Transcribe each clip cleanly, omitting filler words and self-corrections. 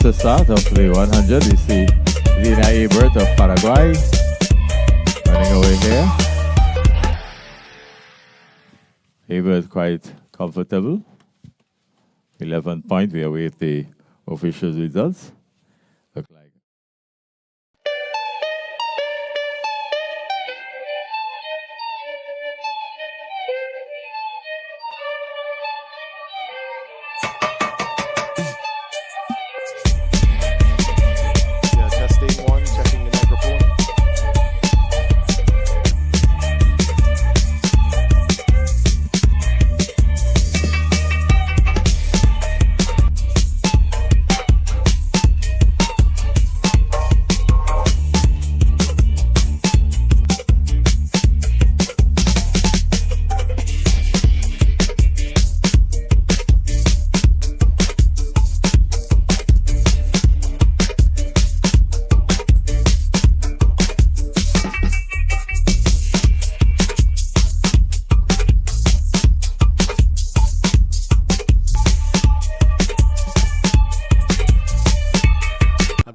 the start of the 100. We see Lina Ebert of Paraguay running away here. Ebert quite comfortable. 11 points. We await the official results. Look like.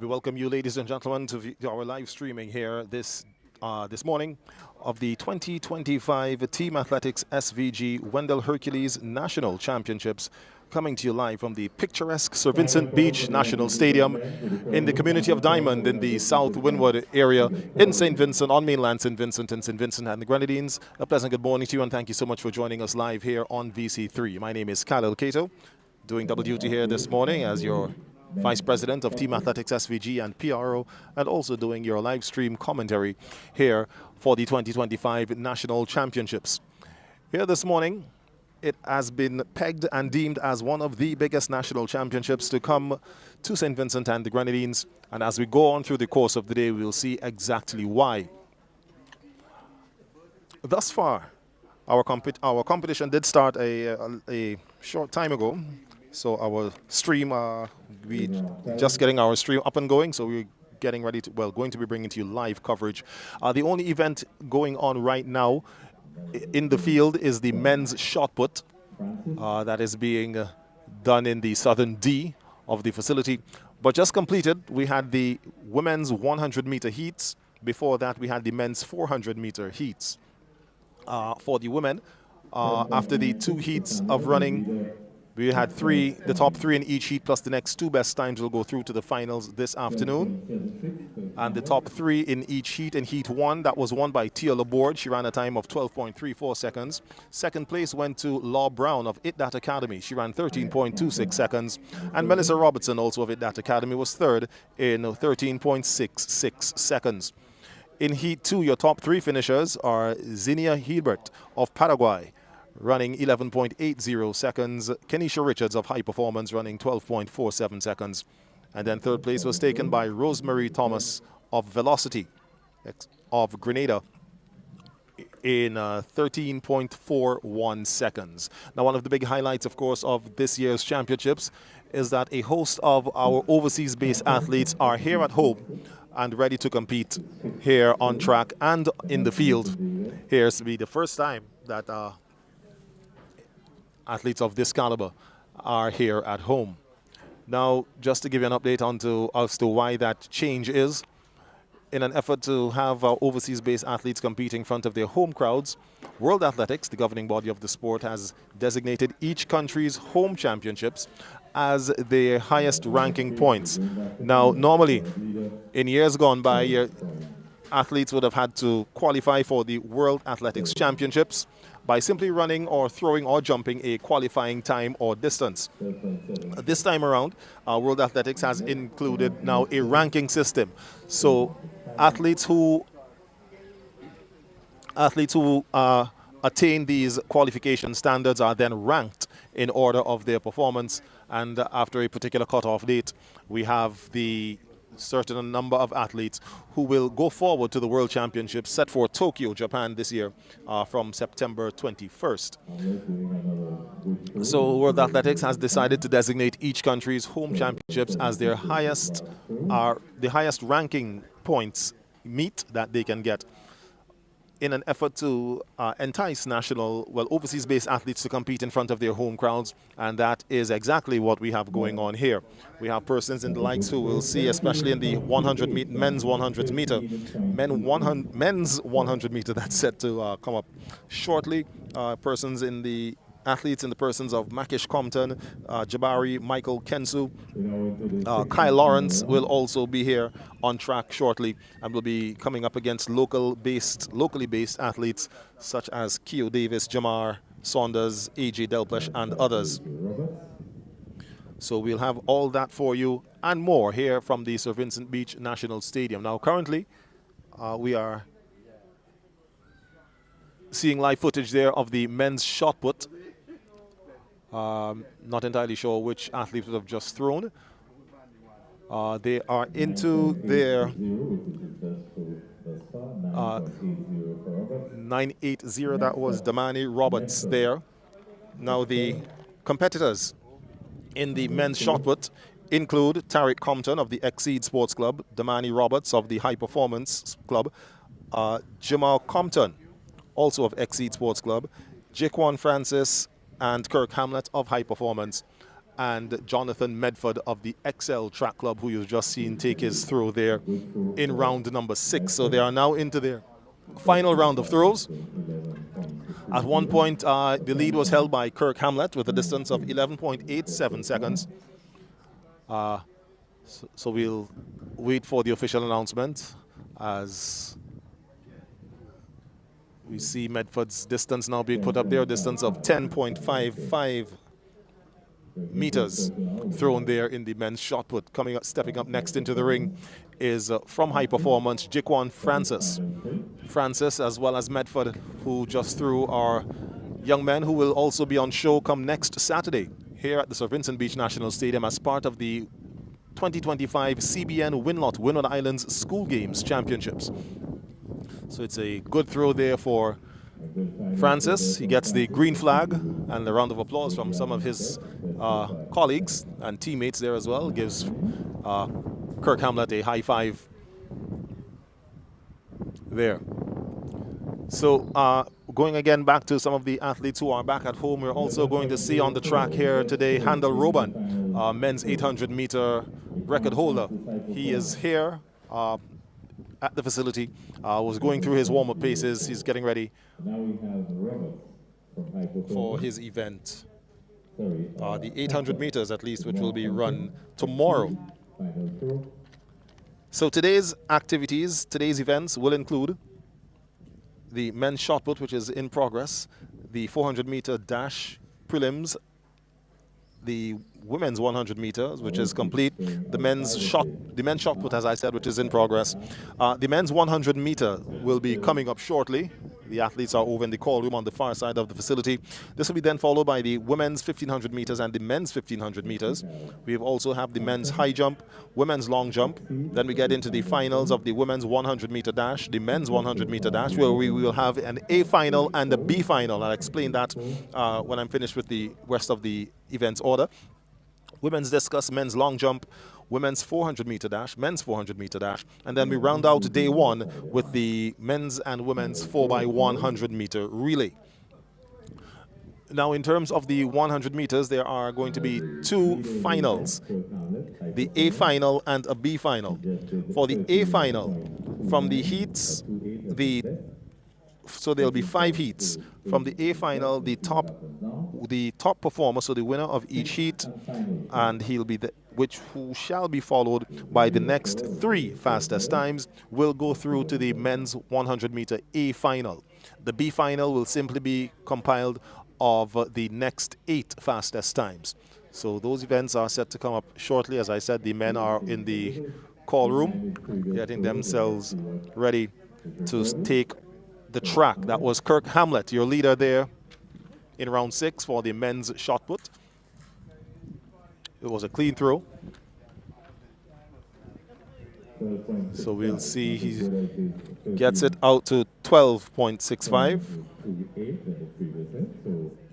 Welcome you, ladies and gentlemen, to our live streaming here this morning of the 2025 Team Athletics SVG Wendell Hercules National Championships, coming to you live from the picturesque Sir Vincent Beach National Stadium in the community of Diamond in the South Windward area in St. Vincent, on mainland St. Vincent and St. Vincent and the Grenadines. A pleasant good morning to you, and thank you so much for joining us live here on VC3. My name is Khalil Cato, doing double duty here this morning as your Vice President of Team Athletics SVG and PRO, and also doing your live stream commentary here for the 2025 National Championships. Here this morning, it has been pegged and deemed as one of the biggest national championships to come to St. Vincent and the Grenadines, and as we go on through the course of the day, we will see exactly why. Thus far, our competition did start a short time ago. So our stream, we just getting our stream up and going. So we're getting ready to, going to be bringing to you live coverage. The only event going on right now in the field is the men's shot put that is being done in the southern D of the facility. But just completed, we had the women's 100-meter heats. Before that, we had the men's 400-meter heats. For the women, after the 2 heats of running, we had the top 3 in each heat, plus the next 2 best times will go through to the finals this afternoon. And the top 3 in each heat, in Heat 1, that was won by Tia Laborde. She ran a time of 12.34 seconds. Second place went to Law Brown of It That Academy. She ran 13.26 seconds. And Melissa Robertson, also of It That Academy, was third in 13.66 seconds. In Heat 2, your top 3 finishers are Zinnia Hebert of Paraguay, running 11.80 seconds. Kenisha Richards of High Performance running 12.47 seconds. And then third place was taken by Rosemary Thomas of Velocity of Grenada in 13.41 seconds. Now, one of the big highlights, of course, of this year's championships is that a host of our overseas-based athletes are here at home and ready to compete here on track and in the field. Here's to be the first time that athletes of this caliber are here at home. Now, just to give you an update as to why that change is, in an effort to have our overseas-based athletes compete in front of their home crowds, World Athletics, the governing body of the sport, has designated each country's home championships as their highest ranking points. Now, normally, in years gone by, athletes would have had to qualify for the World Athletics Championships by simply running or throwing or jumping a qualifying time or distance. This time around, World Athletics has included now a ranking system. So athletes who attain these qualification standards are then ranked in order of their performance, and after a particular cutoff date, we have the certain number of athletes who will go forward to the World Championships set for Tokyo, Japan this year from September 21st. So World Athletics has decided to designate each country's home championships as their highest ranking points meet that they can get. in an effort to entice overseas-based athletes to compete in front of their home crowds, and that is exactly what we have going on here. We have persons in the likes who will see, especially in the 100 men's 100 meter, men's 100 meter that's set to come up shortly. Athletes in the persons of Makish Compton, Jabari, Michael Kensu, Kyle Lawrence will also be here on track shortly and will be coming up against locally based athletes such as Keo Davis, Jamar Saunders, AJ Delplesh, and others. So we'll have all that for you and more here from the Sir Vincent Beach National Stadium. Now currently we are seeing live footage there of the men's shot put. Not entirely sure which athletes would have just thrown. They are into their 980. That was Damani Roberts there. Now the competitors in the men's shot put include Tariq Compton of the Exceed Sports Club, Damani Roberts of the High Performance Club, Jamal Compton, also of Exceed Sports Club, Jaquan Francis and Kirk Hamlet of High Performance, and Jonathan Medford of the XL Track Club, who you've just seen take his throw there in round number 6. So they are now into their final round of throws. At one point, the lead was held by Kirk Hamlet with a distance of 11.87 seconds. So we'll wait for the official announcement as we see Medford's distance now being put up there, a distance of 10.55 meters thrown there in the men's shot put. Stepping up next into the ring is from High Performance, Jaquan Francis. Francis, as well as Medford, who just threw, are young men who will also be on show come next Saturday here at the Sir Vincent Beach National Stadium as part of the 2025 CBN Windward Islands School Games Championships. So it's a good throw there for Francis. He gets the green flag and a round of applause from some of his colleagues and teammates there as well. Gives Kirk Hamlet a high five there. So going again back to some of the athletes who are back at home, we're also going to see on the track here today Handel Roban, men's 800-meter record holder. He is here at the facility, was going through his warm-up paces. He's getting ready for his event. The 800 meters at least, which will be run tomorrow. So today's activities, today's events will include the men's shot put, which is in progress, the 400-meter dash prelims, the women's 100 meters, which is complete, the men's shot put, as I said, which is in progress. The men's 100 meter will be coming up shortly. The athletes are over in the call room on the far side of the facility. This will be then followed by the women's 1500 meters and the men's 1500 meters. We also have the men's high jump, women's long jump. Then we get into the finals of the women's 100 meter dash, the men's 100 meter dash, where we will have an A final and a B final. I'll explain that when I'm finished with the rest of the events order. Women's discus, men's long jump, women's 400 meter dash, men's 400 meter dash, and then we round out day one with the men's and women's 4x100 meter relay. Now, in terms of the 100 meters, there are going to be two finals, the A final and a B final. For the A final, from the heats, so there'll be 5 heats. From the A final, the top performer, so the winner of each heat, and who shall be followed by the next 3 fastest times, will go through to the men's 100 meter A final. The B final will simply be compiled of the next 8 fastest times. So those events are set to come up shortly. As I said, the men are in the call room getting themselves ready to take the track. That was Kirk Hamlet, your leader there in round 6 for the men's shot put. It was a clean throw. So we'll see he gets it out to 12.65.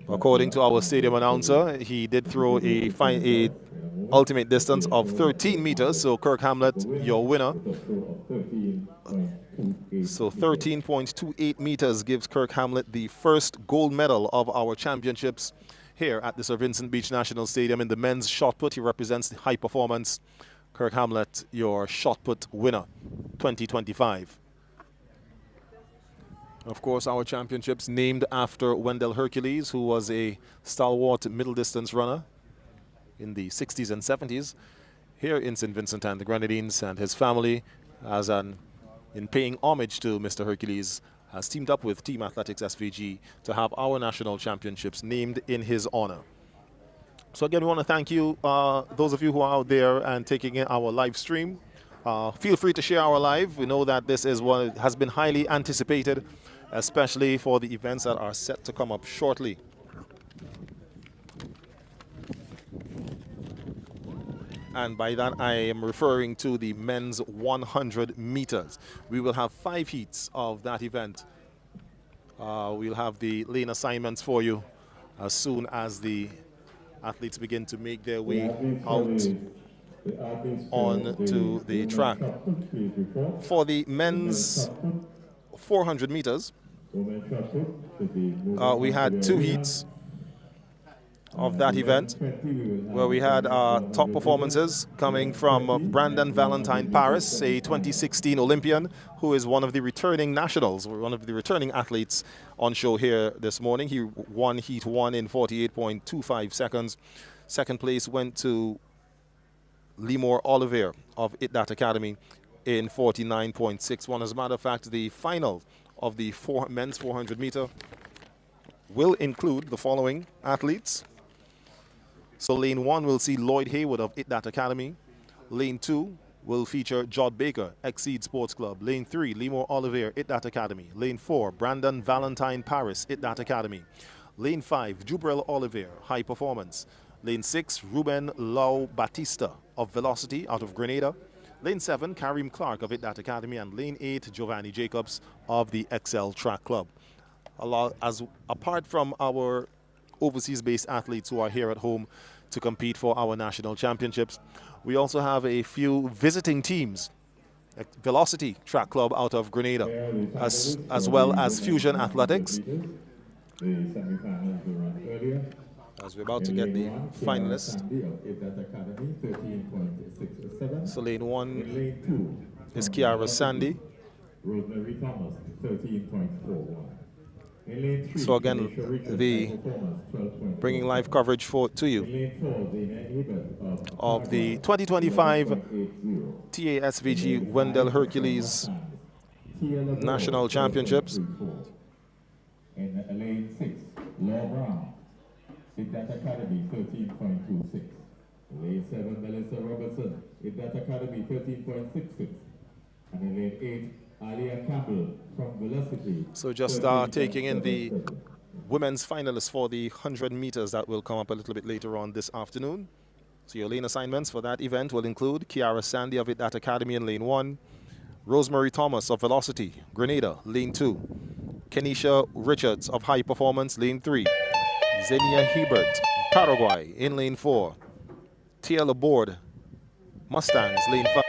According to our stadium announcer, he did throw a ultimate distance of 13 meters. So Kirk Hamlet, your winner, So 13.28 meters gives Kirk Hamlet the first gold medal of our championships here at the Sir Vincent Beach National Stadium. In the men's shot put, he represents the high performance. Kirk Hamlet, your shot put winner, 2025. Of course, our championships named after Wendell Hercules, who was a stalwart middle distance runner in the 60s and 70s here in St. Vincent and the Grenadines, and his family, in paying homage to Mr. Hercules, has teamed up with Team Athletics SVG to have our national championships named in his honor. So again, we want to thank you, those of you who are out there and taking in our live stream. Feel free to share our live. We know that this is what has been highly anticipated, especially for the events that are set to come up shortly. And by that, I am referring to the men's 100 meters. We will have 5 heats of that event. We'll have the lane assignments for you as soon as the athletes begin to make their way out onto the track. For the men's 400 meters, we had 2 heats of that event, where we had top performances coming from Brandon Valentine Paris, a 2016 Olympian, who is one of the returning nationals, one of the returning athletes on show here this morning. He won Heat 1 in 48.25 seconds. Second place went to Lemore Oliver of That Academy in 49.61. As a matter of fact, the final of the men's 400 meter will include the following athletes. So lane 1 will see Lloyd Haywood of That Academy. Lane 2 will feature Jod Baker, Exceed Sports Club. Lane 3, Lemore Oliver, That Academy. Lane 4, Brandon Valentine Paris, That Academy. Lane 5, Jubril Oliver, High Performance. Lane 6, Ruben Lau Batista of Velocity out of Grenada. Lane 7, Karim Clark of That Academy. And Lane 8, Giovanni Jacobs of the Excel Track Club. Apart from our overseas-based athletes who are here at home to compete for our national championships, we also have a few visiting teams, like Velocity Track Club out of Grenada, as well as Fusion Athletics. As we're about to get the finalists. So lane 1 is Kiara Sandy. So again, bringing live coverage to you of the 2025 TASVG Wendell Hercules National Championships. In lane 6, Law Brown, That Academy 13.26. Lane 7, Melissa Robertson, That Academy 13.66. And in lane 8, Alia Campbell from Velocity. So just taking in the women's finalists for the 100 meters that will come up a little bit later on this afternoon. So your lane assignments for that event will include Kiara Sandy of That Academy in lane 1, Rosemary Thomas of Velocity, Grenada, lane 2, Kenisha Richards of High Performance, lane 3, Xenia Hebert, Paraguay, in lane 4, Tia Laborde, Mustangs, lane 5.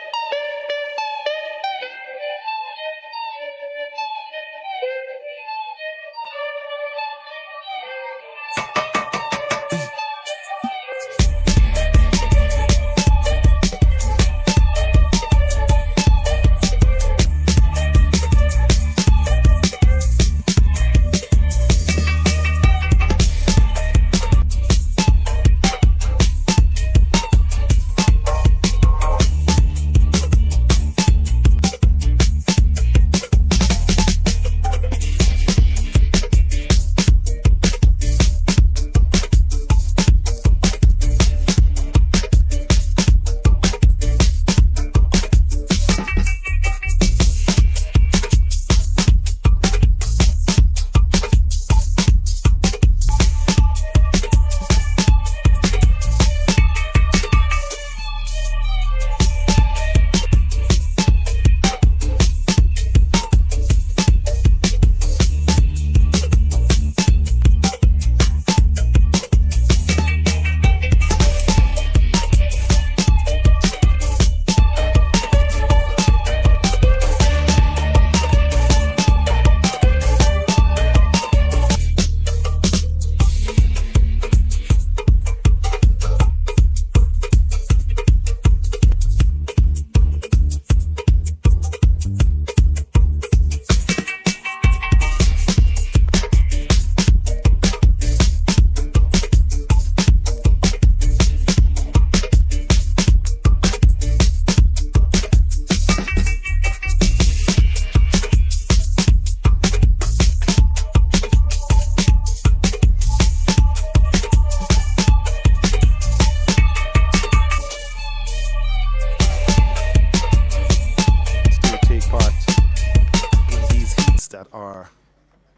that are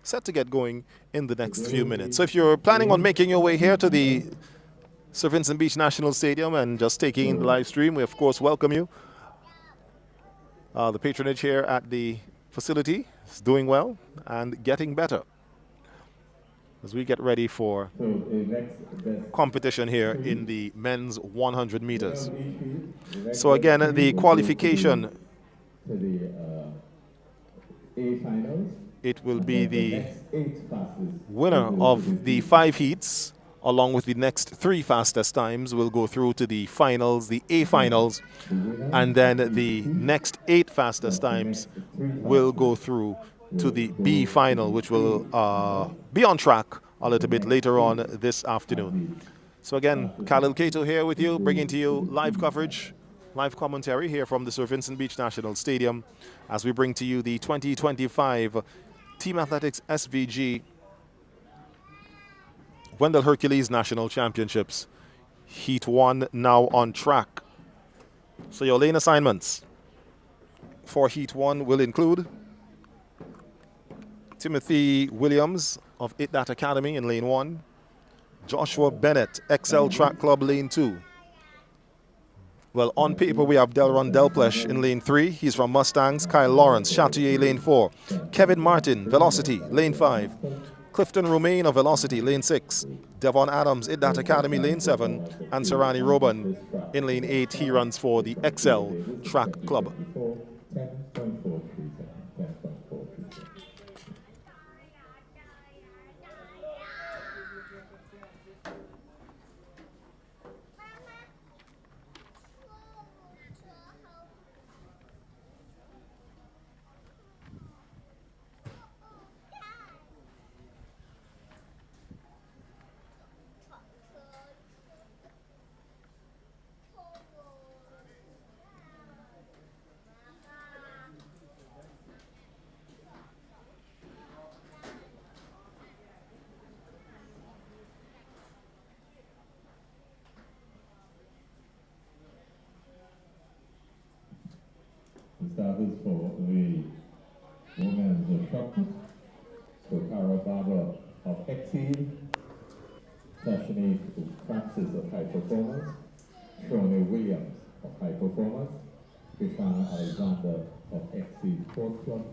set to get going in the next few minutes. So if you're planning on making your way here to the Sir Vincent Beach National Stadium and just taking in the live stream, we of course welcome you. The patronage here at the facility is doing well and getting better as we get ready for competition here in the men's 100 meters. So again, the qualification, it will be the winner of the 5 heats along with the next 3 fastest times will go through to the finals, the A finals, and then the next 8 fastest times will go through to the B final, which will be on track a little bit later on this afternoon. So again, Khalil Kato here with you, bringing to you live coverage, live commentary here from the Sir Vincent Beach National Stadium as we bring to you the 2025 Team Athletics SVG Wendell Hercules National Championships. Heat 1 now on track. So your lane assignments for Heat 1 will include Timothy Williams of It That Academy in lane 1, Joshua Bennett, Excel Track Club lane 2. Well, on paper we have Delron Delplesh in lane 3. He's from Mustangs. Kyle Lawrence, Chatier lane 4. Kevin Martin, Velocity, lane 5. Clifton Romain of Velocity, lane 6. Devon Adams, It That Academy, lane 7. And Serrani Roban in lane 8. He runs for the Excel Track Club. Starters for the women's shot put. So Cara Barber of Exceed, Tashini Francis of High Performance, Shoney Williams of High Performance, Krishana Alexander of Exceed Sports Club,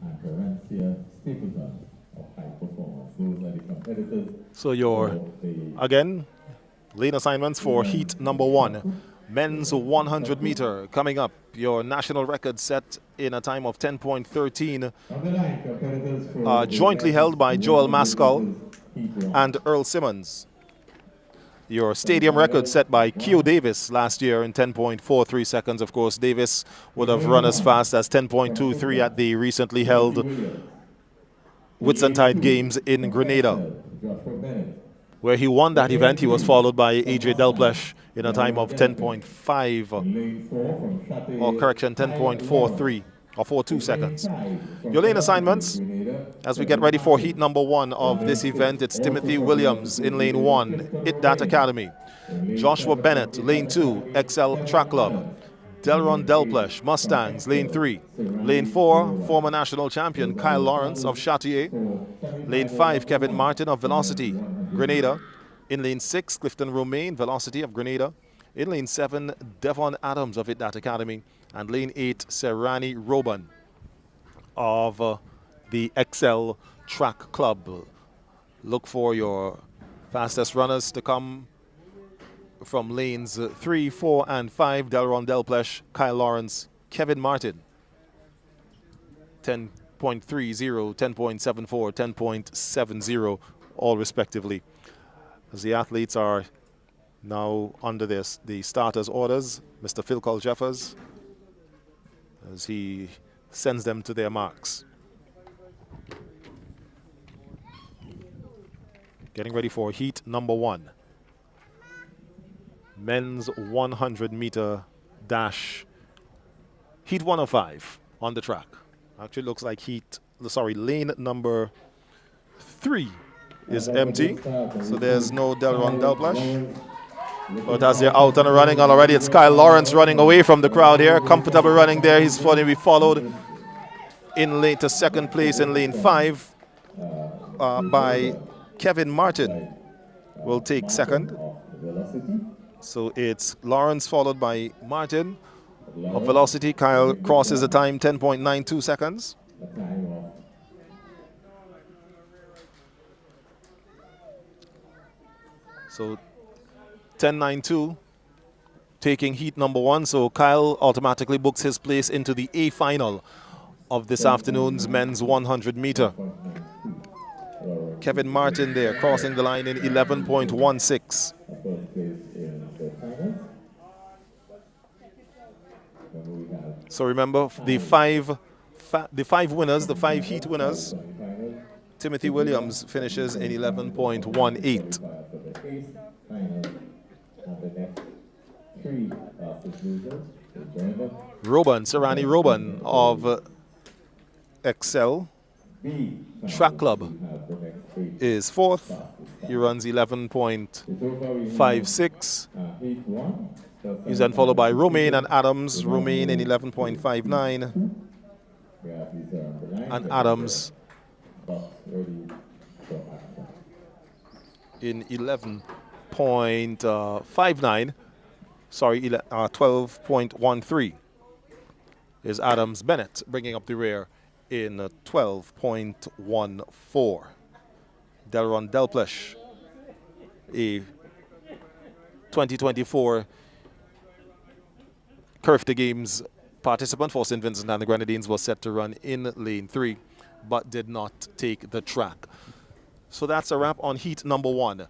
and Florencia Stapleton of High Performance. Those are the competitors. So your, again, lane assignments for heat number 1. Men's 100 meter coming up. Your national record set in a time of 10.13, jointly held by Joel Maskell and Earl Simmons. Your stadium record set by Keo Davis last year in 10.43 seconds. Of course, Davis would have run as fast as 10.23 at the recently held Whitsuntide Games in Grenada, where he won that event. He was followed by AJ Delplesh in a time of 10.5, or correction, 10.43 or 42 seconds. Your lane assignments, as we get ready for heat number 1 of this event, it's Timothy Williams in lane 1, It That Academy. Joshua Bennett, lane 2, Excel Track Club. Delron Delplesh, Mustangs, lane 3. Lane 4, former national champion Kyle Lawrence of Chatier. Lane 5, Kevin Martin of Velocity, Grenada. In lane 6, Clifton Romain, Velocity of Grenada. In lane 7, Devon Adams of It That Academy. And lane 8, Serrani Roban of the Excel Track Club. Look for your fastest runners to come from lanes 3, 4, and 5. Delron Delplesh, Kyle Lawrence, Kevin Martin. 10.30, 10.74, 10.70, all respectively. As the athletes are now under this, the starters' orders, Mr. Phil Cole-Jeffers, as he sends them to their marks. Getting ready for heat number 1. Men's 100 meter dash. Heat 105 on the track. Actually looks like lane number 3 is empty, so there's no Delron Delplesh. But as they're out and running already, it's Kyle Lawrence running away from the crowd here. Comfortable running there. He's going to be followed in lane to second place in lane 5 by Kevin Martin will take second. So it's Lawrence followed by Martin of Velocity. Kyle crosses the time 10.92 seconds. So 10.92 taking heat number 1. So Kyle automatically books his place into the A final of this afternoon's men's 100 meter. Kevin Martin there crossing the line in 11.16. So remember the five winners, the 5 heat winners. Timothy Williams finishes in 11.18. Serrani Roban of Excel Track Club is 4th. He runs 11.56. He's then followed by Romain and Adams. Romain in 11.59. And Adams in 11.59. Sorry, 12.13 is Adams. Bennett bringing up the rear in 12.14. Delron Delplesh, a 2024 Curfew Games participant for St. Vincent and the Grenadines, was set to run in lane 3, but did not take the track. So that's a wrap on heat number 1.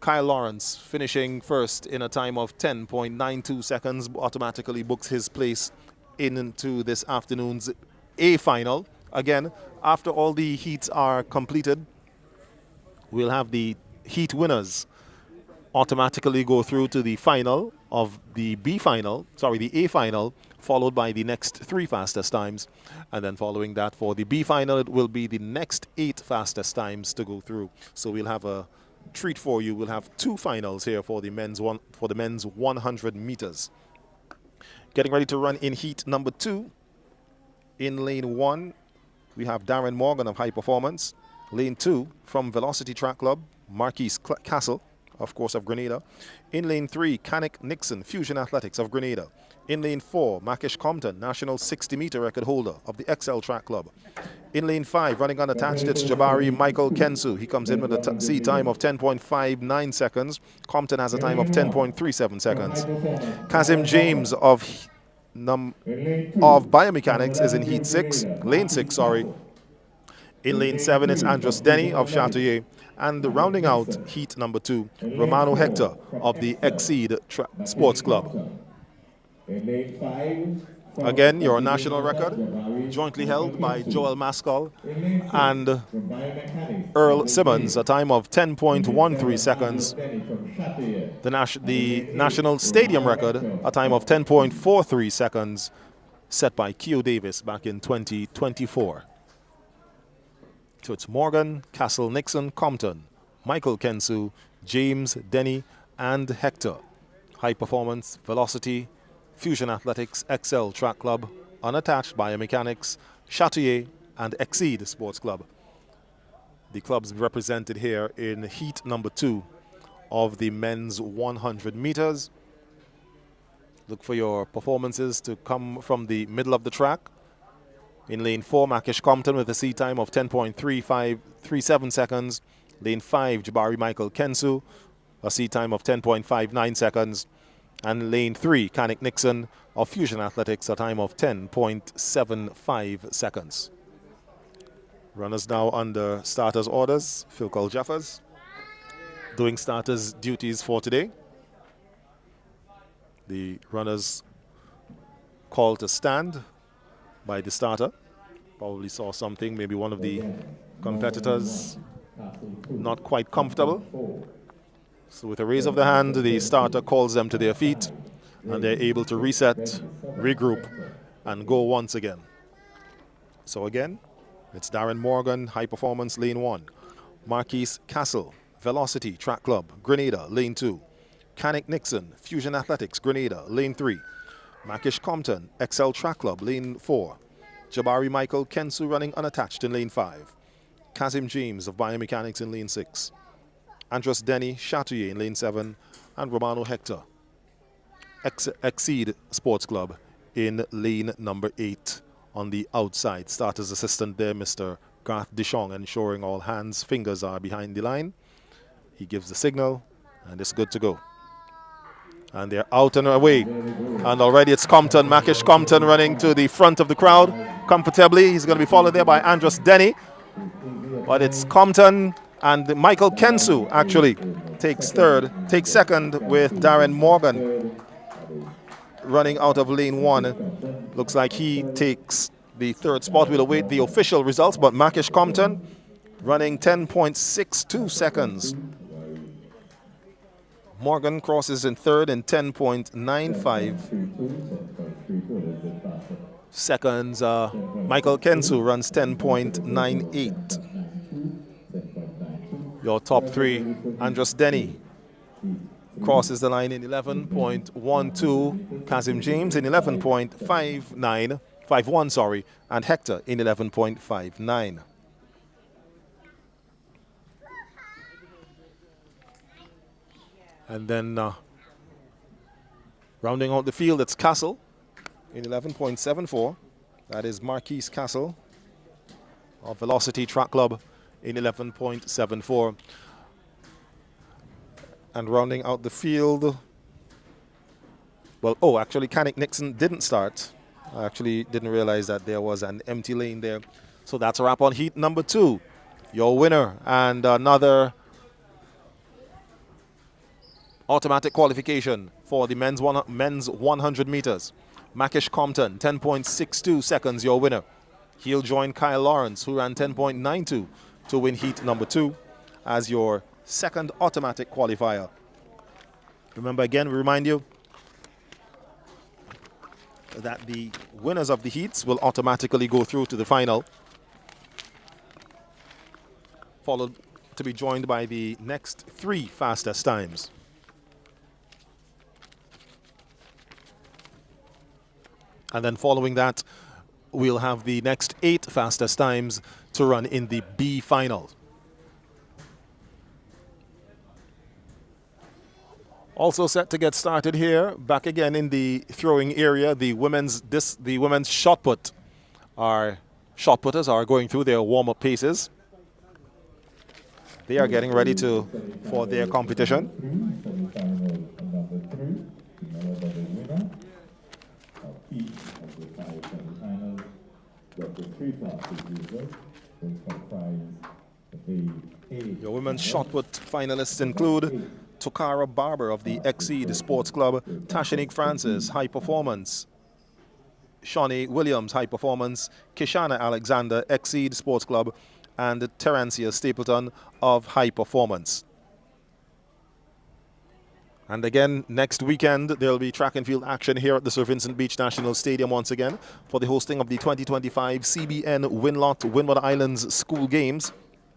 Kyle Lawrence finishing first in a time of 10.92 seconds, automatically books his place into this afternoon's A final. Again, after all the heats are completed, we'll have the heat winners automatically go through to the final of the the A final, followed by the next 3 fastest times. And then following that, for the B final, it will be the next 8 fastest times to go through. So we'll have a treat for you. We'll have 2 finals here for the men's 100 meters. Getting ready to run in heat number 2. In lane 1, we have Darren Morgan of High Performance. Lane 2 from Velocity Track Club, Marquise Castle, of course, of Grenada. In lane 3, Canik Nixon, Fusion Athletics of Grenada. In lane 4, Makish Compton, national 60-meter record holder of the XL Track Club. In lane 5, running unattached, it's Jabari Michael Kensu. He comes in with a C time of 10.59 seconds. Compton has a time of 10.37 seconds. Kazim James of Biomechanics is in heat 6, lane 6, sorry. In lane 7, it's Andros Denny of Chatelier. And rounding out heat number 2, Romano Hector of the Exceed Sports Club. Again, your national record, jointly held by Joel Maskell and Earl Simmons, a time of 10.13 seconds. The national stadium record, a time of 10.43 seconds, set by Keo Davis back in 2024. So it's Morgan, Castle, Nixon, Compton, Michael Kensu, James, Denny, and Hector. High Performance, Velocity, Fusion Athletics, XL Track Club, Unattached Biomechanics, Chatelier, and Exceed Sports Club. The clubs represented here in heat number 2 of the men's 100 meters. Look for your performances to come from the middle of the track. In lane 4, Makish Compton with a C time of 10.37 seconds. Lane 5, Jabari Michael Kensu, a C time of 10.59 seconds. And lane 3, Canik Nixon of Fusion Athletics, a time of 10.75 seconds. Runners now under starters' orders. Phil Cole Jeffers doing starters' duties for today. The runners called to stand by the starter. Probably saw something, maybe one of the competitors not quite comfortable. So with a raise of the hand, the starter calls them to their feet, and they're able to reset, regroup, and go once again. So again, it's Darren Morgan, High Performance, lane 1. Marquise Castle, Velocity Track Club, Grenada, lane 2. Canik Nixon, Fusion Athletics, Grenada, lane 3. Makish Compton, XL Track Club, lane 4. Jabari Michael Kensu running unattached in lane 5. Kazim James of Biomechanics in lane 6. Andros Denny Chatouille in lane 7. And Romano Hector, Exceed Sports Club, in lane number 8 on the outside. Starter's assistant there, Mr. Garth Dishong, ensuring all hands, fingers are behind the line. He gives the signal, and it's good to go. And they're out and away. And already it's Compton, Makish Compton, running to the front of the crowd comfortably. He's going to be followed there by Andros Denny. But it's Compton, and Michael Kensu actually takes second with Darren Morgan running out of lane 1. Looks like he takes the third spot. We'll await the official results, but Makish Compton running 10.62 seconds. Morgan crosses in third in 10.95 seconds. Michael Kensu runs 10.98. Your top 3, Andros Denny crosses the line in 11.12. Kazim James in 11.51, and Hector in 11.59. And then rounding out the field, it's Castle in 11.74. That is Marquise Castle of Velocity Track Club in 11.74. And rounding out the field, well, actually, Canik Nixon didn't start. I actually didn't realize that there was an empty lane there. So that's a wrap on heat number 2. Your winner and another automatic qualification for the men's 100 meters. Makish Compton, 10.62 seconds, your winner. He'll join Kyle Lawrence, who ran 10.92 to win heat number 2 as your second automatic qualifier. Remember, again, we remind you that the winners of the heats will automatically go through to the final, followed to be joined by the next 3 fastest times. And then following that, we'll have the next 8 fastest times to run in the B final. Also set to get started here, back again in the throwing area, the women's shot put. Our shot putters are going through their warm-up paces. They are getting ready for their competition. Your women's shot put finalists include Tokara Barber of the Exceed Sports Club, Tashanique Francis, High Performance, Shawnee Williams, High Performance, Kishana Alexander, Exceed Sports Club, and Terencia Stapleton of High Performance. And again, next weekend, there will be track and field action here at the Sir Vincent Beach National Stadium once again for the hosting of the 2025 CBN Winlot Windward Islands School Games.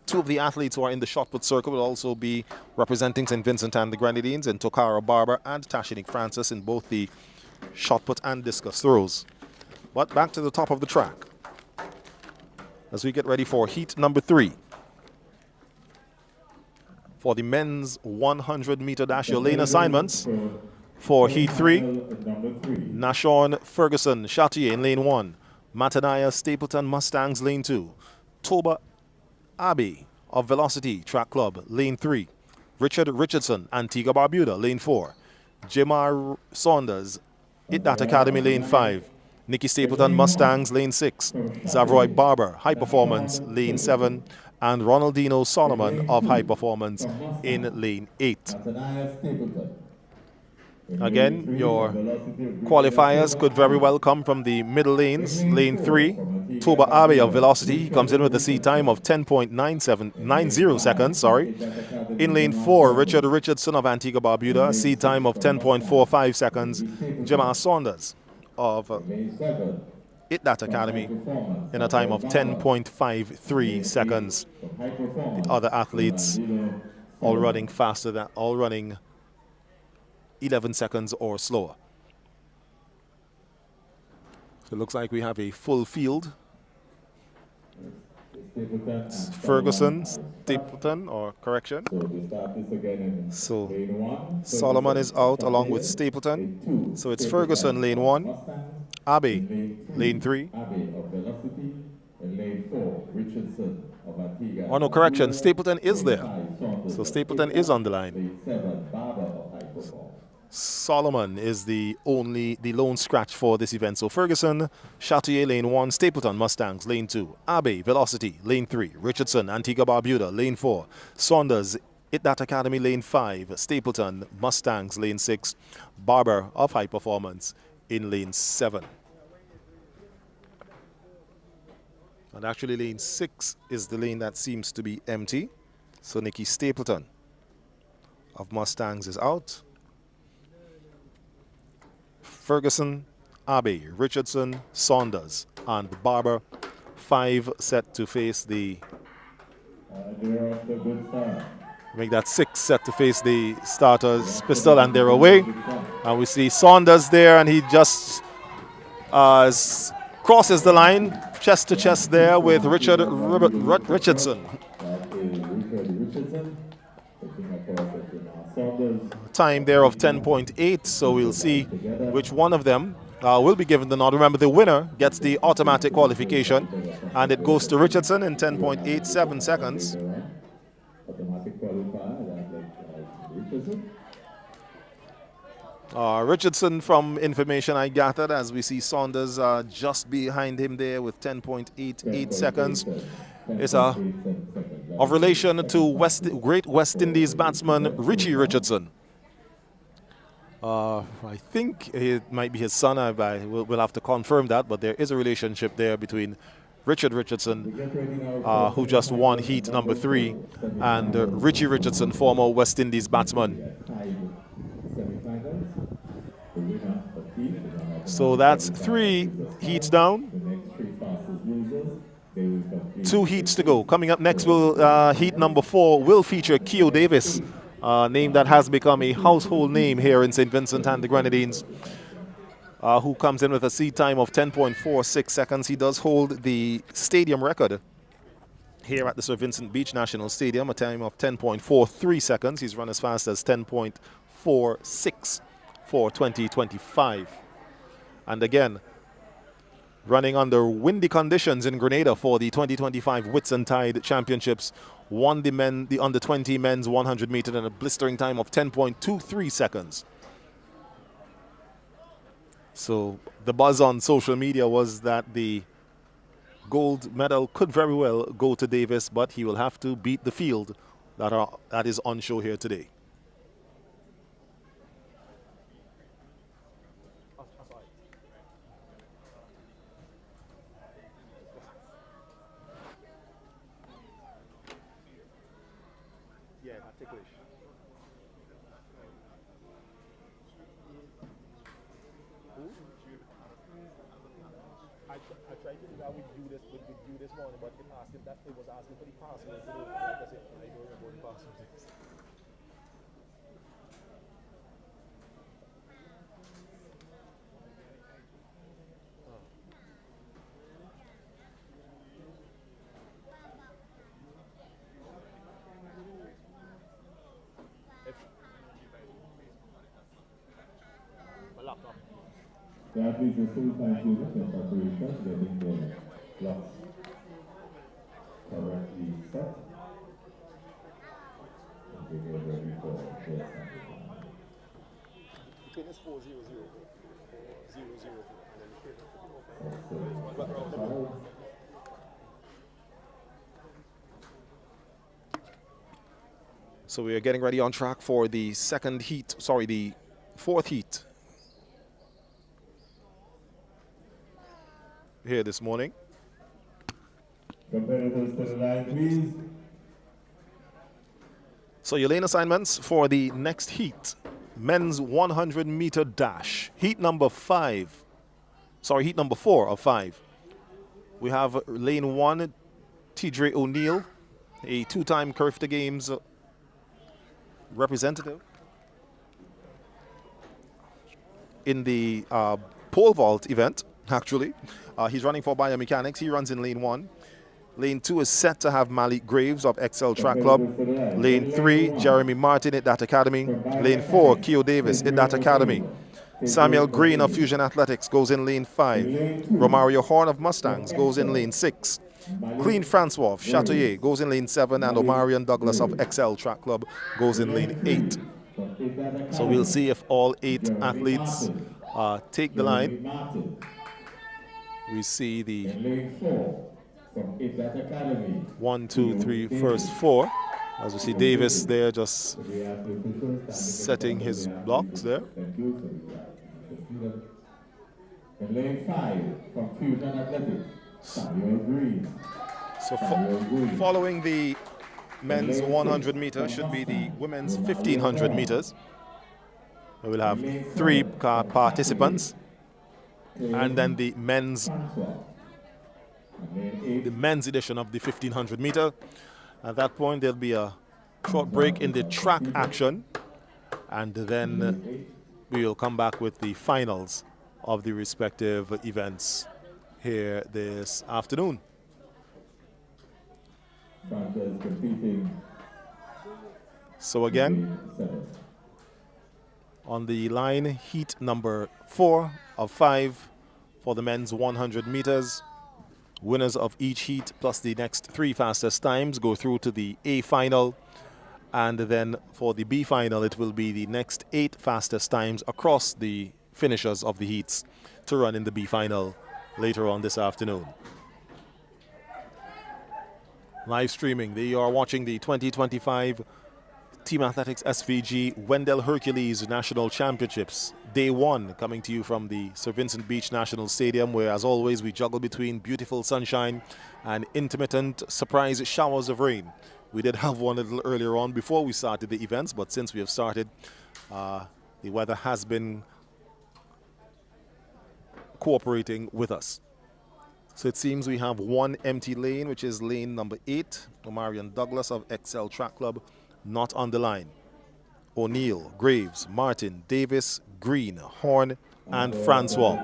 2 of the athletes who are in the shot put circle will also be representing St. Vincent and the Grenadines, in Tokara Barber and Tashanique Francis in both the shot put and discus throws. But back to the top of the track as we get ready for heat number 3. For the men's 100-meter dash, your lane assignments for heat 3. Nashon Ferguson Chatouille in lane 1. Matanaya Stapleton Mustangs lane 2. Toba Abbey of Velocity Track Club lane 3. Richard Richardson Antigua Barbuda lane 4. Jemar Saunders Itdat Academy lane 5. Nikki Stapleton Mustangs lane 6. Zavroy Barber High Performance lane 7. And Ronaldino Solomon of High Performance in lane 8. Again, your qualifiers could very well come from the middle lanes. Lane 3, Toba Abe of Velocity. He comes in with a seat time of 10.90 seconds. In lane 4, Richard Richardson of Antigua Barbuda, a seat time of 10.45 seconds. Jemar Saunders of Itdat Academy in a time of 10.53 seconds. The other athletes all running faster, all running 11 seconds or slower. So it looks like we have a full field Stapleton and Ferguson, Solomon. Stapleton, or correction. So we start this again in So lane 1. Solomon is out along with Stapleton. Lane 2. So it's Ferguson, lane 1. Mustang. Abbey, In lane 3. lane 3. Abbey of Velocity. In lane 4. Richardson of Antigua. Oh, no, correction. Stapleton is Lane there. 5, Saunders So of Stapleton Kenya. is on the line. Lane 7. Barber of High Perform. Solomon is the lone scratch for this event. So Ferguson, Châteauguay, lane 1, Stapleton, Mustangs, lane 2, Abbey, Velocity, lane 3, Richardson, Antigua Barbuda, lane 4, Saunders, That Academy, lane 5, Stapleton, Mustangs, lane 6, Barber of High Performance in lane 7. And actually lane 6 is the lane that seems to be empty. So Nicky Stapleton of Mustangs is out. Ferguson, Abbey, Richardson, Saunders, and Barber. 5 set to face the... Make that 6 set to face the starters, Pistol, and they're away. And we see Saunders there, and he just crosses the line, chest to chest there with Richardson. Time there of 10.8, so we'll see which one of them will be given the nod. Remember, the winner gets the automatic qualification, and it goes to Richardson in 10.87 seconds. Richardson, from information I gathered, as we see Saunders just behind him there with 10.88 seconds, is of relation to great West Indies batsman Richie Richardson. I think it might be his son. We'll have to confirm that, but there is a relationship there between Richard Richardson, who just won heat number 3, and Richie Richardson, former West Indies batsman. So that's 3 heats down. 2 heats to go. Coming up next, heat number 4 will feature Keo Davis, a name that has become a household name here in St. Vincent and the Grenadines, who comes in with a seed time of 10.46 seconds. He does hold the stadium record here at the Sir Vincent Beach National Stadium, a time of 10.43 seconds. He's run as fast as 10.46 for 2025. And again, running under windy conditions in Grenada for the 2025 Whitsuntide Championships, won the under-20 men's 100 meter in a blistering time of 10.23 seconds. So the buzz on social media was that the gold medal could very well go to Davis, but he will have to beat the field that is on show here today. I tried to do that with you this morning, but it was asking for the password. So that's it. I don't remember the password is. My laptop. The athletes are still trying to in preparation, getting the blocks correctly set. And they get ready for their sample. The pin is 400. 004. So we are getting ready on track for the the 4th heat here this morning. Competitors to the line, please. So your lane assignments for the next heat, men's 100 meter dash, heat number 4 of 5. We have lane 1, Tidre O'Neill, a 2-time Curfew Games representative in the pole vault event, actually. He's running for biomechanics. He runs in lane 1. Lane 2 is set to have Malik Graves of XL Track Club. Lane 3, Jeremy Martin at that academy. Lane 4, Keo Davis at that academy. Samuel Green of Fusion Athletics goes in lane 5. Romario Horn of Mustangs goes in lane 6. Queen Francois of Châteauyer goes in lane 7, and Omarion Douglas of XL Track Club goes in lane 8. So we'll see if all 8 athletes take the line. We see the 1, 2, 3, first 4. As we see Davis there just setting his blocks there. In lane 5 from Fusion Athletics, Samuel Green. So following the men's 100 meters should be the women's 1500 meters. We will have 3 participants, and then the men's edition of the 1500 meter. At that point, there'll be a short break in the track action, and then we will come back with the finals of the respective events here this afternoon. So again, on the line, heat number 4 of 5 for the men's 100 meters. Winners of each heat plus the next 3 fastest times go through to the A final. And then for the B final, it will be the next 8 fastest times across the finishers of the heats to run in the B final later on this afternoon. Live streaming, they are watching the 2025 Team Athletics SVG Wendell Hercules National Championships. Day 1 coming to you from the Sir Vincent Beach National Stadium, where as always we juggle between beautiful sunshine and intermittent surprise showers of rain. We did have one a little earlier on before we started the events, but since we have started, the weather has been cooperating with us. So it seems we have one empty lane, which is lane number 8, Omarion Douglas of XL Track Club, not on the line. O'Neill, Graves, Martin, Davis, Green, Horn, and Francois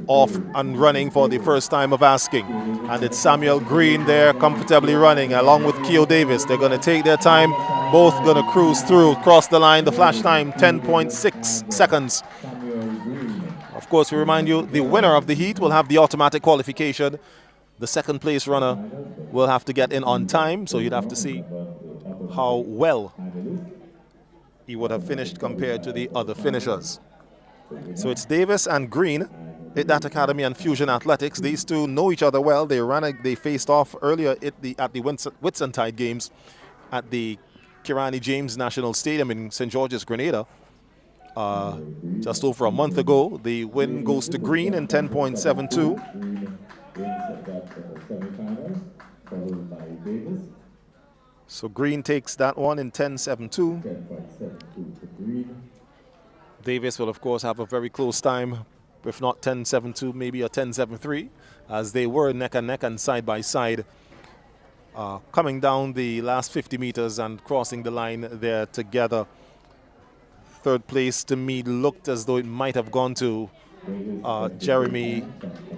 off and running for the first time of asking. And it's Samuel Green there comfortably running along with Keo Davis. They're going to take their time, both going to cruise through, cross the line. The flash time, 10.6 seconds. Of course, we remind you, the winner of the heat will have the automatic qualification. The second place runner will have to get in on time, so you'd have to see how well he would have finished compared to the other finishers. So it's Davis and Green at that academy and Fusion Athletics. These two know each other well. They faced off earlier at the Whitsuntide Games at the Kirani James National Stadium in St. George's, Grenada. Just over a month ago. The win goes to Green in 10.72. So Green takes that one in 10.72. Davis will, of course, have a very close time, if not 10.72, maybe a 10.73, as they were neck and neck and side by side, coming down the last 50 meters and crossing the line there together. Third place to me looked as though it might have gone to Jeremy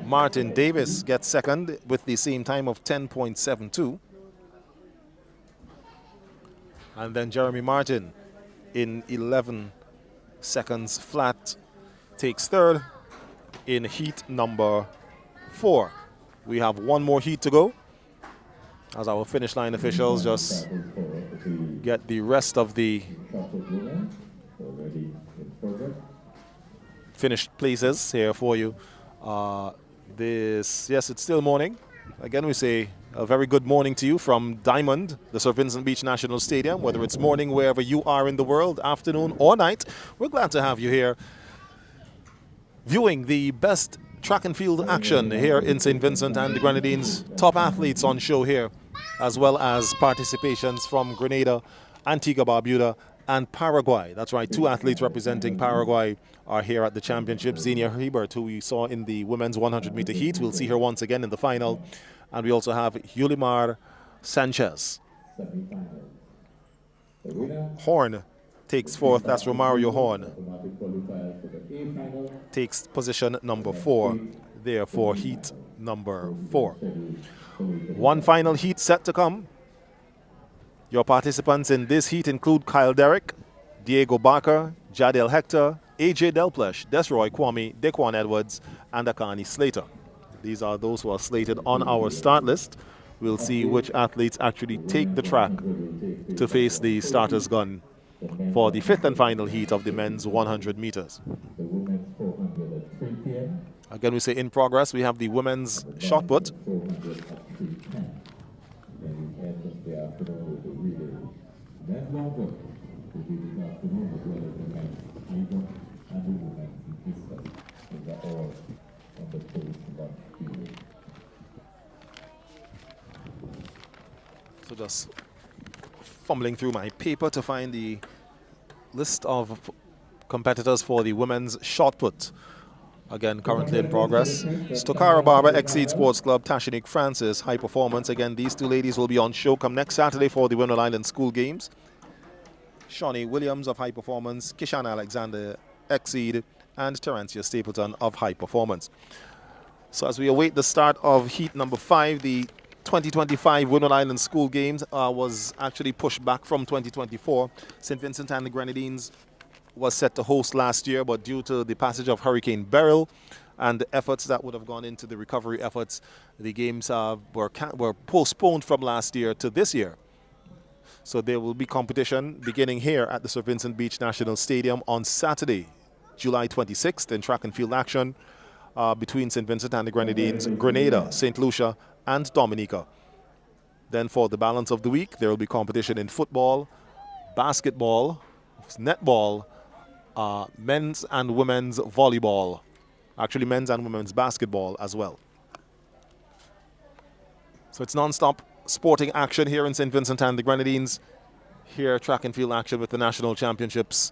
Martin. Davis gets second with the same time of 10.72. And then Jeremy Martin in 11 seconds flat takes third in heat number 4. We have one more heat to go as our finish line officials just get the rest of the finished places here for you. Yes, it's still morning. Again, we say a very good morning to you from Diamond, the Sir Vincent Beach National Stadium. Whether it's morning wherever you are in the world, afternoon or night, we're glad to have you here viewing the best track and field action here in St. Vincent and the Grenadines. Top athletes on show here, as well as participations from Grenada, Antigua, Barbuda, and Paraguay. That's right, 2 athletes representing Paraguay are here at the championship. Xenia Hebert, who we saw in the women's 100-meter heat. We'll see her once again in the final. And we also have Yulimar Sanchez. Horn takes 4th. That's Romario Horn. Takes position number 4 there for heat number 4. One final heat set to come. Your participants in this heat include Kyle Derrick, Diego Barker, Jadiel Hector, AJ Delplesh, Desroy Kwame, Daquan Edwards, and Akani Slater. These are those who are slated on our start list. We'll see which athletes actually take the track to face the starter's gun for the 5th and final heat of the men's 100 meters. Again, we say in progress, we have the women's shot put. So just fumbling through my paper to find the list of competitors for the women's shot put. Again, currently in progress. Stokara Barber, Exceed Sports Club, Tashinique Francis, High Performance. Again, these two ladies will be on show come next Saturday for the Wendell Island School Games. Shawnee Williams of High Performance, Kishan Alexander, Exceed, and Terencia Stapleton of High Performance. So as we await the start of heat number 5, the 2025 Wendell Island School Games was actually pushed back from 2024. St. Vincent and the Grenadines was set to host last year, but due to the passage of Hurricane Beryl and the efforts that would have gone into the recovery efforts, the games were postponed from last year to this year. So there will be competition beginning here at the St. Vincent Beach National Stadium on Saturday, July 26th, in track and field action between St. Vincent and the Grenadines, Grenada, St. Lucia, and Dominica. Then for the balance of the week, there will be competition in football, basketball, netball, men's and women's volleyball. Actually, men's and women's basketball as well. So it's non-stop sporting action here in St. Vincent and the Grenadines. Here, track and field action with the national championships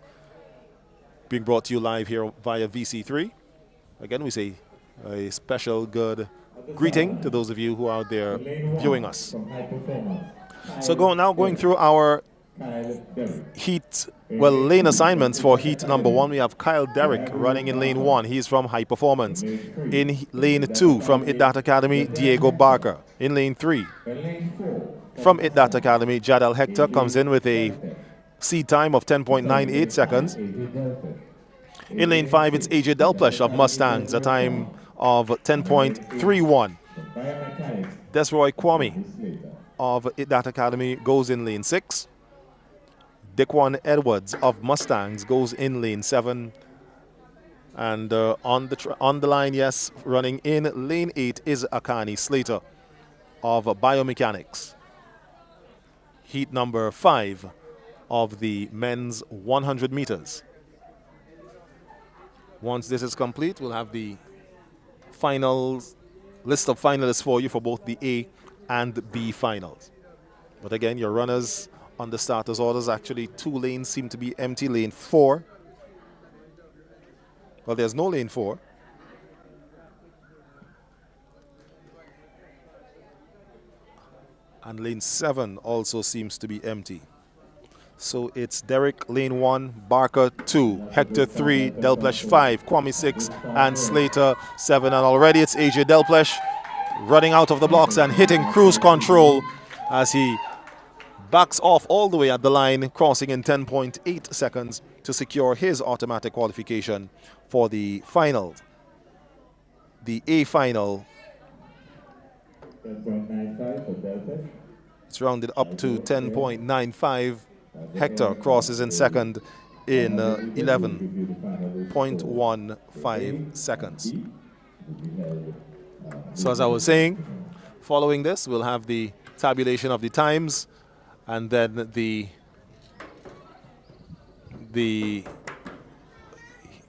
being brought to you live here via VC3. Again, we say a special good greeting to those of you who are out there viewing us. So going through our lane assignments for heat number 1. We have Kyle Derrick running in lane 1. He's from High Performance. In lane 2 from It Academy, Diego Barker. In lane 3 from It Academy, Jadiel Hector comes in with a seed time of 10.98 seconds. In lane 5, it's AJ Delplesh of Mustangs, a time of 10.31. Desroy Kwame of It Academy goes in lane 6. Daquan Edwards of Mustangs goes in lane 7. And on the line, yes, running in lane 8 is Akani Slater of Biomechanics. Heat number 5 of the men's 100 meters. Once this is complete, we'll have the finals list of finalists for you for both the A and B finals. But again, your runners on the starters orders, actually 2 lanes seem to be empty. Lane 4. Well, there's no lane 4. And lane 7 also seems to be empty. So it's Derrick, lane 1, Barker 2, Hector 3, Delplesh 5, Kwame 6, and Slater 7. And already it's AJ Delplesh running out of the blocks and hitting cruise control as he backs off all the way at the line, crossing in 10.8 seconds to secure his automatic qualification for the final. The A final. It's rounded up to 10.95. Hector crosses in second in 11.15 seconds. So as I was saying, following this, we'll have the tabulation of the times and then the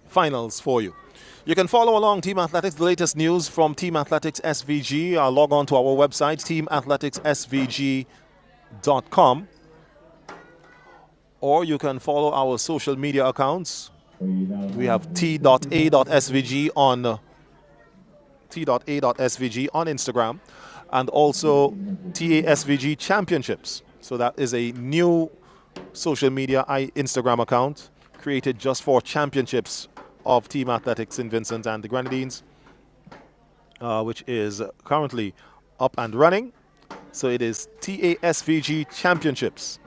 finals for you. You can follow along Team Athletics, the latest news from Team Athletics SVG. Log on to our website, teamathleticsSVG.com. Or you can follow our social media accounts. We have t.a.svg on Instagram and also TASVG Championships. So that is a new social media Instagram account created just for championships of Team Athletics St. Vincent and the Grenadines. which is currently up and running. So it is TASVG Championships.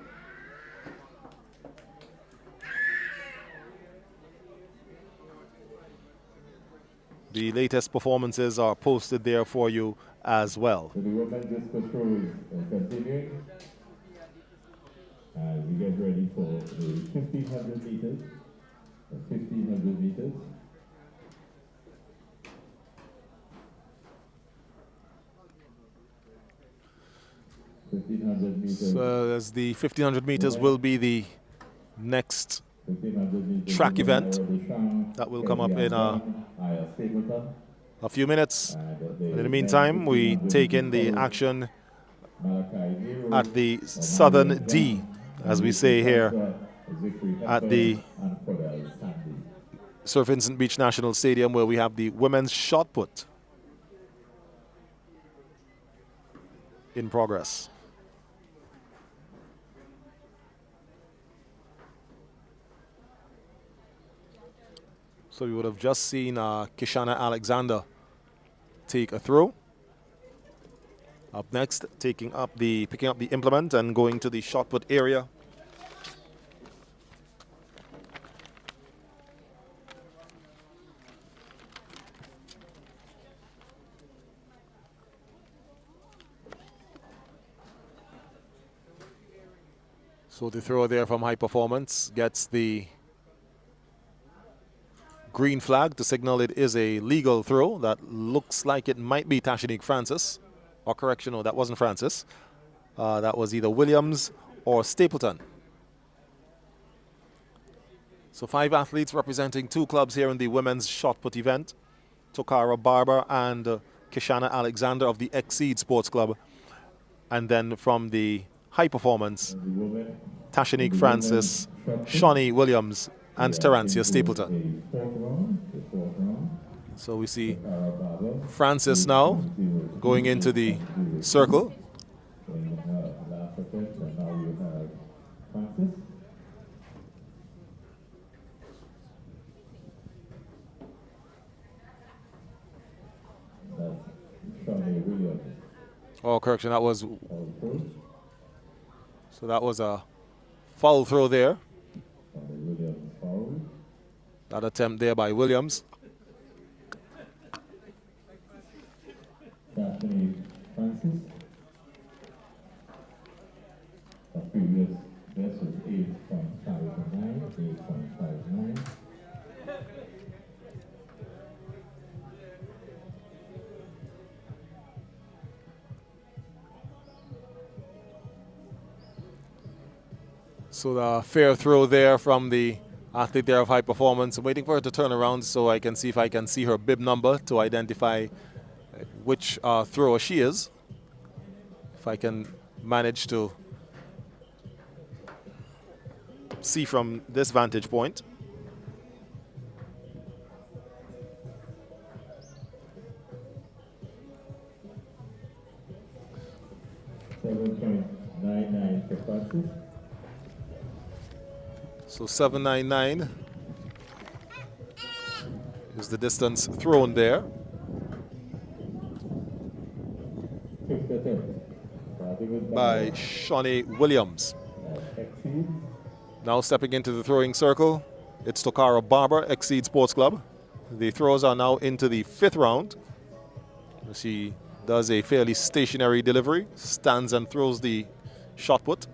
The latest performances are posted there for you as well. So the women's discus throw is continuing. And we get ready for the 1500 meters. 1500 meters. So as the 1500 meters will be the next track event that will come up in a few minutes. And in the meantime, we take in the action at the Southern D, as we say here, at the Sir Vincent Beach National Stadium, where we have the women's shot put in progress. So we would have just seen Kishana Alexander take a throw. Up next, picking up the implement and going to the shot put area. So the throw there from High Performance gets the green flag to signal it is a legal throw. That looks like it might be Tashinique Francis. Or correction, no, that wasn't Francis. That was either Williams or Stapleton. So 5 athletes representing 2 clubs here in the women's shot put event. Tokara Barber and Kishana Alexander of the Exceed Sports Club. And then from the High Performance, Tashinique Francis, Shawnee Williams, and Terantia Stapleton. So we see Francis now going into the circle. Oh, correction, that was... So that was a foul throw there. That attempt there by Williams. Francis. The previous best was 8.59, 8.59. So the fair throw there from the athlete there of High Performance. I'm waiting for her to turn around so I can see if I can see her bib number to identify which thrower she is. If I can manage to see from this vantage point. $7.99 for Francis. So 7.99 is the distance thrown there. By Shawnee Williams. Now stepping into the throwing circle, it's Tokara Barber, Exceed Sports Club. The throws are now into the 5th round. She does a fairly stationary delivery, stands and throws the shot put.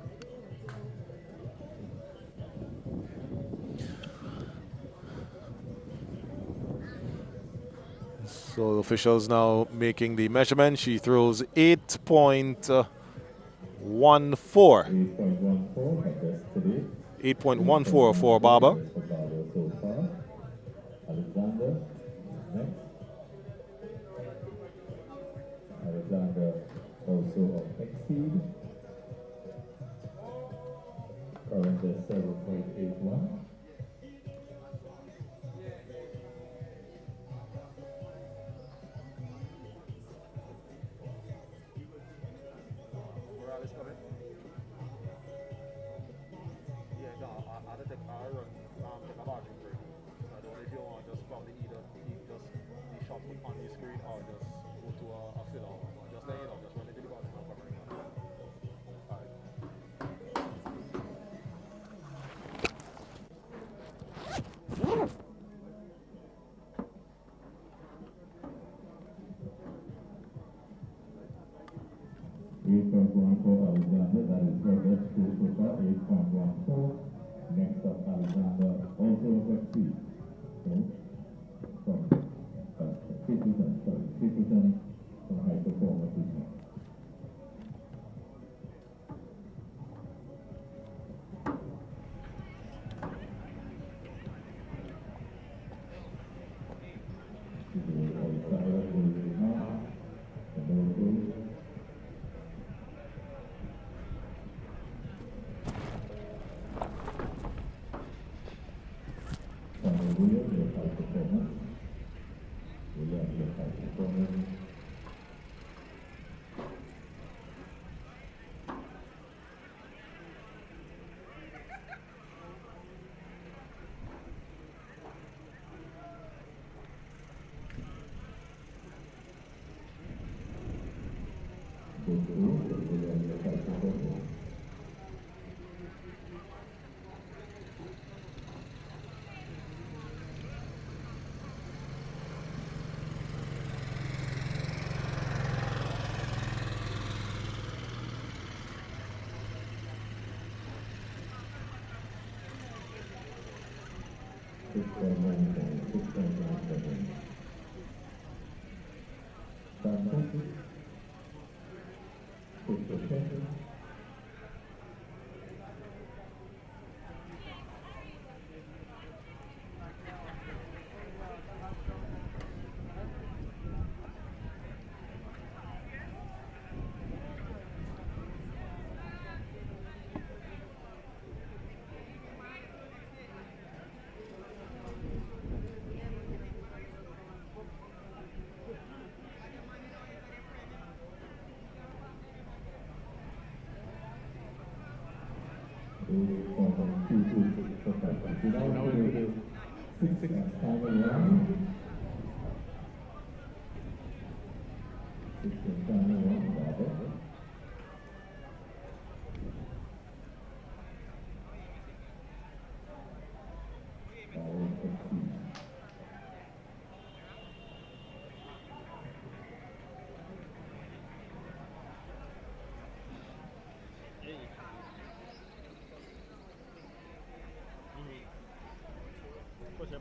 So the officials now making the measurement. She throws 8.14. 8.14 for Barber. Alexander, next. Alexander also of Exceed. Current at 7.81. On the screen or just 8.14 Alexander, that is Herbert, two so far, 8.14. Next up, Alexander, also succeed. So, from 3% from high performance is now.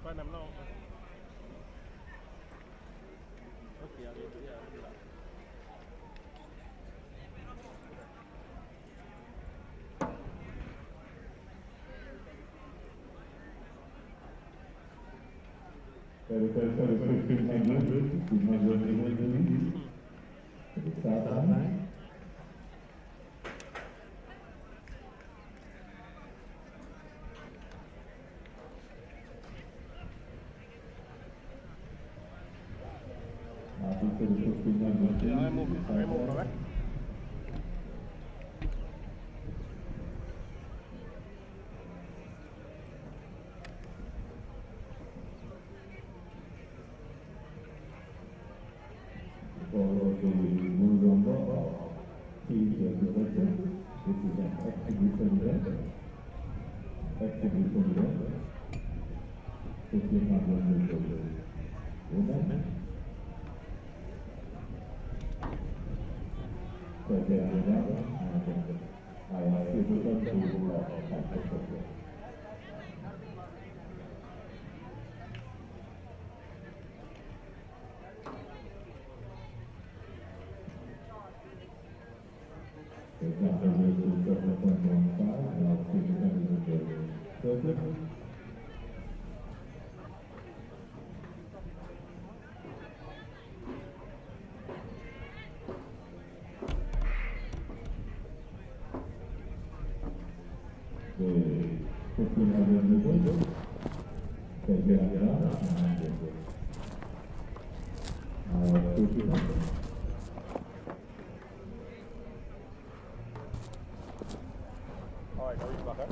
Pas nam no. Okay, I'll do that. I move, right? All right, now you back up.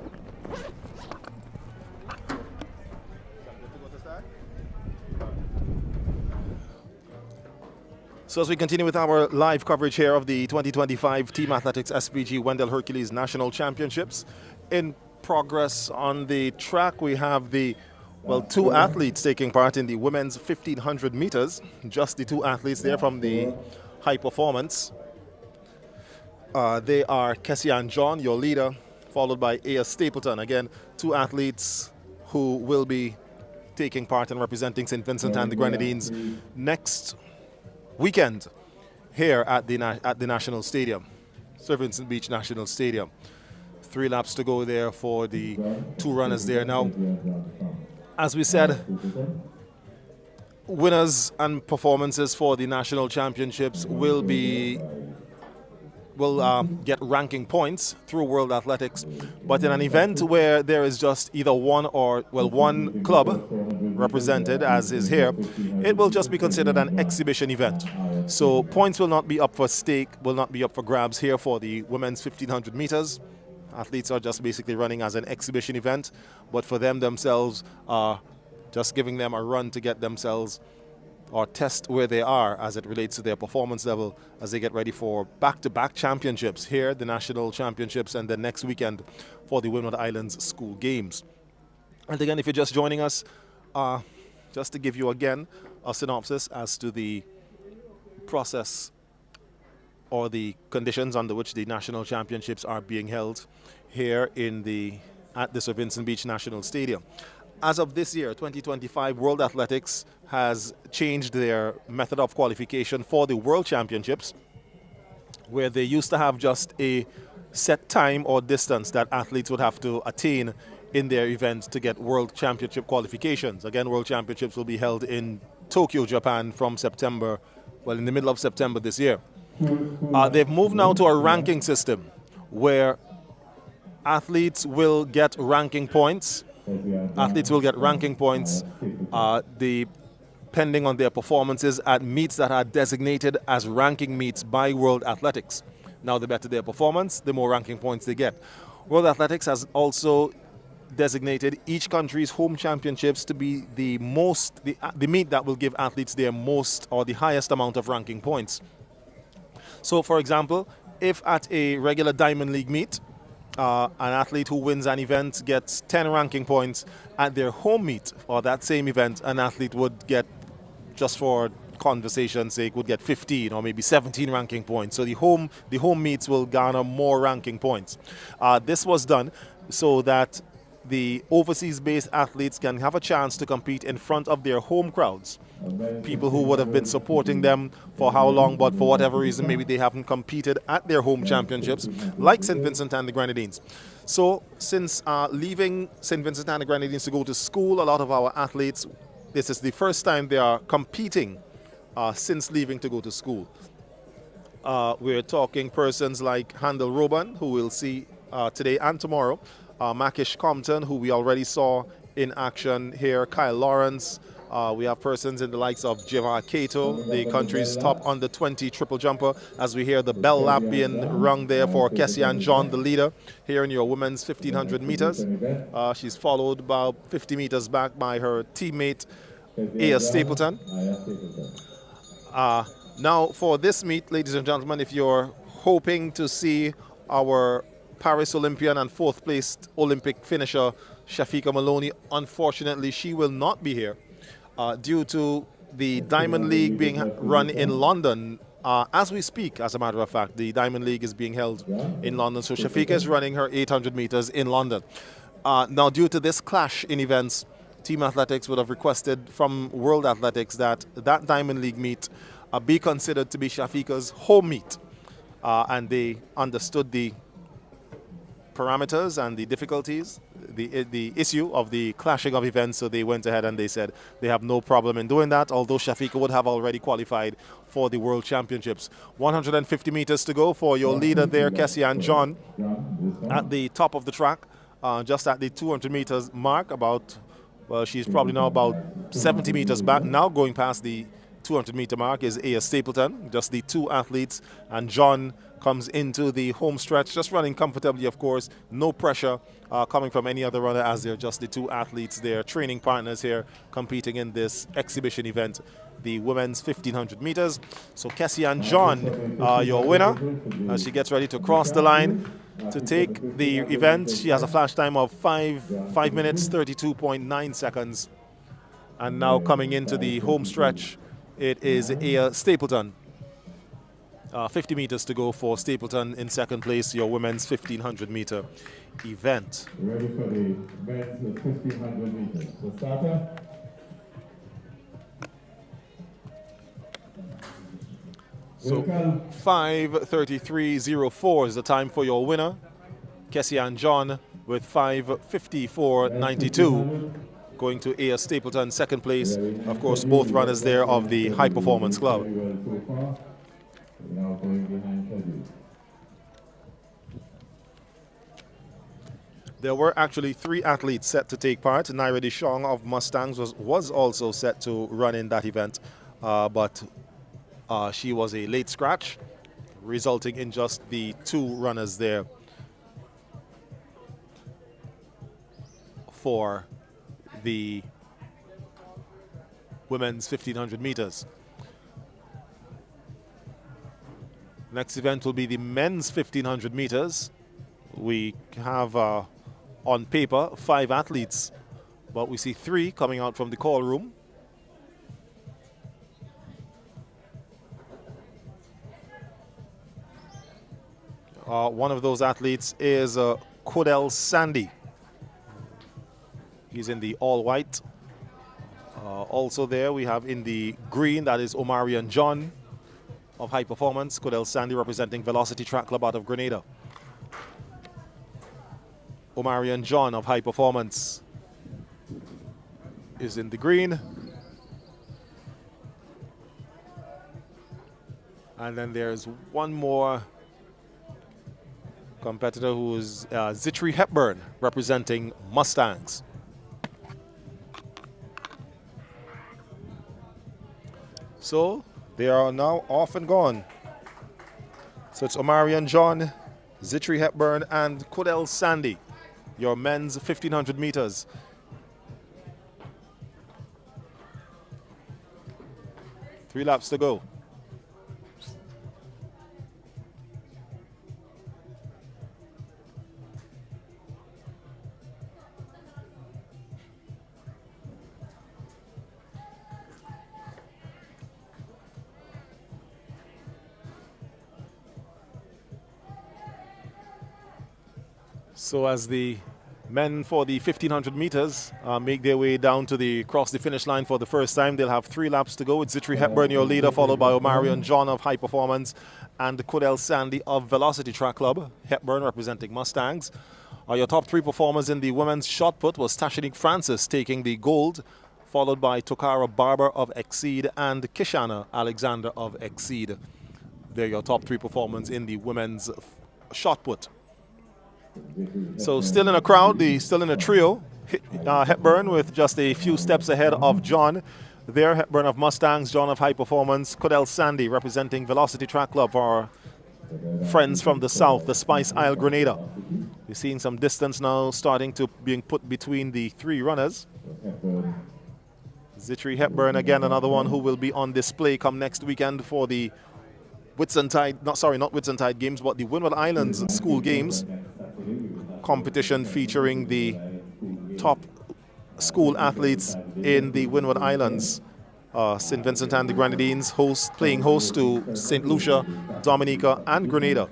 So as we continue with our live coverage here of the 2025 Team Athletics SPG Wendell Hercules National Championships, in progress on the track we have the two athletes taking part in the women's 1500 meters. Just the two athletes there from the high performance. They are Kessian John, your leader, followed by Aya Stapleton. Again, two athletes who will be taking part in representing St. Vincent and the Grenadines next weekend here at the National Stadium, Sir Vincent Beach National Stadium. 3 laps to go there for the two runners there. Now, as we said, winners and performances for the national championships will get ranking points through World Athletics, but in an event where there is just either one club represented, as is here, it will just be considered an exhibition event. So points will not be up for stake, will not be up for grabs here for the women's 1500 meters. Athletes are just basically running as an exhibition event, but for them themselves, just giving them a run to get themselves or test where they are as it relates to their performance level as they get ready for back-to-back championships here, the national championships, and then next weekend for the Windward Islands School Games. And again, if you're just joining us, just to give you again a synopsis as to the process or the conditions under which the national championships are being held here at the Sir Vincent Beach National Stadium. As of this year, 2025, World Athletics has changed their method of qualification for the World Championships, where they used to have just a set time or distance that athletes would have to attain in their event to get World Championship qualifications. Again, World Championships will be held in Tokyo, Japan from September, in the middle of September this year. They've moved now to a ranking system where athletes will get ranking points. Athletes will get ranking points depending on their performances at meets that are designated as ranking meets by World Athletics. Now, the better their performance, the more ranking points they get. World Athletics has also designated each country's home championships to be the meet that will give athletes their most or the highest amount of ranking points. So, for example, if at a regular Diamond League meet, an athlete who wins an event gets 10 ranking points, at their home meet or that same event, an athlete would get, just for conversation's sake, would get 15 or maybe 17 ranking points. So the home meets will garner more ranking points. This was done so that the overseas-based athletes can have a chance to compete in front of their home crowds. People who would have been supporting them for how long, but for whatever reason, maybe they haven't competed at their home championships, like St. Vincent and the Grenadines. So since leaving St. Vincent and the Grenadines to go to school, a lot of our athletes, this is the first time they are competing since leaving to go to school. We're talking persons like Handel Roban, who we'll see today and tomorrow, Makish Compton, who we already saw in action here, Kyle Lawrence. We have persons in the likes of Jemar Cato, the country's top under-20 triple jumper, as we hear the bell lap being rung there for Kessian John, the leader, here in your women's 1500 meters. She's followed about 50 meters back by her teammate, Aya Stapleton. Now, for this meet, ladies and gentlemen, if you're hoping to see our Paris Olympian and fourth-placed Olympic finisher, Shafika Maloney, unfortunately, she will not be here due to the Diamond League being run in London. As we speak, as a matter of fact, the Diamond League is being held in London. So Shafika is running her 800 meters in London. Now, due to this clash in events, Team Athletics would have requested from World Athletics that Diamond League meet be considered to be Shafika's home meet. And they understood the parameters and the difficulties, the issue of the clashing of events, so they went ahead and they said they have no problem in doing that, although Shafika would have already qualified for the World Championships. 150 meters to go for your leader there, Kessian John, at the top of the track, just at the 200 meters mark, she's probably now about 70 meters back, now going past the 200 meter mark is Aya Stapleton, just the two athletes, and John comes into the home stretch, just running comfortably, of course, no pressure coming from any other runner, as they're just the two athletes, their training partners here competing in this exhibition event, the women's 1500 meters. So Kessian John, your winner, as she gets ready to cross the line to take the event. She has a flash time of 5 minutes, 32.9 seconds. And now coming into the home stretch, it is Aya Stapleton. 50 meters to go for Stapleton in second place, your women's 1500 meter event. Ready for the men's 1500 meters. The starter. So 5:33.04 is the time for your winner, Kessian John, with 5:54.92, going to A.S. Stapleton second place. Of course, both runners there of the High Performance Club. Very well so far. Now going behind schedule. There were actually 3 athletes set to take part. Naira Deshong of Mustangs was also set to run in that event, but she was a late scratch, resulting in just the 2 runners there for the women's 1500 meters. Next event will be the men's 1500 meters. We have on paper 5 athletes, but we see 3 coming out from the call room. One of those athletes is Kodel Sandy. He's in the all-white. Also there we have in the green, that is Omarion John of High Performance. Kodel Sandy representing Velocity Track Club out of Grenada. Omarion John of High Performance is in the green. And then there's one more competitor who is Zitri Hepburn representing Mustangs. So they are now off and gone. So it's Omarion John, Zitri Hepburn, and Kodel Sandy, your men's 1500 meters. Three laps to go. So as the men for the 1500 meters make their way down to cross the finish line for the first time, they'll have 3 laps to go. It's Zitri Hepburn, your leader, followed by Omarion John of High Performance and Kodel Sandy of Velocity Track Club. Hepburn representing Mustangs. Your top 3 performers in the women's shot put was Tashanique Francis taking the gold, followed by Tokara Barber of Exceed and Kishana Alexander of Exceed. They're your top 3 performers in the women's shot put. So still in a crowd, still in a trio. Hepburn with just a few steps ahead of John. There, Hepburn of Mustangs, John of High Performance, Kodel Sandy representing Velocity Track Club for our friends from the south, the Spice Isle Grenada. We're seeing some distance now starting to being put between the 3 runners. Zitri Hepburn, again, another one who will be on display come next weekend for the Whitsuntide, not Whitsuntide Games, but the Windward Islands School Games competition featuring the top school athletes in the Windward Islands. St. Vincent and the Grenadines playing host to St. Lucia, Dominica, and Grenada.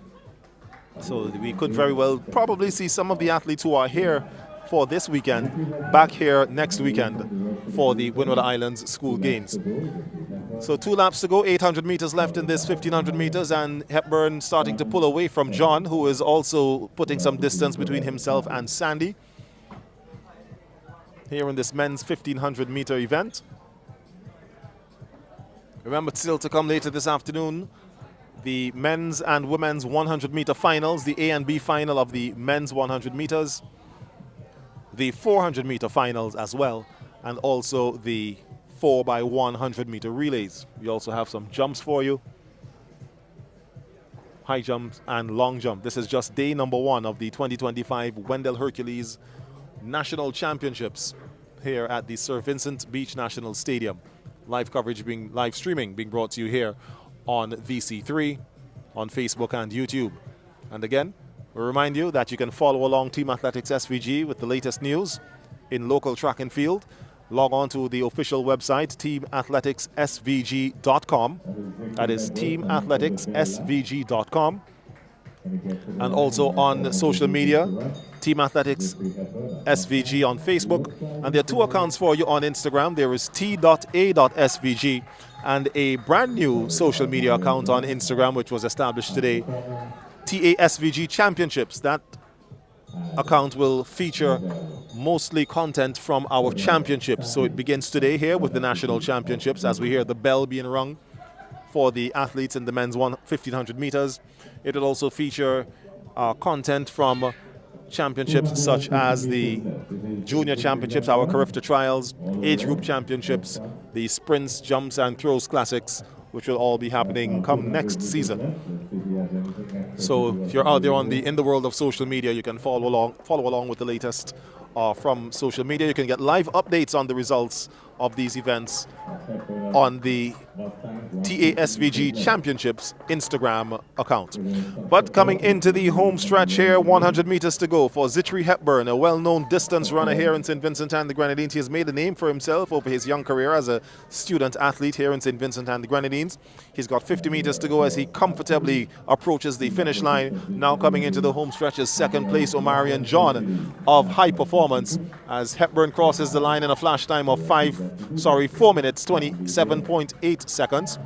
So we could very well probably see some of the athletes who are here for this weekend back here next weekend for the Windward Islands School Games. So 2 laps to go, 800 meters left in this 1500 meters, and Hepburn starting to pull away from John, who is also putting some distance between himself and Sandy here in this men's 1500 meter event. Remember, still to come later this afternoon, the men's and women's 100 meter finals, the A and B final of the men's 100 meters, the 400 meter finals as well, and also the 4x100 meter relays. We also have some jumps for you, high jumps and long jump. This is just day number 1 of the 2025 Wendell Hercules National Championships here at the Sir Vincent Beach National Stadium. Live streaming being brought to you here on VC3, on Facebook and YouTube. And again, we remind you that you can follow along Team Athletics SVG with the latest news in local track and field log on to the official website, teamathleticssvg.com. That is teamathleticssvg.com. And also on social media, Team Athletics SVG on Facebook. And there are two accounts for you on Instagram. There is t.a.svg and a brand new social media account on Instagram, which was established today, TASVG Championships. That account will feature mostly content from our championships. So it begins today here with the national championships as we hear the bell being rung for the athletes in the men's 1500 meters. It will also feature content from championships such as the junior championships, our Carifta trials, age group championships, the sprints, jumps and throws classics, which will all be happening come next season. So if you're out there in the world of social media, you can follow along with the latest from social media. You can get live updates on the results of these events on the TASVG Championships Instagram account. But coming into the home stretch here, 100 meters to go for Zitri Hepburn, a well-known distance runner here in St. Vincent and the Grenadines. He has made a name for himself over his young career as a student athlete here in St. Vincent and the Grenadines. He's got 50 meters to go as he comfortably approaches the finish line. Now coming into the home stretch is second place Omarion John of High Performance as Hepburn crosses the line in a flash time of 4 minutes 27.8 seconds.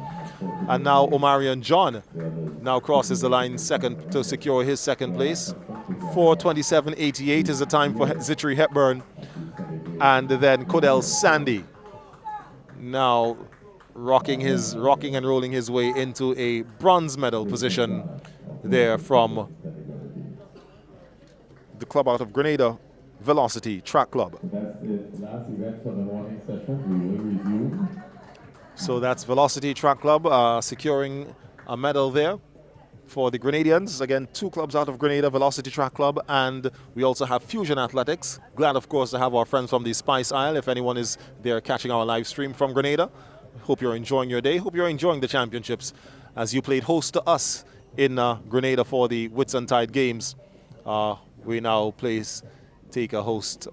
And now Omarion John now crosses the line second to secure his second place. 4:27.88 is the time for Zitri Hepburn. And then Codell Sandy now rocking and rolling his way into a bronze medal position there from the club out of Grenada, Velocity Track Club. That's the last event for the morning session. We will resume. So that's Velocity Track Club securing a medal there for the Grenadians. Again, two clubs out of Grenada, Velocity Track Club, and we also have Fusion Athletics. Glad, of course, to have our friends from the Spice Isle. If anyone is there catching our live stream from Grenada, hope you're enjoying your day. Hope you're enjoying the championships as you played host to us in Grenada for the Whitsuntide Games. We now play host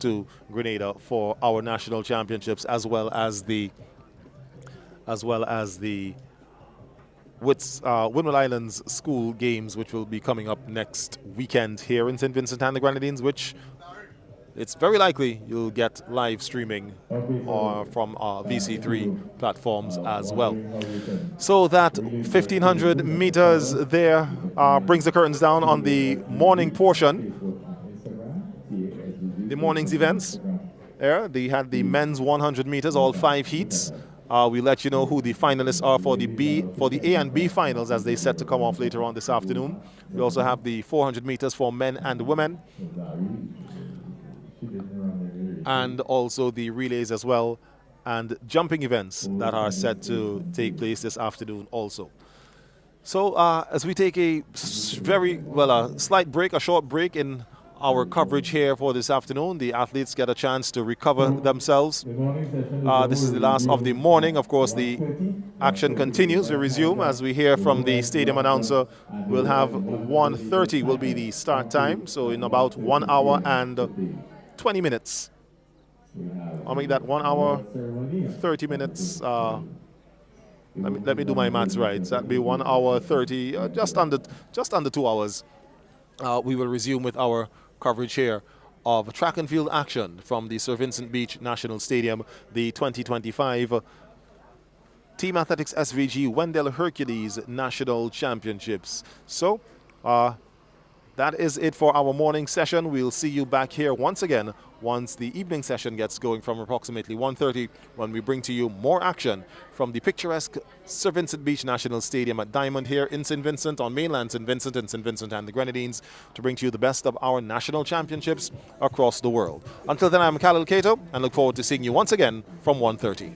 to Grenada for our national championships as well as the Windward Islands School Games, which will be coming up next weekend here in St. Vincent and the Grenadines, which it's very likely you'll get live streaming from our VC3 platforms as well. So that 1,500 meters there brings the curtains down on the morning portion, the morning's events. There, they had the men's 100 meters, all 5 heats. We let you know who the finalists are for the A and B finals as they set to come off later on this afternoon. We also have the 400 meters for men and women, and also the relays as well, and jumping events that are set to take place this afternoon also. So as we take a short break in our coverage here for this afternoon, the athletes get a chance to recover themselves. This is the last of the morning. Of course, the action continues. We resume as we hear from the stadium announcer. We'll have 1:30 will be the start time. So in about 1 hour and 20 minutes. I'll make that 1 hour, 30 minutes. Let me do my maths right. So that'd be 1 hour 30, just under 2 hours. We will resume with our coverage here of track and field action from the Sir Vincent Beach National Stadium, the 2025 Team Athletics SVG Wendell Hercules National Championships. So that is it for our morning session. We'll see you back here once again once the evening session gets going from approximately 1:30 when we bring to you more action from the picturesque Sir Vincent Beach National Stadium at Diamond here in St. Vincent, on mainland St. Vincent and St. Vincent and the Grenadines, to bring to you the best of our national championships across the world. Until then, I'm Khalil Cato and look forward to seeing you once again from 1:30.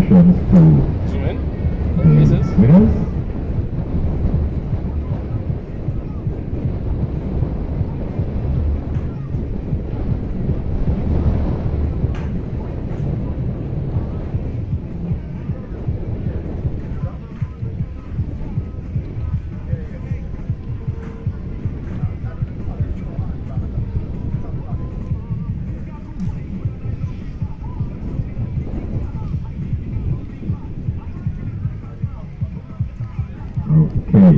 congratulations to Zoom in. the Faces. winners. Okay.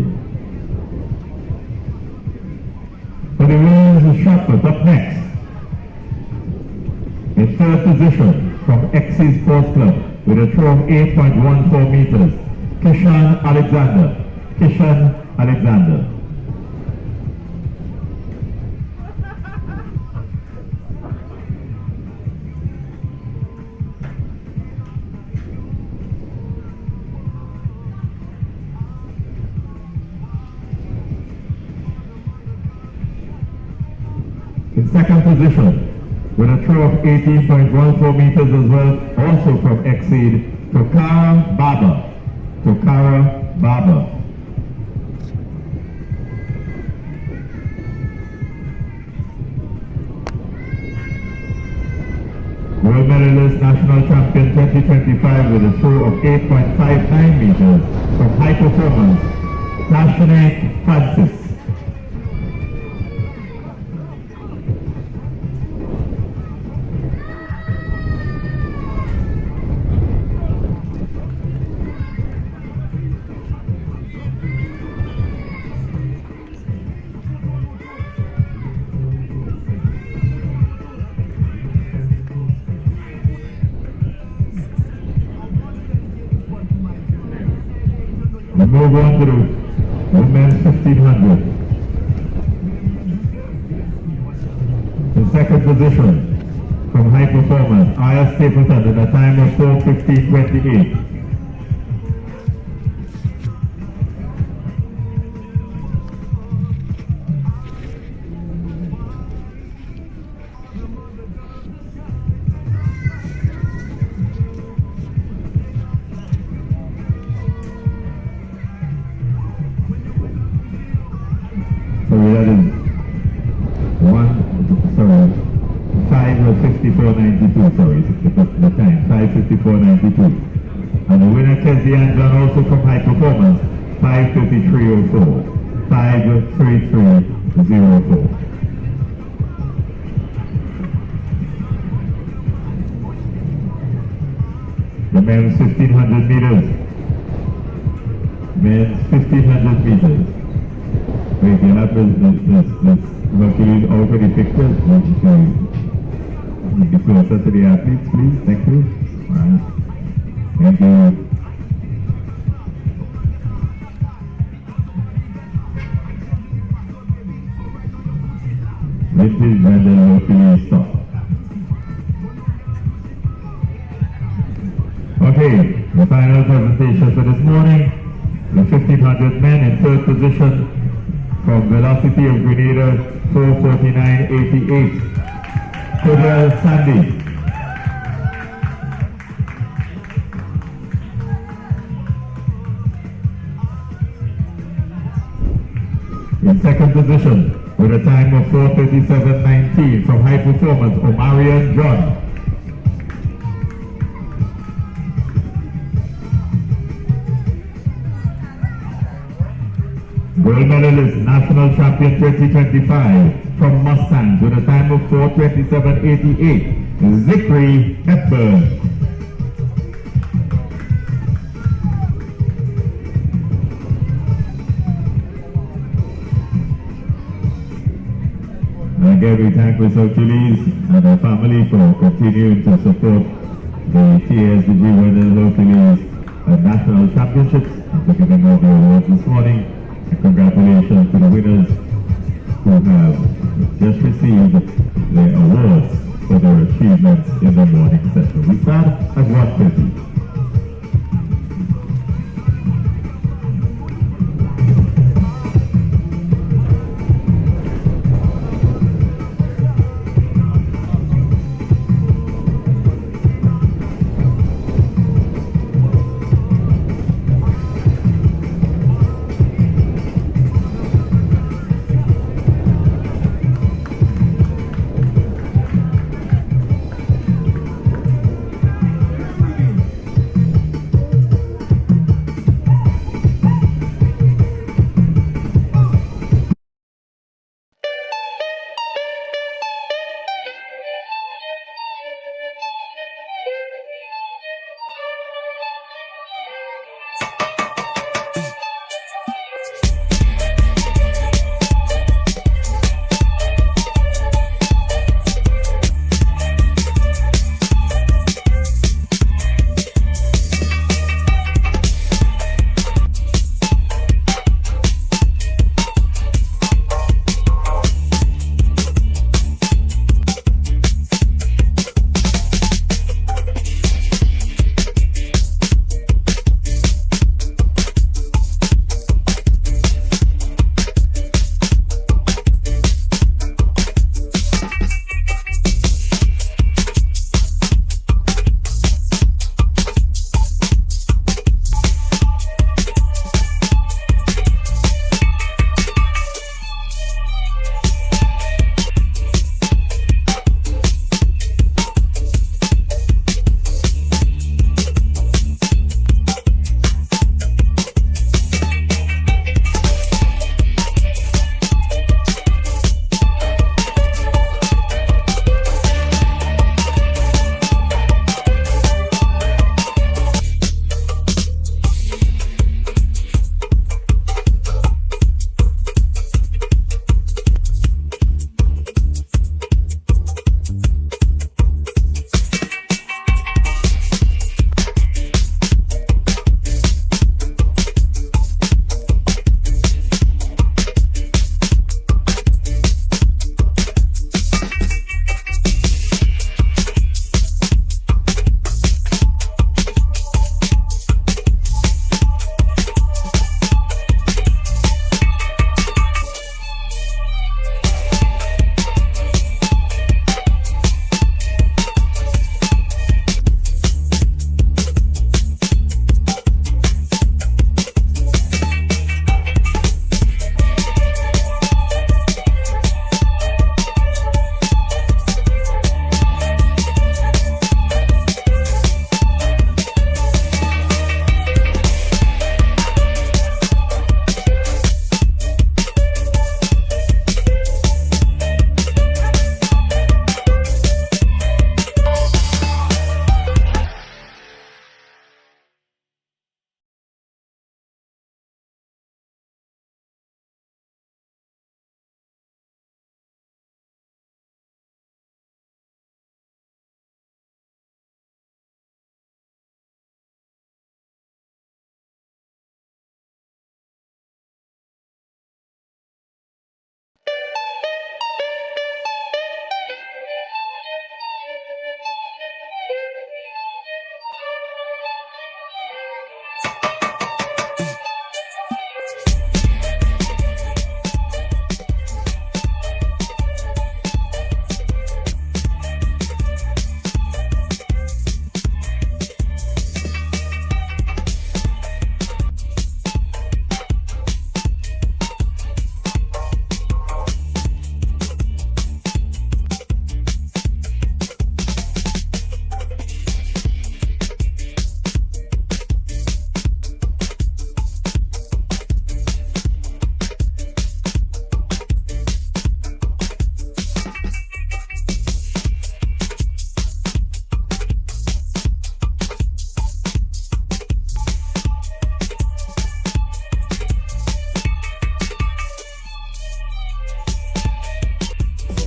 For the women's shot up next. In third position from XC Sports Club with a throw of 8.14 meters, Kishan Alexander. Kishan Alexander. In second position, with a throw of 18.14 meters as well, also from Exceed, Tokara Baba. Tokara Baba. World medalist, national champion 2025 with a throw of 8.59 meters from High Performance, Tashane Francis. We move on to the women's 1500. In second position, from High Performance, Aya Stapleton in a time of 4:15.28. So that is 5:54.92, sorry, the time, 5:54.92. And the winner, Kezian John, also from High Performance, 5:33.04, 5:33.04. The men's 1500 meters. Men's 1500 meters. Wait, you have this Hercules out for the pictures. Be closer to the athletes, please. Thank you. All right. Thank you. Vintage Wendell Hercules stop. Okay, the final presentation for this morning. The 1500 men in third position. From Velocity of Grenada, 4:49.88. Kodal Sandy. In second position, with a time of 4:37.19 from High Performance, Omarion John. World medalist, national champion 2025 from Mustangs with a time of 4:27.88, Zikri Hepburn. And again, we thank Ms. Hercules and her family for continuing to support the TSDG Wendell Hercules National Championships and for giving out the awards this morning. And congratulations to the winners who have just received their awards for their achievements in the morning session. We start at 1:30.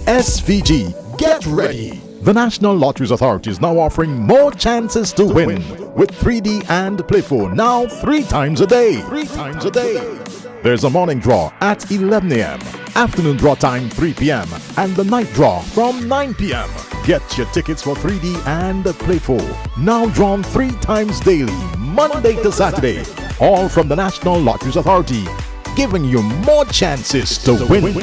SVG, get ready! The National Lotteries Authority is now offering more chances to win with 3D and Play 4 now 3 times a day. 3 times a day. There's a morning draw at 11 a.m., afternoon draw time 3 p.m., and the night draw from 9 p.m. Get your tickets for 3D and Play 4 now drawn 3 times daily, Monday to Saturday. All from the National Lotteries Authority, giving you more chances to win.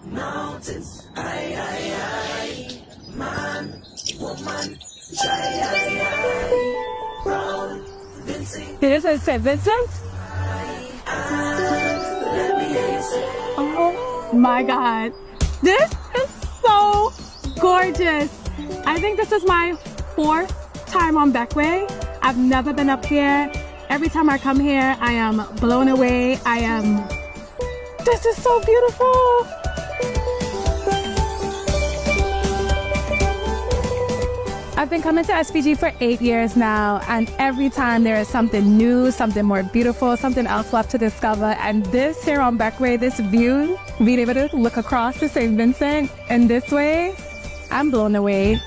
Mountains, aye, man, woman, brown, Vincent. This is St. Vincent? Oh my God. This is so gorgeous. I think this is my 4th time on Beckway. I've never been up here. Every time I come here, I am blown away. This is so beautiful. I've been coming to SVG for 8 years now, and every time there is something new, something more beautiful, something else left to discover. And this here on Beckway, this view, being able to look across to St. Vincent in this way, I'm blown away.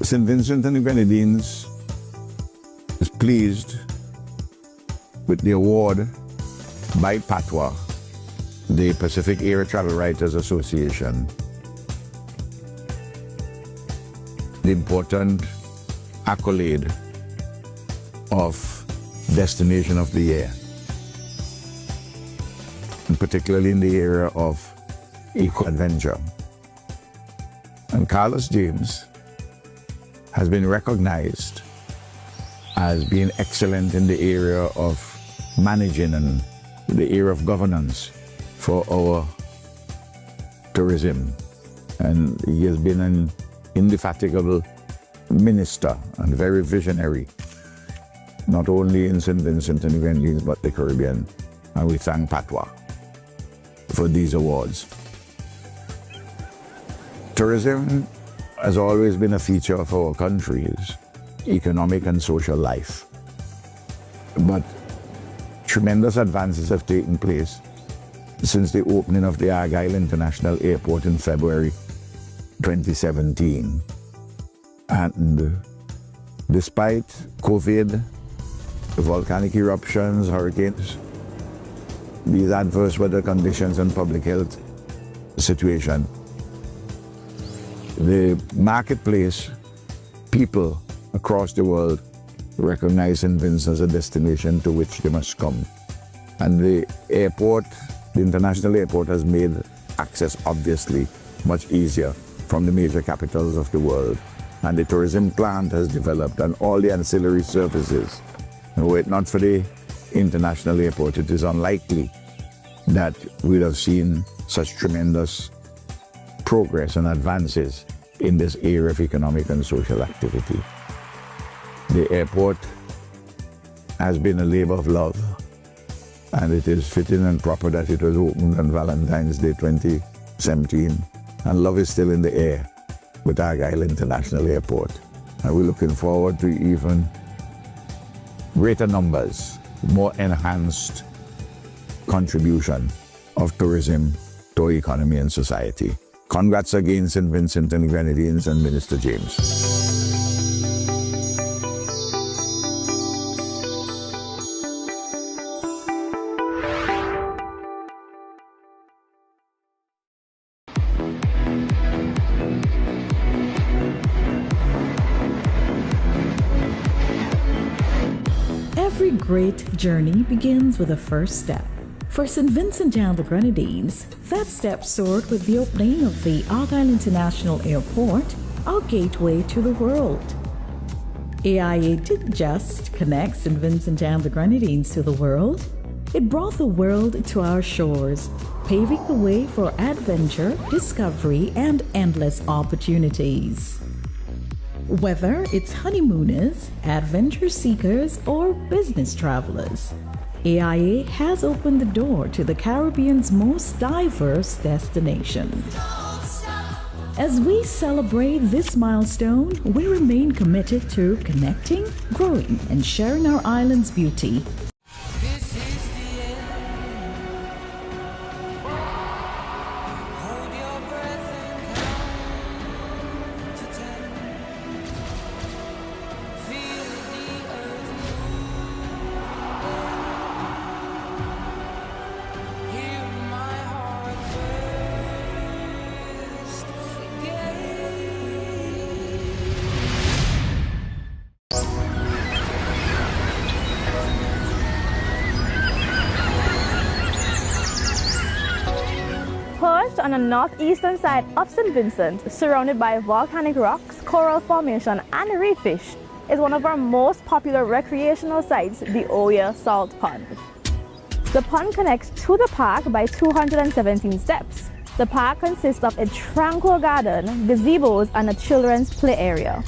St. Vincent and the Grenadines is pleased with the award by PATWA, the Pacific Area Travel Writers Association, the important accolade of Destination of the Year, and particularly in the area of eco-adventure. And Carlos James has been recognized as being excellent in the area of managing and the area of governance for our tourism. And he has been an indefatigable minister and very visionary not only in St. Vincent and the Grenadines, but the Caribbean. And we thank Patois for these awards. Tourism has always been a feature of our country's economic and social life. But tremendous advances have taken place since the opening of the Argyle International Airport in February 2017. And despite COVID, volcanic eruptions, hurricanes, these adverse weather conditions and public health situation, the marketplace, people across the world recognize St. Vincent as a destination to which they must come. And the airport, the international airport, has made access obviously much easier from the major capitals of the world. And the tourism plant has developed and all the ancillary services. And were it not for the international airport, it is unlikely that we'd have seen such tremendous progress and advances in this area of economic and social activity. The airport has been a labor of love, and it is fitting and proper that it was opened on Valentine's Day 2017, and love is still in the air with Argyle International Airport. And we're looking forward to even greater numbers, more enhanced contribution of tourism to our economy and society. Congrats again, St. Vincent and the Grenadines and Minister James. Every great journey begins with a first step. For St. Vincent and the Grenadines, that step soared with the opening of the Argyle International Airport, our gateway to the world. AIA didn't just connect St. Vincent and the Grenadines to the world, it brought the world to our shores, paving the way for adventure, discovery, and endless opportunities. Whether it's honeymooners, adventure seekers, or business travelers, AIA has opened the door to the Caribbean's most diverse destination. As we celebrate this milestone, we remain committed to connecting, growing, and sharing our island's beauty. Perched on the northeastern side of St. Vincent, surrounded by volcanic rocks, coral formation, and reef fish, is one of our most popular recreational sites, the Oya Salt Pond. The pond connects to the park by 217 steps. The park consists of a tranquil garden, gazebos, and a children's play area.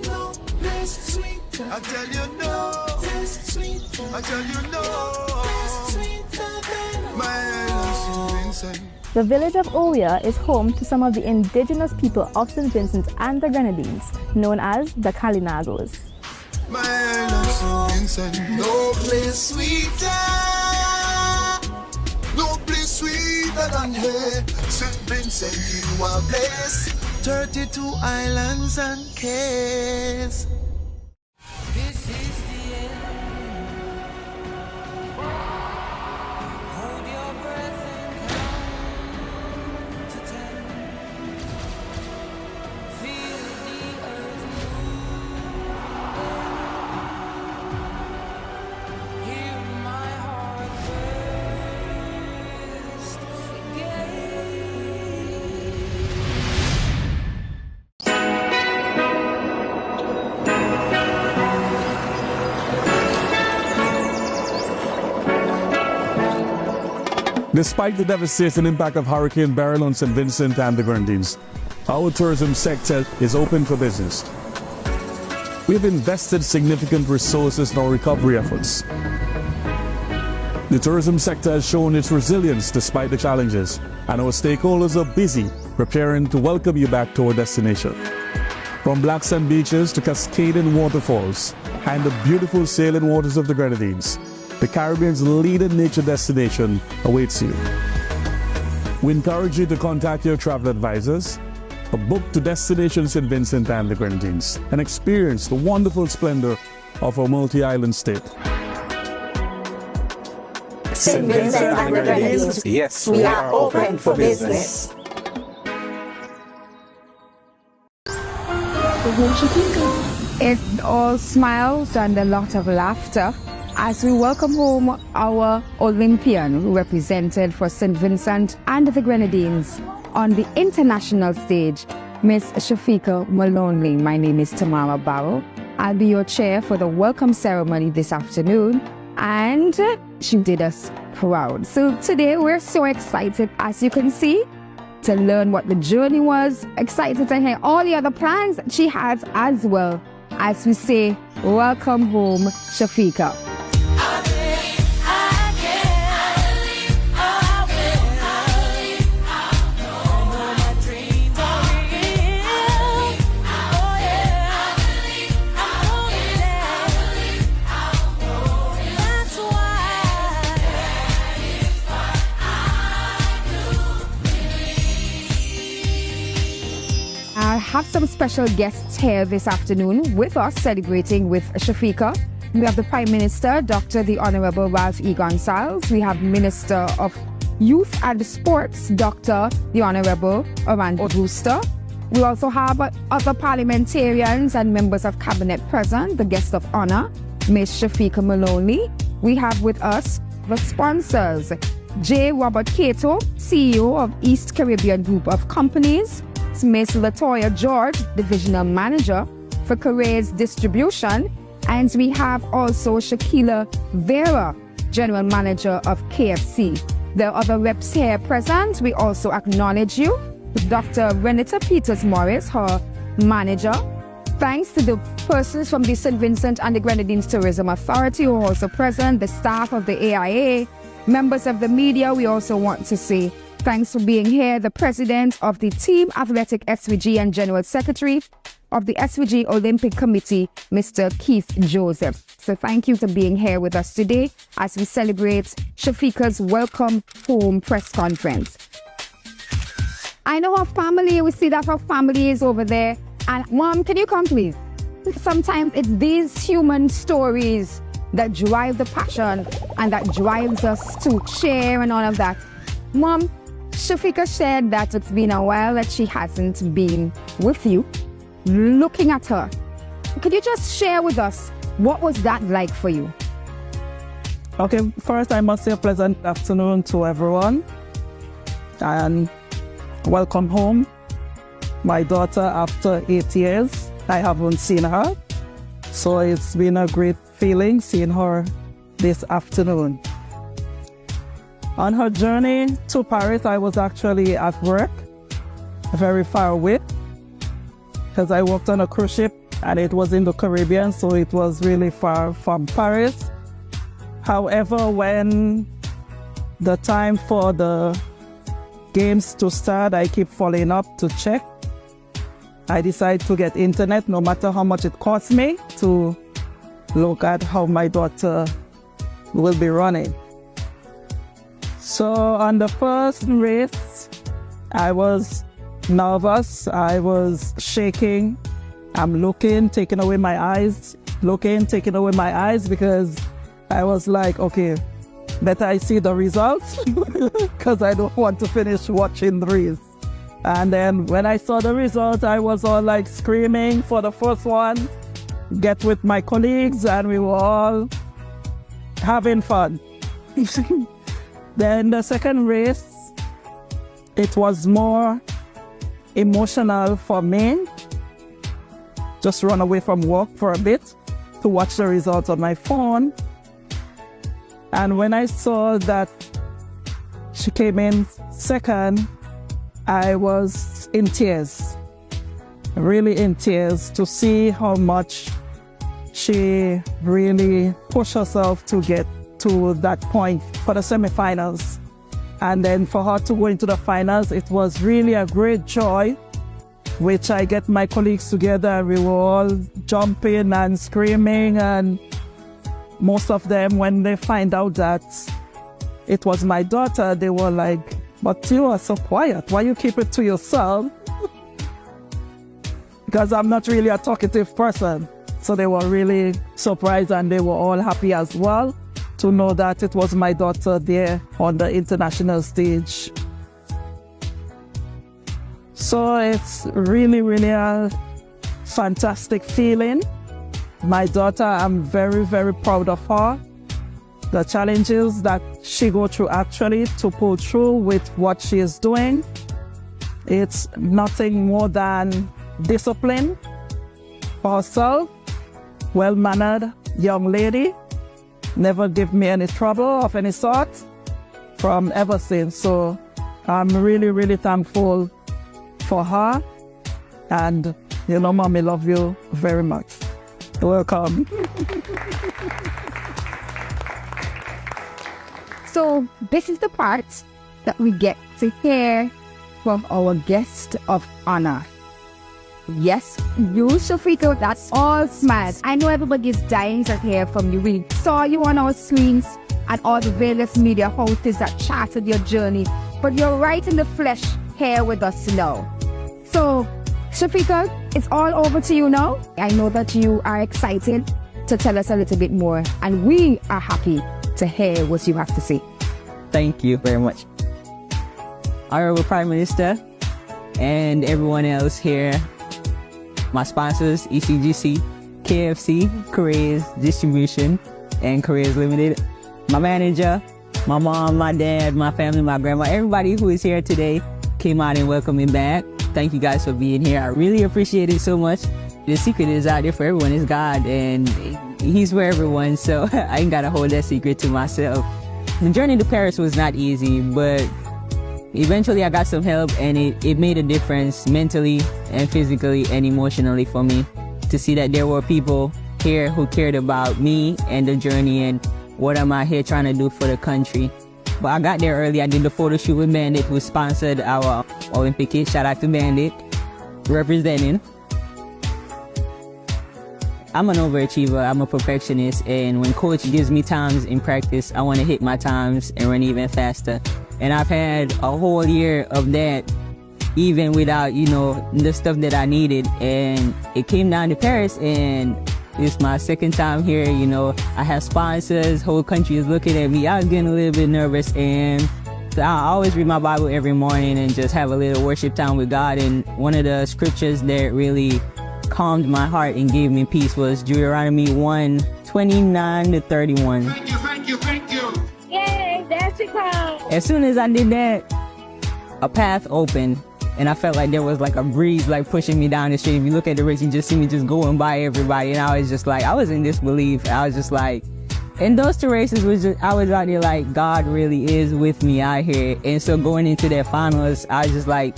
No place sweeter. I tell you no place sweeter. I tell you no place sweeter than my island St. Vincent. The village of Oya is home to some of the indigenous people of St. Vincent and the Grenadines, known as the Kalinagos. My island St. Vincent. No place sweeter. No place sweeter than here. St. Vincent, you are blessed. 32 islands and cays. This is the end. Hold your breath and count to 10. Feel the earth move. Hear my heart burst again. Despite the devastating impact of Hurricane Beryl on St. Vincent and the Grenadines, our tourism sector is open for business. we've invested significant resources in our recovery efforts. The tourism sector has shown its resilience despite the challenges, and our stakeholders are busy preparing to welcome you back to our destination. From black sand beaches to cascading waterfalls and the beautiful sailing waters of the Grenadines, the Caribbean's leading nature destination awaits you. We encourage you to contact your travel advisors or book to Destination St. Vincent and the Grenadines and experience the wonderful splendor of our multi-island state. St. Vincent and the Grenadines, yes, we are open for business. It's all smiles and a lot of laughter as we welcome home our Olympian who represented for St. Vincent and the Grenadines on the international stage, Miss Shafika Maloney. My name is Tamara Barrow. I'll be your chair for the welcome ceremony this afternoon, and she did us proud. So today we're so excited, as you can see, to learn what the journey was, excited to hear all the other plans that she has as well, as we say, welcome home, Shafika. I have some special guests here this afternoon with us celebrating with Shafika. We have the Prime Minister, Dr. the Honorable Ralph E. Gonsalves. We have Minister of Youth and Sports, Dr. the Honorable Orlando Brewster. We also have other parliamentarians and members of cabinet present, the guest of honor, Ms. Shafika Maloney. We have with us the sponsors, J. Robert Cato, CEO of East Caribbean Group of Companies, Ms. Latoya George, Divisional Manager for Careers Distribution, and we have also Shakila Vera, General Manager of KFC. There are other reps here present. We also acknowledge you. Dr. Renita Peters-Morris, her manager. Thanks to the persons from the St. Vincent and the Grenadines Tourism Authority who are also present, the staff of the AIA, members of the media. We also want to say thanks for being here, the president of the Team Athletic SVG and General Secretary of the SVG Olympic Committee, Mr. Keith Joseph. So thank you for being here with us today as we celebrate Shafika's Welcome Home press conference. I know her family, we see that her family is over there. And Mom, can you come please? Sometimes it's these human stories that drive the passion and that drives us to share and all of that. Mom, Shafika shared that it's been a while that she hasn't been with you. Looking at her, could you just share with us what was that like for you? Okay, first I must say a pleasant afternoon to everyone and welcome home. My daughter, after 8 years, I haven't seen her, so it's been a great feeling seeing her this afternoon. On her journey to Paris, I was actually at work, very far away, because I worked on a cruise ship and it was in the Caribbean, so it was really far from Paris. However, when the time for the games to start, I keep following up to check. I decided to get internet, no matter how much it cost me, to look at how my daughter will be running. So on the first race, I was nervous, I was shaking. I'm looking, taking away my eyes, looking, taking away my eyes, because I was like, okay, better I see the results, because I don't want to finish watching the race. And then when I saw the results, I was all like screaming for the first one, get with my colleagues, and we were all having fun. Then the second race, it was more emotional for me. Just run away from work for a bit to watch the results on my phone. And when I saw that she came in second, I was in tears, really in tears, to see how much she really pushed herself to get to that point for the semifinals. And then for her to go into the finals, it was really a great joy, which I get my colleagues together. We were all jumping and screaming, and most of them, when they find out that it was my daughter, they were like, "But you are so quiet. Why you keep it to yourself?" Because I'm not really a talkative person. So they were really surprised, and they were all happy as well to know that it was my daughter there on the international stage. So it's really, really a fantastic feeling. My daughter, I'm very, very proud of her. The challenges that she go through actually to pull through with what she is doing, it's nothing more than discipline for herself, well-mannered young lady, never give me any trouble of any sort from ever since. So I'm really, really thankful for her. And, you know, Mommy, love you very much. Welcome. So this is the part that we get to hear from our guest of honor. Yes, you, Shafika, that's all smiles. I know everybody's dying to hear from you. We saw you on our screens and all the various media hosts that charted your journey, but you're right in the flesh here with us now. So, Shafika, it's all over to you now. I know that you are excited to tell us a little bit more, and we are happy to hear what you have to say. Thank you very much. Honorable Prime Minister and everyone else here, my sponsors, ECGC, KFC, Careers Distribution, and Careers Limited, my manager, my mom, my dad, my family, my grandma, everybody who is here today came out and welcomed me back. Thank you guys for being here. I really appreciate it so much. The secret is out there for everyone. It's God, and He's for everyone, so I ain't gotta hold that secret to myself. The journey to Paris was not easy, but eventually I got some help, and it made a difference mentally and physically and emotionally for me to see that there were people here who cared about me and the journey and what I'm out here trying to do for the country. But I got there early. I did the photo shoot with Bandit, who sponsored our Olympic kit. Shout out to Bandit, representing. I'm an overachiever, I'm a perfectionist, and when coach gives me times in practice, I want to hit my times and run even faster. And I've had a whole year of that, even without, you know, the stuff that I needed. And it came down to Paris, and it's my second time here. You know, I have sponsors, whole country is looking at me. I was getting a little bit nervous, and I always read my Bible every morning and just have a little worship time with God. And one of the scriptures that really calmed my heart and gave me peace was Deuteronomy 1:29-31. Thank you, thank you, thank you. Yay, there she comes. As soon as I did that, a path opened, and I felt like there was like a breeze like pushing me down the street. If you look at the race, you just see me just going by everybody, and I was just like, I was in disbelief. I was just like, and those two races was just, I was out there like, God really is with me out here. And so going into that finals, I was just like,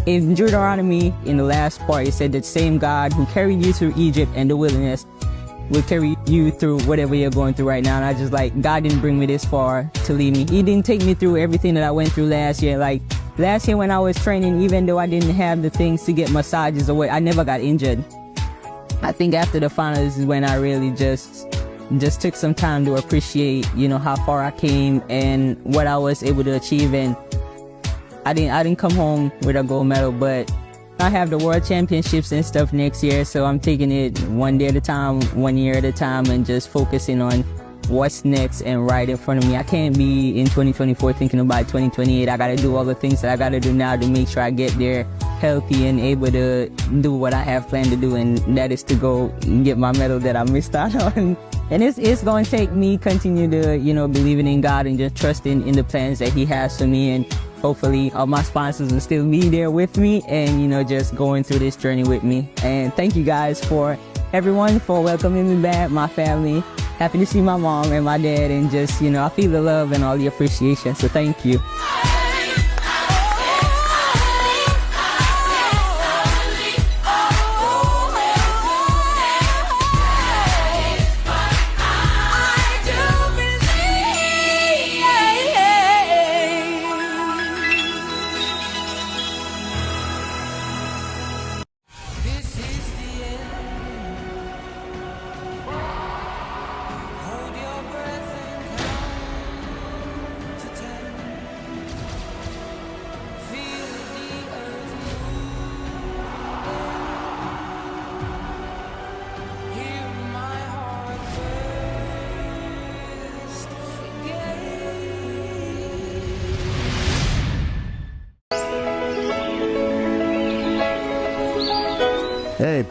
in Deuteronomy, in the last part, it said that same God who carried you through Egypt and the wilderness will carry you through whatever you're going through right now. And I just like, God didn't bring me this far to leave me. He didn't take me through everything that I went through last year. Like last year when I was training, even though I didn't have the things to get massages away, I never got injured. I think after the finals is when I really just took some time to appreciate, you know, how far I came and what I was able to achieve. And I didn't come home with a gold medal, but I have the world championships and stuff next year, so I'm taking it one day at a time, 1 year at a time, and just focusing on what's next and right in front of me. I can't be in 2024 thinking about 2028. I gotta do all the things that I gotta do now to make sure I get there healthy and able to do what I have planned to do, and that is to go get my medal that I missed out on. And it's going to take me continue to, you know, believing in God and just trusting in the plans that He has for me. And hopefully all my sponsors will still be there with me and, you know, just going through this journey with me. And thank you guys for everyone for welcoming me back, my family. Happy to see my mom and my dad, and just, you know, I feel the love and all the appreciation. So thank you.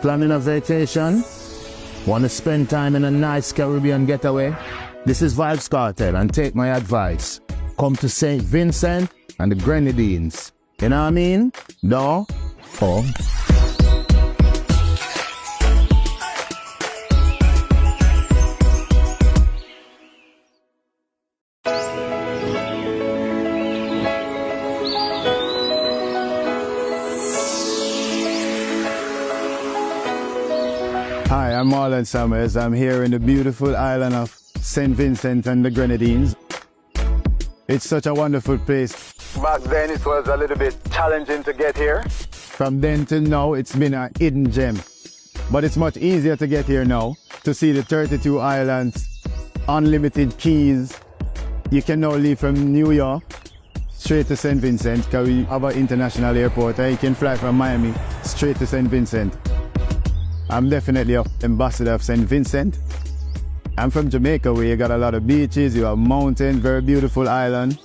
planning a vacation? Want to spend time in a nice Caribbean getaway? This is Vibes Cartel, and take my advice. Come to St. Vincent and the Grenadines. You know what I mean? No? Oh. Hi, I'm Marlon Summers. I'm here in the beautiful island of St. Vincent and the Grenadines. It's such a wonderful place. Back then it was a little bit challenging to get here. From then till now it's been a hidden gem. But it's much easier to get here now, to see the 32 islands, unlimited keys. You can now leave from New York straight to St. Vincent because we have an international airport and you can fly from Miami straight to St. Vincent. I'm definitely an ambassador of St. Vincent. I'm from Jamaica where you got a lot of beaches, you have mountains, very beautiful island.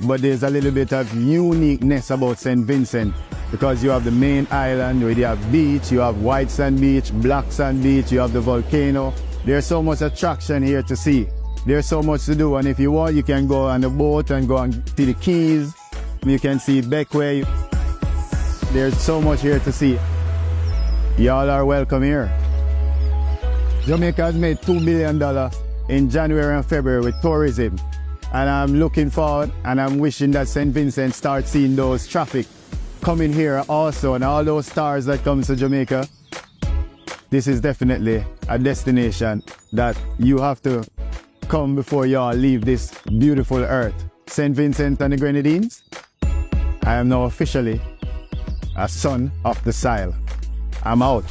But there's a little bit of uniqueness about St. Vincent because you have the main island where you have beach, you have white sand beach, black sand beach, you have the volcano. There's so much attraction here to see. There's so much to do, and if you want you can go on the boat and go and see the Keys. You can see Beckway. There's so much here to see. Y'all are welcome here. Jamaica has made $2 billion in January and February with tourism. And I'm looking forward and I'm wishing that St. Vincent starts seeing those traffic coming here also and all those stars that comes to Jamaica. This is definitely a destination that you have to come before y'all leave this beautiful earth. St. Vincent and the Grenadines, I am now officially a son of the Sile. I'm out.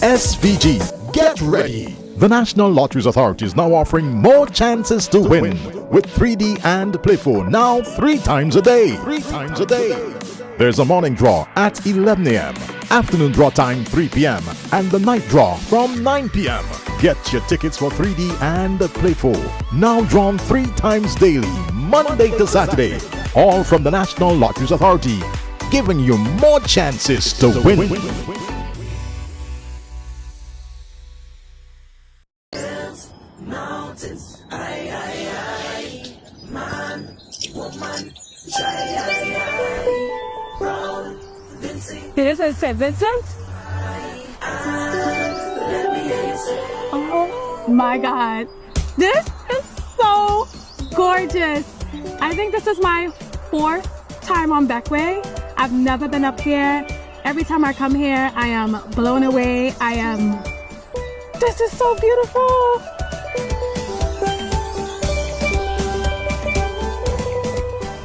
SVG, get ready! The National Lotteries Authority is now offering more chances to win with 3D and Play 4 now 3 times a day. 3 times a day. There's a morning draw at 11 a.m., afternoon draw time 3 p.m., and the night draw from 9 p.m. Get your tickets for 3D and Play 4 now drawn 3 times daily, Monday to Saturday. All from the National Lotteries Authority, giving you more chances to win. Mountains, man, woman, Brown, Vincent. This is St. Vincent? Oh my God. This is so gorgeous. I think this is my 4th time on Beckway. I've never been up here. Every time I come here, I am blown away. This is so beautiful.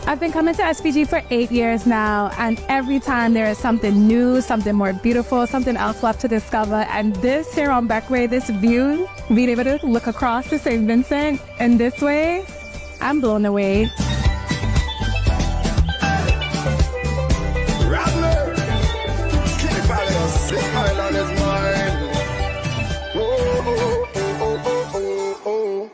I've been coming to SPG for 8 years now, and every time there is something new, something more beautiful, something else left to discover. And this here on Beckway, this view, being able to look across to St. Vincent in this way, I'm blown away. Rattler, Skinny Palace, this island is mine. Oh, oh, oh, oh, oh, oh, oh.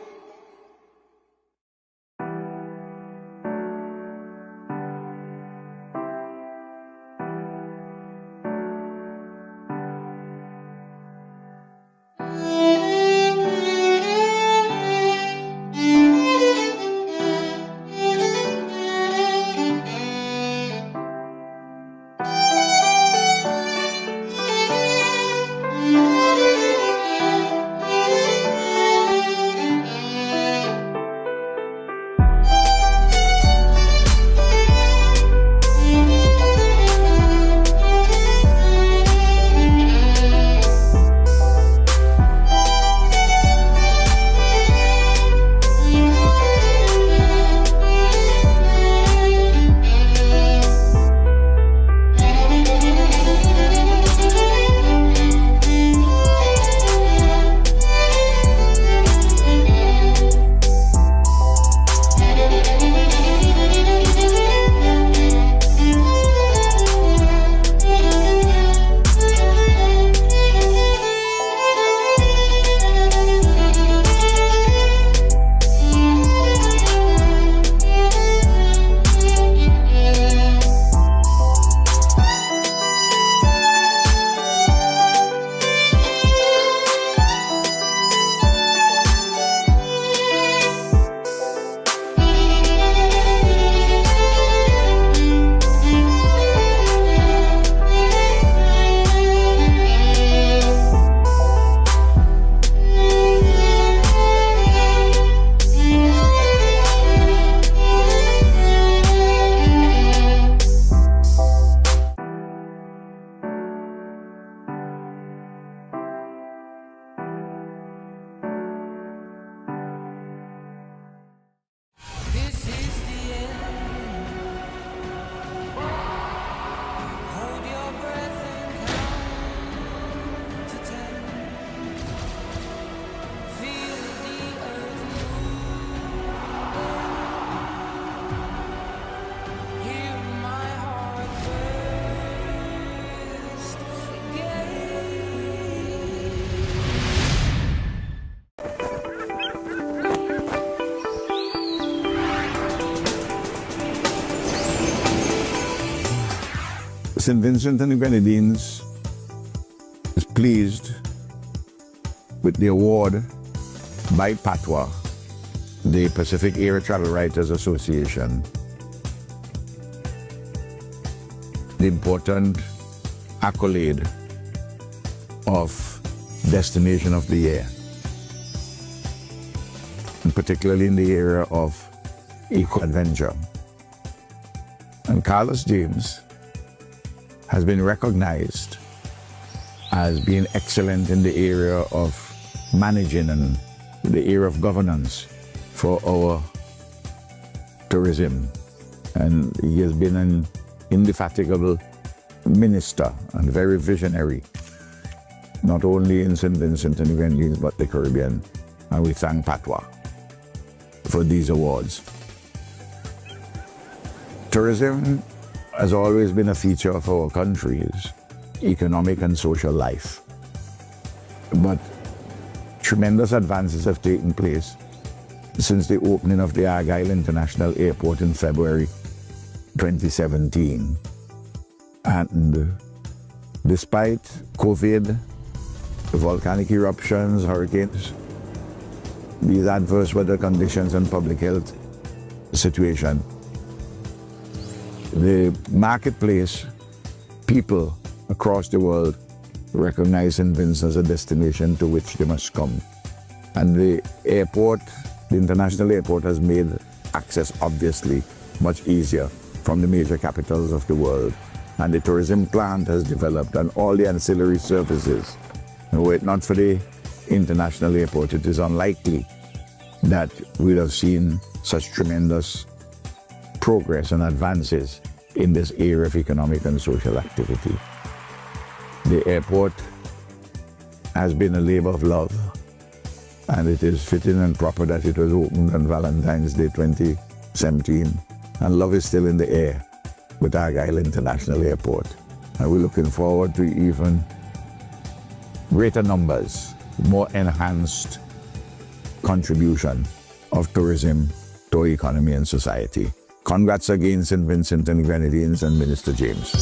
St. Vincent and the Grenadines is pleased with the award by PATWA, the Pacific Area Travel Writers Association, the important accolade of Destination of the Year, and particularly in the area of eco-adventure. And Carlos James has been recognized as being excellent in the area of managing and the area of governance for our tourism. And he has been an indefatigable minister and very visionary not only in St. Vincent and the Grenadines, but the Caribbean. And we thank Patois for these awards. Tourism has always been a feature of our country's economic and social life. But tremendous advances have taken place since the opening of the Argyle International Airport in February 2017. And despite COVID, volcanic eruptions, hurricanes, these adverse weather conditions and public health situation, the marketplace, people across the world recognize St. Vincent as a destination to which they must come. And the airport, the international airport, has made access obviously much easier from the major capitals of the world. And the tourism plant has developed and all the ancillary services. And were it not for the international airport, it is unlikely that we'd have seen such tremendous progress and advances in this area of economic and social activity. The airport has been a labor of love, and it is fitting and proper that it was opened on Valentine's Day 2017, and love is still in the air with Argyle International Airport. And we're looking forward to even greater numbers, more enhanced contribution of tourism to our economy and society. Congrats again, St. Vincent and Grenadines and Minister James.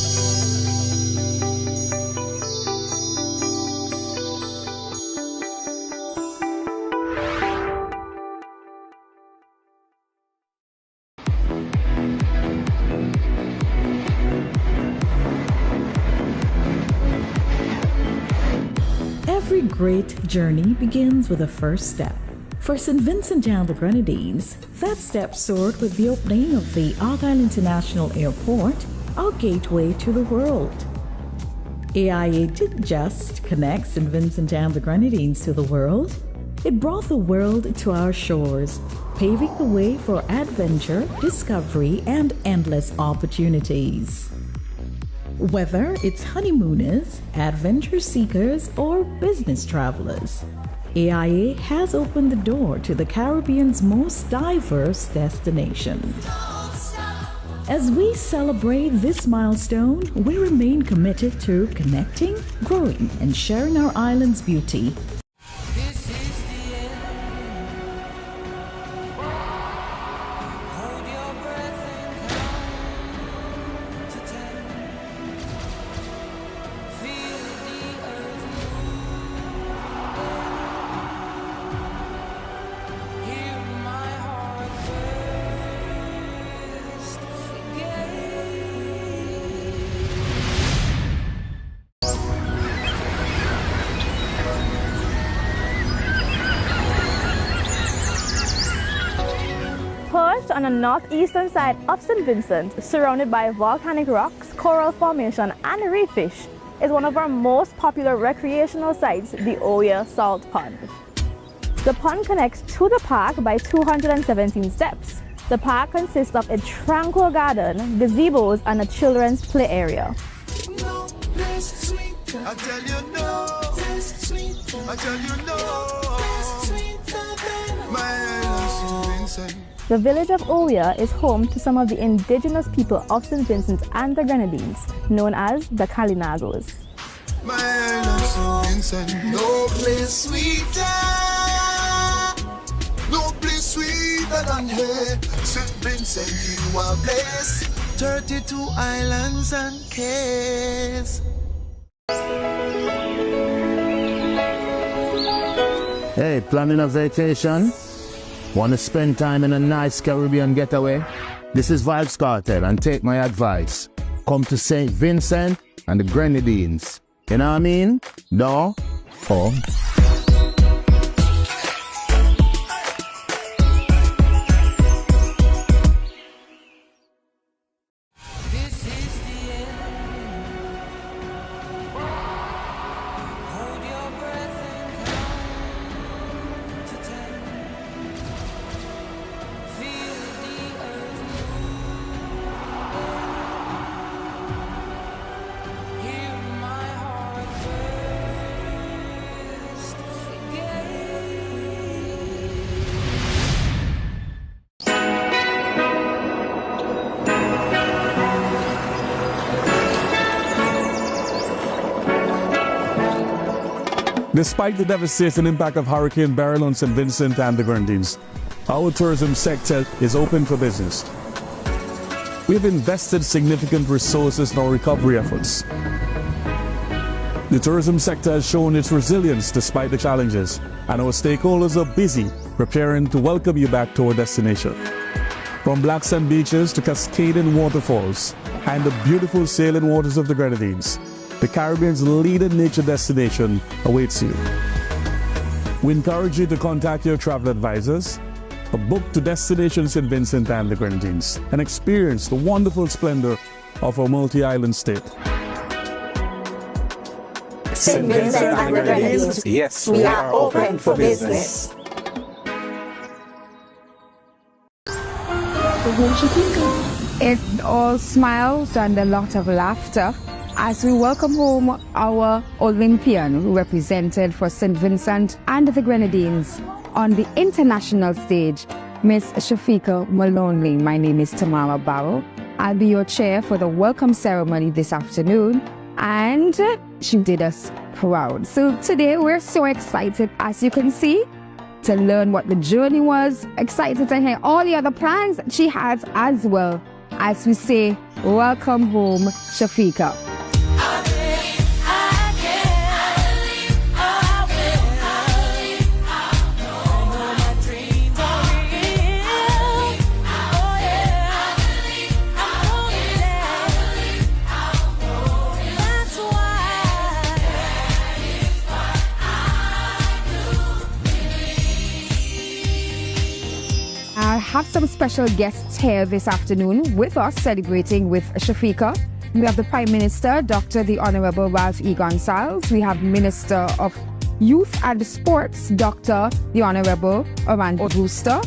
Every great journey begins with a first step. For St. Vincent and the Grenadines, that step soared with the opening of the Argyle International Airport, our gateway to the world. AIA didn't just connect St. Vincent and the Grenadines to the world, it brought the world to our shores, paving the way for adventure, discovery, and endless opportunities. Whether it's honeymooners, adventure seekers, or business travelers, AIA has opened the door to the Caribbean's most diverse destinations. As we celebrate this milestone, we remain committed to connecting, growing, and sharing our island's beauty. Perched on the northeastern side of St. Vincent, surrounded by volcanic rocks, coral formation, and reef fish, is one of our most popular recreational sites, the Oya Salt Pond. The pond connects to the park by 217 steps. The park consists of a tranquil garden, gazebos, and a children's play area. I tell you no, I tell you no, my island St. Vincent. The village of Oya is home to some of the indigenous people of St. Vincent and the Grenadines, known as the Kalinagos. My island St. Vincent, no place sweeter, no place sweeter than here. St. Vincent, you are blessed, 32 islands and cays. Hey, planning a vacation? Want to spend time in a nice Caribbean getaway? This is Vibes Cartel, and take my advice. Come to St. Vincent and the Grenadines. You know what I mean? No? Oh. Despite the devastating impact of Hurricane Beryl on St. Vincent and the Grenadines, our tourism sector is open for business. We have invested significant resources in our recovery efforts. The tourism sector has shown its resilience despite the challenges, and our stakeholders are busy preparing to welcome you back to our destination. From black sand beaches to cascading waterfalls and the beautiful sailing waters of the Grenadines, the Caribbean's leading nature destination awaits you. We encourage you to contact your travel advisors or book to Destination St. Vincent and the Grenadines and experience the wonderful splendor of our multi-island state. St. Vincent and the Grenadines. Yes, we are open for business. It's all smiles and a lot of laughter as we welcome home our Olympian who represented for St. Vincent and the Grenadines on the international stage, Miss Shafika Maloney. My name is Tamara Barrow. I'll be your chair for the welcome ceremony this afternoon, and she did us proud. So today we're so excited, as you can see, to learn what the journey was, excited to hear all the other plans that she has as well. As we say, welcome home, Shafika. I have some special guests here this afternoon with us celebrating with Shafika. We have the Prime Minister, Dr. the Honorable Ralph E. Gonsalves. We have Minister of Youth and Sports, Dr. the Honorable Orlando Brewster.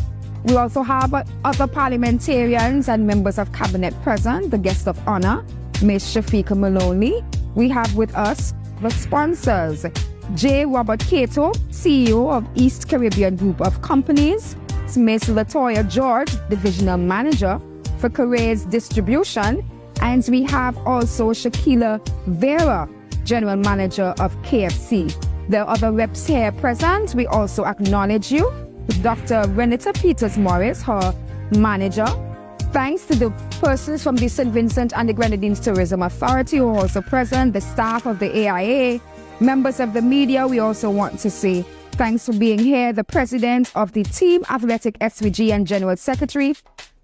We also have other parliamentarians and members of cabinet present, the guest of honor, Ms. Shafika Maloney. We have with us the sponsors, J. Robert Cato, CEO of East Caribbean Group of Companies, Ms. Latoya George, Divisional Manager for Careers Distribution, and we have also Shakila Vera, General Manager of KFC. There are other reps here present. We also acknowledge you. Dr. Renata Peters-Morris, her manager. Thanks to the persons from the St. Vincent and the Grenadines Tourism Authority who are also present, the staff of the AIA, members of the media. We also want to say thanks for being here, the president of the Team Athletic SVG and General Secretary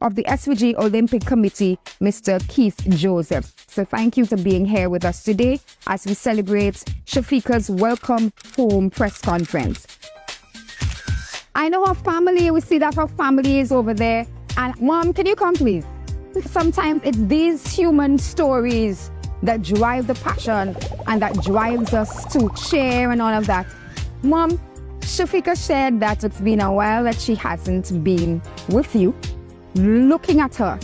of the SVG Olympic Committee, Mr. Keith Joseph. So thank you for being here with us today as we celebrate Shafika's Welcome Home press conference. I know her family, we see that her family is over there. And Mom, can you come please? Sometimes it's these human stories that drive the passion and that drives us to share and all of that. Mom, Shafika said that it's been a while that she hasn't been with you. Looking at her,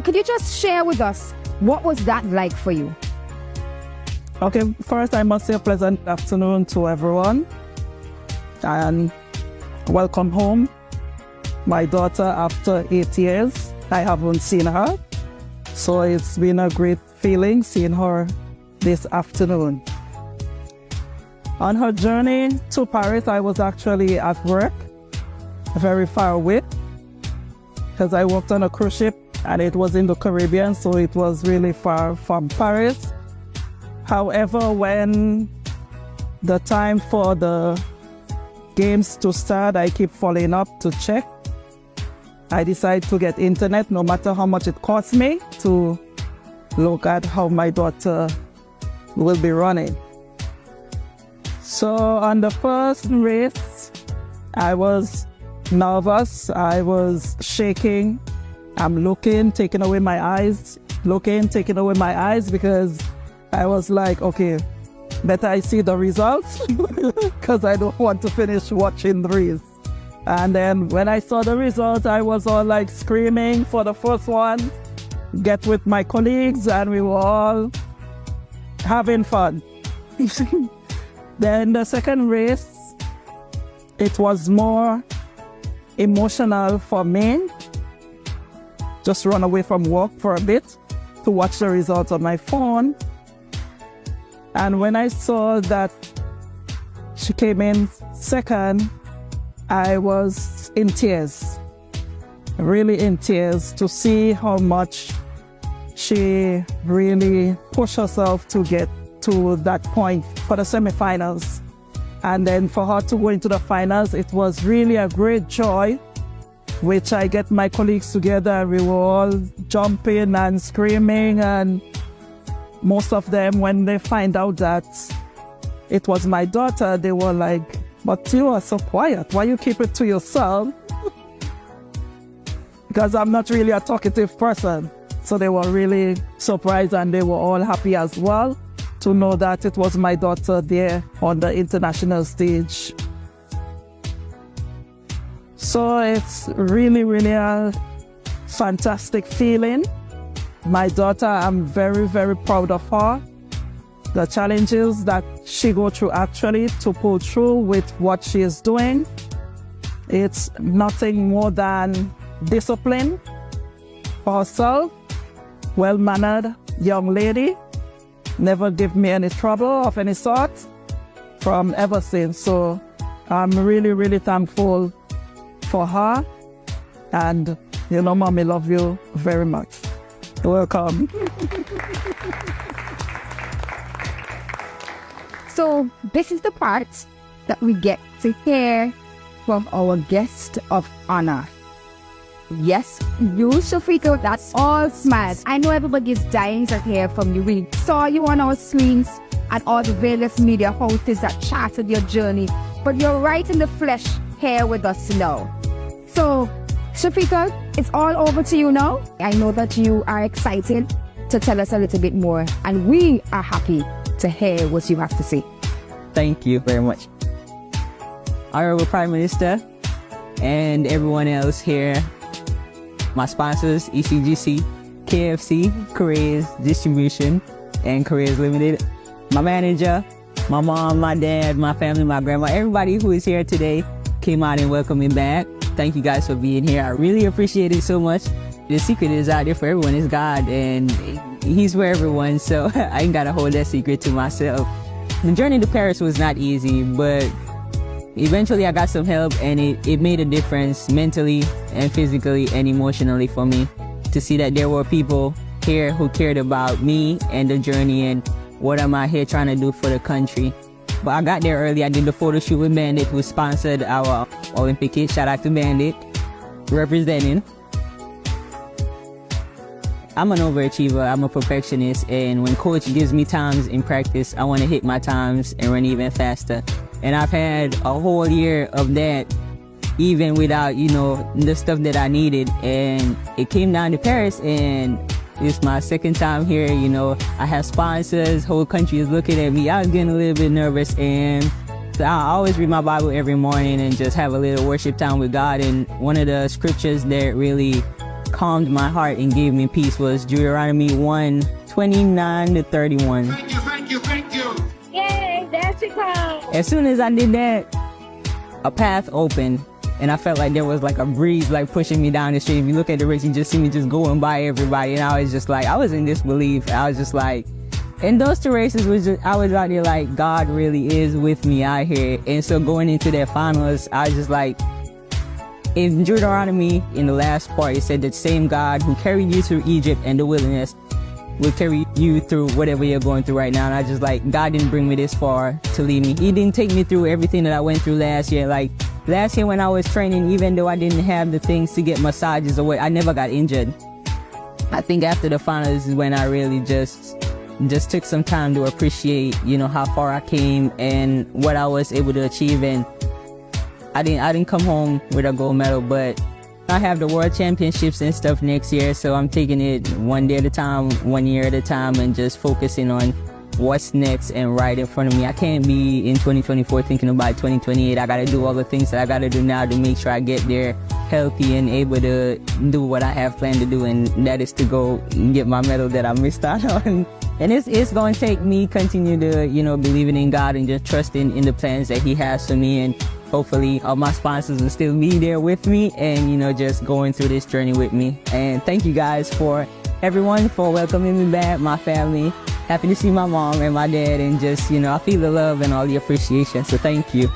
could you just share with us what was that like for you? Okay, first I must say a pleasant afternoon to everyone and welcome home. My daughter, after 8 years, I haven't seen her, so it's been a great feeling seeing her this afternoon. On her journey to Paris, I was actually at work, very far away, because I worked on a cruise ship and it was in the Caribbean, so it was really far from Paris. However, when the time for the games to start, I keep following up to check. I decided to get internet, no matter how much it costs me, to look at how my daughter will be running. So on the first race, I was nervous, I was shaking. I'm looking, taking away my eyes, taking away my eyes, because I was like, okay, better I see the results, because I don't want to finish watching the race. And then when I saw the results, I was all like screaming for the first one, get with my colleagues, and we were all having fun. Then the second race, it was more emotional for me. Just run away from work for a bit to watch the results on my phone. And when I saw that she came in second, I was in tears, really in tears, to see how much she really pushed herself to get to that point for the semifinals. And then for her to go into the finals, it was really a great joy, which I get my colleagues together. We were all jumping and screaming, and most of them, when they find out that it was my daughter, they were like, "But you are so quiet, why you keep it to yourself?" Because I'm not really a talkative person. So they were really surprised, and they were all happy as well to know that it was my daughter there on the international stage. So it's really, really a fantastic feeling. My daughter, I'm very, very proud of her. The challenges that she go through actually to pull through with what she is doing, it's nothing more than discipline for herself, well-mannered young lady, never give me any trouble of any sort from ever since. So I'm really, really thankful for her. And, you know, Mommy, love you very much. Welcome. So this is the part that we get to hear from our guest of honor. Yes, you, Shafika, that's all smiles. I know everybody's dying to hear from you. We saw you on our screens and all the various media houses that charted your journey, but you're right in the flesh here with us now. So, Shafika, it's all over to you now. I know that you are excited to tell us a little bit more, and we are happy to hear what you have to say. Thank you very much. Honorable Prime Minister and everyone else here, my sponsors, ECGC, KFC, Careers Distribution, and Careers Limited, my manager, my mom, my dad, my family, my grandma, everybody who is here today came out and welcomed me back. Thank you guys for being here. I really appreciate it so much. The secret is out there for everyone. It's God, and He's for everyone, so I ain't gotta hold that secret to myself. The journey to Paris was not easy, but eventually I got some help, and it made a difference mentally and physically and emotionally for me to see that there were people here who cared about me and the journey and what am I here trying to do for the country. But I got there early. I did the photo shoot with Bandit, who sponsored our Olympic kit. Shout out to Bandit, representing. I'm an overachiever, I'm a perfectionist, and when coach gives me times in practice, I want to hit my times and run even faster. And I've had a whole year of that, even without, you know, the stuff that I needed. And it came down to Paris, and it's my second time here. You know, I have sponsors, whole country is looking at me. I was getting a little bit nervous, and I always read my Bible every morning and just have a little worship time with God. And one of the scriptures that really calmed my heart and gave me peace was Deuteronomy 1:29-31. Thank you. Yay, there she comes. As soon as I did that, a path opened, and I felt like there was like a breeze like pushing me down the street. If you look at the race, you just see me just going by everybody, and I was just like, I was in disbelief. I was just like, and those two races was just, I was out there like, God really is with me out here. And so going into that finals, I was just like, in Deuteronomy, in the last part, it said that same God who carried you through Egypt and the wilderness will carry you through whatever you're going through right now. And I just like, God didn't bring me this far to leave me. He didn't take me through everything that I went through last year. Like last year when I was training, even though I didn't have the things to get massages away, I never got injured. I think after the finals is when I really just took some time to appreciate, you know, how far I came and what I was able to achieve. And I didn't come home with a gold medal, but I have the world championships and stuff next year, so I'm taking it one day at a time, 1 year at a time, and just focusing on what's next and right in front of me. I can't be in 2024 thinking about 2028. I gotta do all the things that I gotta do now to make sure I get there healthy and able to do what I have planned to do, and that is to go and get my medal that I missed out on. And it's going to take me continue to, you know, believing in God and just trusting in the plans that He has for me. And hopefully all my sponsors will still be there with me and, you know, just going through this journey with me. And thank you guys for everyone for welcoming me back, my family, happy to see my mom and my dad, and just, you know, I feel the love and all the appreciation. So thank you.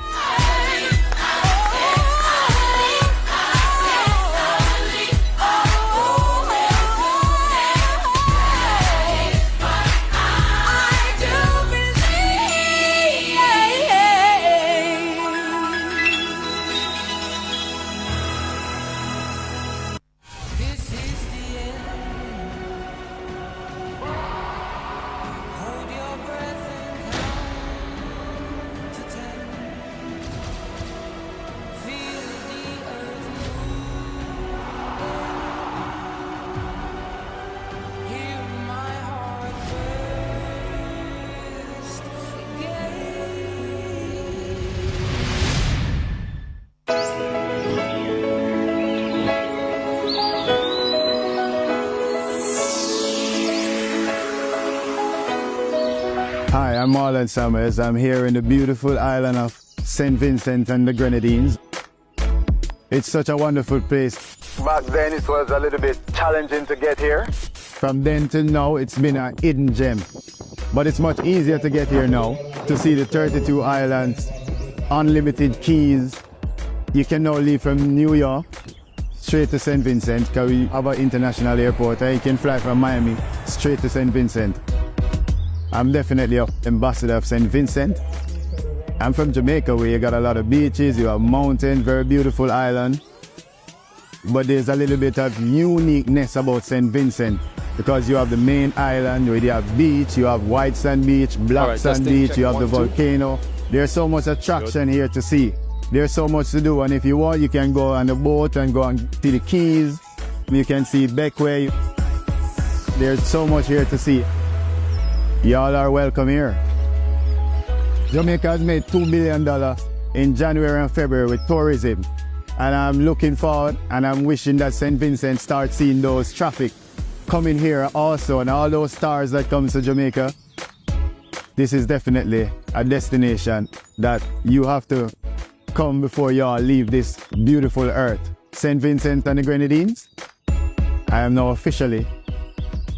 Hi, I'm Marlon Summers. I'm here in the beautiful island of St. Vincent and the Grenadines. It's such a wonderful place. Back then it was a little bit challenging to get here. From then till now it's been a hidden gem. But it's much easier to get here now, to see the 32 islands, unlimited keys. You can now leave from New York straight to St. Vincent because we have an international airport and you can fly from Miami straight to St. Vincent. I'm definitely an ambassador of St. Vincent. I'm from Jamaica where you got a lot of beaches, you have mountains, very beautiful island. But there's a little bit of uniqueness about St. Vincent because you have the main island where you have beach, you have white sand beach, black sand beach, you have the volcano. There's so much attraction here to see. There's so much to do, and if you want you can go on a boat and go and see the Keys. You can see Beckway. There's so much here to see. Y'all are welcome here. Jamaica has made $2 billion in January and February with tourism. And I'm looking forward and I'm wishing that St. Vincent starts seeing those traffic coming here also, and all those stars that comes to Jamaica. This is definitely a destination that you have to come before y'all leave this beautiful earth. St. Vincent and the Grenadines, I am now officially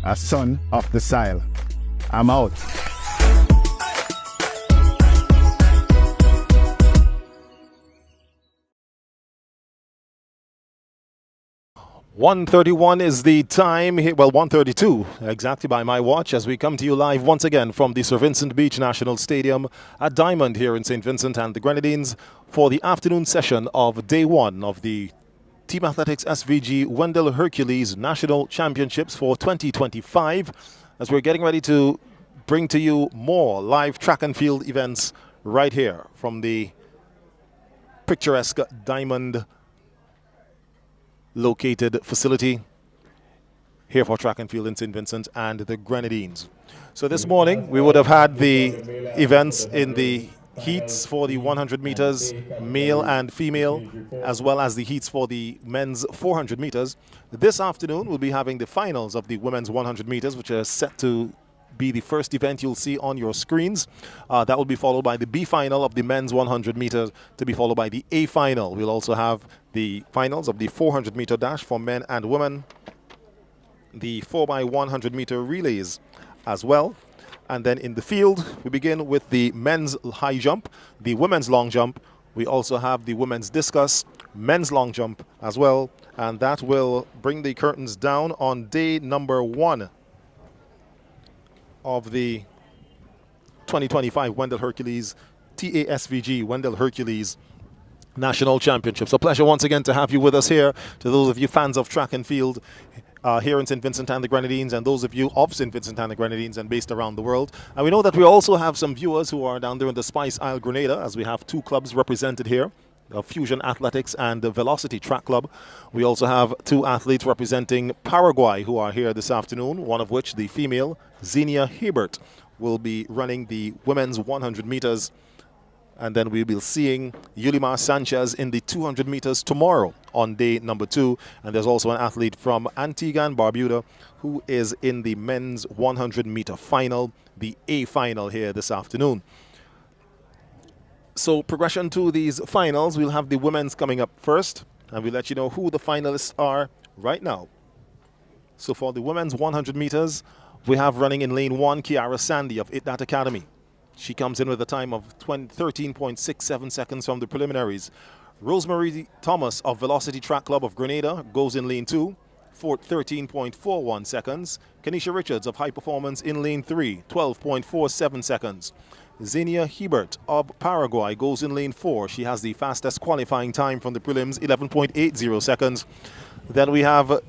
a son of the soil. I'm out. .131 is the time here, well 1:32 exactly by my watch, as we come to you live once again from the Sir Vincent Beach National Stadium at Diamond here in St. Vincent and the Grenadines for the afternoon session of day one of the Team Athletics SVG Wendell Hercules National Championships for 2025, as we're getting ready to bring to you more live track and field events right here from the picturesque Diamond located facility here for track and field in St. Vincent and the Grenadines. So this morning we would have had the events in the heats for the 100 meters male and female, as well as the heats for the men's 400 meters. This afternoon we'll be having the finals of the women's 100 meters, which are set to be the first event you'll see on your screens. That will be followed by the B final of the men's 100 meters, to be followed by the A final. We'll also have the finals of the 400 meter dash for men and women, the 4x100 meter relays as well. And then in the field, we begin with the men's high jump, the women's long jump. We also have the women's discus, men's long jump as well. And that will bring the curtains down on day number one of the 2025 Wendell Hercules TASVG Wendell Hercules National Championships. A pleasure once again to have you with us here. To those of you fans of track and field here in St. Vincent and the Grenadines, and those of you of St. Vincent and the Grenadines and based around the world. And we know that we also have some viewers who are down there in the Spice Isle, Grenada, as we have two clubs represented here, Fusion Athletics and the Velocity Track Club. We also have two athletes representing Paraguay who are here this afternoon, one of which, the female, Xenia Hebert, will be running the women's 100 meters. And then we'll be seeing Yulimar Sanchez in the 200 meters tomorrow on day number 2. And there's also an athlete from Antigua and Barbuda who is in the men's 100 meter final, the A final here this afternoon. So progression to these finals, we'll have the women's coming up first, and we'll let you know who the finalists are right now. So for the women's 100 meters, We have running in lane 1, Kiara Sandy of It That Academy. She comes in with a time of 13.67 seconds from the preliminaries. Rosemary Thomas of Velocity Track Club of Grenada goes in lane 2, 13.41 seconds. Kenisha Richards of High Performance in lane 3, 12.47 seconds. Xenia Hebert of Paraguay goes in lane 4. She has the fastest qualifying time from the prelims, 11.80 seconds. Then we have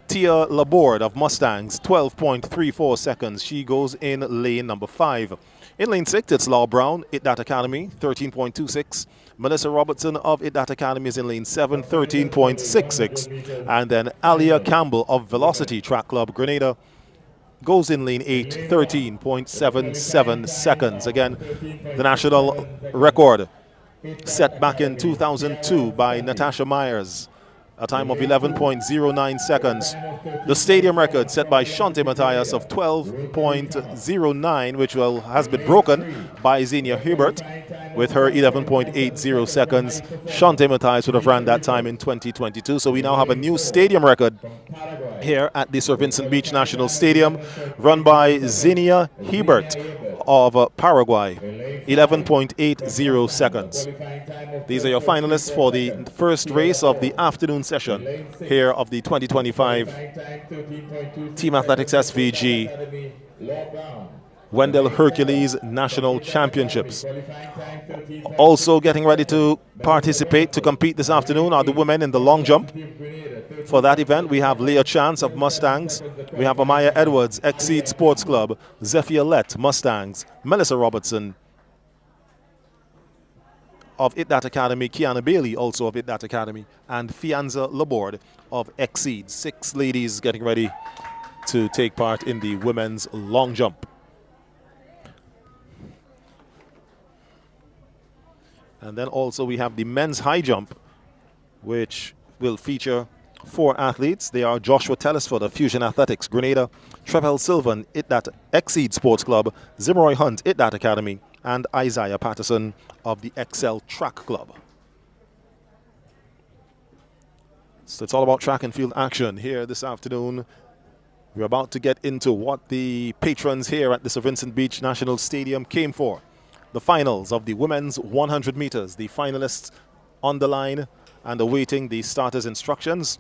Tia Laborde of Mustangs, 12.34 seconds. She goes in lane number 5. In lane 6, it's Law Brown, It That Academy, 13.26. Melissa Robertson of It That Academy is in lane 7, 13.66. And then Alia Campbell of Velocity Track Club Grenada goes in lane 8, 13.77 seconds. Again, the national record set back in 2002 by Natasha Myers, a time of 11.09 seconds. The stadium record set by Shante Matthias of 12.09, which has been broken by Xenia Hebert with her 11.80 seconds. Shante Matthias would have ran that time in 2022. So we now have a new stadium record here at the Sir Vincent Beach National Stadium, run by Xenia Hebert of Paraguay, 11.80 seconds. These are your finalists for the first race of the afternoon session here of the 2025 Team Athletics SVG Wendell Hercules National Championships. Also getting ready to participate, to compete this afternoon are the women in the long jump. For that event, we have Leah Chance of Mustangs. We have Amaya Edwards, Exceed Sports Club. Zephyr Lett, Mustangs. Melissa Robertson of It That Academy. Kiana Bailey, also of It That Academy. And Fianza Laborde of Exceed. 6 ladies getting ready to take part in the women's long jump. And then also we have the men's high jump, which will feature 4 athletes. They are Joshua Telesford of Fusion Athletics, Grenada, Trevel Sylvan, It That Exceed Sports Club, Zimroy Hunt, It That Academy, and Isaiah Patterson of the Excel Track Club. So it's all about track and field action here this afternoon. We're about to get into what the patrons here at the Sir Vincent Beach National Stadium came for. The finals of the women's 100 meters. The finalists on the line and awaiting the starters' instructions.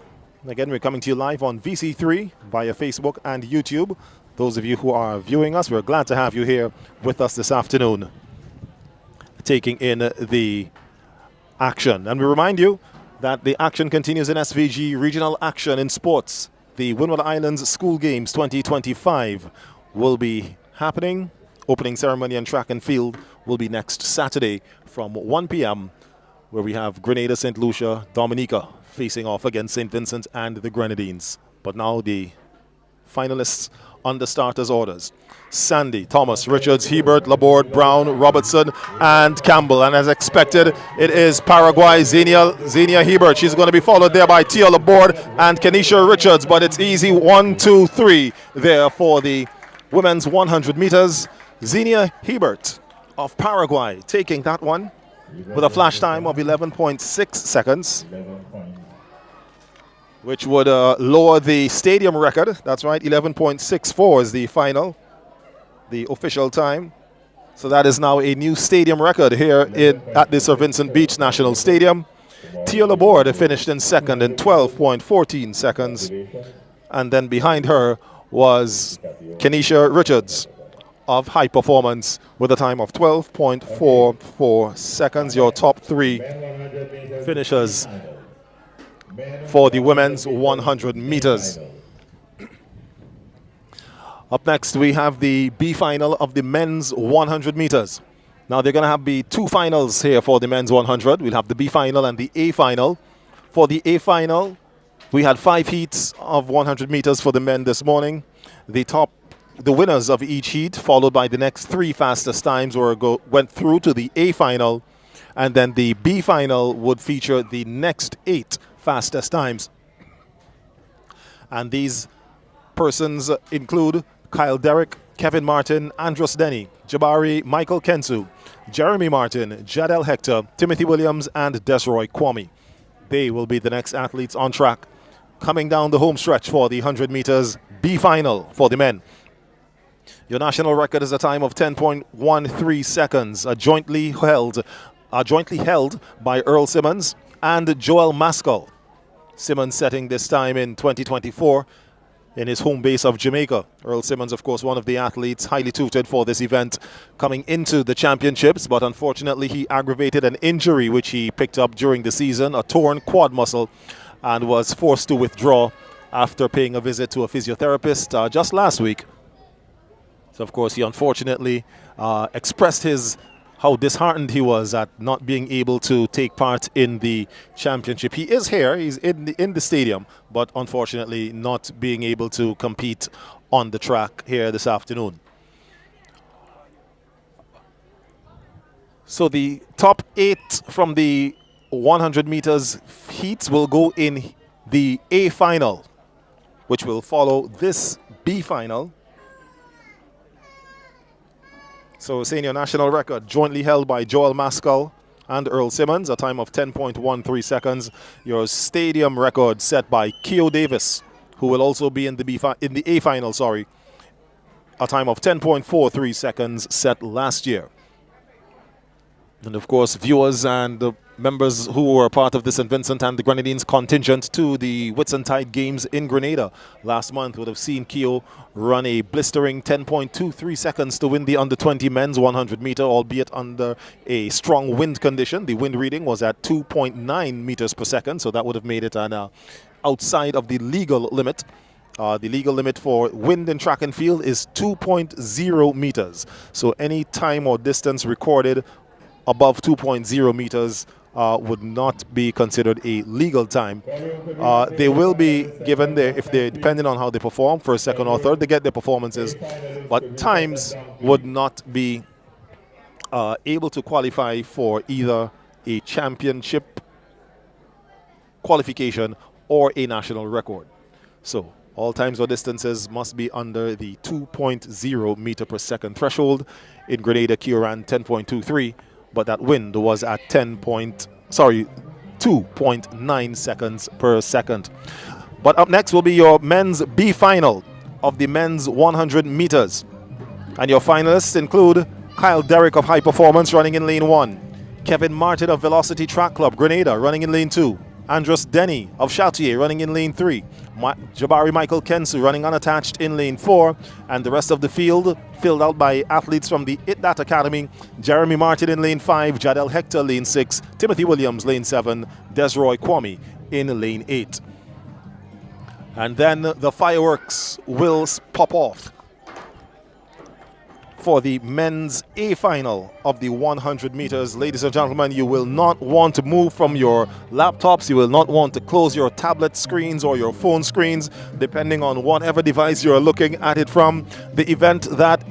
Again, we're coming to you live on VC3 via Facebook and YouTube. Those of you who are viewing us, we're glad to have you here with us this afternoon, taking in the action. And we remind you that the action continues in SVG Regional Action in Sports. The Windward Islands School Games 2025 will be happening. Opening ceremony and track and field will be next Saturday from 1 p.m. where we have Grenada, St. Lucia, Dominica facing off against St. Vincent and the Grenadines. But now the finalists under starters' orders. Sandy, Thomas, Richards, Hebert, Laborde, Brown, Robertson, and Campbell. And as expected, it is Paraguay, Xenia Hebert. She's going to be followed there by Tia Laborde and Kenisha Richards. But it's easy, 1, 2, 3 there for the women's 100 meters. Xenia Hebert of Paraguay taking that one with a flash time of 11.6 seconds, which would lower the stadium record. That's right, 11.64 is the final, the official time. So that is now a new stadium record here at the Sir Vincent Beach National Stadium. Tia Laborde finished in second in 12.14 seconds. And then behind her was Kenisha Richards of High Performance with a time of 12.44 seconds. Your top 3 finishers for the women's 100 meters. Up next, we have the B final of the men's 100 meters. Now, they're going to have the 2 finals here for the men's 100. We'll have the B final and the A final. For the A final, we had 5 heats of 100 meters for the men this morning. The winners of each heat, followed by the next 3 fastest times, went through to the A final, and then the B final would feature the next 8 fastest times. And these persons include Kyle Derrick, Kevin Martin, Andros Denny, Jabari Michael Kensu, Jeremy Martin, Jadel Hector, Timothy Williams, and Desroy Kwame. They will be the next athletes on track coming down the home stretch for the 100 meters B final for the men. Your national record is a time of 10.13 seconds, jointly held by Earl Simmons and Joel Maskell. Simmons setting this time in 2024 in his home base of Jamaica. Earl Simmons, of course, one of the athletes highly touted for this event coming into the championships, but unfortunately he aggravated an injury which he picked up during the season, a torn quad muscle, and was forced to withdraw after paying a visit to a physiotherapist just last week. So, of course, he unfortunately expressed how disheartened he was at not being able to take part in the championship. He is here, he's in the stadium, but unfortunately not being able to compete on the track here this afternoon. So the top 8 from the 100 meters heats will go in the A final, which will follow this B final. So senior national record jointly held by Joel Maskell and Earl Simmons, a time of 10.13 seconds. Your stadium record set by Keo Davis, who will also be in the A final, a time of 10.43 seconds set last year. And of course, viewers and the members who were part of the St. Vincent and the Grenadines contingent to the Whitsuntide Games in Grenada last month would have seen Keo run a blistering 10.23 seconds to win the under-20 men's 100 meter, albeit under a strong wind condition. The wind reading was at 2.9 meters per second, so that would have made it an outside of the legal limit. The legal limit for wind in track and field is 2.0 meters. So any time or distance recorded above 2.0 meters would not be considered a legal time. They will be given if they're depending on how they perform, first, second, or third, they get their performances, but times would not be able to qualify for either a championship qualification or a national record. So all times or distances must be under the 2.0 meter per second threshold. In Grenada, Keo ran 10.23. But that wind was at 2.9 seconds per second. But up next will be your men's B final of the men's 100 meters. And your finalists include Kyle Derrick of High Performance running in lane 1, Kevin Martin of Velocity Track Club Grenada running in lane 2, Andros Denny of Chartier running in lane 3, Jabari Michael Kensu running unattached in lane 4, and the rest of the field filled out by athletes from the ITDAT Academy. Jeremy Martin in lane 5, Jadel Hector lane 6, Timothy Williams lane 7, Desroy Kwame in lane 8. And then the fireworks will pop off for the men's A final of the 100 meters. Ladies and gentlemen, you will not want to move from your laptops. You will not want to close your tablet screens or your phone screens, depending on whatever device you're looking at it from. The event that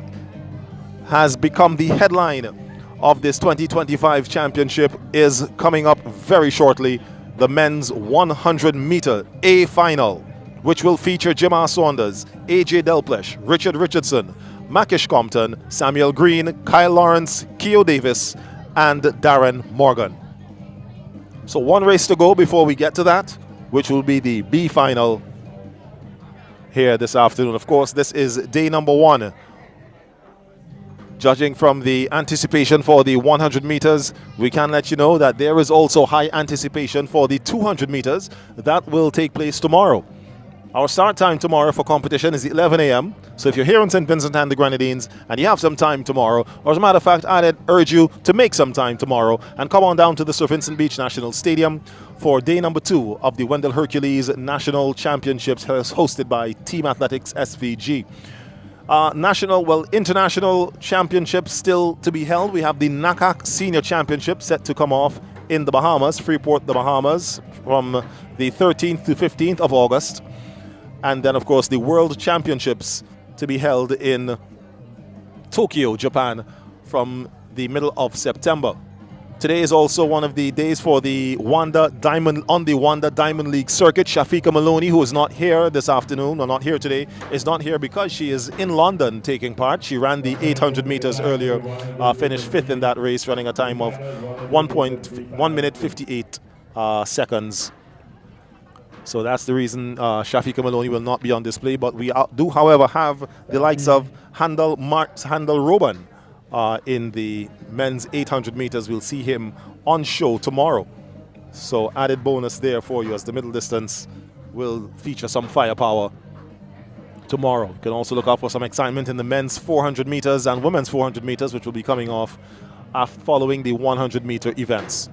has become the headline of this 2025 championship is coming up very shortly. The men's 100 meter A final, which will feature Jimar Saunders, AJ Delplesh, Richard Richardson, Makish Compton, Samuel Green, Kyle Lawrence, Keo Davis, and Darren Morgan. So one race to go before we get to that, which will be the B final here this afternoon. Of course, this is day number 1. Judging from the anticipation for the 100 meters, we can let you know that there is also high anticipation for the 200 meters. That will take place tomorrow. Our start time tomorrow for competition is 11 a.m. So if you're here in St. Vincent and the Grenadines and you have some time tomorrow, or as a matter of fact, I'd urge you to make some time tomorrow and come on down to the Sir Vincent Beach National Stadium for day number 2 of the Wendell Hercules National Championships hosted by Team Athletics SVG. International championships still to be held. We have the NACAC Senior Championship set to come off in the Bahamas, Freeport, the Bahamas, from the 13th to 15th of August. And then, of course, the World Championships to be held in Tokyo, Japan, from the middle of September. Today is also one of the days for the Wanda Diamond League circuit. Shafika Maloney, who is not here this afternoon, or not here today, is not here because she is in London taking part. She ran the 800 meters earlier, finished 5th in that race, running a time of 1 minute 58 seconds. So that's the reason Shafika Maloney will not be on display. But we do, however, have the likes of Handel Roban in the men's 800 meters. We'll see him on show tomorrow. So added bonus there for you as the middle distance will feature some firepower tomorrow. You can also look out for some excitement in the men's 400 meters and women's 400 meters, which will be coming off following the 100 meter events.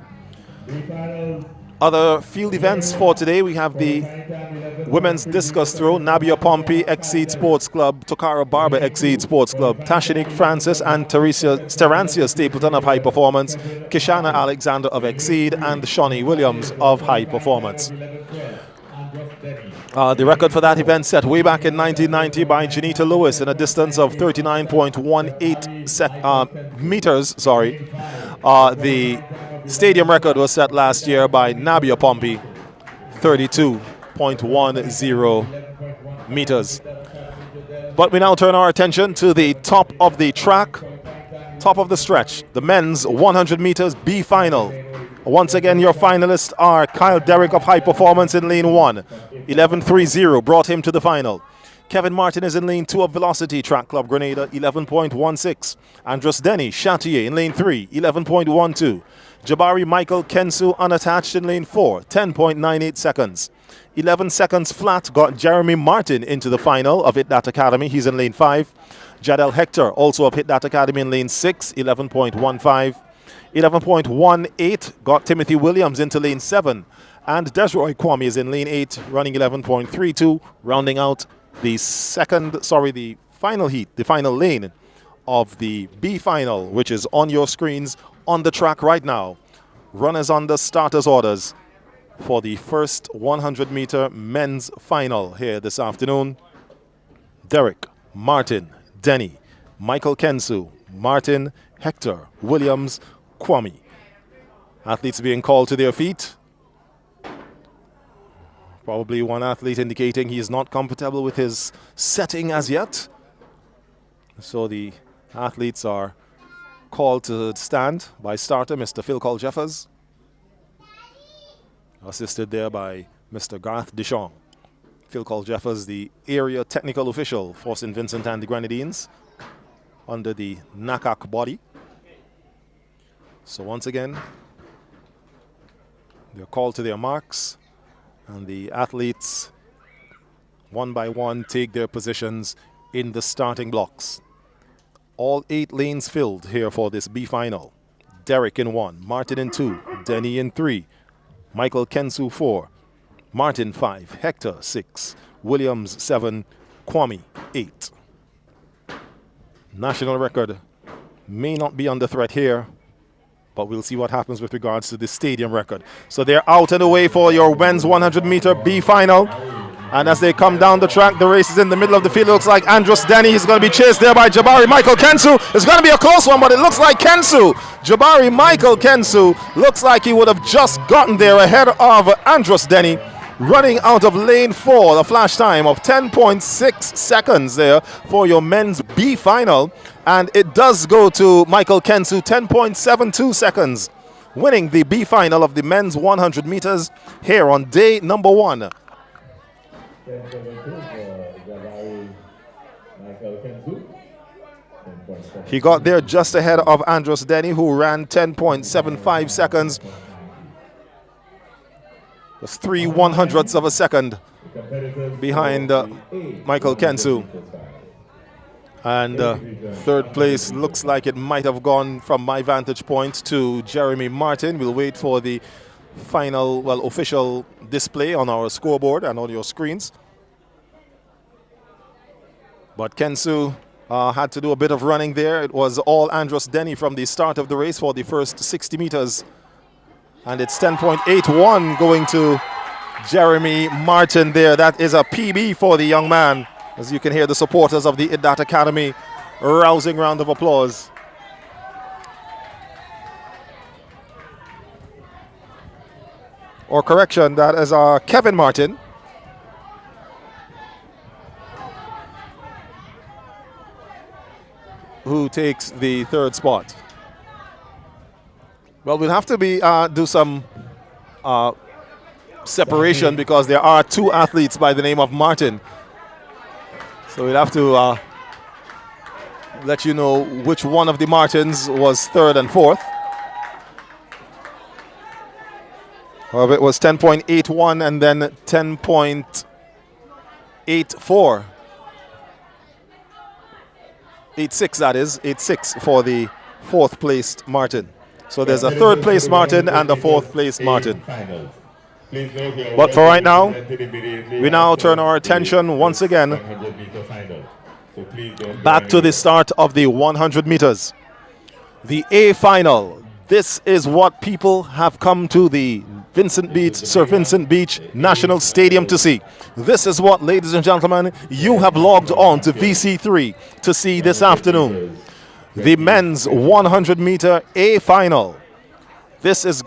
Other field events for today, we have the women's discus throw. Nabia Pompey, Exceed Sports Club, Tokara Barber, Exceed Sports Club, Tashinique Francis and Sterancia Stapleton of High Performance, Kishana Alexander of Exceed, and Shawnee Williams of High Performance. The record for that event set way back in 1990 by Janita Lewis in a distance of 39.18 meters. The stadium record was set last year by Nabia Pompey, 32.10 meters. But we now turn our attention to the top of the track, top of the stretch, the men's 100 meters B final. Once again, your finalists are Kyle Derrick of High Performance in lane 1, 11.30, brought him to the final. Kevin Martin is in lane 2 of Velocity Track Club Grenada, 11.16. Andros Denny Chatier in lane 3, 11.12. Jabari Michael Kensu unattached in lane 4, 10.98 seconds. 11 seconds flat got Jeremy Martin into the final of Hit That Academy. He's in lane 5. Jadel Hector, also of Hit That Academy, in lane 6, 11.15. 11.18 got Timothy Williams into lane 7. And Desroy Kwame is in lane 8, running 11.32, rounding out the final heat, the final lane of the B final, which is on your screens on the track right now. Runners on the starters' orders for the first 100-meter men's final here this afternoon. Derrick, Martin, Denny, Michael Kensu, Martin, Hector, Williams, Kwame. Athletes being called to their feet. Probably one athlete indicating he is not comfortable with his setting as yet. So the athletes are called to stand by starter Mr. Phil Cole Jeffers, assisted there by Mr. Garth Deschamps. Phil Cole Jeffers, the area technical official for St. Vincent and the Grenadines under the NACAC body. So once again, they're called to their marks, and the athletes, one by one, take their positions in the starting blocks. All 8 lanes filled here for this B final. Derrick in 1, Martin in 2, Denny in 3, Michael Kensu 4, Martin 5, Hector 6, Williams 7, Kwame 8. National record may not be under threat here, but we'll see what happens with regards to the stadium record. So they're out and away for your men's 100-meter B final. And as they come down the track, the race is in the middle of the field. It looks like Andros Denny is going to be chased there by Jabari Michael Kensu. It's going to be a close one, but it looks like Kensu, Jabari Michael Kensu, looks like he would have just gotten there ahead of Andros Denny, running out of lane 4, the flash time of 10.6 seconds there for your men's B final. And it does go to Michael Kensu, 10.72 seconds, winning the B final of the men's 100 meters here on day number 1. He got there just ahead of Andros Denny, who ran 10.75 seconds. That's 3/100ths of a second behind Michael Kensu. And third place looks like it might have gone, from my vantage point, to Jeremy Martin. We'll wait for the final, official display on our scoreboard and on your screens. But Kensu had to do a bit of running there. It was all Andros Denny from the start of the race for the first 60 meters. And it's 10.81 going to Jeremy Martin there. That is a PB for the young man. As you can hear the supporters of the IDAT Academy rousing round of applause. Or correction, that is Kevin Martin. Who takes the third spot. Well, we'll have to do some separation because there are two athletes by the name of Martin. So we'll have to let you know which one of the Martins was third and fourth. However, it was 10.81 and then 10.84. 86, that is. 86 for the fourth placed Martin. So there's a third place Martin and a fourth place Martin. But for right now, we now turn our attention once again back to the start of the 100 meters. The A final. This is what people have come to the Sir Vincent Beach National Stadium to see. This is what, ladies and gentlemen, you have logged on to VC3 to see this afternoon. The men's 100 meter A final. This is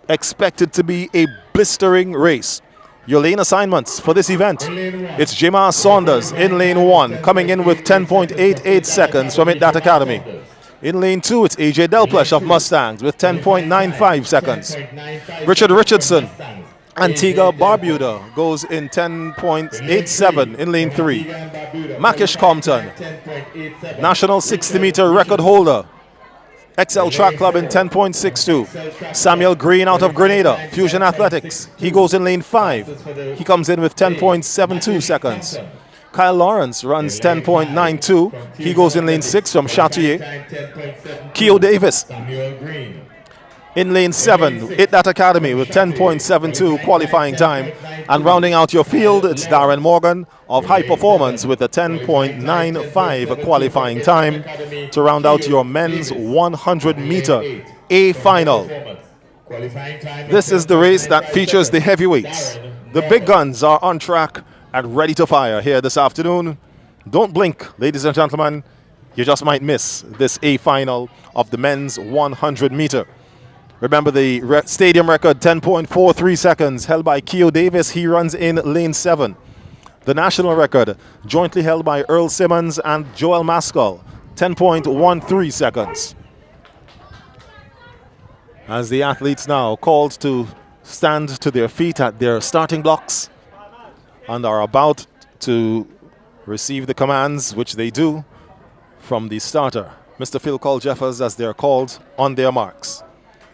expected to be a blistering race. Your lane assignments for this event. It's Jamar Saunders in lane 1, coming in with 10.88 seconds from It That Academy. In lane 2, it's AJ Delplesh of Mustangs with 10.95 seconds. Richard Richardson, Antigua Barbuda, goes in 10.87 in lane 3. Makish Compton, national 60-meter record holder, XL Track Club in 10.62. Samuel Green out of Grenada, Fusion Athletics. He goes in lane 5. He comes in with 10.72 seconds. Kyle Lawrence runs 10.92. He goes in lane 6 from Châteauguay. Keo Davis in lane 7, It That Academy with 10.72 qualifying time. And rounding out your field, it's Darren Morgan of High Performance with a 10.95 qualifying time to round out your men's 100 meter A final. This is the race that features the heavyweights. The big guns are on track and ready to fire here this afternoon. Don't blink, ladies and gentlemen. You just might miss this A final of the men's 100 meter. Remember the stadium record, 10.43 seconds, held by Keo Davis. He runs in lane 7. The national record, jointly held by Earl Simmons and Joel Maskell, 10.13 seconds. As the athletes now called to stand to their feet at their starting blocks and are about to receive the commands, which they do, from the starter, Mr. Phil Cole Jeffers, as they're called on their marks.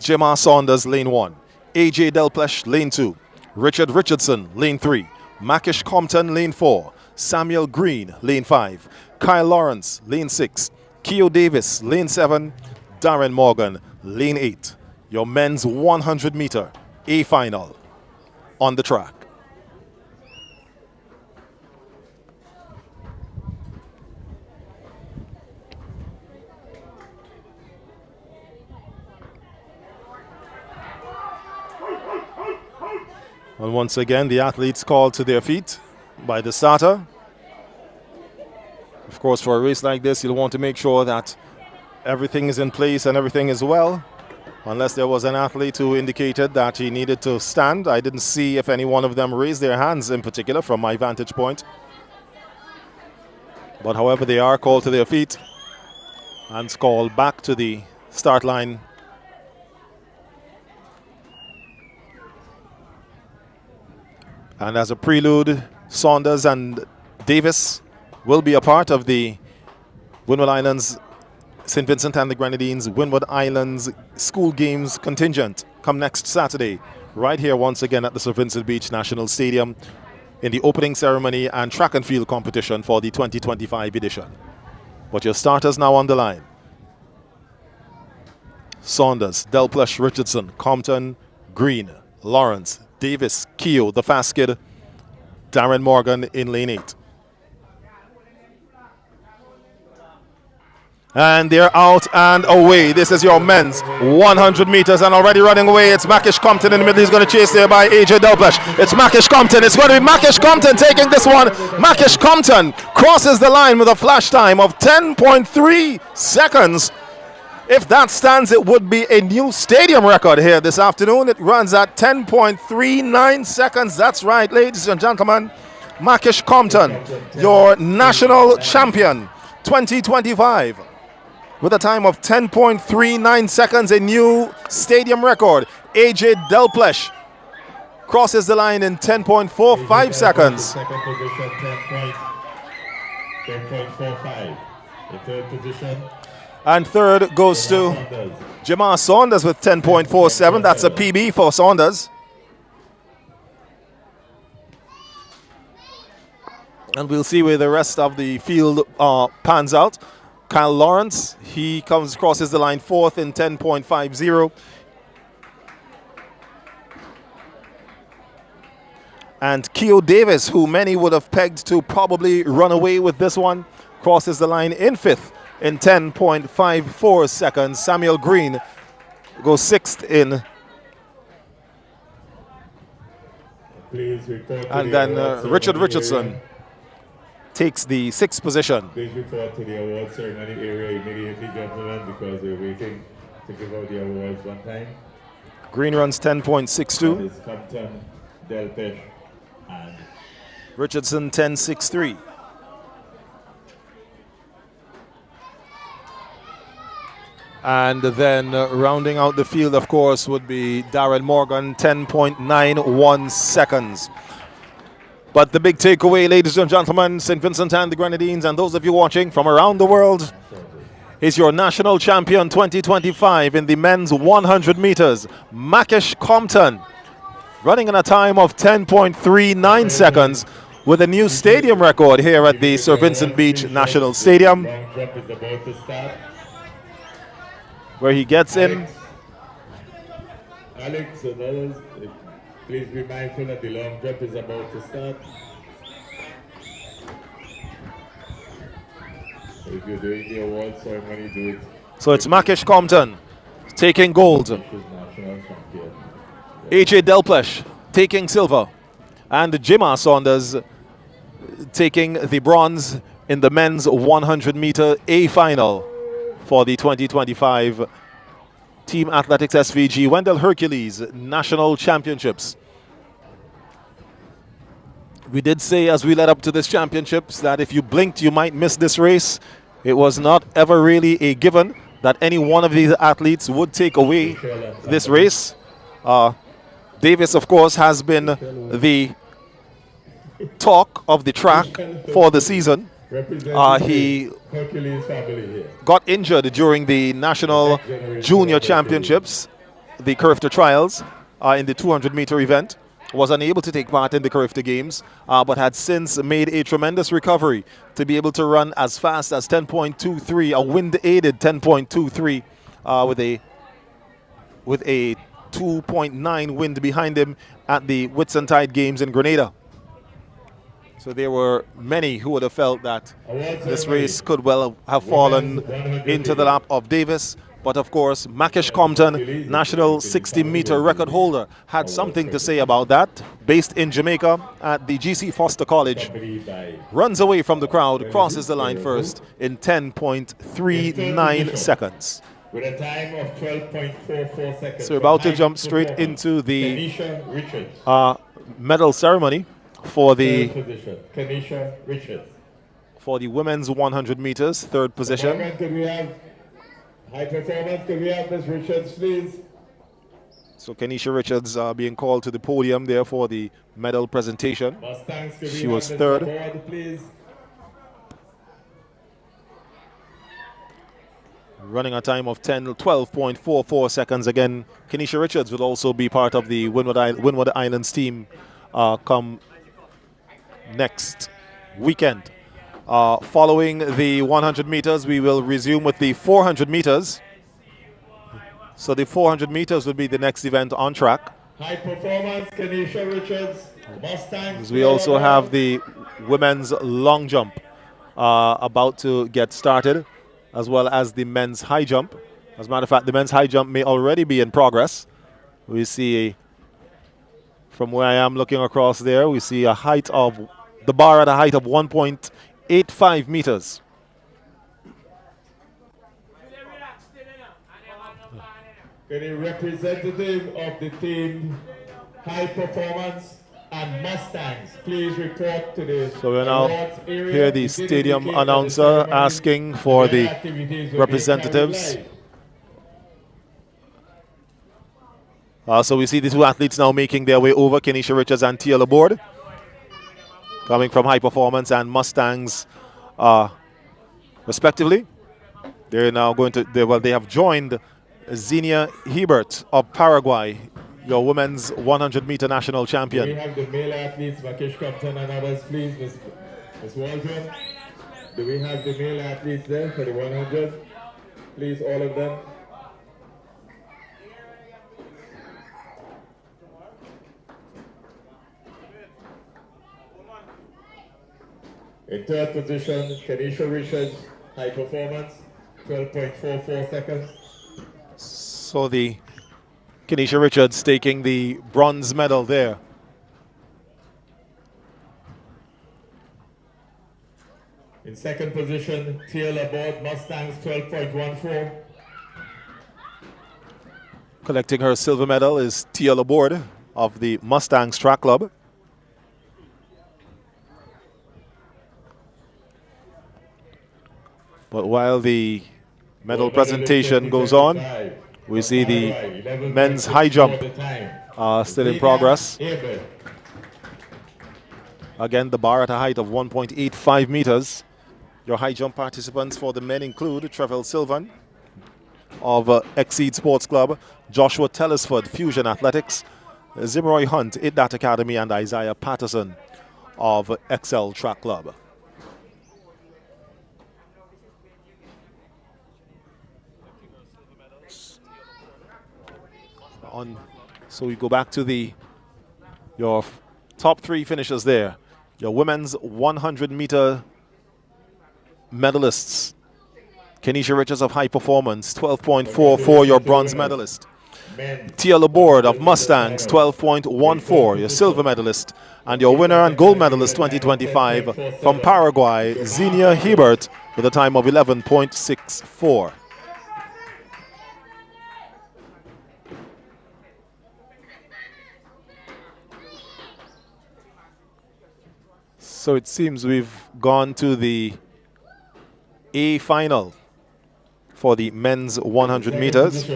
Jamar Saunders, lane 1. AJ Delplesh, lane 2. Richard Richardson, lane 3. Makish Compton, lane 4. Samuel Green, lane 5. Kyle Lawrence, lane 6. Keo Davis, lane 7. Darren Morgan, lane 8. Your men's 100 meter A final on the track. And once again, the athletes called to their feet by the starter. Of course, for a race like this, you'll want to make sure that everything is in place and everything is well. Unless there was an athlete who indicated that he needed to stand. I didn't see if any one of them raised their hands in particular from my vantage point. But however, they are called to their feet and called back to the start line. And as a prelude, Saunders and Davis will be a part of the Windward Islands, St. Vincent and the Grenadines Windward Islands School Games contingent come next Saturday, right here once again at the Sir Vincent Beach National Stadium in the opening ceremony and track and field competition for the 2025 edition. But your starters now on the line. Saunders, Delplesh, Richardson, Compton, Green, Lawrence, Davis, Keo, the fast kid, Darren Morgan in lane 8. And they're out and away. This is your men's 100 meters and already running away. It's Makish Compton in the middle. He's going to chase there by AJ Delplesh. It's Makish Compton. It's going to be Makish Compton taking this one. Makish Compton crosses the line with a flash time of 10.3 seconds. If that stands, it would be a new stadium record here this afternoon. It runs at 10.39 seconds. That's right, ladies and gentlemen. Makish Compton, your national champion 2025. With a time of 10.39 seconds, a new stadium record. AJ Delplesh crosses the line in 10.45 seconds. Second position, 10.45. The third position. And third goes to Jamar Saunders with 10.47. That's a PB for Saunders. And we'll see where the rest of the field pans out. Kyle Lawrence, he crosses the line fourth in 10.50. And Keo Davis, who many would have pegged to probably run away with this one, crosses the line in fifth in 10.54 seconds. Samuel Green goes sixth in. And then Richard Richardson takes the sixth position. Please report to the award ceremony area immediately, gentlemen, because we're waiting to give out the awards one time. Green runs 10.62. It's Compton, Delpech, and Richardson 10.63. And then rounding out the field, of course, would be Darren Morgan, 10.91 seconds. But the big takeaway, ladies and gentlemen, St. Vincent and the Grenadines, and those of you watching from around the world, is your national champion 2025 in the men's 100 meters, Makesh Compton, running in a time of 10.39 seconds with a new stadium record here at the Sir Vincent Beach National Stadium, where he gets in. Alex and others, please be mindful that the long jump is about to start. If you're doing the award ceremony, do it. So it's Makesh Compton taking gold. AJ Delpech taking silver. And Jamar Saunders taking the bronze in the men's 100 meter A final for the 2025 Team Athletics SVG Wendell Hercules National Championships. We did say as we led up to this championships that if you blinked, you might miss this race. It was not ever really a given that any one of these athletes would take away this race. Davis, of course, has been the talk of the track for the season. He got injured during the National Junior Championships, the Curfter Trials, in the 200-meter event. Was unable to take part in the Curfter Games, but had since made a tremendous recovery to be able to run as fast as 10.23, a wind-aided 10.23, with a 2.9 wind behind him at the Whitsuntide Games in Grenada. So there were many who would have felt that this race could well have fallen into the lap of Davis. But of course, Makesh Compton, national 60-meter record holder, had something to say about that. Based in Jamaica at the G.C. Foster College, runs away from the crowd, crosses the line first in 10.39 seconds. With a time of 12.44 seconds. So we're about to jump straight into the medal ceremony for the women's 100 meters, third position. High performance, can we have Ms. Richards, please? So Kenesha Richards being called to the podium there for the medal presentation. She was third. Board, running a time of 12.44 seconds. Again, Kenesha Richards will also be part of the Windward Islands team come next weekend. Following the 100 meters, we will resume with the 400 meters. So the 400 meters will be the next event on track. High performance, Kenesha Richards, Mustangs. We also have the women's long jump about to get started, as well as the men's high jump. As a matter of fact, the men's high jump may already be in progress. We see, from where I am looking across there, we see a height of, the bar at a height of 1.85 meters. Can a representative of the team High Performance and Mustangs please report to the So we're now here, the stadium announcer asking for the representatives. So we see the two athletes now making their way over, Kenisha Richards and Tia Laborde, coming from High Performance and Mustangs, respectively. They're now going to, they have joined Xenia Hebert of Paraguay, your women's 100-meter national champion. Do we have the male athletes, Makish Compton and others, please, Ms. Waldron? Do we have the male athletes there for the 100? Please, all of them. In third position, Kenisha Richards, High Performance, 12.44 seconds. So the Kenisha Richards taking the bronze medal there. In second position, Tia Laborde, Mustangs, 12.14. Collecting her silver medal is Tia Laborde of the Mustangs Track Club. But while the medal presentation goes on, we see the men's high jump still in progress. Again, the bar at a height of 1.85 meters. Your high jump participants for the men include Trevell Sylvan of Exceed Sports Club, Joshua Tellisford, Fusion Athletics, Zimroy Hunt, IDDAT Academy, and Isaiah Patterson of Excel Track Club. So we go back to your top three finishers there. Your women's 100-meter medalists. Kenisha Richards of High Performance, 12.44, your bronze medalist. Tia Laborde of Mustangs, 12.14, your silver medalist. And your winner and gold medalist 2025 from Paraguay, Xenia Hebert, with a time of 11.64. So it seems we've gone to the A final for the men's 100 meters.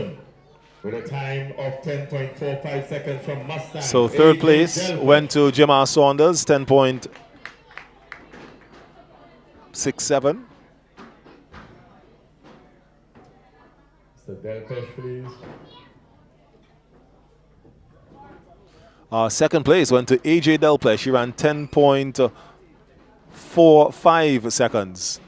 With a time of 10.45 seconds from Mustang. So third place went to Jemma Saunders, 10.67. So Delpesh, please. Second place went to AJ Delpesh. She ran 10.45 seconds.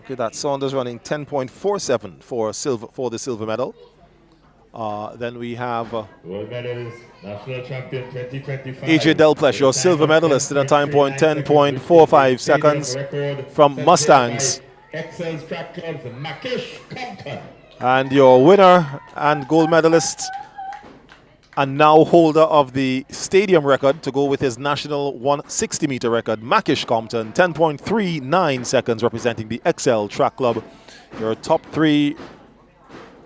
Okay, that's Saunders running 10.47 for the silver medal. Then we have World medalist, national champion 2025. AJ Delpesh, your silver medalist, in a time point 10.45 seconds from Mustangs. Excel's Track Club's Makish Compton. And your winner and gold medalist, and now holder of the stadium record to go with his national 160-meter record, Makish Compton, 10.39 seconds, representing the Excel Track Club. Your top three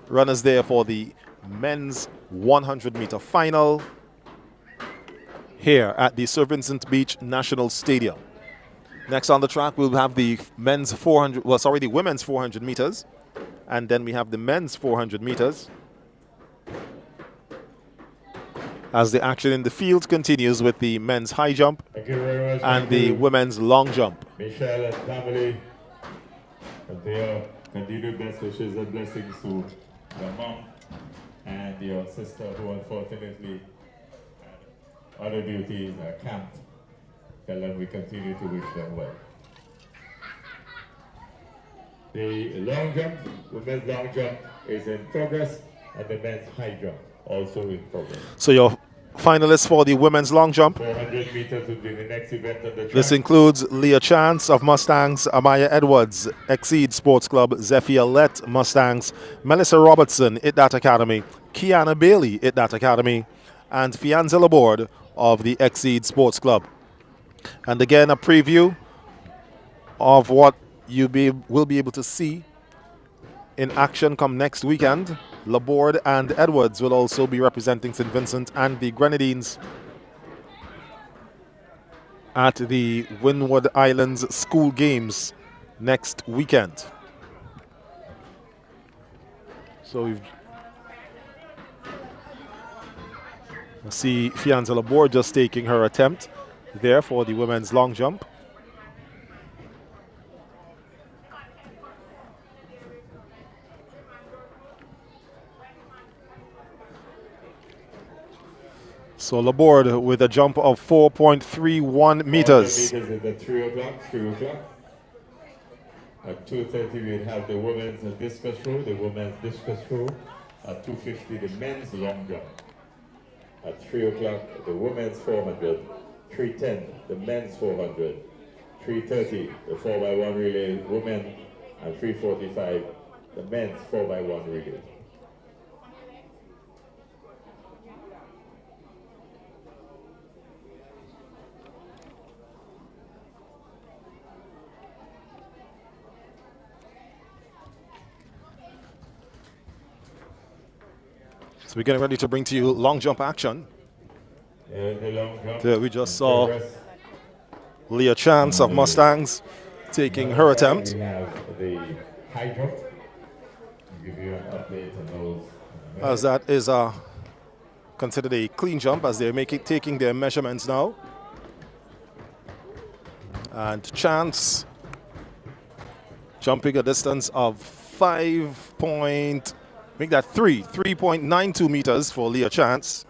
runners there for the men's 100-meter final here at the Sir Vincent Beach National Stadium. Next on the track, we'll have the women's 400 meters, and then we have the men's 400 meters. As the action in the field continues with the men's high jump and the women's long jump. Michelle and family, continued best wishes and blessings to your mom and your sister who unfortunately had other duties are camped. Tell them we continue to wish them well. The long jump, women's long jump is in progress, and the men's high jump also in progress. So your finalists for the women's long jump. 400 meters will be the next event on the track. This includes Leah Chance of Mustangs, Amaya Edwards, Exceed Sports Club, Zephyr Lett, Mustangs, Melissa Robertson, IDDAT Academy, Kiana Bailey, IDDAT Academy, and Fianza Laborde of the Exceed Sports Club. And again, a preview of what you will be able to see in action come next weekend. Laborde and Edwards will also be representing St. Vincent and the Grenadines at the Windward Islands School Games next weekend. So we've see Fianza Laborde just taking her attempt there for the women's long jump. So Laborde with a jump of 4.31 meters. Meters is at 3 o'clock, 3 o'clock. At 2:30 we have the women's discus throw, the women's discus throw. At 2:50 the men's long jump. At 3 o'clock the women's 400. 3:10 the men's 400. 3:30 the 4x1 relay women, and 3:45 the men's 4x1 relay. So we're getting ready to bring to you long jump action. The long jump. There we just saw Leah Chance of Mustangs taking her attempt. We have the high jump. I'll give you an update on those. As that is considered a clean jump as they're taking their measurements now. And Chance jumping a distance of 3.92 meters for Leah Chance.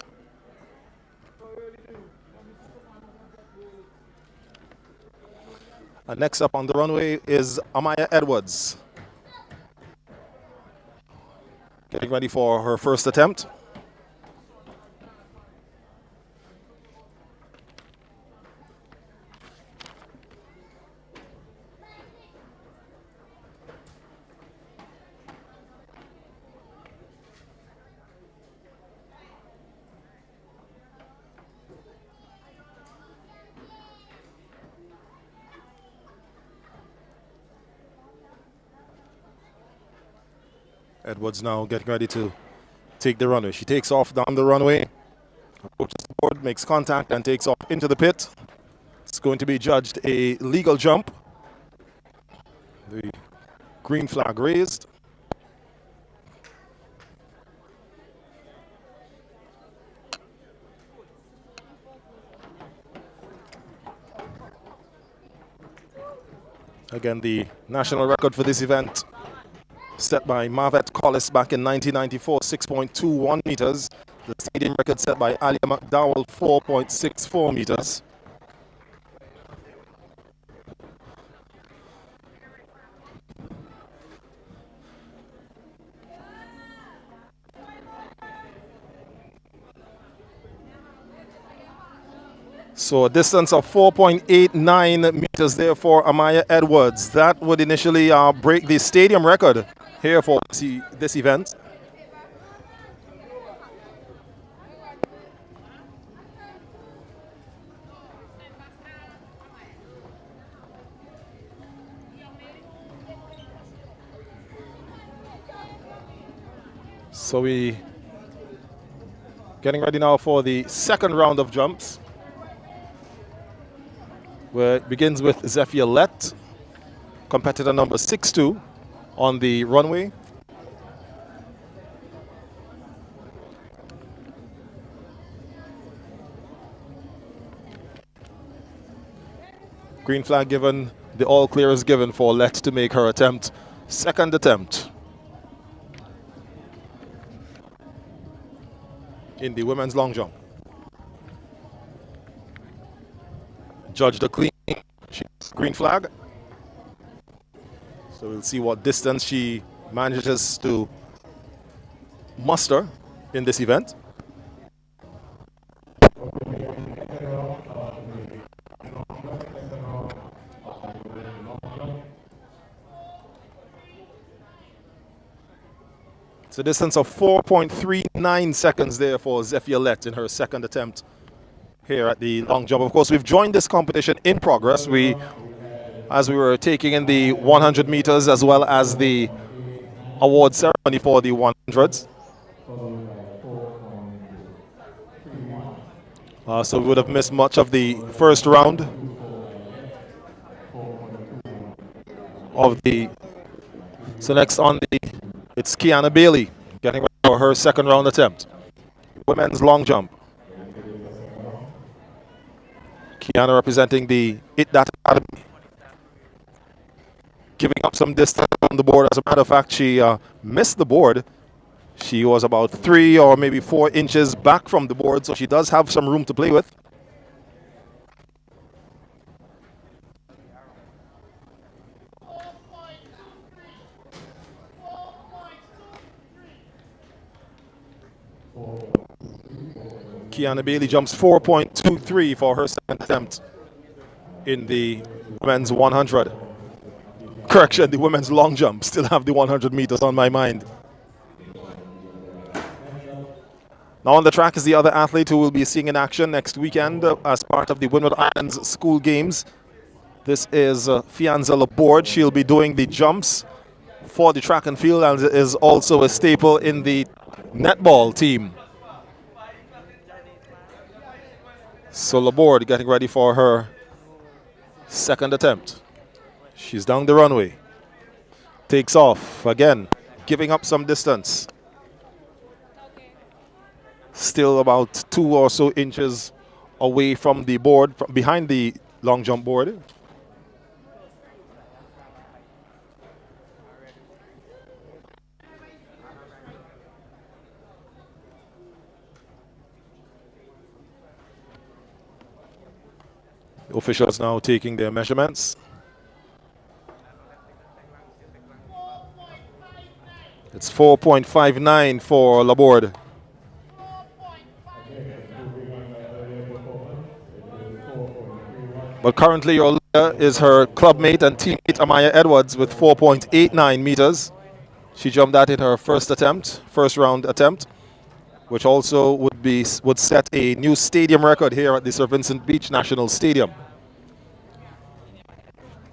And next up on the runway is Amaya Edwards, getting ready for her first attempt. Edwards now getting ready to take the runway. She takes off down the runway, approaches the board, makes contact, and takes off into the pit. It's going to be judged a legal jump. The green flag raised. Again, the national record for this event set by Marvette Collis back in 1994, 6.21 meters. The stadium record set by Alia McDowell, 4.64 meters. So a distance of 4.89 meters there for Amaya Edwards. That would initially break the stadium record here for this event. So we getting ready now for the second round of jumps, where it begins with Zephyr Lett, competitor number 6'2", on the runway. Green flag given, the all clear is given for Lett to make her attempt. Second attempt in the women's long jump. Judged a clean green flag. So we'll see what distance she manages to muster in this event. It's a distance of 4.39 seconds there for Zephyr Lett in her second attempt here at the long jump. Of course, we've joined this competition in progress. As we were taking in the 100 meters as well as the award ceremony for the 100s. So we would have missed much of the first round of the. So next on it's Kiana Bailey getting ready for her second round attempt. Women's long jump. Kiana representing the That Academy. Giving up some distance on the board. As a matter of fact, she missed the board. She was about 3 or maybe 4 inches back from the board, so she does have some room to play with. Kiana Bailey jumps 4.23 for her second attempt in the women's 100. Correction, the women's long jump. Still have the 100 meters on my mind. Now on the track is the other athlete who will be seeing in action next weekend as part of the Windward Islands School Games. This is Fianza Laborde. She'll be doing the jumps for the track and field and is also a staple in the netball team. So Laborde getting ready for her second attempt. She's down the runway. Takes off again, giving up some distance. Still about 2 or so inches away from the board, behind the long jump board. The officials now taking their measurements. It's 4.59 for Laborde. But currently your leader is her clubmate and teammate Amaya Edwards with 4.89 meters. She jumped that in her first round attempt, which also would set a new stadium record here at the Sir Vincent Beach National Stadium.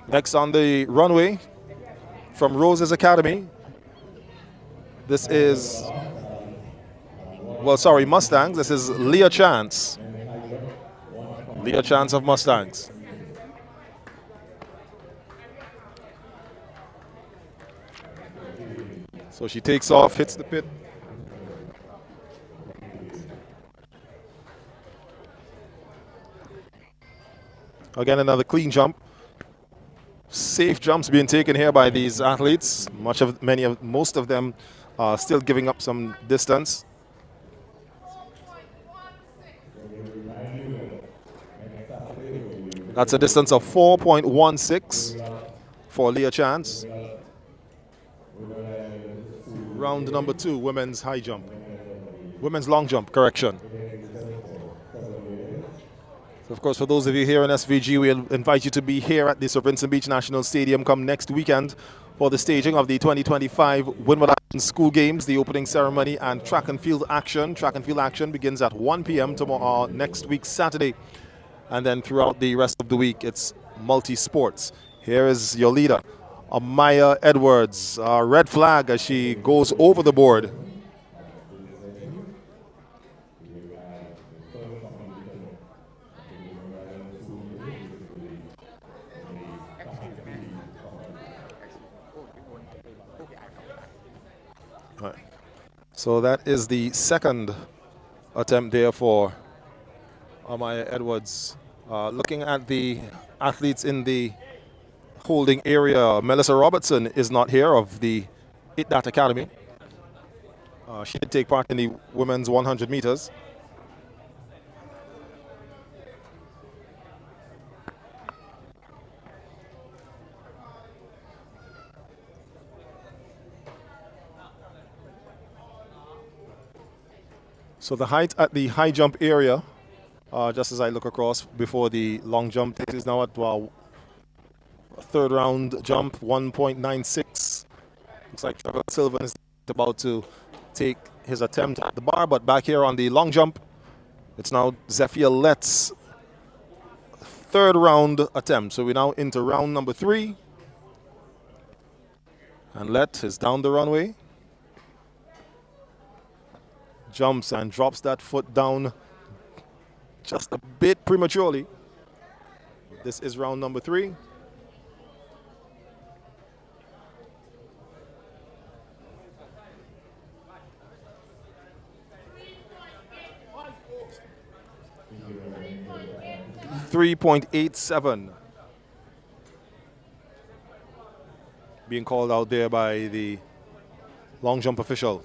Next on the runway from Rose's Academy, this is, Mustangs. This is Leah Chance. Leah Chance of Mustangs. So she takes off, hits the pit. Again, another clean jump. Safe jumps being taken here by these athletes. Most of them are still giving up some distance. That's a distance of 4.16 for Leah Chance. Round number 2, women's high jump. Women's long jump, correction. So of course, for those of you here in SVG, we'll invite you to be here at the Sir Vincent Beach National Stadium come next weekend for the staging of the 2025 Windward Islands School Games, the opening ceremony and track and field action. Track and field action begins at 1 p.m. tomorrow, next week, Saturday. And then throughout the rest of the week, it's multi-sports. Here is your leader, Amaya Edwards. Red flag as she goes over the board. Right. So that is the second attempt there for Amaya Edwards. Looking at the athletes in the holding area, Melissa Robertson is not here of the That Academy. She did take part in the women's 100 meters. So the height at the high jump area, just as I look across before the long jump, this is now at third round jump, 1.96. Looks like Trevor Sylvan is about to take his attempt at the bar, but back here on the long jump, it's now Zephyr Lett's third round attempt. So we're now into round number 3. And Lett is down the runway. Jumps and drops that foot down just a bit prematurely. This is round number 3. 3.87. Being called out there by the long jump official.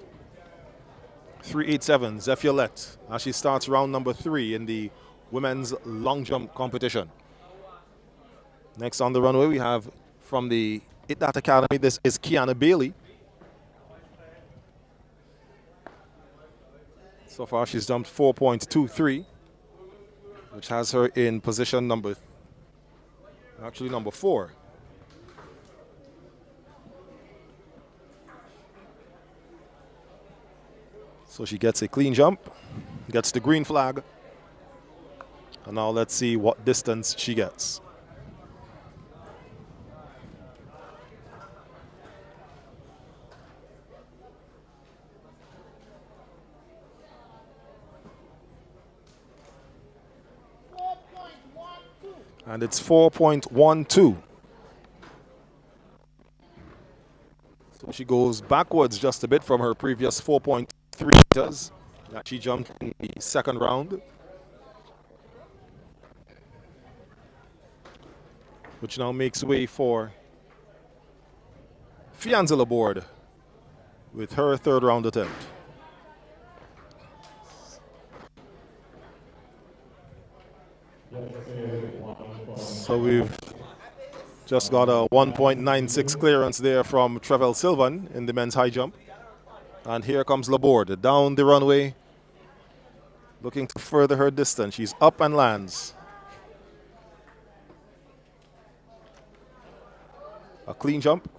3.87, Zephyolette, as she starts round number 3 in the women's long jump competition. Next on the runway, we have from the That Academy, this is Kiana Bailey. So far, she's jumped 4.23, which has her in position number 4. So she gets a clean jump, gets the green flag, and now let's see what distance she gets. And it's 4.12. So she goes backwards just a bit from her previous 4.3 meters that she jumped in the second round, which now makes way for Fianza Laborde with her third round attempt. So we've just got a 1.96 clearance there from Trevel Sylvan in the men's high jump. And here comes Laborde down the runway, looking to further her distance. She's up and lands. A clean jump.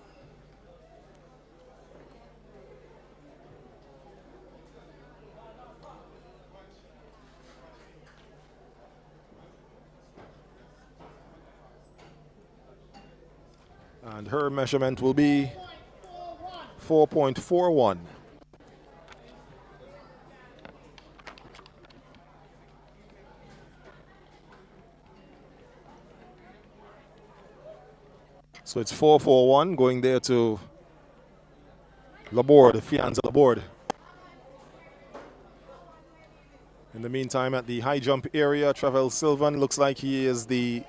And her measurement will be 4.41. So it's 4.41 going there to Laborde, Fianza Laborde. In the meantime, at the high jump area, Trevel Sylvan looks like he is the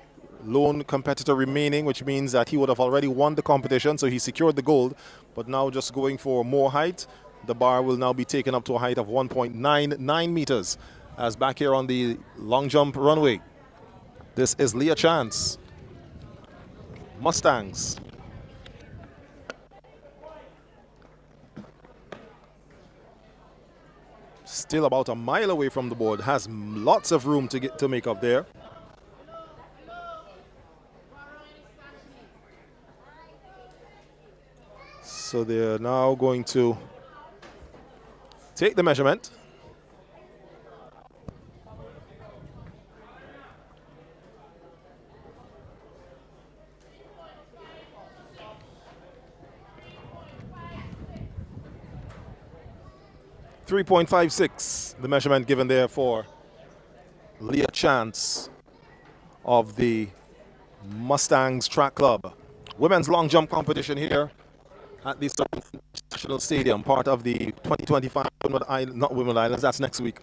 lone competitor remaining, which means that he would have already won the competition, so he secured the gold, but now just going for more height. The bar will now be taken up to a height of 1.99 meters. As back here on the long jump runway, this is Leah Chance, Mustangs. Still about a mile away from the board, has lots of room to make up there. So they're now going to take the measurement. .56, the measurement given there for Leah Chance of the Mustangs Track Club. Women's long jump competition here at the National Stadium, part of the 2025 not Women Islands, that's next week.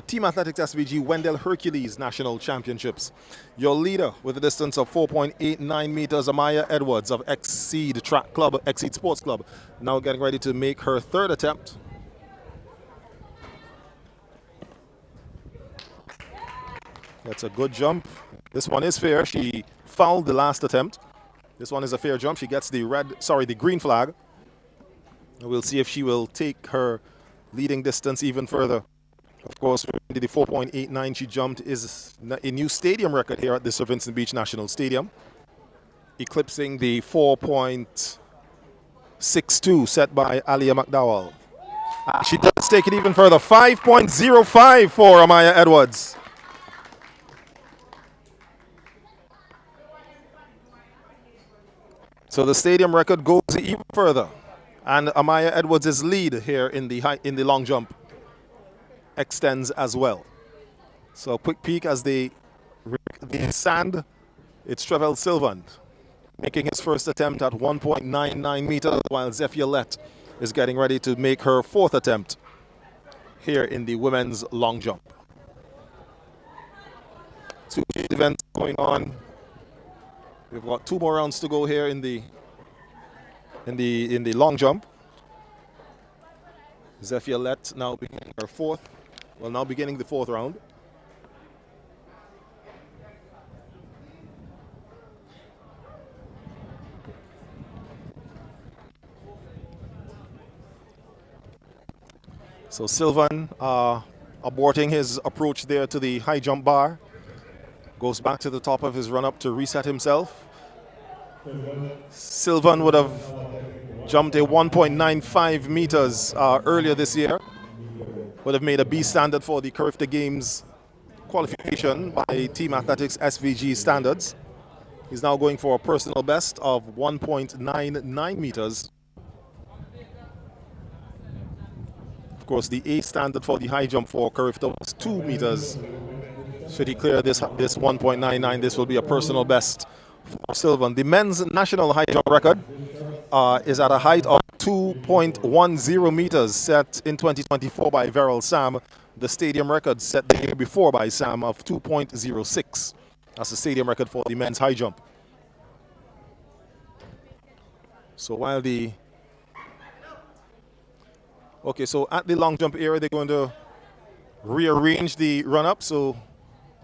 Team Athletics SVG Wendell Hercules National Championships. Your leader with a distance of 4.89 meters, Amaya Edwards of Exceed Sports Club, now getting ready to make her third attempt. That's a good jump. This one is fair. She fouled the last attempt. This one is a fair jump. She gets the green flag. And we'll see if she will take her leading distance even further. Of course, the 4.89 she jumped is a new stadium record here at the Sir Vincent Beach National Stadium, eclipsing the 4.62 set by Alia McDowell. She does take it even further. 5.05 for Amaya Edwards. So the stadium record goes even further, and Amaya Edwards' lead here in the long jump extends as well. So a quick peek as the sand. It's Trevel Sylvan making his first attempt at 1.99 meters, while Zephyolette is getting ready to make her fourth attempt here in the women's long jump. So events going on. We've got 2 more rounds to go here in the long jump. Zephyr-Lett now beginning her now beginning the 4th round. So Sylvan aborting his approach there to the high jump bar. Goes back to the top of his run-up to reset himself. Sylvan would have jumped a 1.95 meters earlier this year. Would have made a B standard for the Carifta Games qualification by Team Athletics SVG standards. He's now going for a personal best of 1.99 meters. Of course, the A standard for the high jump for Carifta was 2 meters. Should he clear this 1.99, this will be a personal best for Sylvan. The men's national high jump record is at a height of 2.10 meters, set in 2024 by Verrill Sam. The stadium record set the year before by Sam of 2.06. That's the stadium record for the men's high jump. So while so at the long jump area, they're going to rearrange the run-up.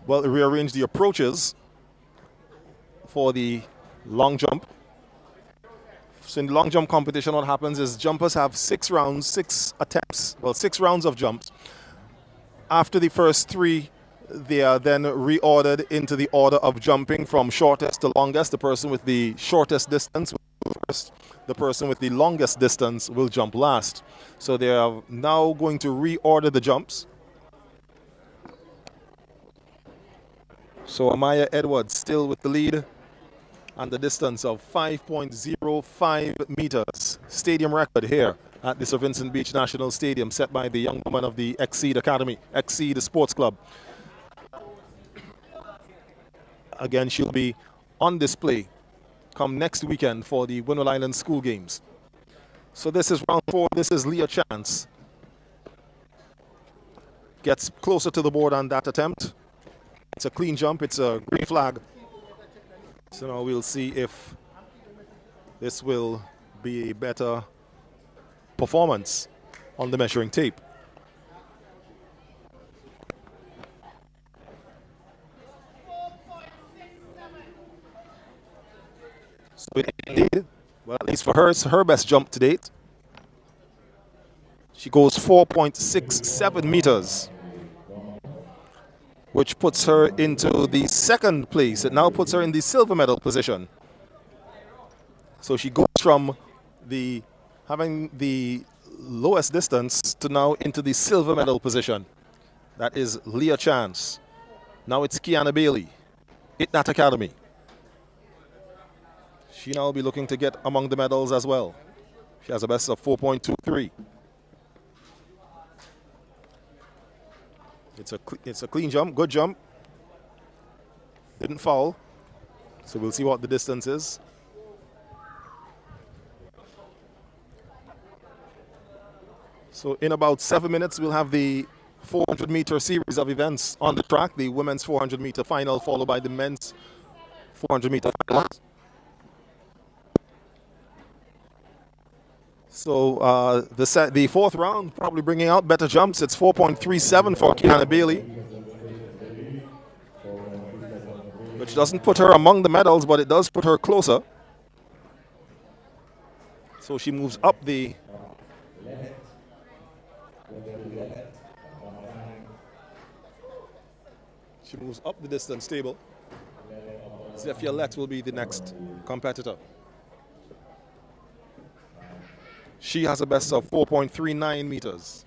Rearrange the approaches for the long jump. So in the long jump competition, what happens is jumpers have 6 rounds, 6 attempts, 6 rounds of jumps. After the first 3, they are then reordered into the order of jumping from shortest to longest. The person with the shortest distance will go first. The person with the longest distance will jump last. So they are now going to reorder the jumps. So Amaya Edwards still with the lead and the distance of 5.05 meters. Stadium record here at the Sir Vincent Beach National Stadium, set by the young woman of the Exceed Academy, Exceed Sports Club. Again, she'll be on display come next weekend for the Windward Island School Games. So this is round 4. This is Leah Chance. Gets closer to the board on that attempt. It's a clean jump. It's a green flag. So now we'll see if this will be a better performance on the measuring tape. So indeed, well, at least for her, it's her best jump to date. She goes 4.67 meters, which puts her into the 2nd place. It now puts her in the silver medal position. So she goes from having the lowest distance to now into the silver medal position. That is Leah Chance. Now it's Kiana Bailey, That Academy. She now will be looking to get among the medals as well. She has a best of 4.23. It's a clean jump, good jump. Didn't foul. So we'll see what the distance is. So in about 7 minutes, we'll have the 400-meter series of events on the track. The women's 400-meter final, followed by the men's 400-meter final. So the 4th round, probably bringing out better jumps. It's 4.37 for Kiana Bailey, which doesn't put her among the medals, but it does put her closer. So she moves up the distance table. Zephyr-Lett will be the next competitor. She has a best of 4.39 meters.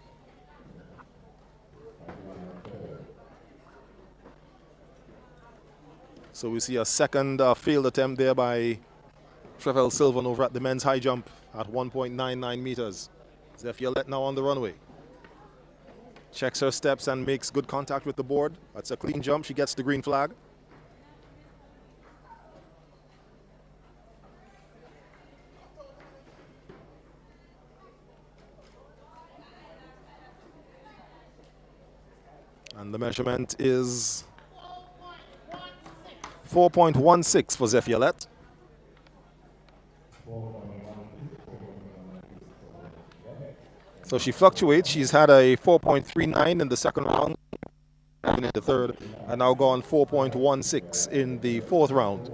So we see a second failed attempt there by Trevel Sylvan over at the men's high jump at 1.99 meters. Zephyr-Lett now on the runway. Checks her steps and makes good contact with the board. That's a clean jump. She gets the green flag. And the measurement is 4.16 for Zephyalette. So she fluctuates. She's had a 4.39 in the second round, in the third, and now gone 4.16 in the fourth round.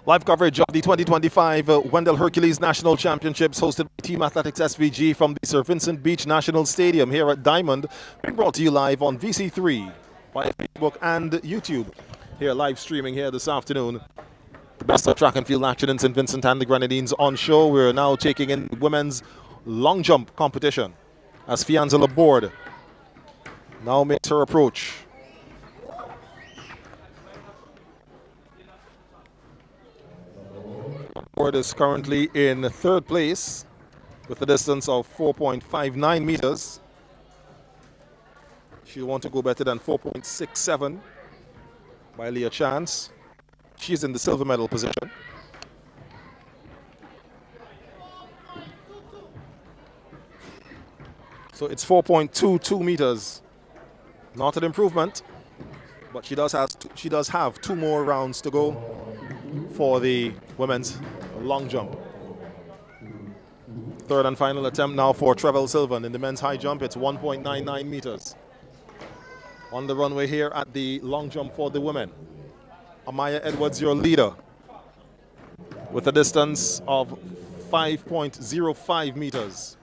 Live coverage of the 2025 Wendell Hercules National Championships hosted by Team Athletics SVG from the Sir Vincent Beach National Stadium here at Diamond, being brought to you live on VC3 by Facebook and YouTube. Here live streaming here this afternoon. The best of track and field action in St. Vincent and the Grenadines on show. We're now taking in women's long jump competition as Fianza Laborde now makes her approach. Laborde is currently in third place with a distance of 4.59 meters. She'll want to go better than 4.67 by Leah Chance. She's in the silver medal position. So it's 4.22 meters. Not an improvement, but she does have 2 more rounds to go for the women's long jump. Third and final attempt now for Trevell Sylvan. In the men's high jump, it's 1.99 meters. On the runway here at the long jump for the women, Amaya Edwards, your leader, with a distance of 5.05 meters.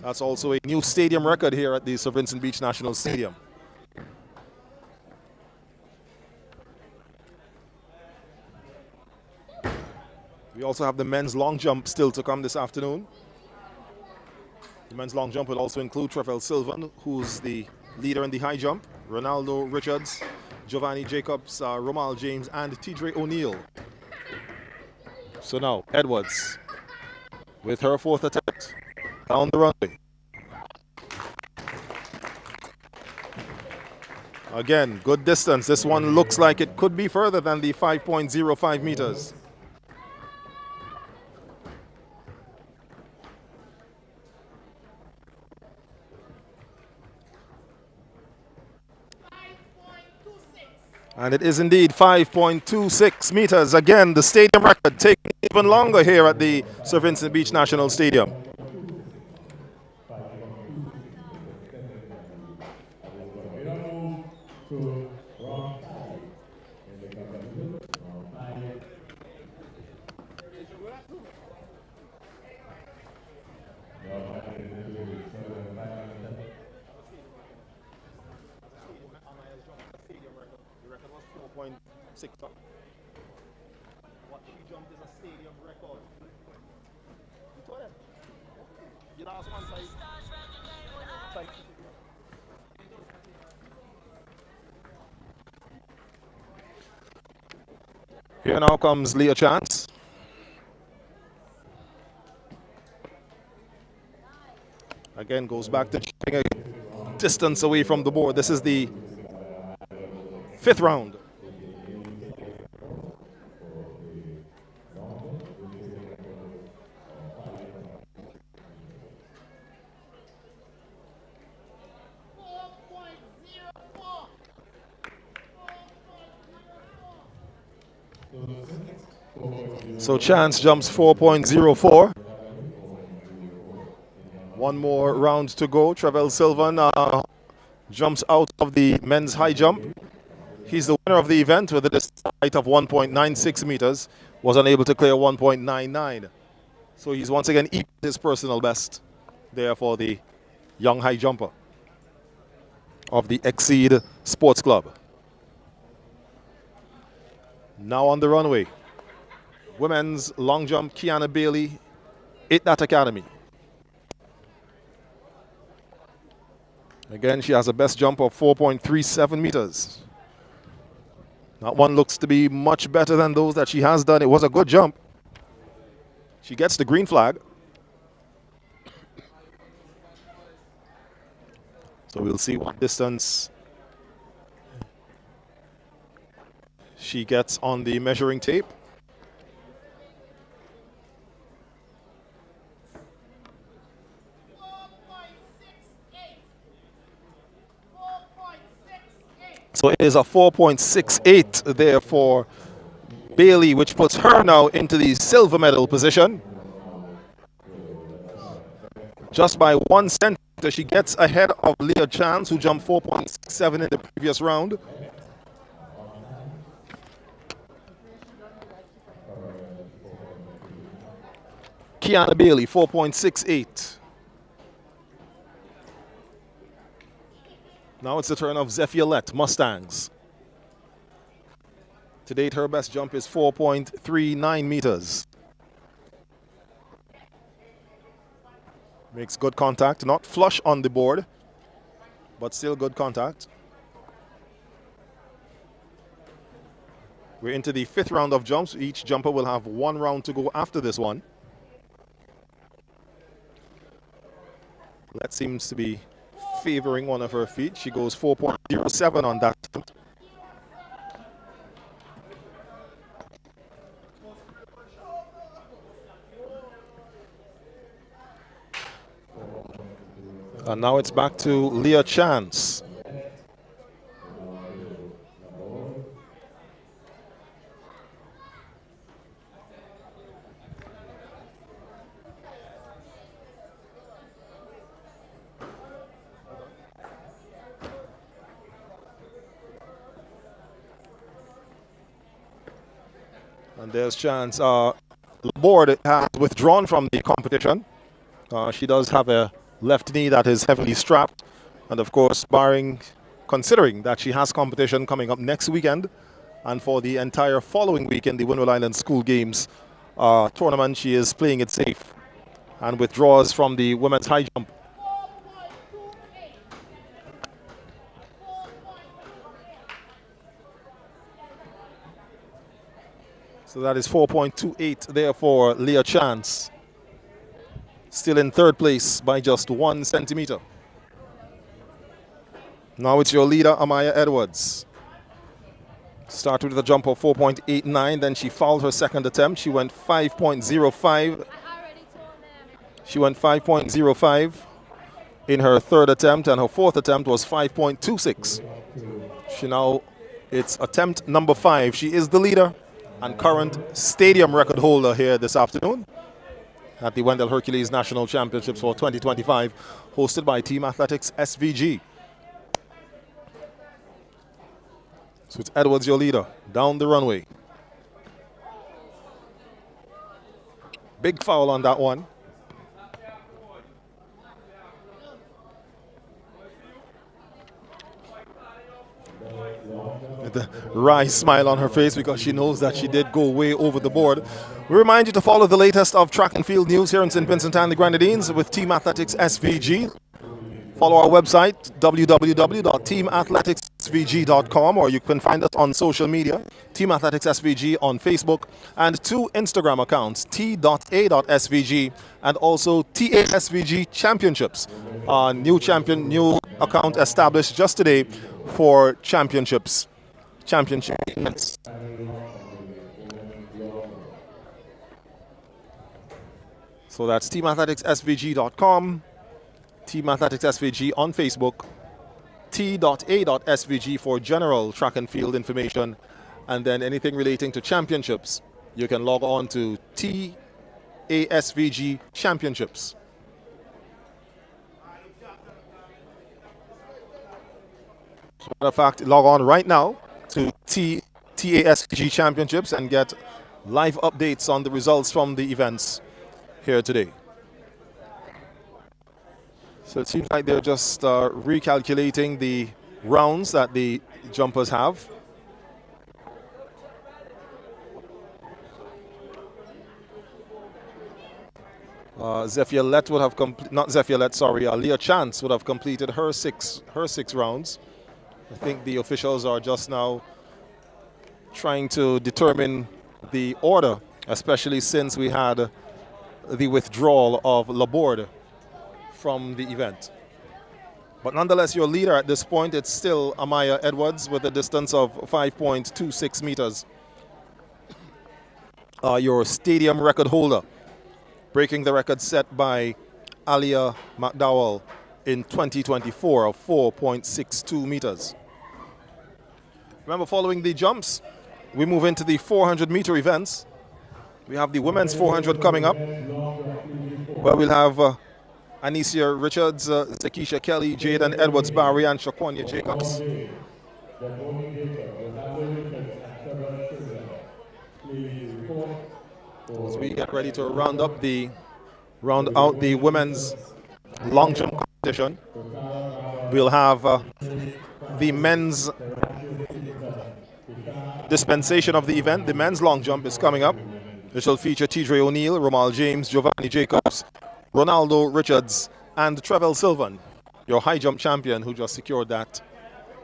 That's also a new stadium record here at the Sir Vincent Beach National Stadium. We also have the men's long jump still to come this afternoon. The men's long jump will also include Trevell Sylvan, who's the leader in the high jump, Ronaldo Richards, Giovanni Jacobs, Romal James, and Tidre O'Neill. So now, Edwards with her fourth attempt down the runway. Again, good distance. This one looks like it could be further than the 5.05 meters. And it is indeed 5.26 meters. Again, the stadium record taking even longer here at the Sir Vincent Beach National Stadium. What she jumped is a stadium record. You told them. You lost one side. Here now comes Leah Chance. Again, goes back to a distance away from the board. This is the 5th round. So Chance jumps 4.04. One more round to go. Trevell Sylvan jumps out of the men's high jump. He's the winner of the event with a distance height of 1.96 meters. Was unable to clear 1.99. So he's once again equaled his personal best there for the young high jumper of the Exceed Sports Club. Now on the runway, women's long jump, Kiana Bailey, That Academy. Again, she has a best jump of 4.37 meters. That one looks to be much better than those that she has done. It was a good jump. She gets the green flag. So we'll see what distance she gets on the measuring tape. So it is a 4.68 there for Bailey, which puts her now into the silver medal position. Just by 1 centimeter, she gets ahead of Leah Chance, who jumped 4.67 in the previous round. Kiana Bailey, 4.68. Now it's the turn of Zephyr Mustangs. To date, her best jump is 4.39 meters. Makes good contact, not flush on the board, but still good contact. We're into the 5th round of jumps. Each jumper will have 1 round to go after this one. That seems to be favoring one of her feet. She goes 4.07 on that attempt. And now it's back to Leah Chance. And there's Chance. The board has withdrawn from the competition. She does have a left knee that is heavily strapped, and of course, considering that she has competition coming up next weekend, and for the entire following weekend, the Windward Island School Games tournament, she is playing it safe and withdraws from the women's high jump. So that is 4.28 there for Leah Chance. Still in 3rd place by just 1 centimeter. Now it's your leader, Amaya Edwards. Started with a jump of 4.89, then she fouled her 2nd attempt. She went 5.05. She went 5.05 in her 3rd attempt, and her 4th attempt was 5.26. It's attempt number 5. She is the leader and current stadium record holder here this afternoon at the Wendell Hercules National Championships for 2025, hosted by Team Athletics SVG. So it's Edwards, your leader, down the runway. Big foul on that one. With a wry smile on her face because she knows that she did go way over the board. We remind you to follow the latest of track and field news here in St. Vincent and the Grenadines with Team Athletics SVG. Follow our website, www.teamathleticsvg.com, or you can find us on social media, Team Athletics SVG on Facebook, and 2 Instagram accounts, t.a.svg and also TASVG Championships. New account established just today for championship events. So that's teamathleticssvg.com, Team Athletics SVG on Facebook, t.a.svg for general track and field information, and then anything relating to championships, you can log on to TASVG Championships. As a matter of fact, log on right now to TASVG Championships and get live updates on the results from the events here today. So it seems like they're just recalculating the rounds that the jumpers have. Leah Chance would have completed her six rounds. I think the officials are just now trying to determine the order, especially since we had the withdrawal of Laborde from the event. But nonetheless, your leader at this point, it's still Amaya Edwards with a distance of 5.26 meters. Your stadium record holder, breaking the record set by Alia McDowell in 2024 of 4.62 meters. Remember, following the jumps, we move into the 400-meter events. We have the women's 400 coming up, where we'll have Anicia Richards, Zakisha Kelly, Jaden Edwards Barry, and Shaquania Jacobs. As we get ready to round out the women's long jump competition, we'll have the men's dispensation of the event. The men's long jump is coming up. It shall feature TJ O'Neill, Romal James, Giovanni Jacobs, Ronaldo Richards, and Trevel Sylvan, your high jump champion who just secured that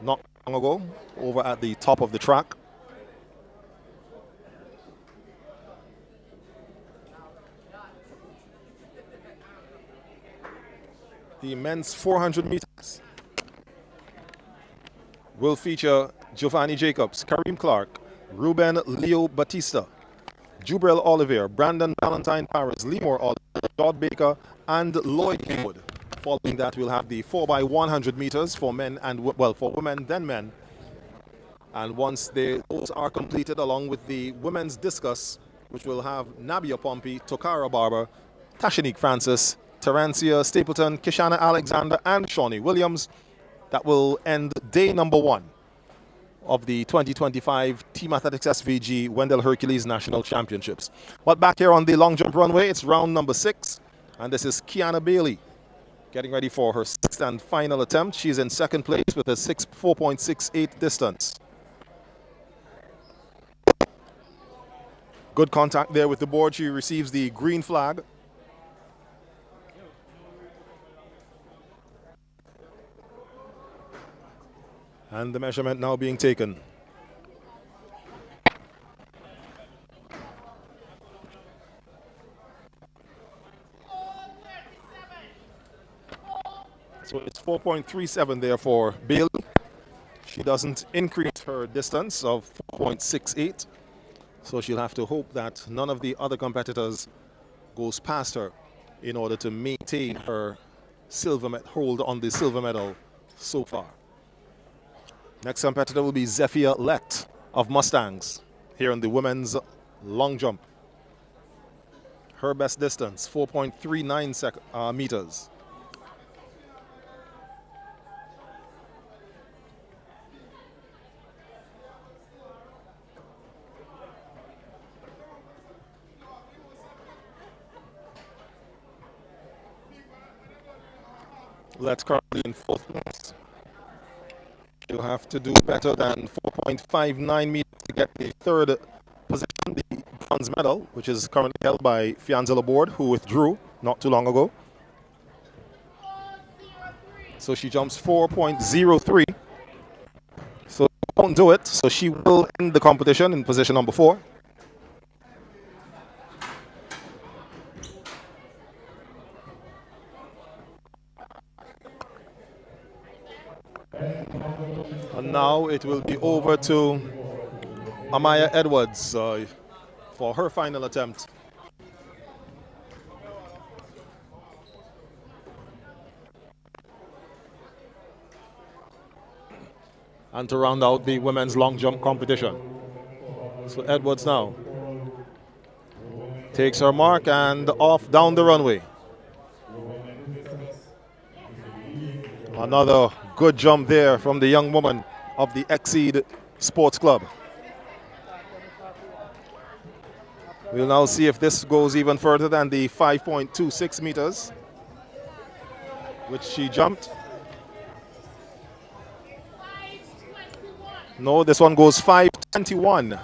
not long ago over at the top of the track. The men's 400 meters will feature Giovanni Jacobs, Kareem Clark, Ruben Leo Batista, Jubril Oliver, Brandon Valentine Paris, Lemore Oliver, Todd Baker, and Lloyd Haywood. Following that, we'll have the 4x100 meters for men and, well, for women, then men. And once those are completed, along with the women's discus, which will have Nabia Pompey, Tokara Barber, Tashanique Francis, Terencia Stapleton, Kishana Alexander, and Shawnee Williams, that will end day number 1 of the 2025 Team Athletics SVG Wendell Hercules National Championships. But back here on the long jump runway, it's round number 6, and this is Kiana Bailey getting ready for her 6th and final attempt. She's in 2nd place with a 4.68 distance. Good contact there with the board. She receives the green flag. And the measurement now being taken. So it's 4.37 there for Bailey. She doesn't increase her distance of 4.68. So she'll have to hope that none of the other competitors goes past her in order to maintain her hold on the silver medal so far. Next competitor will be Zephyr Lett of Mustangs here in the women's long jump. Her best distance, 4.39 meters. Lett's currently in 4th place. She'll have to do better than 4.59 meters to get the 3rd position, the bronze medal, which is currently held by Fianza Board, who withdrew not too long ago. So she jumps 4.03. So she won't do it, so she will end the competition in position number 4. And now it will be over to Amaya Edwards for her final attempt. And to round out the women's long jump competition. So Edwards now takes her mark and off down the runway. Another good jump there from the young woman of the Exceed Sports Club. We'll now see if this goes even further than the 5.26 meters, which she jumped. No, this one goes 5.21.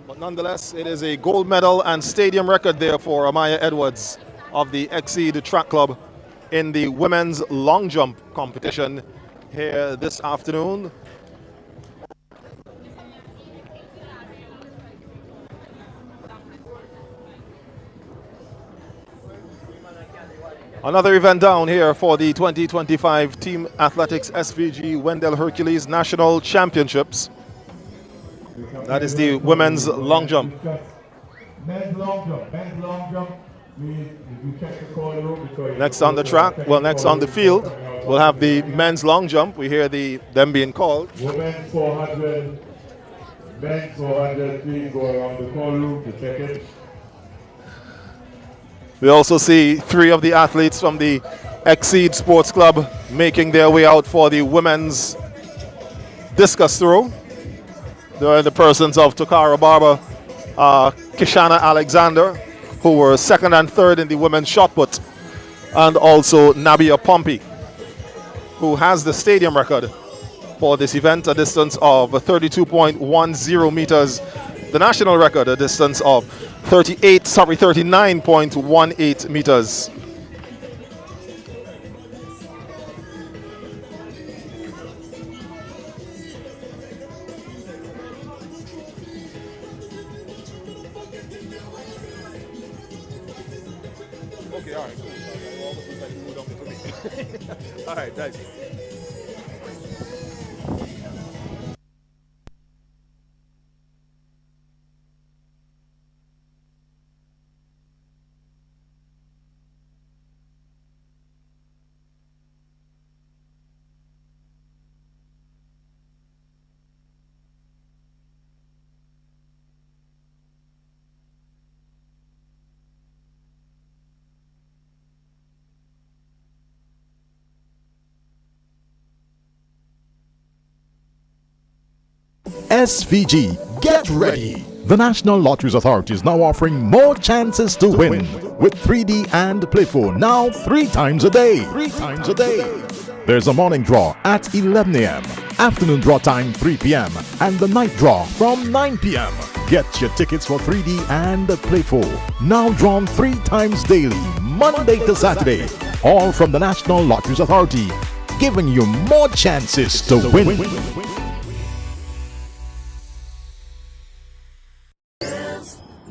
But nonetheless, it is a gold medal and stadium record there for Amaya Edwards of the Exceed Track Club in the women's long jump competition here this afternoon. Another event down here for the 2025 Team Athletics SVG Wendell Hercules National Championships. That is the women's long jump. Men's long jump. Please, if you check the corner room, Next on the track, well, next on the field, We'll have the men's long jump. We hear them being called. Women's 400, men's 400, please go around the call room to check it. We also see 3 of the athletes from the Exceed Sports Club making their way out for the women's discus throw. They're in the persons of Tokara Barber, Kishana Alexander, who were 2nd and 3rd in the women's shot put, and also Nabia Pompey, who has the stadium record for this event, a distance of 32.10 meters. The national record, a distance of 39.18 meters. Okay, all right, cool. Almost looks like food on for me. All right, nice. SVG, get ready! The National Lotteries Authority is now offering more chances to win with 3D and Play 4 now 3 times a day. 3 times a day. There's a morning draw at 11 a.m., afternoon draw time 3 p.m., and the night draw from 9 p.m. Get your tickets for 3D and Play 4 now drawn 3 times daily, Monday to Saturday. All from the National Lotteries Authority, giving you more chances to win.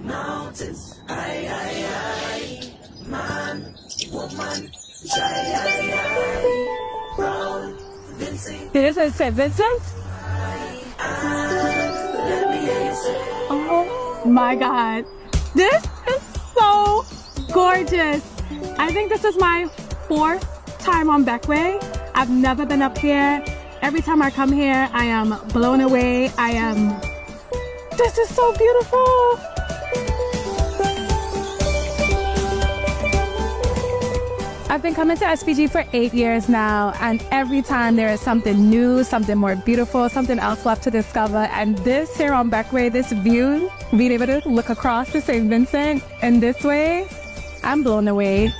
Mountains, aye, aye, aye. Man, woman, aye, aye, aye. Proud, Vincent. This is St. Vincent? Let me hear you say. Oh my God. This is so gorgeous. I think this is my 4th time on Beckway. I've never been up here. Every time I come here, I am blown away. This is so beautiful. I've been coming to SPG for 8 years now, and every time there is something new, something more beautiful, something else left to discover. And this here on Beckway, this view, being able to look across to St. Vincent in this way, I'm blown away.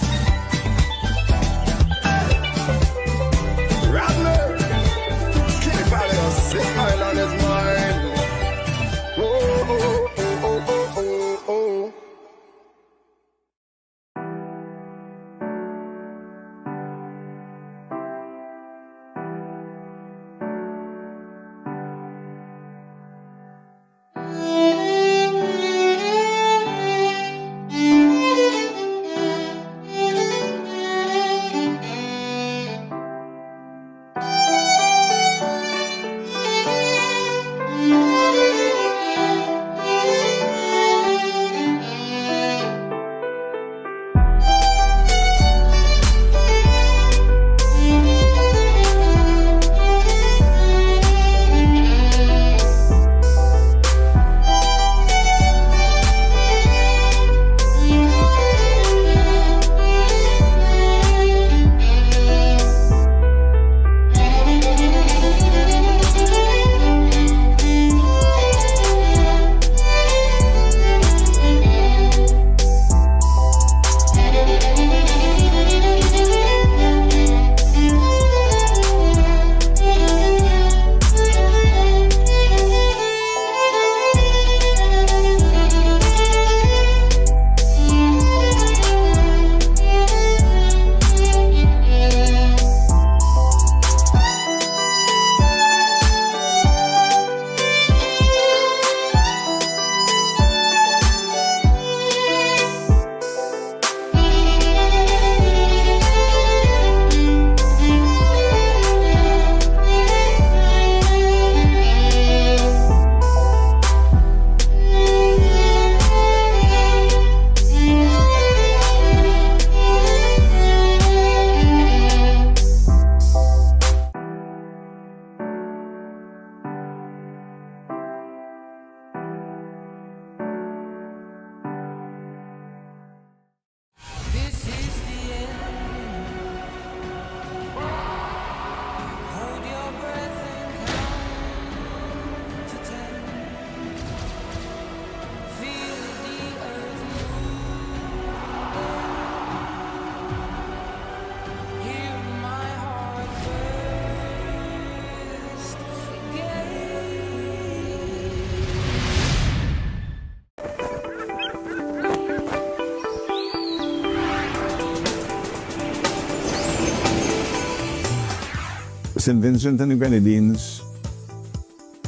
St. Vincent and the Grenadines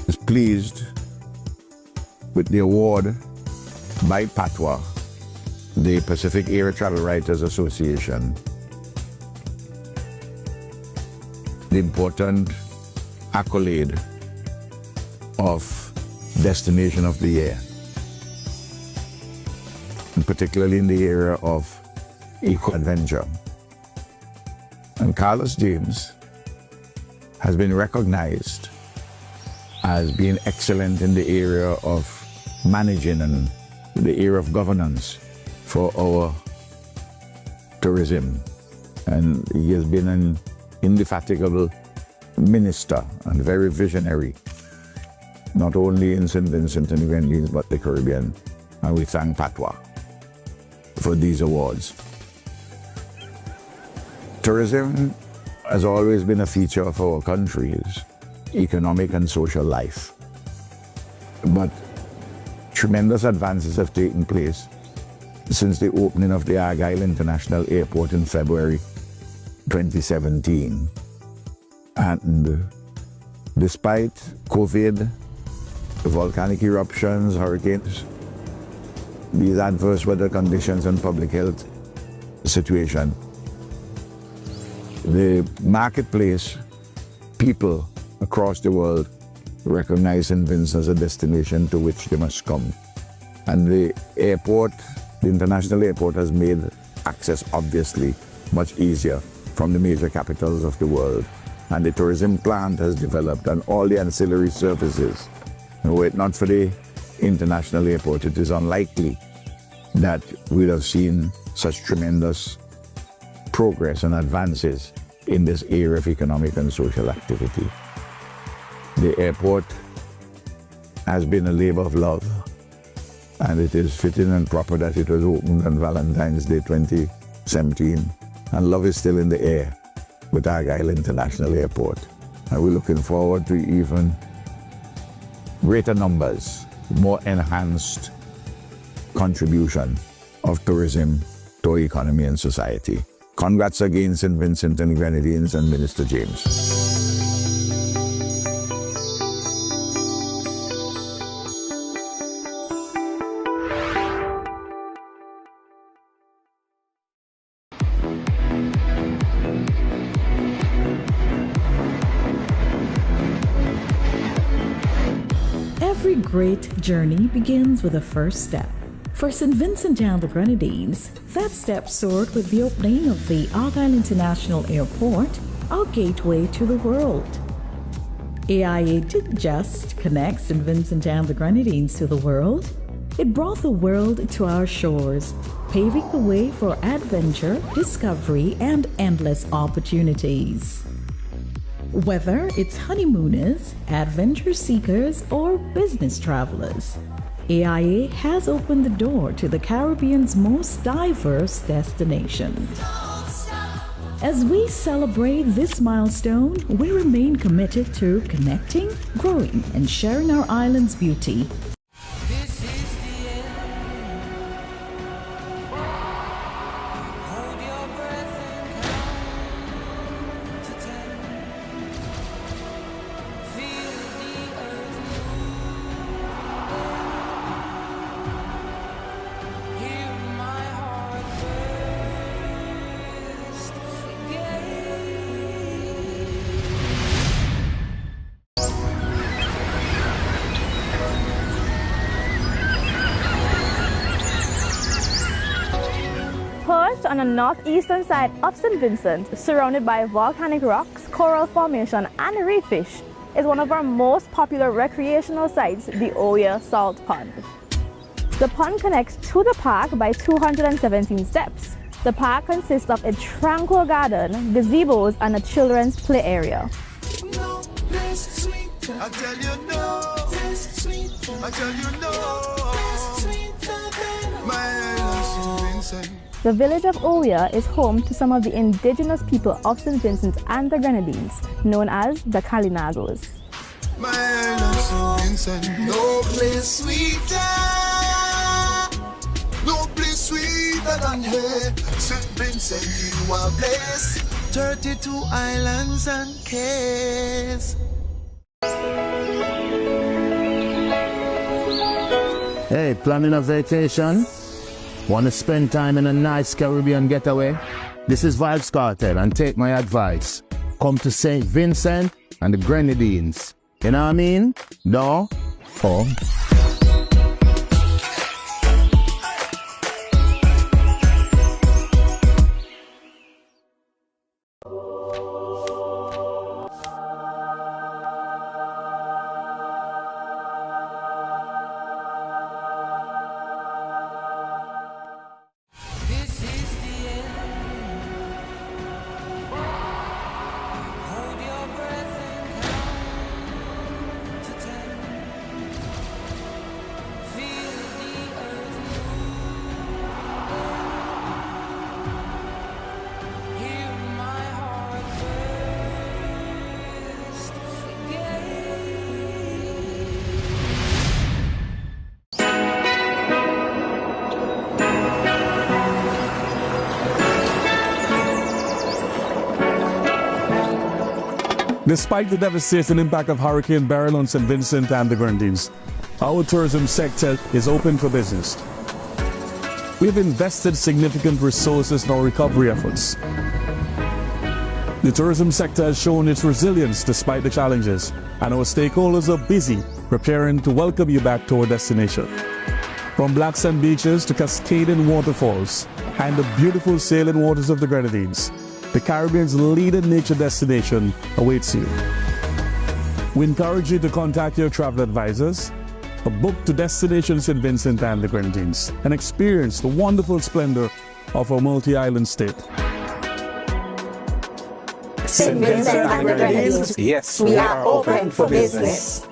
is pleased with the award by PATWA, the Pacific Area Travel Writers Association, the important accolade of Destination of the Year, and particularly in the area of eco-adventure. And Carlos James has been recognized as being excellent in the area of managing and the area of governance for our tourism. And he has been an indefatigable minister and very visionary, not only in St. Vincent and the Grenadines, but the Caribbean. And we thank PATWA for these awards. Tourism has always been a feature of our country's economic and social life. But tremendous advances have taken place since the opening of the Argyle International Airport in February 2017. And despite COVID, volcanic eruptions, hurricanes, these adverse weather conditions and public health situation, the marketplace, people across the world recognize St. Vincent as a destination to which they must come. And the airport, the international airport, has made access obviously much easier from the major capitals of the world. And the tourism plant has developed and all the ancillary services. And were it not for the international airport, it is unlikely that we'd have seen such tremendous progress and advances in this area of economic and social activity. The airport has been a labor of love, and it is fitting and proper that it was opened on Valentine's Day 2017, and love is still in the air with Argyle International Airport. And we're looking forward to even greater numbers, more enhanced contribution of tourism to our economy and society. Congrats again, St. Vincent and the Grenadines and Minister James. Every great journey begins with a first step. For St. Vincent and the Grenadines, that step soared with the opening of the Argyle International Airport, our gateway to the world. AIA didn't just connect St. Vincent and the Grenadines to the world, it brought the world to our shores, paving the way for adventure, discovery, and endless opportunities. Whether it's honeymooners, adventure seekers, or business travelers, AIA has opened the door to the Caribbean's most diverse destination. As we celebrate this milestone, we remain committed to connecting, growing, and sharing our island's beauty. Perched on the northeastern side of St. Vincent, surrounded by volcanic rocks, coral formation, and reef fish, is one of our most popular recreational sites, the Oya Salt Pond. The pond connects to the park by 217 steps. The park consists of a tranquil garden, gazebos, and a children's play area. I tell you no, I tell you no, my island St. Vincent. The village of Oya is home to some of the indigenous people of St. Vincent and the Grenadines, known as the Kalinagos. My island St. Vincent, no place sweeter, no place sweeter than here. St. Vincent, you are blessed. 32 islands and cays. Hey, planning a vacation? Want to spend time in a nice Caribbean getaway? This is Vibes Cartel, and take my advice. Come to St. Vincent and the Grenadines. You know what I mean? No? Oh. Despite the devastating impact of Hurricane Beryl on St. Vincent and the Grenadines, our tourism sector is open for business. We have invested significant resources in our recovery efforts. The tourism sector has shown its resilience despite the challenges, and our stakeholders are busy preparing to welcome you back to our destination. From black sand beaches to cascading waterfalls and the beautiful sailing waters of the Grenadines, the Caribbean's leading nature destination awaits you. We encourage you to contact your travel advisors or book to Destination St. Vincent and the Grenadines and experience the wonderful splendor of our multi-island state. St. Vincent and the Grenadines, yes, we are open for business.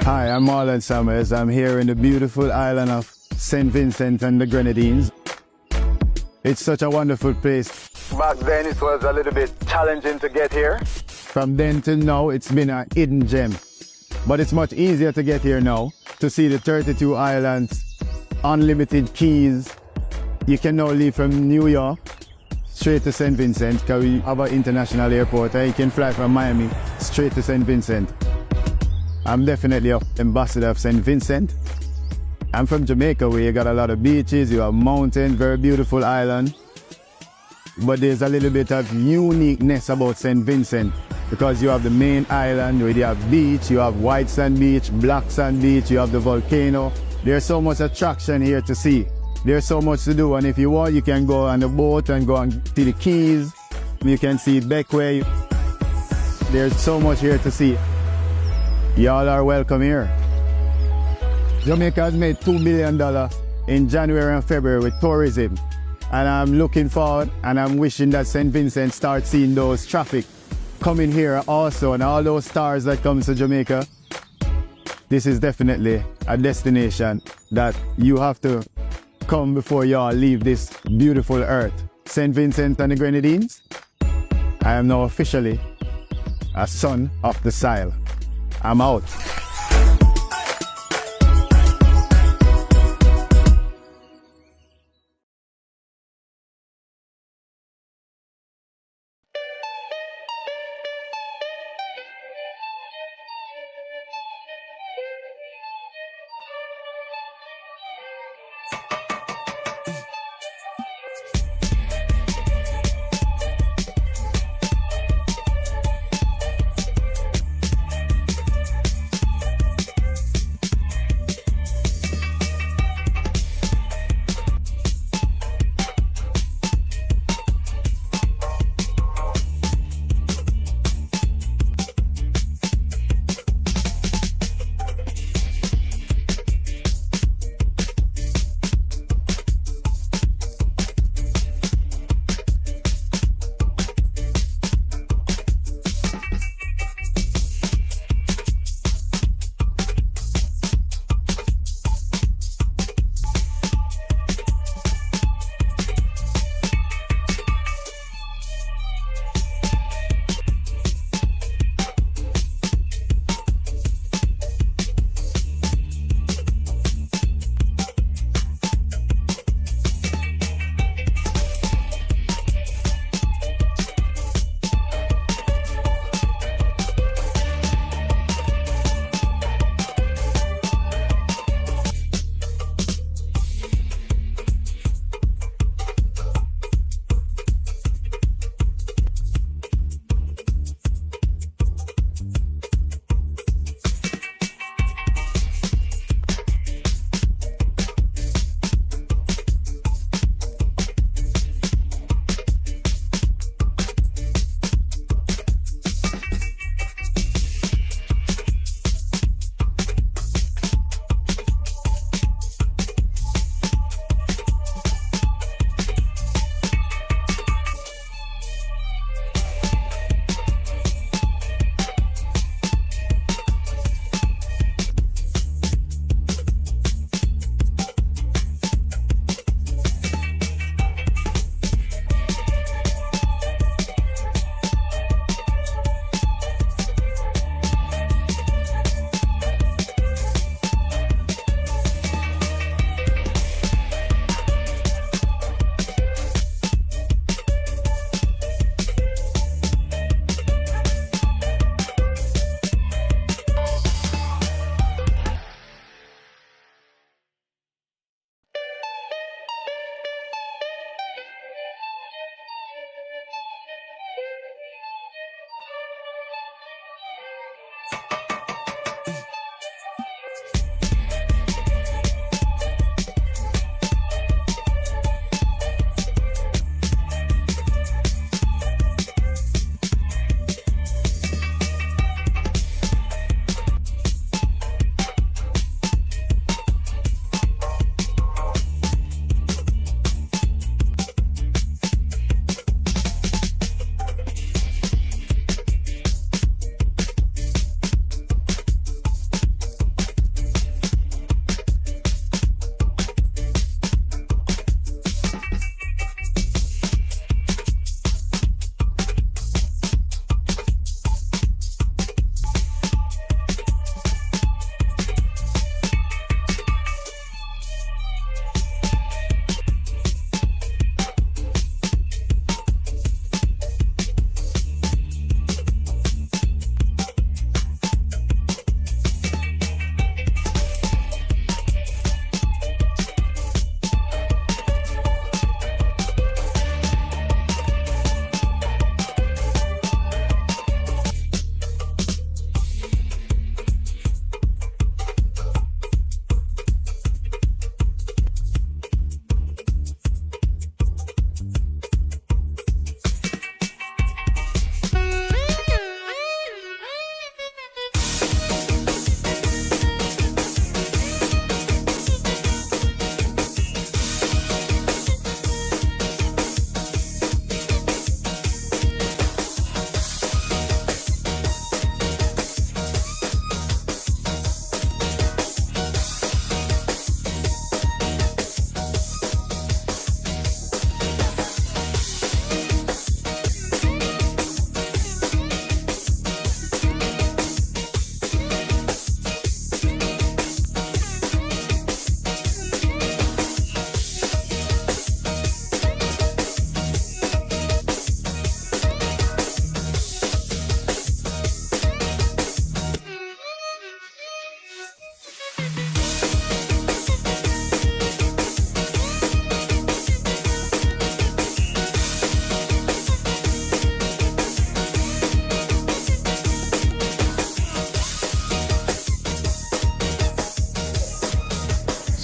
Hi, I'm Marlon Summers. I'm here in the beautiful island of St. Vincent and the Grenadines. It's such a wonderful place. Back then it was a little bit challenging to get here. From then till now it's been a hidden gem. But it's much easier to get here now, to see the 32 islands, unlimited keys. You can now leave from New York straight to St. Vincent because we have an international airport and you can fly from Miami straight to St. Vincent. I'm definitely an ambassador of St. Vincent. I'm from Jamaica where you got a lot of beaches, you have mountains, very beautiful island. But there's a little bit of uniqueness about St. Vincent because you have the main island where you have beach, you have white sand beach, black sand beach, you have the volcano. There's so much attraction here to see. There's so much to do, and if you want you can go on the boat and go and see the Keys. You can see Beckway. There's so much here to see. Y'all are welcome here. Jamaica has made $2 billion in January and February with tourism. And I'm looking forward and I'm wishing that St. Vincent starts seeing those traffic coming here also, and all those stars that come to Jamaica. This is definitely a destination that you have to come before y'all leave this beautiful earth. St. Vincent and the Grenadines, I am now officially a son of the Sile. I'm out.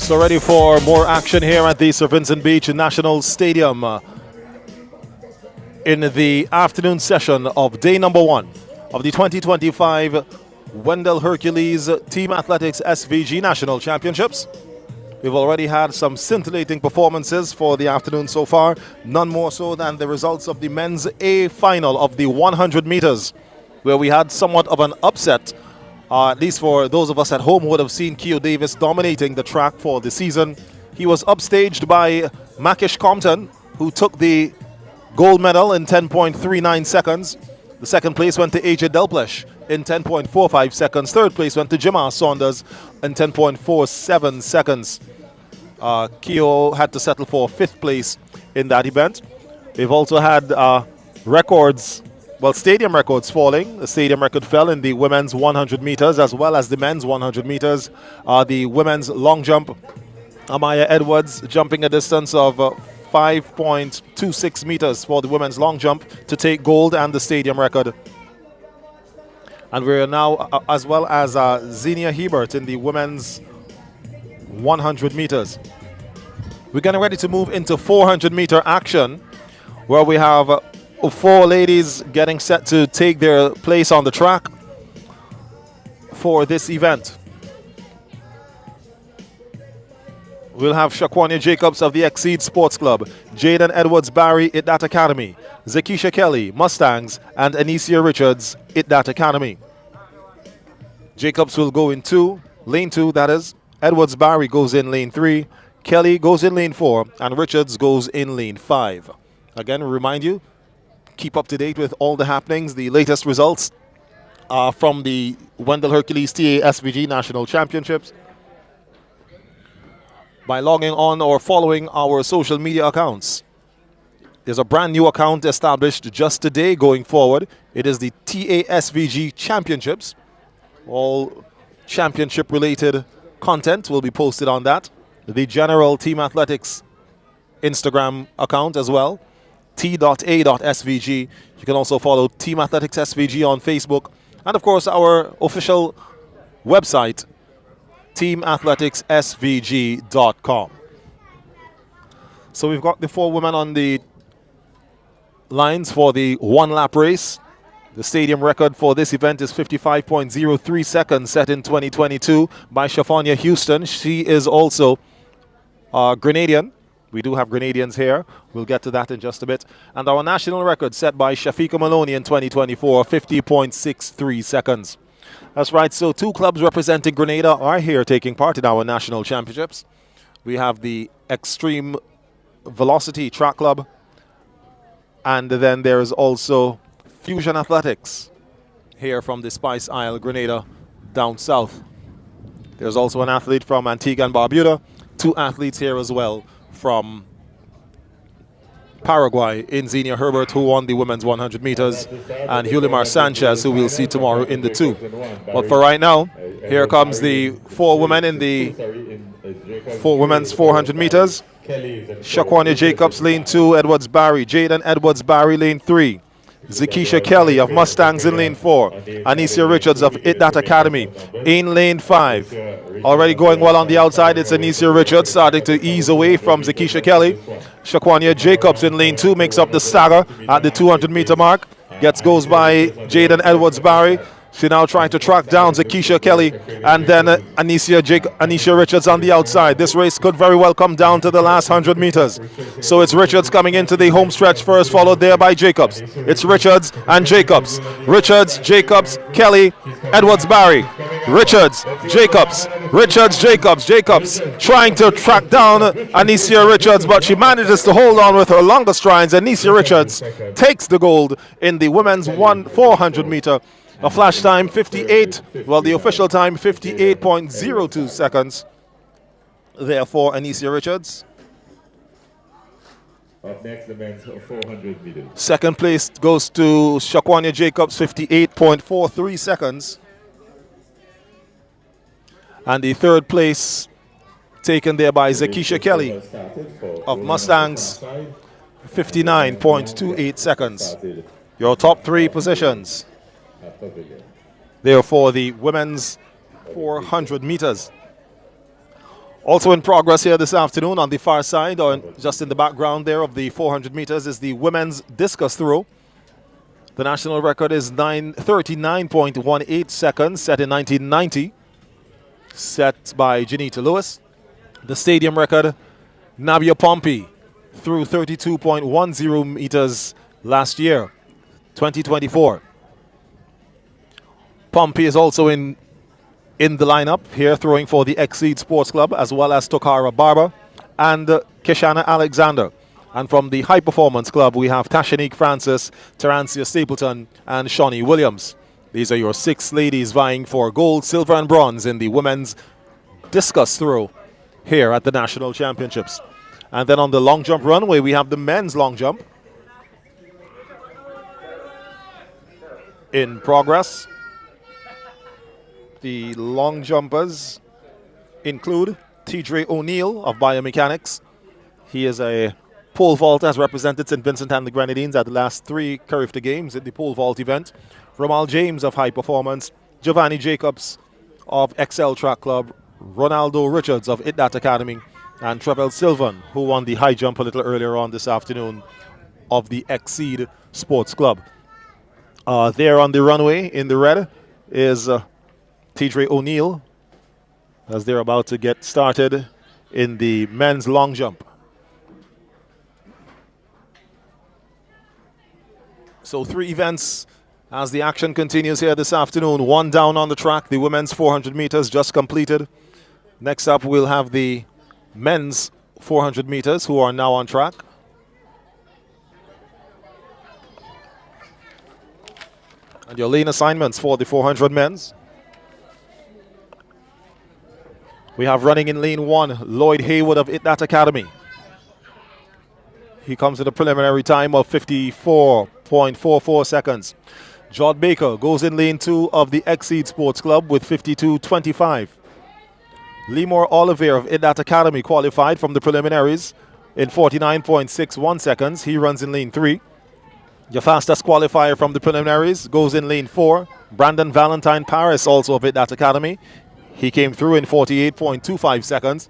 So ready for more action here at the Sir Vincent Beach National Stadium in the afternoon session of day number 1 of the 2025 Wendell Hercules Team Athletics SVG National Championships. We've already had some scintillating performances for the afternoon so far, none more so than the results of the men's A final of the 100 meters, where we had somewhat of an upset. At least for those of us at home who would have seen Keogh Davis dominating the track for the season. He was upstaged by Makish Compton, who took the gold medal in 10.39 seconds. The second place went to AJ Delplesh in 10.45 seconds. Third place went to Jemar Saunders in 10.47 seconds. Keogh had to settle for 5th place in that event. They've also had records, well, stadium records falling. The stadium record fell in the women's 100 meters as well as the men's 100 meters. The women's long jump, Amaya Edwards jumping a distance of 5.26 meters for the women's long jump to take gold and the stadium record. And we're now, as well as Xenia Hebert in the women's 100 meters. We're getting ready to move into 400 meter action, where we have 4 ladies getting set to take their place on the track for this event. We'll have Shaquania Jacobs of the Exceed Sports Club, Jaden Edwards Barry, ITDAT Academy, Zakisha Kelly, Mustangs, and Anicia Richards, ITDAT Academy. Jacobs will go in lane 2, that is. Edwards Barry goes in lane 3, Kelly goes in lane 4, and Richards goes in lane 5. Again, remind you, keep up to date with all the happenings, the latest results from the Wendell Hercules TA SVG National Championships by logging on or following our social media accounts. There's a brand new account established just today going forward. It is the TA SVG Championships. All championship related content will be posted on that. The general Team Athletics Instagram account as well, t.a.svg. You can also follow Team Athletics SVG on Facebook. And of course, our official website, teamathleticssvg.com. So we've got the 4 women on the lines for the 1-lap race. The stadium record for this event is 55.03 seconds, set in 2022 by Shafania Houston. She is also Grenadian. We do have Grenadians here. We'll get to that in just a bit. And our national record set by Shafika Maloney in 2024, 50.63 seconds. That's right. So 2 clubs representing Grenada are here taking part in our national championships. We have the Extreme Velocity Track Club. And then there is also Fusion Athletics here from the Spice Isle, Grenada, down south. There's also an athlete from Antigua and Barbuda. 2 athletes here as well from Paraguay in Xenia Herbert, who won the women's 100 meters, and Julimar Sanchez, who we'll see tomorrow in the 2. But for right now, here comes the 4 women in the women's 400 meters. Shaquania Jacobs, lane 2, Edwards Barry. Jaden Edwards Barry, lane 3. Zakisha Kelly of Mustangs in lane 4. Anicia Richards of ITDAT Academy in lane 5. Already going well on the outside, it's Anicia Richards starting to ease away from Zakisha Kelly. Shaquania Jacobs in lane 2 makes up the stagger at the 200 meter mark. Goes by Jaden Edwards Barry. She now trying to track down Zakisha Kelly and then Anicia Richards on the outside. This race could very well come down to the last 100 meters. So it's Richards coming into the home stretch first, followed there by Jacobs. It's Richards and Jacobs. Richards, Jacobs, Kelly, Edwards Barry. Richards, Jacobs, Richards, Jacobs. Jacobs trying to track down Anicia Richards, but she manages to hold on with her longer strides. Anicia Richards takes the gold in the women's 400 meter. A flash time 58, well, the official time 58.02 seconds there for Anicia Richards. Up next, the men's 400 meters. Second place goes to Shaquania Jacobs, 58.43 seconds. And the third place taken there by Zakisha Kelly of Mustangs, 59.28 seconds. Your top 3 positions there for the women's 400 meters. Also in progress here this afternoon on the far side, or just in the background there of the 400 meters, is the women's discus throw. The national record is 39.18 seconds, set in 1990, set by Janita Lewis. The stadium record, Nabia Pompey threw 32.10 meters last year, 2024. Pompey is also in the lineup here, throwing for the Exceed Sports Club, as well as Tokara Barber and Keshana Alexander. And from the High Performance Club, we have Tashanique Francis, Tarancia Stapleton, and Shawnee Williams. These are your 6 ladies vying for gold, silver, and bronze in the women's discus throw here at the National Championships. And then on the long jump runway, we have the men's long jump in progress. The long jumpers include Tidre O'Neill of Biomechanics. He is a pole vaulter, has represented St. Vincent and the Grenadines at the last 3 Carifta Games in the pole vault event. Ramal James of High Performance, Giovanni Jacobs of Excel Track Club, Ronaldo Richards of ITDAT Academy, and Trevel Sylvan, who won the high jump a little earlier on this afternoon, of the Exceed Sports Club. There on the runway in the red is Tidre O'Neill, as they're about to get started in the men's long jump. So 3 events as the action continues here this afternoon. 1 down on the track, the women's 400 meters just completed. Next up, we'll have the men's 400 meters, who are now on track. And your lane assignments for the 400 men's. We have running in lane 1, Lloyd Haywood of ITDAT Academy. He comes with a preliminary time of 54.44 seconds. Jod Baker goes in lane 2 of the Exceed Sports Club with 52.25. Lemore Oliver of ITDAT Academy qualified from the preliminaries in 49.61 seconds. He runs in lane 3. Your fastest qualifier from the preliminaries goes in lane 4. Brandon Valentine Paris, also of ITDAT Academy. He came through in 48.25 seconds.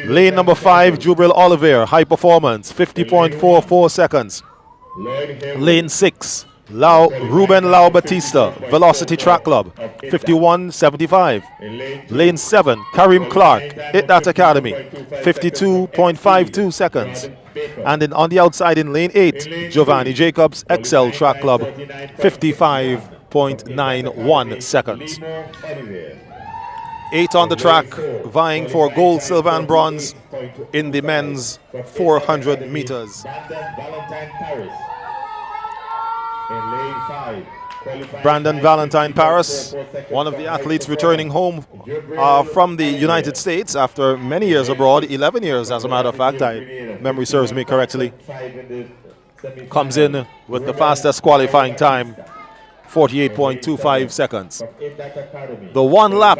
Lane number 5, Jubril Oliver, High Performance, 50.44 seconds. Lane 6, Ruben Lau Batista, Velocity Track Club, 51.75. Lane 7, Karim Clark, ITDAT Academy, 52.52 seconds. And then on the outside in lane 8, Giovanni Jacobs, Excel Track Club, 55.91 seconds. 8 on the track, vying for gold, silver, and bronze in the men's 400 meters. Brandon Valentine Paris, one of the athletes returning home from the United States after many years abroad, 11 years as a matter of fact, memory serves me correctly, comes in with the fastest qualifying time, 48.25 seconds. The 1 lap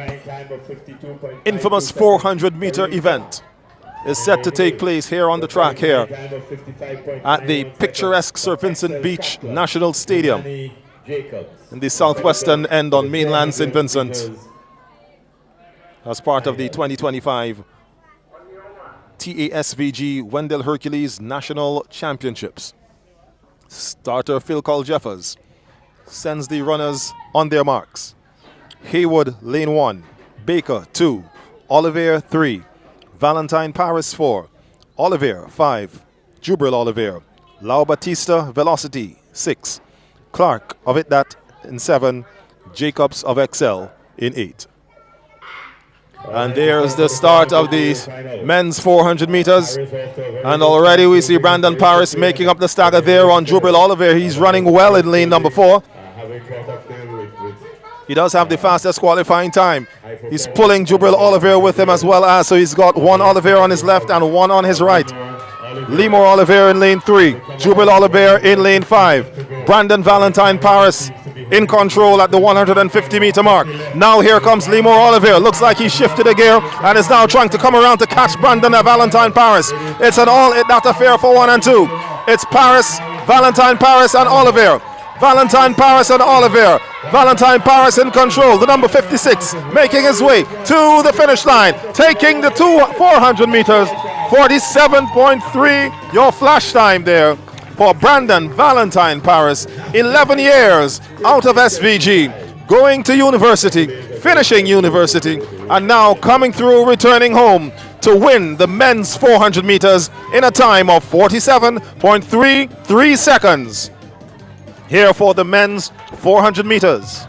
infamous 400 meter event is set to take place here on the track here at the picturesque Sir Vincent Beach National Stadium in the southwestern end on mainland St. Vincent as part of the 2025 TASVG Wendell Hercules National Championships. Starter Phil Cole-Jeffers sends the runners on their marks. Haywood, lane 1. Baker, 2. Oliver, 3. Valentine Paris, 4. Oliver, 5. Jubril Oliver. Lau Batista, Velocity, 6. Clark of ITDAT in 7. Jacobs of Excel in 8. And there's the start of the men's 400 meters. And already we see Brandon Paris making up the stagger there on Jubril Oliver. He's running well in lane number 4. He does have the fastest qualifying time. He's pulling Jubril Oliver with him as well, as so he's got 1 Oliver on his left and 1 on his right. Lemore Oliver in lane 3. Jubril Oliver in lane 5. Brandon Valentine Paris in control at the 150 meter mark. Now here comes Lemore Oliver. Looks like he shifted a gear and is now trying to come around to catch Brandon Valentine Paris. It's an all-ITDAT affair for 1 and 2. It's Paris, Valentine Paris, and Oliver. Valentine Paris and Oliver. Valentine Paris in control. The number 56 making his way to the finish line. Taking the 400 meters. 47.3. Your flash time there for Brandon Valentine Paris. 11 years out of SVG. Going to university. Finishing university. And now coming through, returning home to win the men's 400 meters in a time of 47.33 seconds. Here for the men's 400 meters.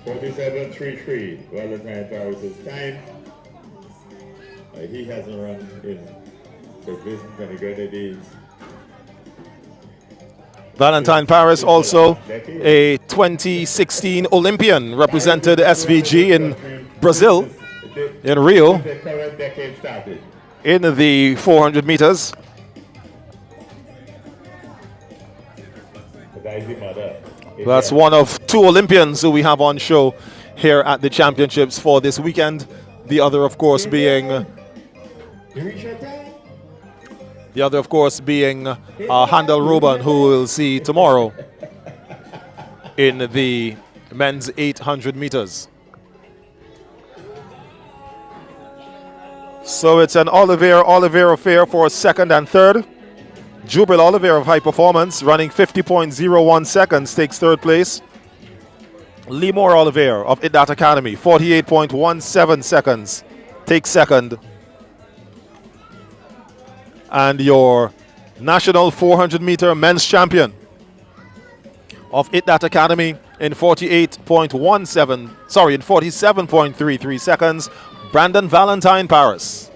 .47.33, Valentine Paris' time. He hasn't run in St. Vincent and the Grenadines. Valentine Paris, also a 2016 Olympian, represented SVG in Brazil, in Rio, in the 400 meters. That's one of two Olympians who we have on show here at the championships for this weekend. The other, of course, being Handel Ruben, who we'll see tomorrow in the men's 800 meters. So it's an Oliveira affair for second and third. Jubril Oliveira of High Performance, running 50.01 seconds, takes third place. Lemore Oliveira of That Academy, 48.17 seconds, takes second. And your national 400 meter men's champion of That Academy in 47.33 seconds, Brandon Valentine Paris.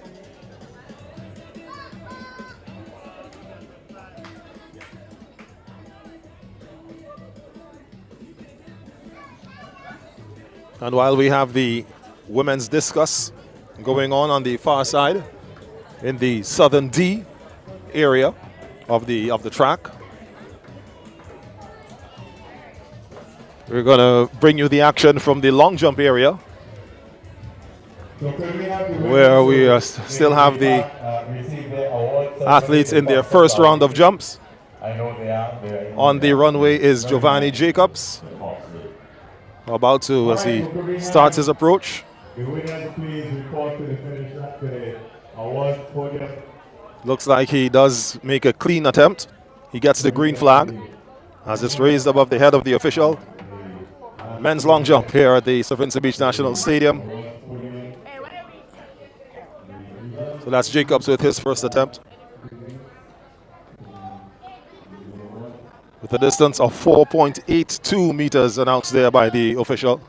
And while we have the women's discus going on the far side, in the southern D area of the track, we're going to bring you the action from the long jump area, where we still have the athletes in their first round of jumps. On the runway is Giovanni Jacobs, about to, as he starts his approach. Looks like he does make a clean attempt. He gets the green flag as it's raised above the head of the official. Men's long jump here at the St. Vincent Beach National Stadium. So that's Jacobs with his first attempt, with a distance of 4.82 meters announced there by the official.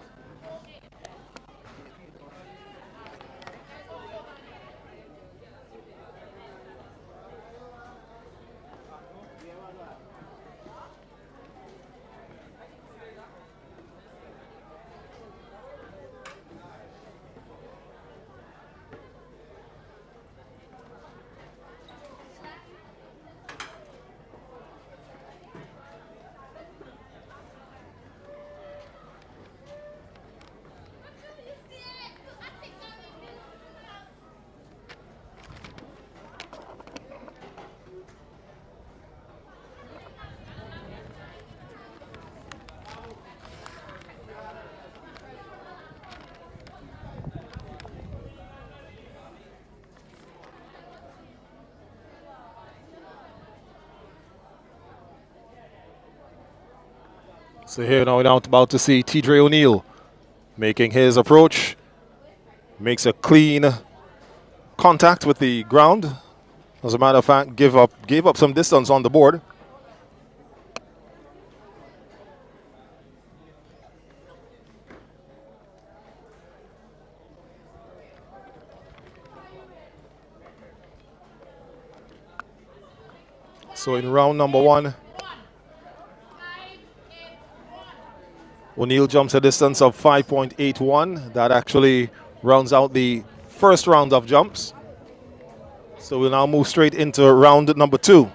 So here now we're about to see Tidre O'Neill making his approach. Makes a clean contact with the ground. As a matter of fact, gave up some distance on the board. So in round number one, O'Neill jumps a distance of 5.81. That actually rounds out the first round of jumps. So we'll now move straight into round number 2.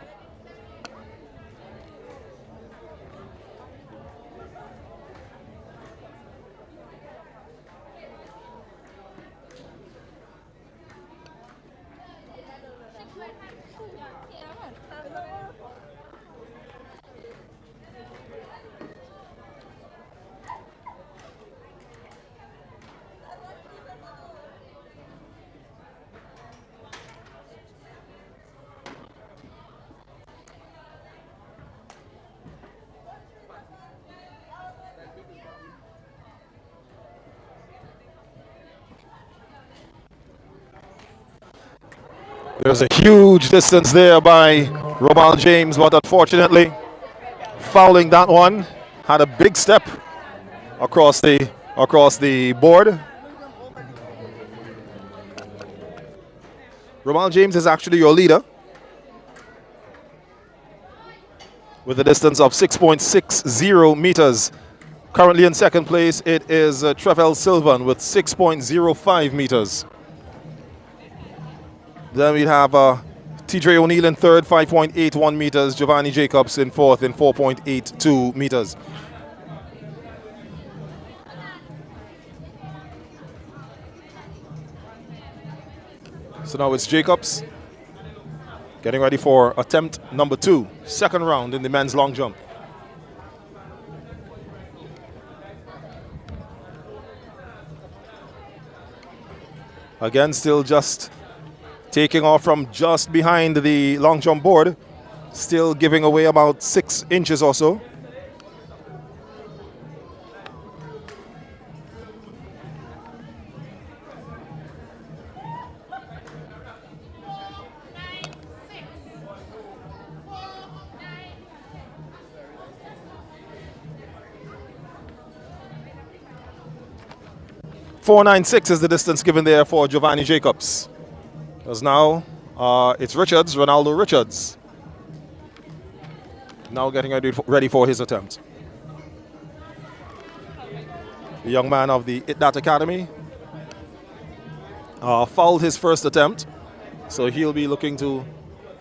There's a huge distance there by Romal James, but unfortunately, fouling that one, had a big step across the board. Romal James is actually your leader with a distance of 6.60 meters. Currently in second place, it is Trevel Sylvan with 6.05 meters. Then we have TJ O'Neill in third, 5.81 meters. Giovanni Jacobs in fourth in 4.82 meters. So now it's Jacobs getting ready for attempt number 2, second round in the men's long jump. Again, still just taking off from just behind the long jump board, still giving away about 6 inches or so. .496 is the distance given there for Giovanni Jacobs. Because now it's Richards, Ronaldo Richards. Now getting ready for his attempt. The young man of the It That Academy fouled his first attempt. So he'll be looking to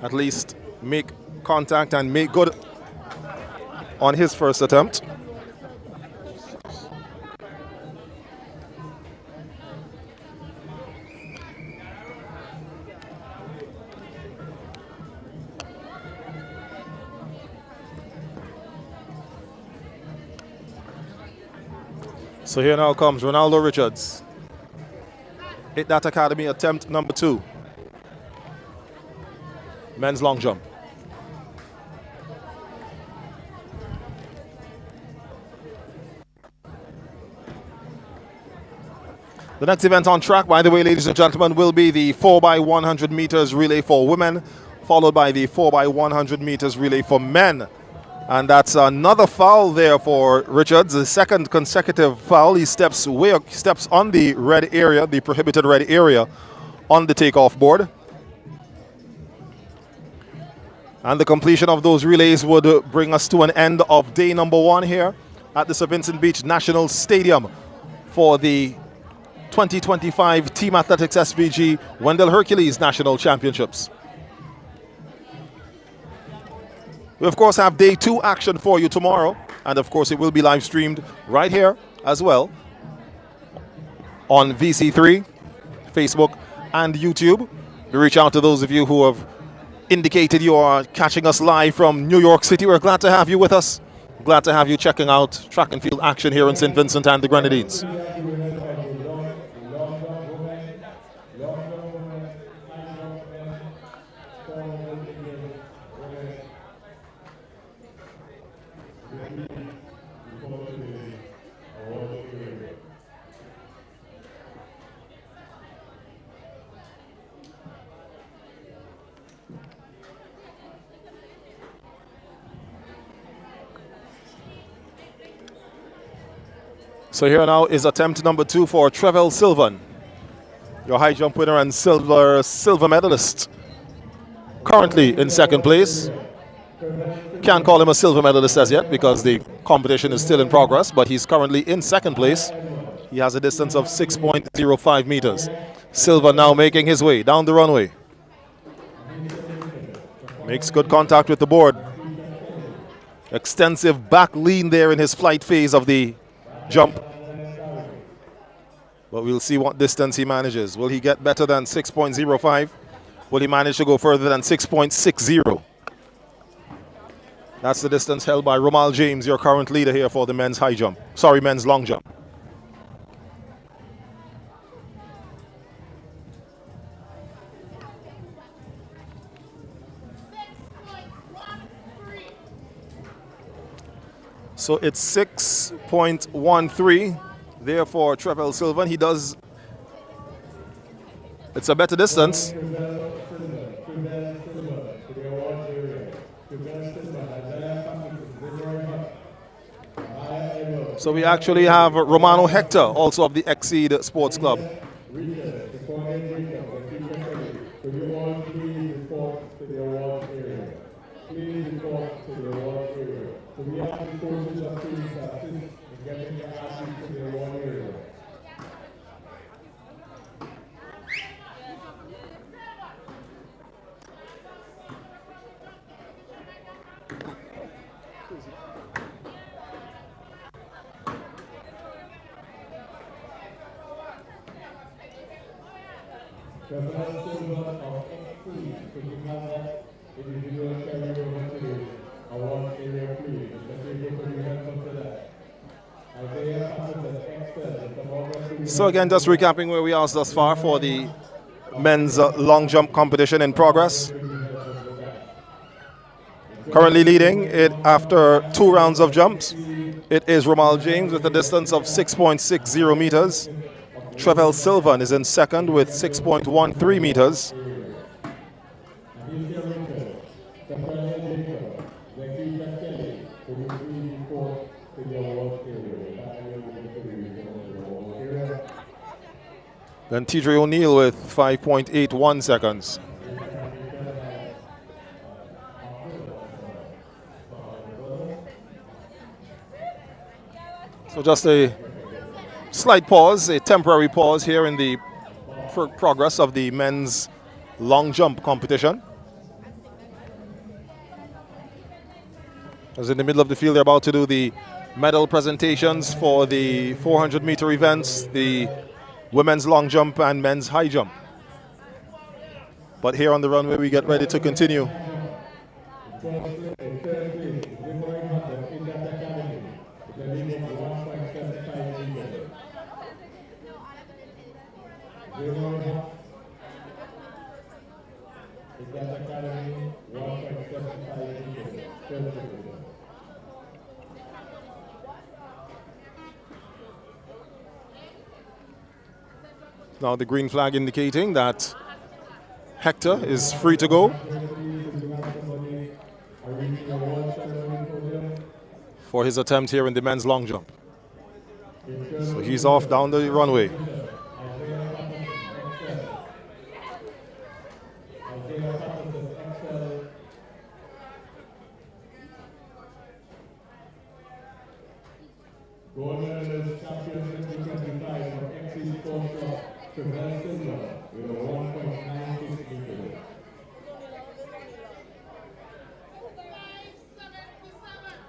at least make contact and make good on his first attempt. So here now comes Ronaldo Richards. It That Academy attempt number 2. Men's long jump. The next event on track, by the way, ladies and gentlemen, will be the 4x100 meters relay for women, followed by the 4x100 meters relay for men. And that's another foul there for Richards, the second consecutive foul. He steps on the red area, the prohibited red area on the takeoff board. And the completion of those relays would bring us to an end of day number 1 here at the Sir Vincent Beach National Stadium for the 2025 Team Athletics SVG Wendell Hercules National Championships. We, of course, have day 2 action for you tomorrow. And, of course, it will be live streamed right here as well on VC3, Facebook, and YouTube. We reach out to those of you who have indicated you are catching us live from New York City. We're glad to have you with us. Glad to have you checking out track and field action here in St. Vincent and the Grenadines. So here now is attempt number 2 for Trevel Sylvan, your high jump winner and silver medalist. Currently in second place. Can't call him a silver medalist as yet because the competition is still in progress, but he's currently in second place He has a distance of 6.05 meters. Silva now making his way down the runway. Makes good contact with the board. Extensive back lean there in his flight phase of the jump. But we'll see what distance he manages. Will he get better than 6.05? Will he manage to go further than 6.60? That's the distance held by Romal James, your current leader here for the men's high jump. Sorry, men's long jump. So it's 6.13 there for Trevell Sylvan. He does, it's a better distance. So we actually have Romano Hector, also of the Exceed Sports Club. So again, just recapping where we are thus far for the men's long jump competition in progress. Currently leading it after 2 rounds of jumps, it is Romal James with a distance of 6.60 meters. Trevell Sylvan is in second with 6.13 meters. Then TJ O'Neill with 5.81 seconds. So just a slight pause, a temporary pause here in the progress of the men's long jump competition. As in the middle of the field, they're about to do the medal presentations for the 400-meter events, the women's long jump and men's high jump. But here on the runway, we get ready to continue. Now the green flag indicating that Hector is free to go for his attempt here in the men's long jump. So he's off down the runway.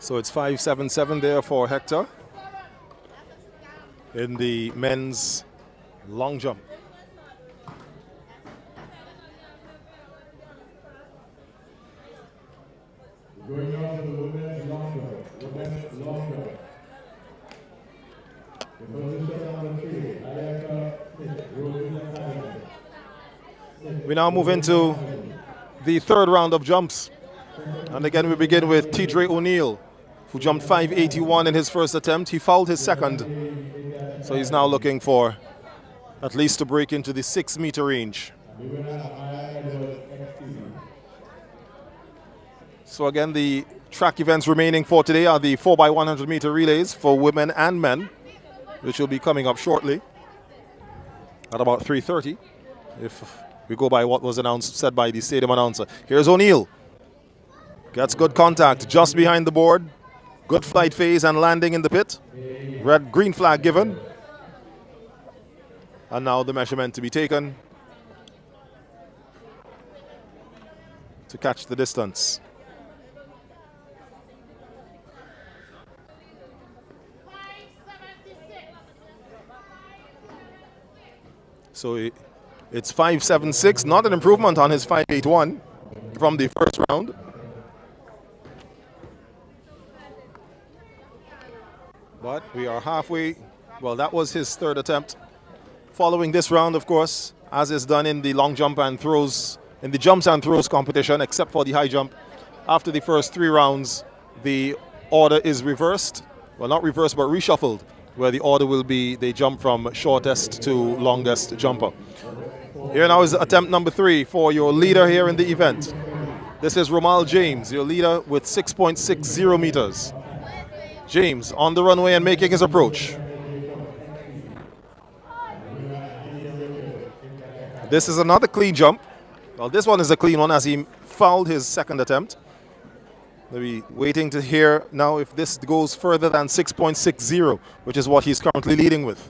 So it's 5.77 there for Hector in the men's long jump. Going on to the women's long jump. The position number 3, We now move into the third round of jumps. And again, we begin with TJ O'Neill, who jumped 5.81 in his first attempt. He fouled his second. So he's now looking for at least to break into the 6-meter range. So again, the track events remaining for today are the 4x100 meter relays for women and men, which will be coming up shortly at about 3:30, if we go by what was said by the stadium announcer. Here's O'Neill. Gets good contact just behind the board. Good flight phase and landing in the pit. Green flag given. And now the measurement to be taken to catch the distance. So it's 5.76, not an improvement on his 5.81 from the first round. But we are halfway. Well, that was his third attempt. Following this round, of course, as is done in the long jump and throws, in the jumps and throws competition, except for the high jump, after the first 3 rounds, the order is reversed. Well, not reversed, but reshuffled, where the order will be they jump from shortest to longest jumper. Here now is attempt number 3 for your leader here in the event. This is Romal James, your leader with 6.60 meters. James on the runway and making his approach. This is another clean jump. Well, this one is a clean one as he fouled his second attempt. Maybe waiting to hear now if this goes further than 6.60, which is what he's currently leading with.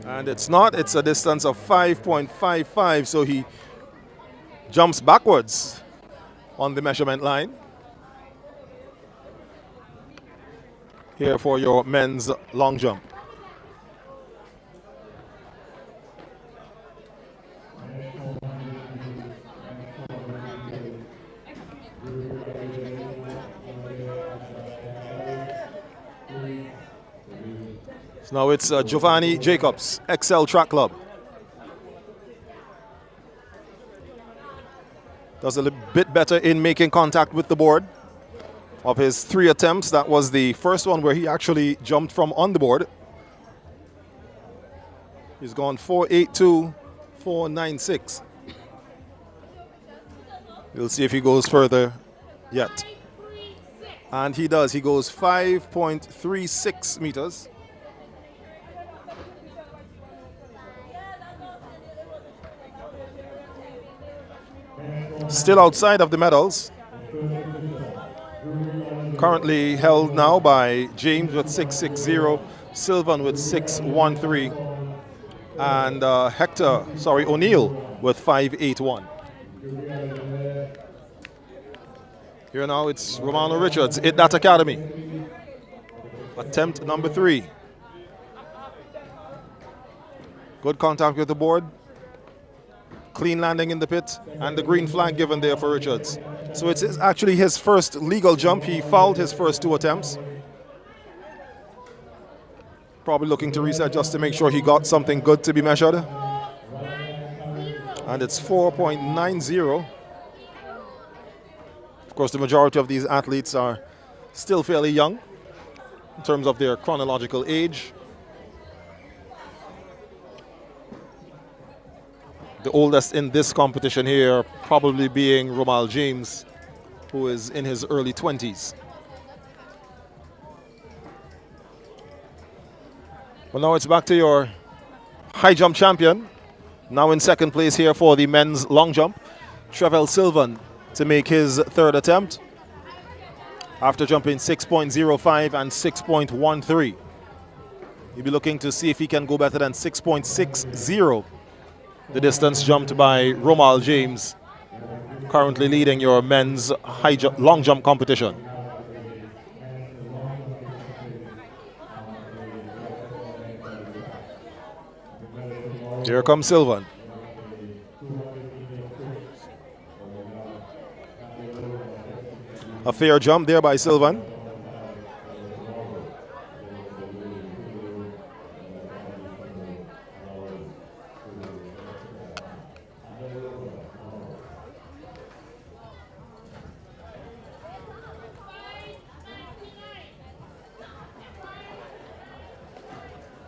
And it's not, it's a distance of 5.55, so he jumps backwards on the measurement line. Here for your men's long jump. So now it's Giovanni Jacobs, XL Track Club. Does a little bit better in making contact with the board. Of his 3 attempts, that was the first one where he actually jumped from on the board. He's gone 4.82, 4.96. We'll see if he goes further yet. And he does. He goes 5.36 meters. Still outside of the medals. Currently held now by James with 6.60, Sylvan with 6.13, and O'Neill with 5.81. Here now it's Romano Richards, It That Academy. Attempt number 3. Good contact with the board. Clean landing in the pit, and the green flag given there for Richards. So it's actually his first legal jump. He fouled his first 2 attempts. Probably looking to reset just to make sure he got something good to be measured. And it's 4.90. Of course, the majority of these athletes are still fairly young in terms of their chronological age. The oldest in this competition here probably being Romal James, who is in his early 20s. Well, now it's back to your high jump champion. Now in second place here for the men's long jump, Trevel Sylvan to make his 3rd attempt after jumping 6.05 and 6.13. He'll be looking to see if he can go better than 6.60. The distance jumped by Romal James, currently leading your men's long jump competition. Here comes Sylvan. A fair jump there by Sylvan.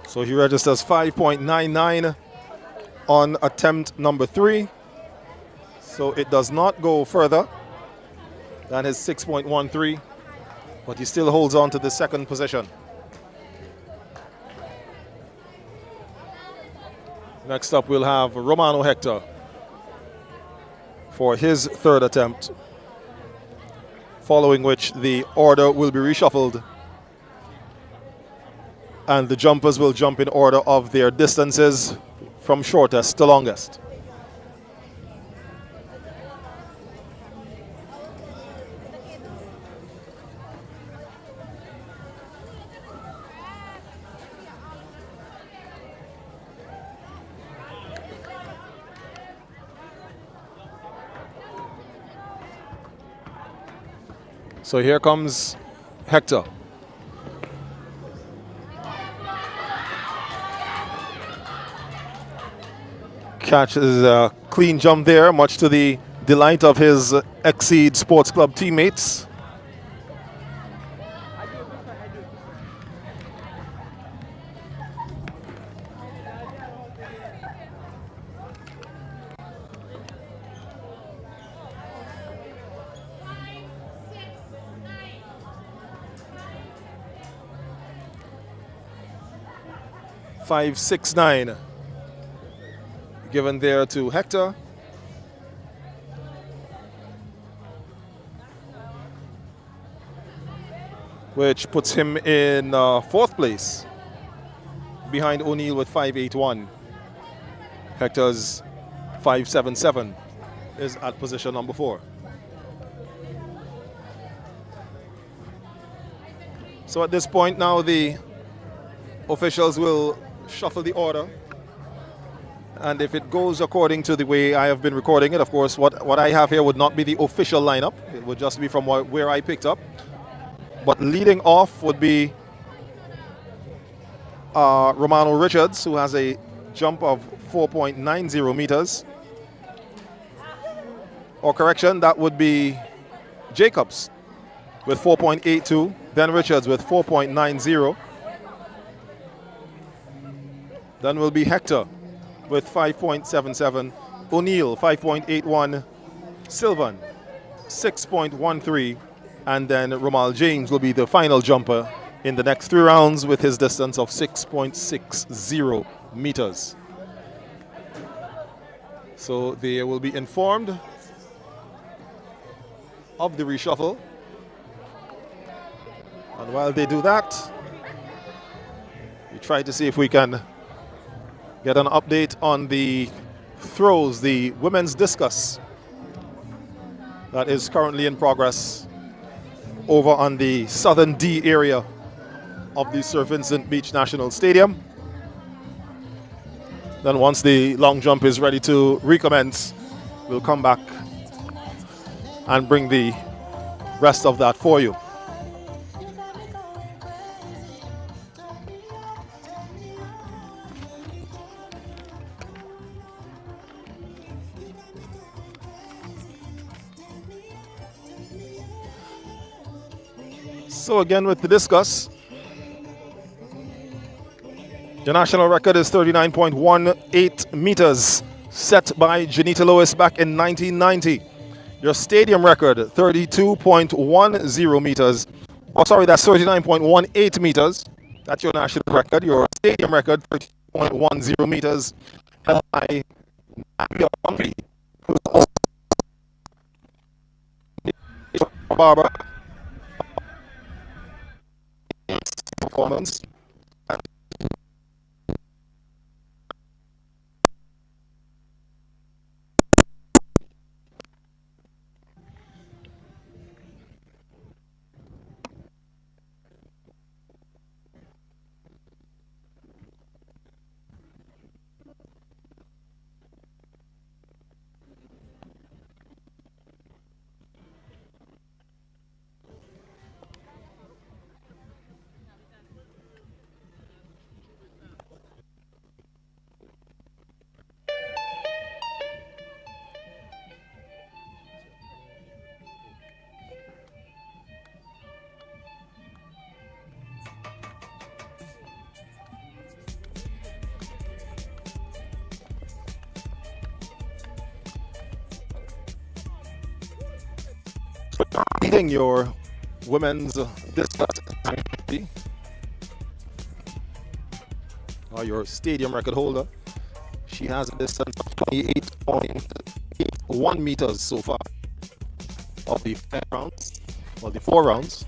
So he registers 5.99 on attempt number 3. So it does not go further than his 6.13, but he still holds on to the 2nd position. Next up we'll have Romano Hector. for his third attempt, following which the order will be reshuffled and the jumpers will jump in order of their distances from shortest to longest. So here comes Hector. Catches a clean jump there, much to the delight of his Exceed Sports Club teammates. Five, 6, 9. Given there to Hector. Which puts him in fourth place, behind O'Neill with 5.81. Hector's 5.77 is at position number 4. So at this point now the officials will shuffle the order, and if it goes according to the way I have been recording it, of course what I have here would not be the official lineup, it would just be from where I picked up. But leading off would be Romano Richards, who has a jump of 4.90 meters. Or correction, that would be Jacobs with 4.82, then Richards with 4.90. Then will be Hector with 5.77, O'Neill 5.81, Sylvan 6.13, and then Romal James will be the final jumper in the next 3 rounds with his distance of 6.60 meters. So they will be informed of the reshuffle. And while they do that, we try to see if we can get an update on the throws, the women's discus that is currently in progress over on the southern D area of the Sir Vincent Beach National Stadium. Then once the long jump is ready to recommence, we'll come back and bring the rest of that for you. So again with the discus, the national record is 39.18 meters, set by Janita Lewis back in 1990. Your stadium record, 32.10 meters. Oh, sorry, that's 39.18 meters. That's your national record. Your stadium record, 32.10 meters, held by Barbara. Performance. Leading your women's discus, or your stadium record holder, she has a distance of 28.8 1 meters so far of the 10 rounds, or the 4 rounds.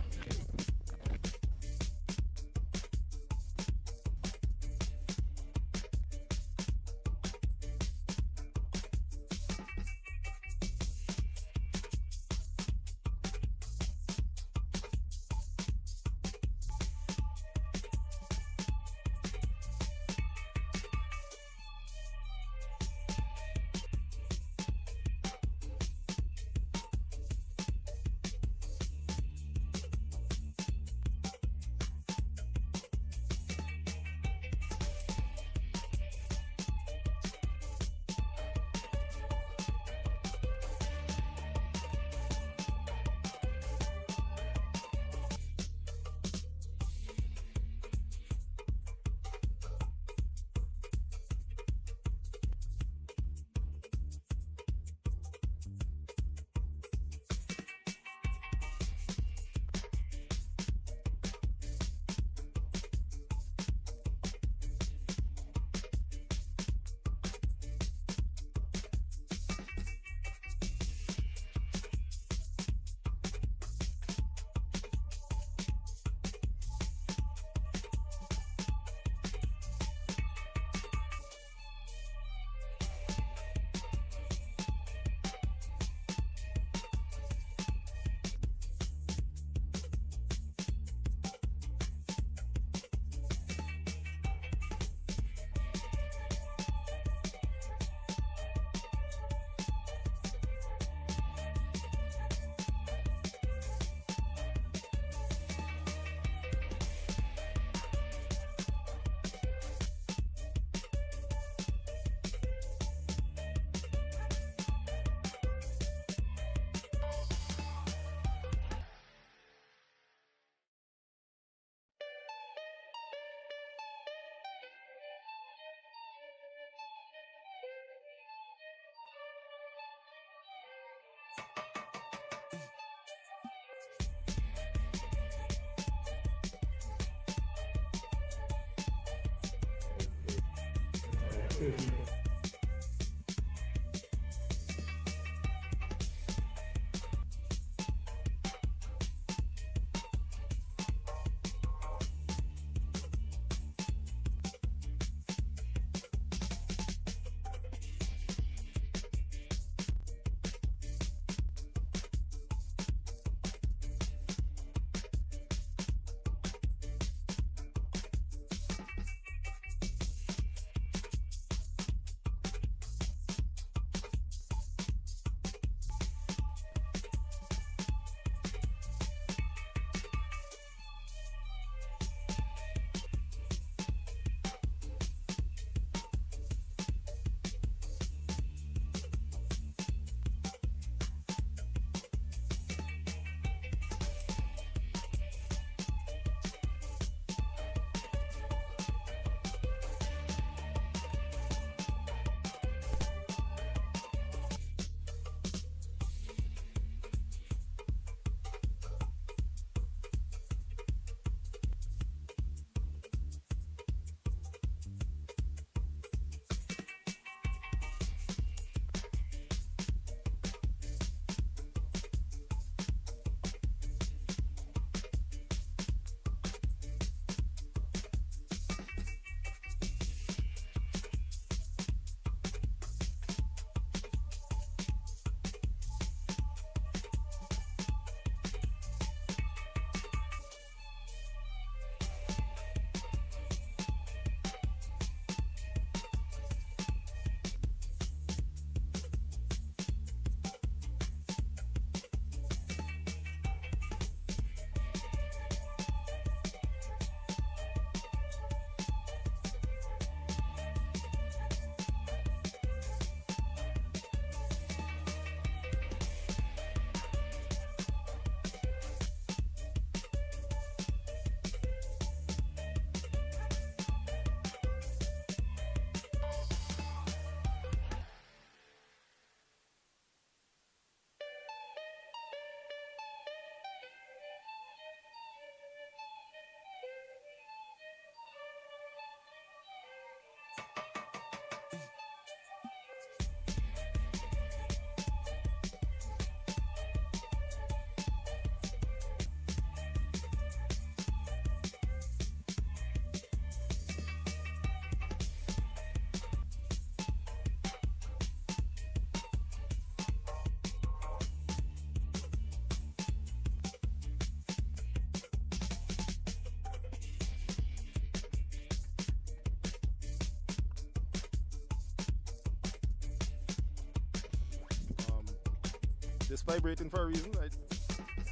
This vibrating for a reason, right?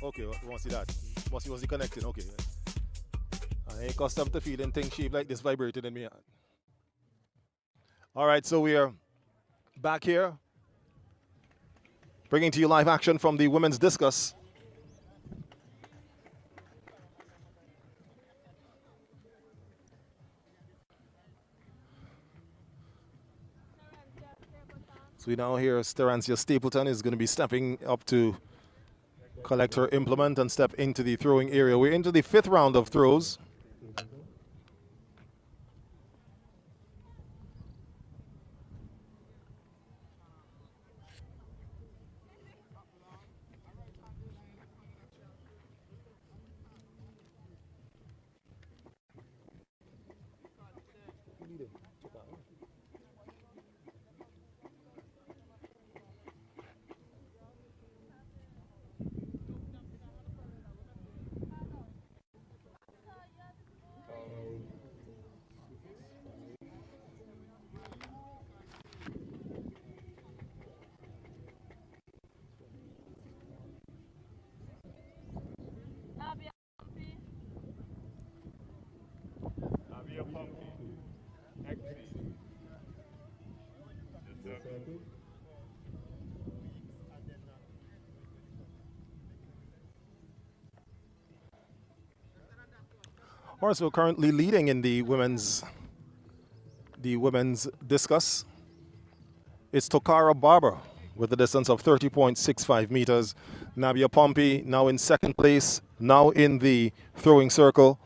Okay, we want to see that. Must be connecting, okay. I ain't accustomed to feeling things shaped like this vibrating in me. All right, so we are back here, bringing to you live action from the women's discus. So we now hear Sterancia Stapleton is going to be stepping up to collect her implement and step into the throwing area. We're into the 5th round of throws. Also currently leading in the women's discus, it's Tokara Barber with a distance of 30.65 meters. Nabia Pompey now in 2nd place, now in the throwing circle.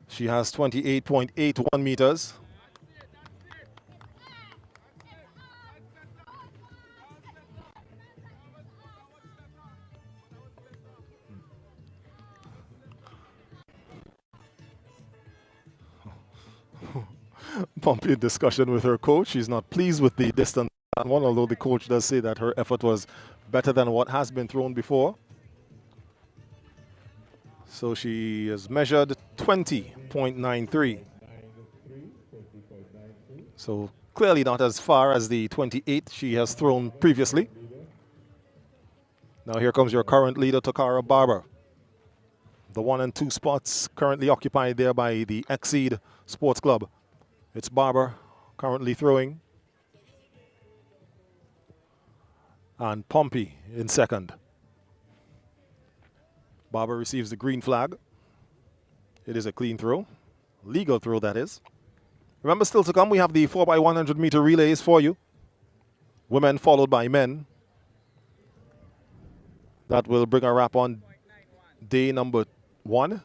She has 28.81 meters. Pompey in discussion with her coach. She's not pleased with the distance on one, although the coach does say that her effort was better than what has been thrown before. So she has measured 20.93. So clearly not as far as the 28 she has thrown previously. Now here comes your current leader, Tokara Barber. The 1 and 2 spots currently occupied there by the Exceed Sports Club. It's Barber currently throwing. And Pompey in 2nd. Barber receives the green flag. It is a clean throw. Legal throw, that is. Remember, still to come, we have the 4x100 meter relays for you. Women followed by men. That will bring a wrap on day number 1.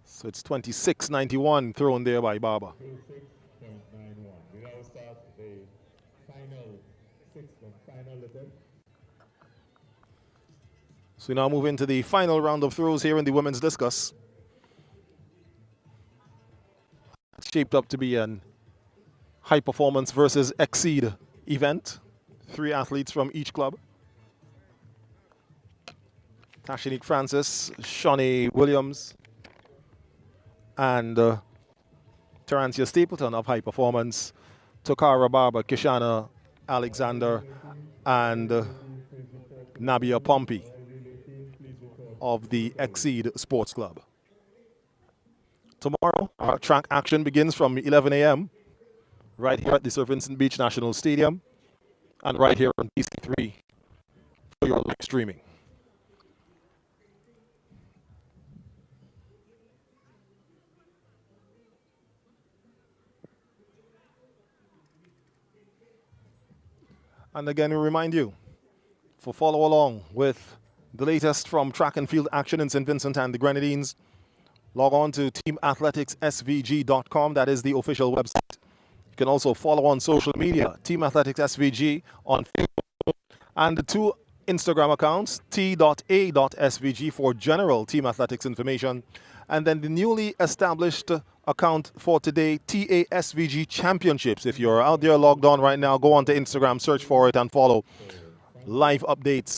So it's 26.91 thrown there by Barber. 26.91. We now start the final 6th and final attempt. So we now move into the final round of throws here in the women's discus. It's shaped up to be an high performance versus Exceed event. 3 athletes from each club. Tashinique Francis, Shawnee Williams, and Terancia Stapleton of high performance, Tokara Barber, Kishana Alexander, and Nabia Pompey of the Exceed Sports Club. Tomorrow, our track action begins from 11 a.m. right here at the Sir Vincent Beach National Stadium and right here on BC3 for your live streaming. And again, we remind you, for follow along with the latest from track and field action in St. Vincent and the Grenadines, log on to teamathleticsvg.com. That is the official website. You can also follow on social media, Team Athletics SVG on Facebook, and the 2 Instagram accounts, t.a.svg for general team athletics information, and then the newly established account for today, TASVG Championships. If you're out there logged on right now, go on to Instagram, search for it, and follow live updates,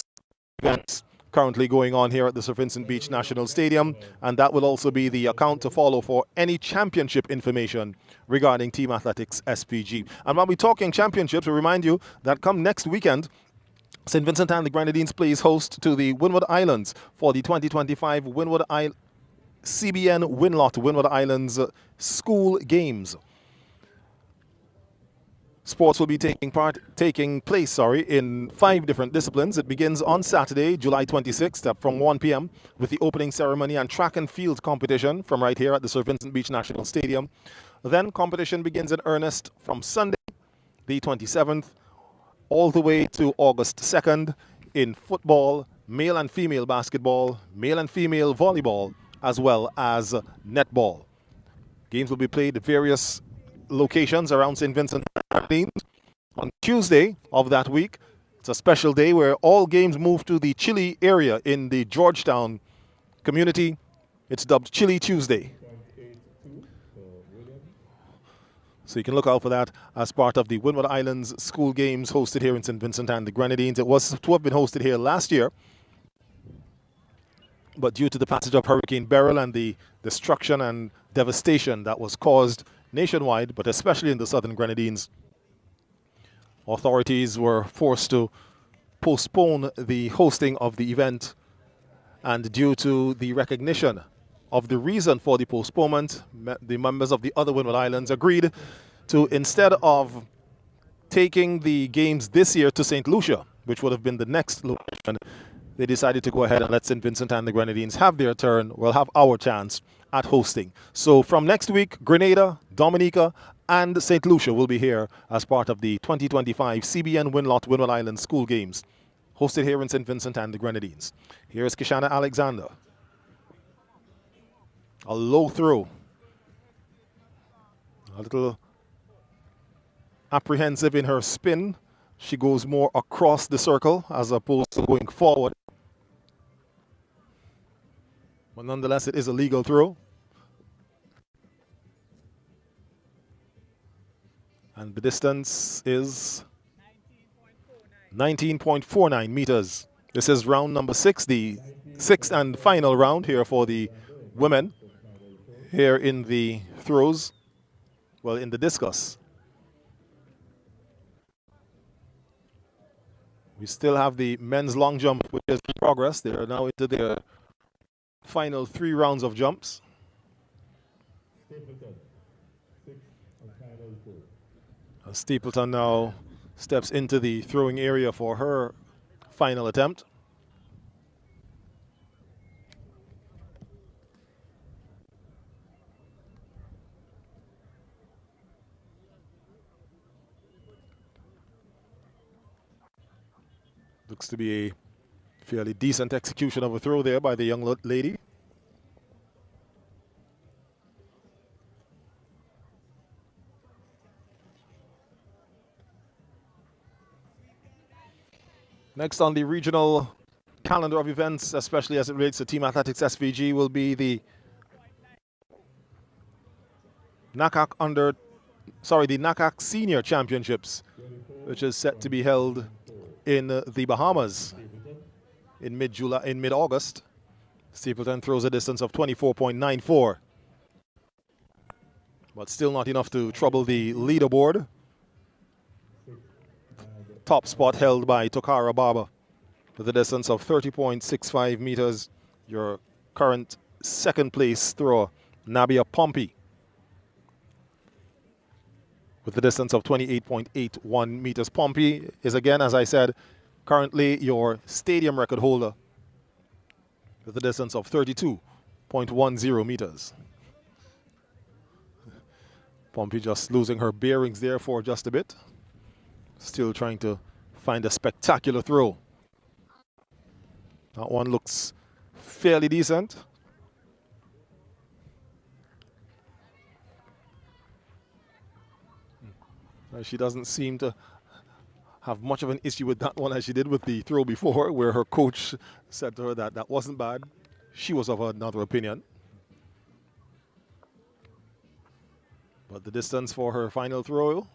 events currently going on here at the Sir Vincent Beach National Stadium, and that will also be the account to follow for any championship information regarding Team Athletics SVG. And while we're talking championships, we remind you that come next weekend, St. Vincent and the Grenadines plays host to the Windward Islands for the 2025 CBN Winlot Windward Islands School Games. Sports will be taking place in 5 different disciplines. It begins on Saturday, July 26th from 1 p.m. with the opening ceremony and track and field competition from right here at the Sir Vincent Beach National Stadium. Then competition begins in earnest from Sunday, the 27th, all the way to August 2nd in football, male and female basketball, male and female volleyball, as well as netball. Games will be played at various locations around St. Vincent. On Tuesday of that week, it's a special day where all games move to the Chile area in the Georgetown community. It's dubbed Chile Tuesday. So you can look out for that as part of the Windward Islands School Games hosted here in St. Vincent and the Grenadines. It was to have been hosted here last year, but due to the passage of Hurricane Beryl and the destruction and devastation that was caused nationwide, but especially in the southern Grenadines, authorities were forced to postpone the hosting of the event. And due to the recognition of the reason for the postponement, the members of the other Windward Islands agreed to, instead of taking the games this year to St. Lucia, which would have been the next location, they decided to go ahead and let St. Vincent and the Grenadines have their turn. We'll have our chance at hosting. So from next week, Grenada, Dominica, and St. Lucia will be here as part of the 2025 CBN Winlot Windward Islands School Games, hosted here in St. Vincent and the Grenadines. Here is Kishana Alexander. A low throw. A little apprehensive in her spin. She goes more across the circle as opposed to going forward. But nonetheless, it is a legal throw. And the distance is 19.49 meters. This is round number 6, the 6th and final round here for the women. Here in the throws, well, in the discus. We still have the men's long jump, which is in progress. They are now into their final 3 rounds of jumps. Stapleton now steps into the throwing area for her final attempt. Looks to be a fairly decent execution of a throw there by the young lady. Next on the regional calendar of events, especially as it relates to Team Athletics SVG, will be the NACAC Senior Championships, which is set to be held in the Bahamas in mid-August. Stapleton throws a distance of 24.94, but still not enough to trouble the leaderboard. Top spot held by Tokara Baba with a distance of 30.65 meters. Your current second place thrower, Nabia Pompey, with a distance of 28.81 meters. Pompey is, again, as I said, currently your stadium record holder with a distance of 32.10 meters. Pompey just losing her bearings there for just a bit. Still trying to find a spectacular throw. That one looks fairly decent. She doesn't seem to have much of an issue with that one as she did with the throw before, where her coach said to her that that wasn't bad. She was of another opinion. But the distance for her final throw,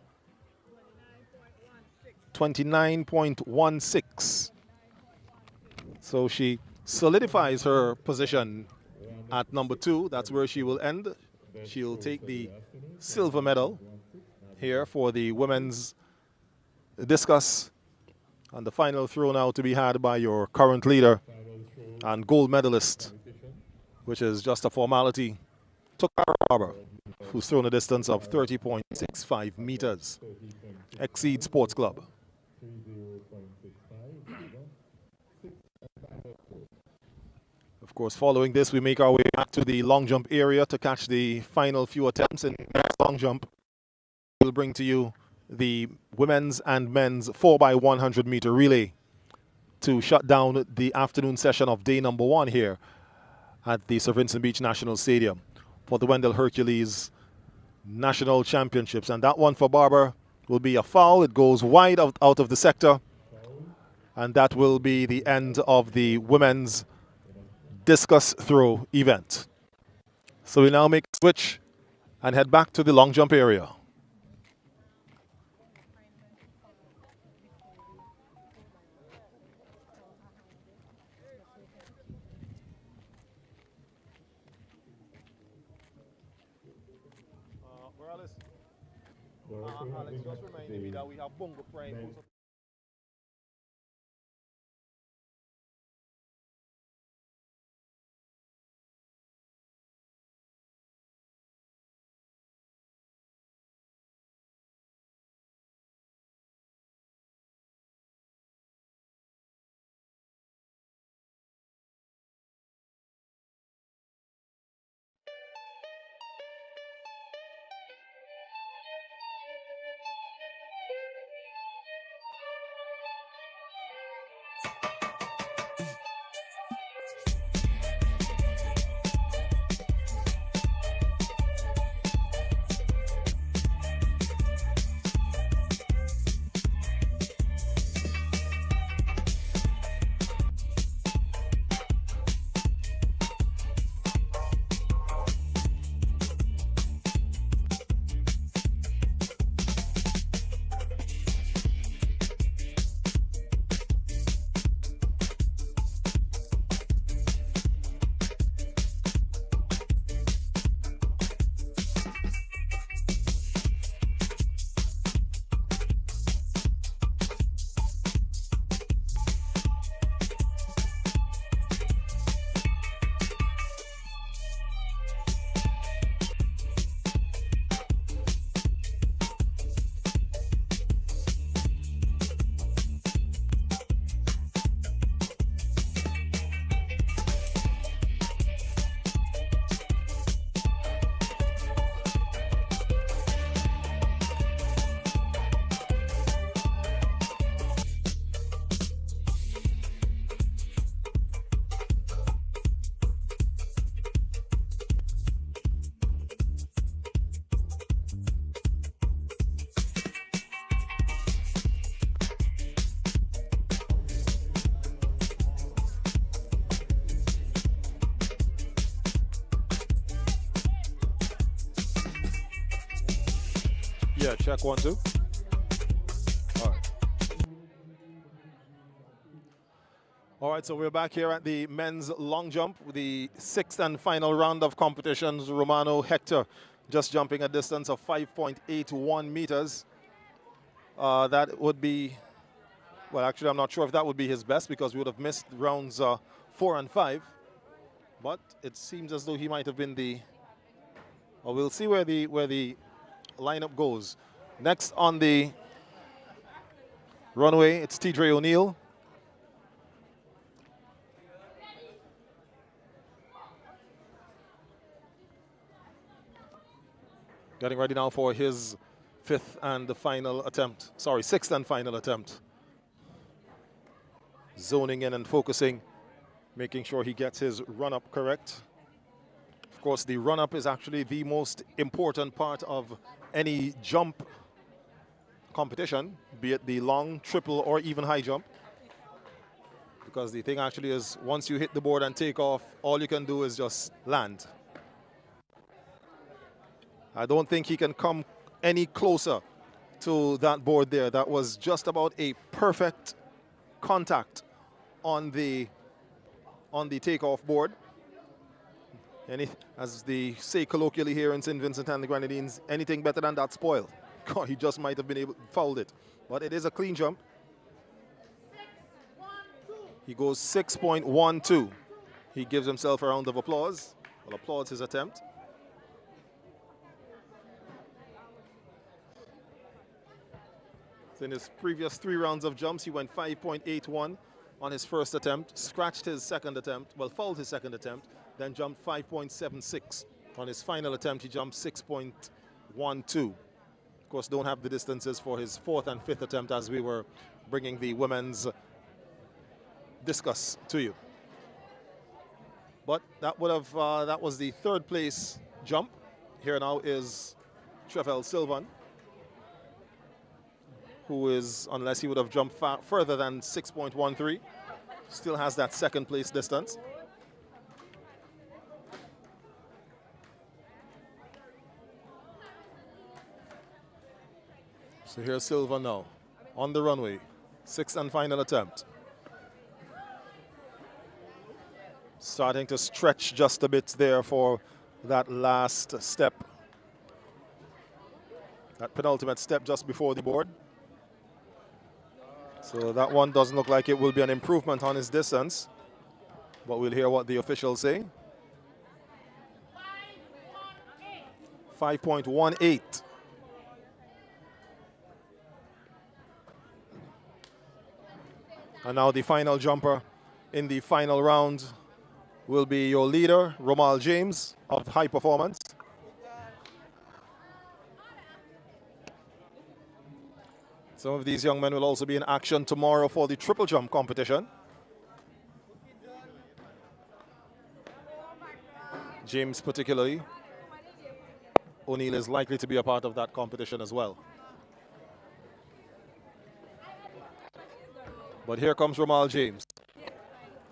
29.16. So she solidifies her position at number 2. That's where she will end. She'll take the silver medal here for the women's discus And the final throw now to be had by your current leader and gold medalist, which is just a formality, Takara Barber, who's thrown a distance of 30.65 meters. Exceed Sports Club. Of course, following this, we make our way back to the long jump area to catch the final few attempts in long jump. We'll bring to you the women's and men's 4x100 meter relay to shut down the afternoon session of day number 1 here at the Sir Vincent Beach National Stadium for the Wendell Hercules National Championships. And that one for Barber will be a foul. It goes wide out of the sector. And that will be the end of the women's discus throw event. So we now make a switch and head back to the long jump area. Alex just reminded me that we have Bongo Prime. Yeah, check 1, 2. All right. All right, so we're back here at the men's long jump, the 6th and final round of competitions. Romano Hector just jumping a distance of 5.81 meters. That would be, well, actually, I'm not sure if that would be his best because we would have missed rounds 4 and 5. But it seems as though he might have been the, well, we'll see where the lineup goes. Next on the runway, it's Tidre O'Neill. Getting ready now for his 5th and final attempt. Sorry, 6th and final attempt. Zoning in and focusing, making sure he gets his run-up correct. Of course, the run-up is actually the most important part of any jump competition, be it the long, triple, or even high jump. Because the thing actually is, once you hit the board and take off, all you can do is just land. I don't think he can come any closer to that board there. That was just about a perfect contact on the takeoff board. And as they say colloquially here in St. Vincent and the Grenadines, anything better than that spoiled. God, he just might have been able to foul it. But it is a clean jump. He goes 6.12. He gives himself a round of applause. Well, applauds his attempt. So in his previous 3 rounds of jumps, he went 5.81 on his first attempt, scratched his second attempt, well, fouled his second attempt, then jumped 5.76. On his final attempt, he jumped 6.12. Of course, don't have the distances for his 4th and 5th attempt as we were bringing the women's discus to you. But that would have that was the 3rd place jump. Here now is Trevell Sylvan, who is, unless he would have jumped further than 6.13, still has that 2nd place distance. So here's Silva now on the runway, 6th and final attempt. Starting to stretch just a bit there for that last step. That penultimate step just before the board. So that one doesn't look like it will be an improvement on his distance, but we'll hear what the officials say. 5.18. And now the final jumper in the final round will be your leader, Romal James of High Performance. Some of these young men will also be in action tomorrow for the triple jump competition. James particularly. O'Neill is likely to be a part of that competition as well. But here comes Romal James,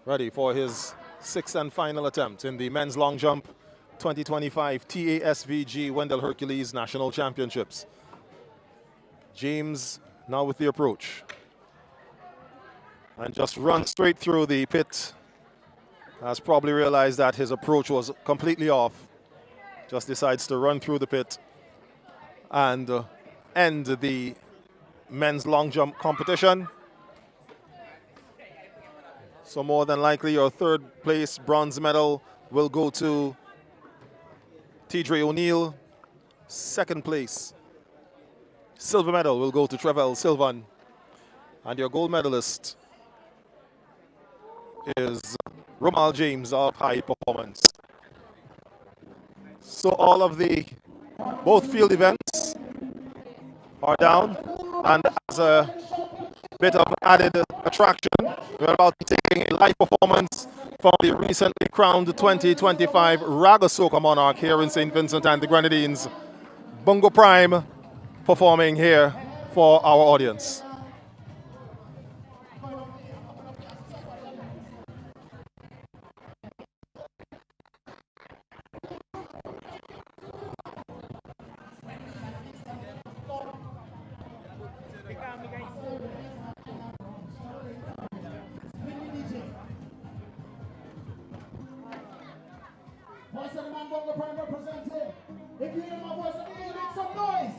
ready for his 6th and final attempt in the men's long jump 2025 TASVG Wendell Hercules National Championships. James now with the approach. And just run straight through the pit. Has probably realized that his approach was completely off. Just decides to run through the pit and end the men's long jump competition. So more than likely your 3rd place bronze medal will go to Tidre O'Neill. 2nd place silver medal will go to Trevell Sylvan. And your gold medalist is Romal James of High Performance. So all of both field events are down, and as a bit of added attraction, we're about to take a live performance from the recently crowned 2025 Ragasoka Monarch here in St. Vincent and the Grenadines. Bungo Prime performing here for our audience. If you hear my voice, make some noise.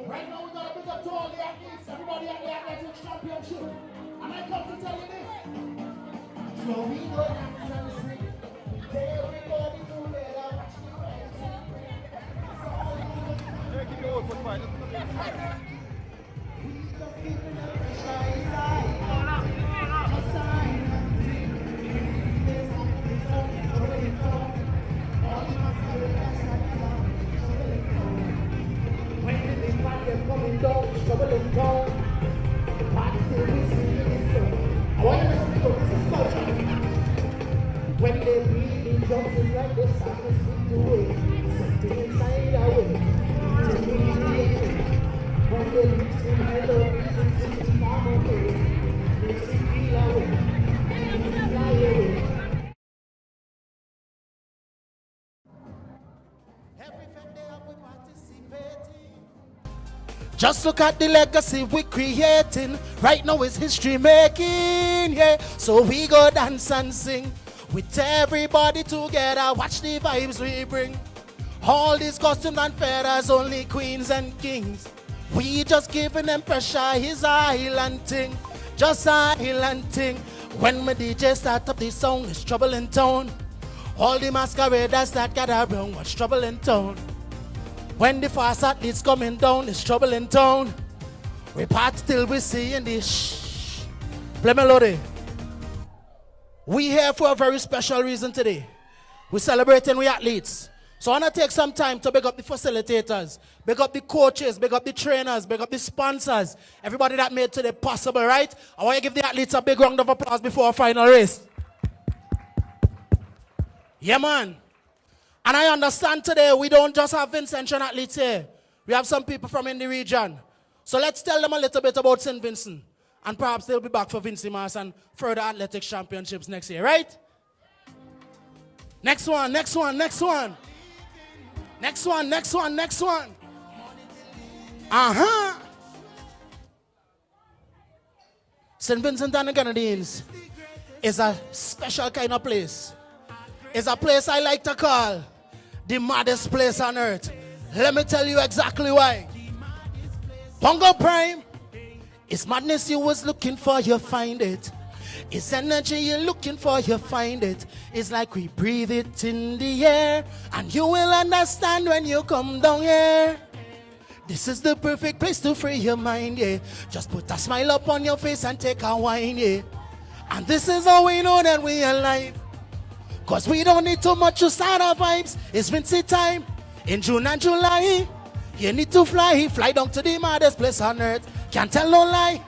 Right now, we got a big up to all the athletes, everybody at the Athletics Championship. And I come to tell you this. So we go down and sing. Everybody together, watch the race. Coming down, shoveling down. I want you to listen to this is culture. When they breathe in jumps like this, I can see the way. Something inside our way. When they listen, I love you, it's not okay. It's feel our way. Fly away. Just look at the legacy we're creating. Right now it's history making, yeah. So we go dance and sing with everybody together. Watch the vibes we bring. All these costumes and feathers, only queens and kings. We just giving them pressure, his island thing. just island thing. When my DJ start up the song, it's trouble in town. All the masqueraders that gather around, what's trouble in town? When the fast athletes coming down, it's trouble in town. We part till we see in the play melody. We here for a very special reason today. We're celebrating we athletes. So I want to take some time to big up the facilitators, big up the coaches, big up the trainers, big up the sponsors, everybody that made today possible, right? I want to give the athletes a big round of applause before our final race. Yeah, man. And I understand today we don't just have Vincent athletes here. We have some people from in the region. So let's tell them a little bit about St. Vincent. And perhaps they'll be back for Vincimas and further athletics championships next year, right? Next one, next one, next one. Next one, next one, next one. Uh-huh. St. Vincent and the Grenadines is a special kind of place. It's a place I like to call the maddest place on earth. Let me tell you exactly why. Bongo Prime, it's madness you was looking for, you find it. It's energy you're looking for, you find it. It's like we breathe it in the air, and you will understand when you come down here. This is the perfect place to free your mind, yeah. Just put a smile up on your face and take a wine, yeah. And this is how we know that we are alive. Cause we don't need too much to start our vibes. It's Vincent time in June and July. You need to fly down to the maddest place on earth. Can't tell no lie.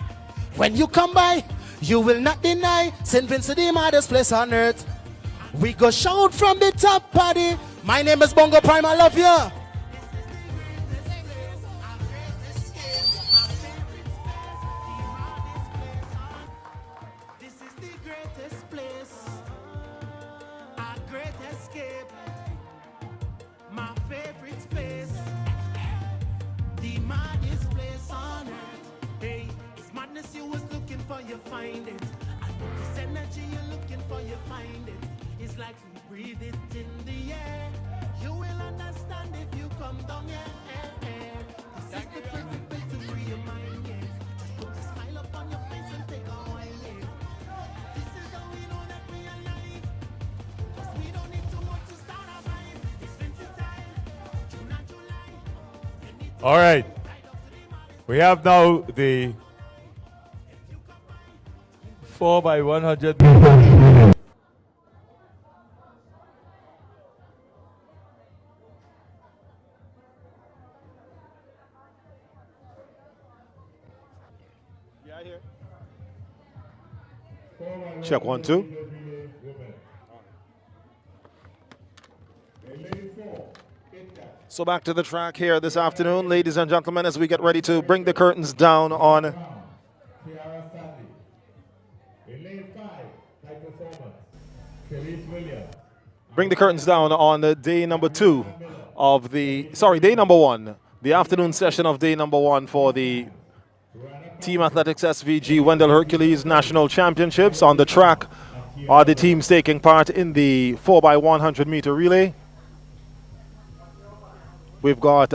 When you come by, you will not deny St. Vincent, the maddest place on earth. We go shout from the top party. My name is Bongo Prime, I love you. This is the greatest place, our great escape, my favorite space, the maddest place on earth. Hey, it's madness you was looking for, you find it. And this energy you're looking for, you find it. It's like we breathe it in the air. You will understand if you come down here. This is the perfect place to free your mind, yeah. Just put a smile up on your face and take a while, yeah. This is how we know that we are alive. Cause we don't need too much to start our vibe. It's Vincent time, June and July. All right. We have now the 4x100. Check 1, 2. So back to the track here this afternoon, ladies and gentlemen, as we get ready to bring the curtains down on day number 2 of day number 1, the afternoon session of day number 1 for the Team Athletics SVG Wendell Hercules National Championships. On the track are the teams taking part in the 4x100 meter relay. We've got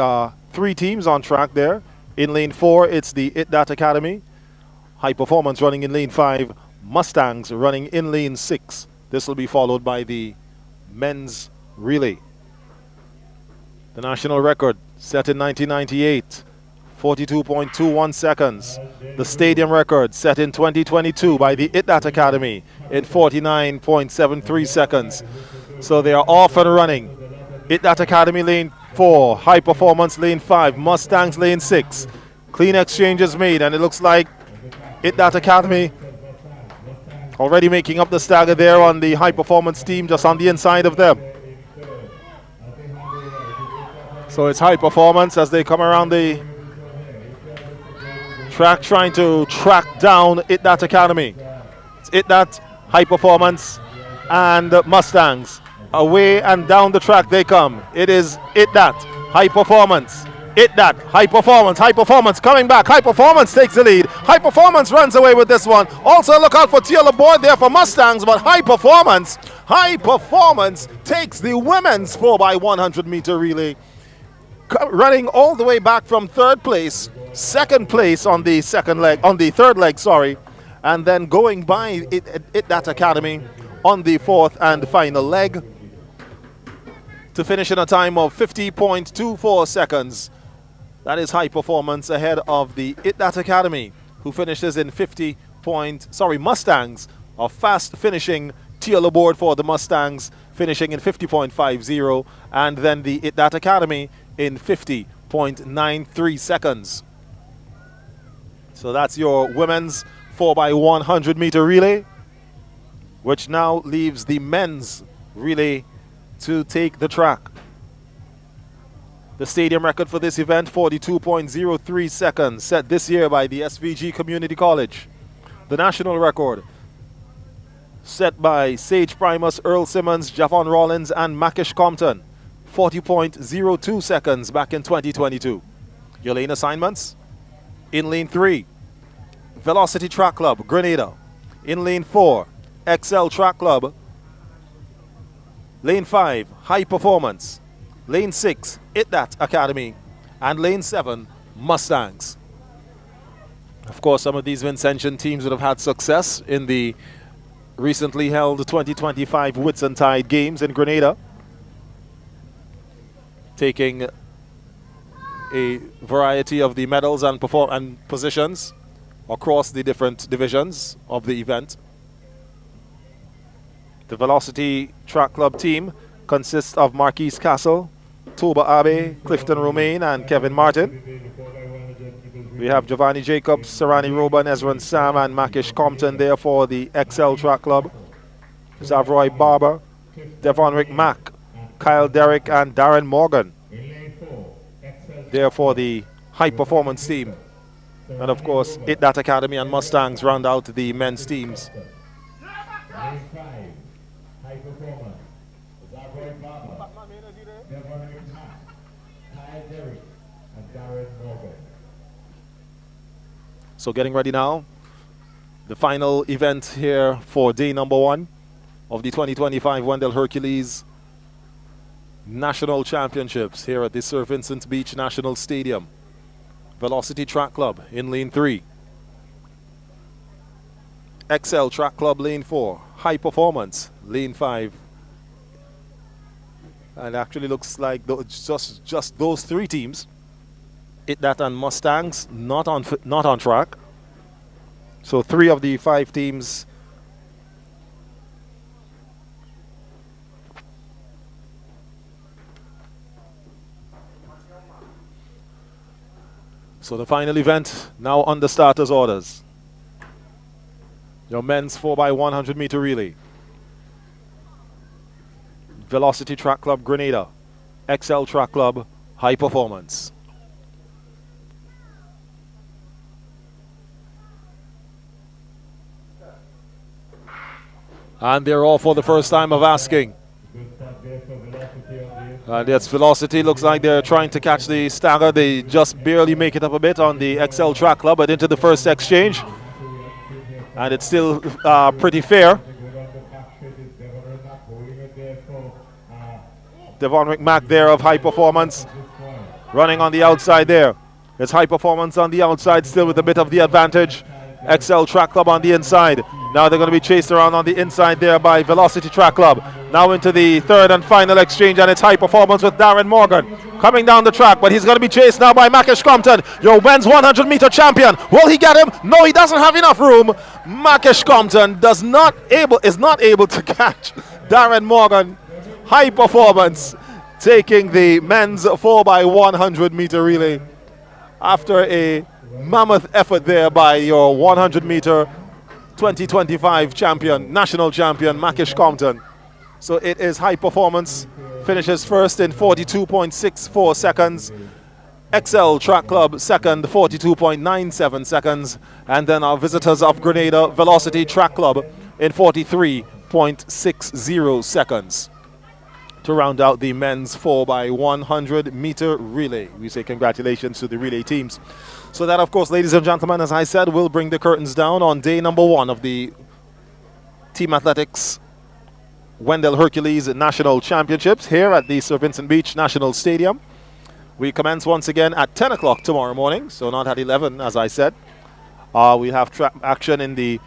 3 teams on track there. In lane 4, it's the ITDAT Academy. High Performance running in lane 5. Mustangs running in lane 6. This will be followed by the men's relay. The national record set in 1998. 42.21 seconds. The stadium record set in 2022 by the ITDAT Academy in 49.73 seconds. So they are off and running. ITDAT Academy lane 4, High Performance lane 5, Mustangs lane 6. Clean exchanges made, and it looks like ITDAT Academy already making up the stagger there on the High Performance team, just on the inside of them. So it's High Performance as they come around the track trying to track down ITDAT Academy. It's ITDAT, High Performance, and Mustangs. Away and down the track they come. It is ITDAT, High Performance. ITDAT, High Performance, High Performance coming back. High Performance takes the lead. High Performance runs away with this one. Also look out for Teal aboard there for Mustangs, but High Performance takes the women's 4x100 meter relay. Running all the way back from third place, second place on the third leg, and then going by that academy on the fourth and final leg to finish in a time of 50.24 seconds. That is high performance ahead of the that academy, who finishes in Mustangs, a fast finishing tier board for the Mustangs, finishing in 50.50, and then the that academy in 50.93 seconds. So that's your women's 4x100 meter relay, which now leaves the men's relay to take the track. The stadium record for this event, 42.03 seconds, set this year by the SVG Community College. The national record, set by Sage Primus, Earl Simmons, Javon Rollins, and Makish Compton, 40.02 seconds back in 2022. Your lane assignments: in lane 3, Velocity Track Club, Grenada. In lane 4, Excel Track Club. Lane 5, High Performance. Lane 6, That Academy. And lane 7, Mustangs. Of course, some of these Vincentian teams would have had success in the recently held 2025 Whitsuntide Games in Grenada, taking a variety of the medals and positions across the different divisions of the event. The Velocity Track Club team consists of Marquise Castle, Toba Abe, Clifton Romaine, and Kevin Martin. We have Giovanni Jacobs, Sarani Roban, Ezran Sam, and Makish Compton there for the XL Track Club. Zavroy Barber, Devonrick Mack, Kyle Derrick, and Darren Morgan there for the high performance team. And of course, That Academy and Mustangs round out the men's teams. So getting ready now, the final event here for day number 1 of the 2025 Wendell Hercules National Championships here at the Sir Vincent Beach National Stadium. Velocity Track Club in lane 3. XL Track Club lane 4. High Performance lane 5. And actually looks like just those 3 teams, That and Mustangs, not on track. So 3 of the 5 teams So the final event now under starters orders. Your men's 4x100 meter relay. Velocity Track Club Grenada, XL Track Club High Performance. And they're all for the first time of asking. And yes, Velocity looks like they're trying to catch the stagger. They just barely make it up a bit on the XL Track Club, but into the first exchange. And it's still pretty fair. Devon McMack there of High Performance running on the outside there. It's High Performance on the outside still with a bit of the advantage. XL Track Club on the inside. Now they're going to be chased around on the inside there by Velocity Track Club. Now into the third and final exchange, and it's High Performance with Darren Morgan coming down the track, but he's going to be chased now by Makish Compton, your men's 100 meter champion. Will he get him? No, he doesn't have enough room. Makish Compton is not able to catch Darren Morgan. High Performance taking the men's 4x100 meter relay after a mammoth effort there by your 100 meter 2025 champion, national champion, Makish Compton. So it is High Performance, finishes first in 42.64 seconds. XL Track Club second, 42.97 seconds. And then our visitors of Grenada, Velocity Track Club, in 43.60 seconds. To round out the men's 4x100 meter relay. We say congratulations to the relay teams. So that, of course, ladies and gentlemen, as I said, will bring the curtains down on day number 1 of the Team Athletics Wendell Hercules National Championships here at the Sir Vincent Beach National Stadium. We commence once again at 10 o'clock tomorrow morning, so not at 11, as I said. We have track action in the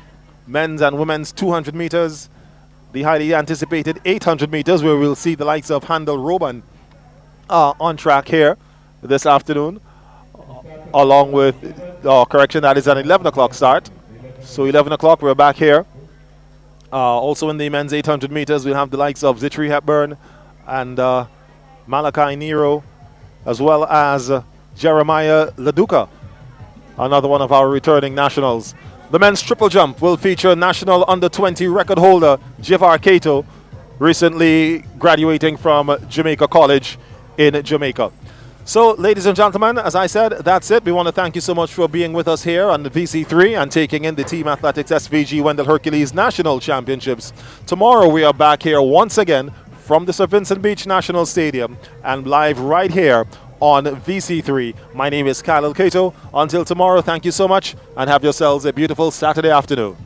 men's and women's 200 meters, the highly anticipated 800 meters, where we'll see the likes of Handel Roban on track here this afternoon, along with, correction, that is an 11 o'clock start. So 11 o'clock, we're back here. Also in the men's 800 meters, we'll have the likes of Zitri Hepburn and Malachi Nero, as well as Jeremiah Laduca, another one of our returning nationals. The men's triple jump will feature national under-20 record holder Jivar Kato, recently graduating from Jamaica College in Jamaica. So, ladies and gentlemen, as I said, that's it. We want to thank you so much for being with us here on the VC3 and taking in the Team Athletics SVG Wendell Hercules National Championships. Tomorrow we are back here once again from the Sir Vincent Beach National Stadium and live right here on VC3. My name is Kyle Cato. Until tomorrow, thank you so much and have yourselves a beautiful Saturday afternoon.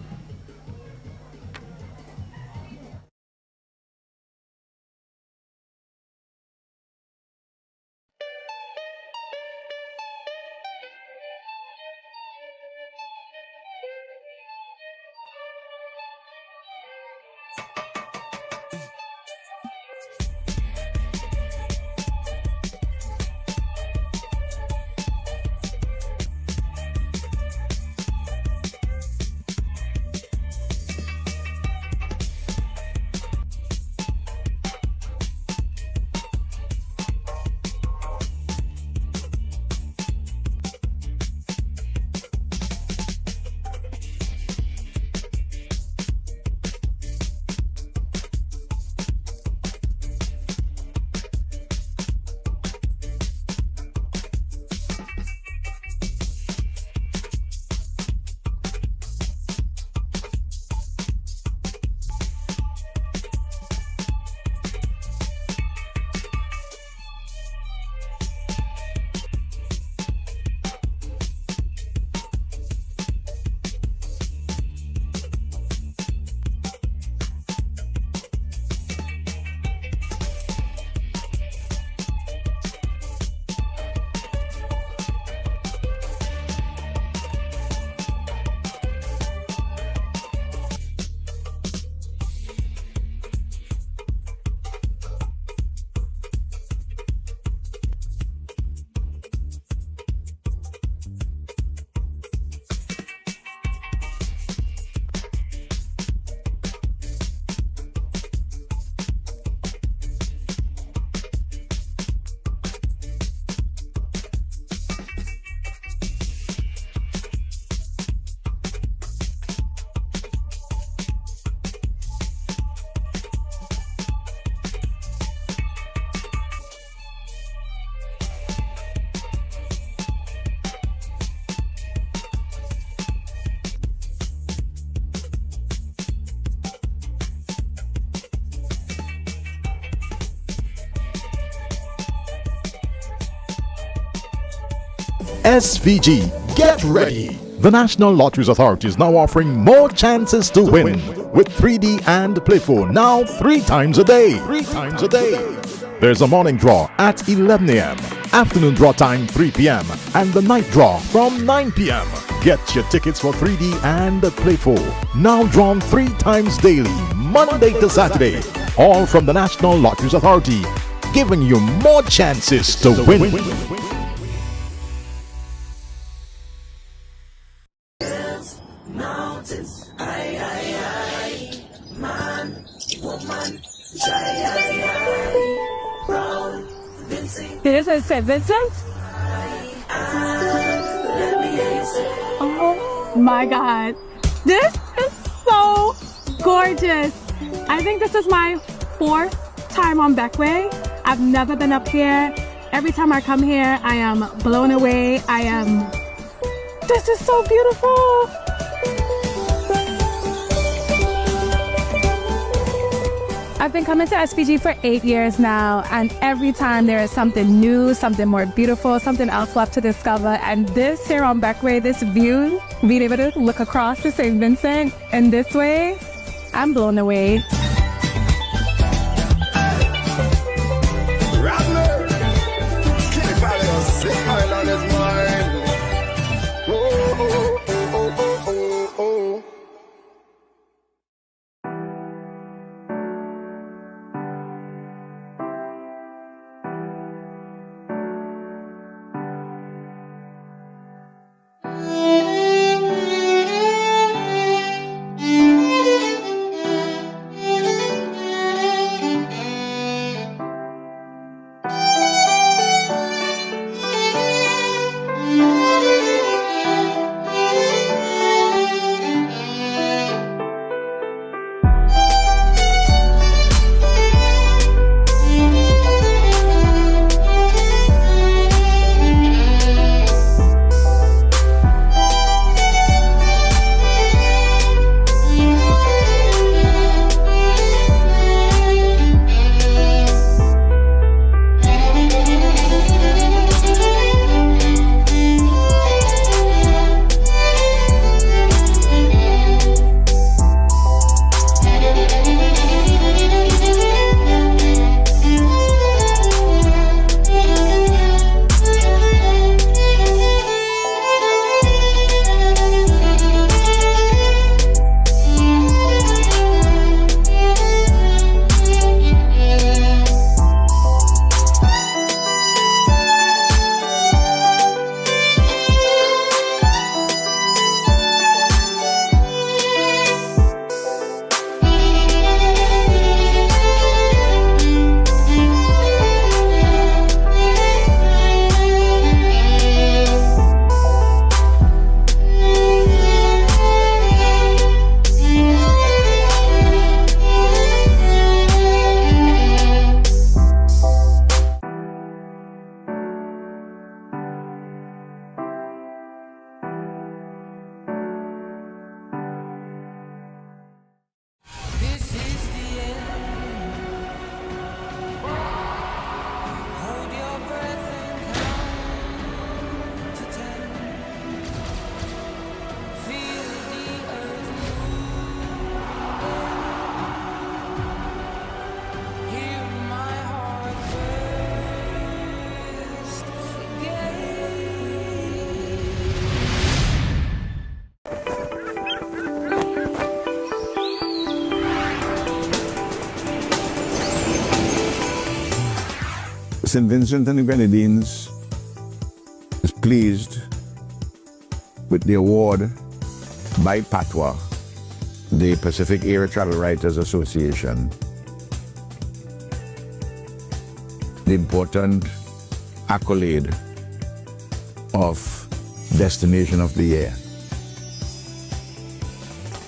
SVG, get ready! The National Lotteries Authority is now offering more chances to win with 3D and Play 4 now 3 times a day. 3 times a day. There's a morning draw at 11 a.m., afternoon draw time 3 p.m., and the night draw from 9 p.m. Get your tickets for 3D and Play 4 now drawn 3 times daily, Monday to Saturday. All from the National Lotteries Authority, giving you more chances to win. Mountains, aye, man, woman, brown, Vincent. This is St. Vincent? Oh my God. This is so gorgeous. I think this is my 4th time on Beckway. I've never been up here. Every time I come here, I am blown away. This is so beautiful. I've been coming to SPG for 8 years now, and every time there is something new, something more beautiful, something else left to discover. And this here on Beckway, this view, being able to look across to St. Vincent in this way, I'm blown away. St. Vincent and the Grenadines is pleased with the award by PATWA, the Pacific Area Travel Writers Association, the important accolade of Destination of the Year,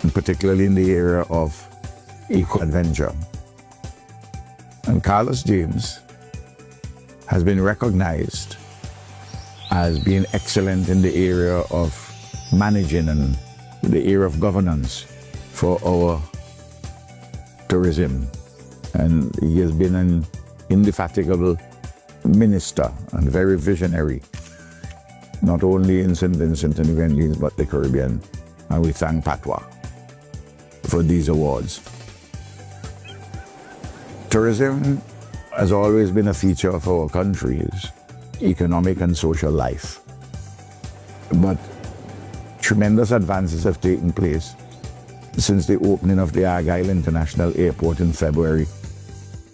and particularly in the area of eco-adventure. And Carlos James has been recognized as being excellent in the area of managing and the area of governance for our tourism. And he has been an indefatigable minister and very visionary, not only in St. Vincent and the Grenadines, but the Caribbean. And we thank PATWA for these awards. Tourism has always been a feature of our country's economic and social life. But tremendous advances have taken place since the opening of the Argyle International Airport in February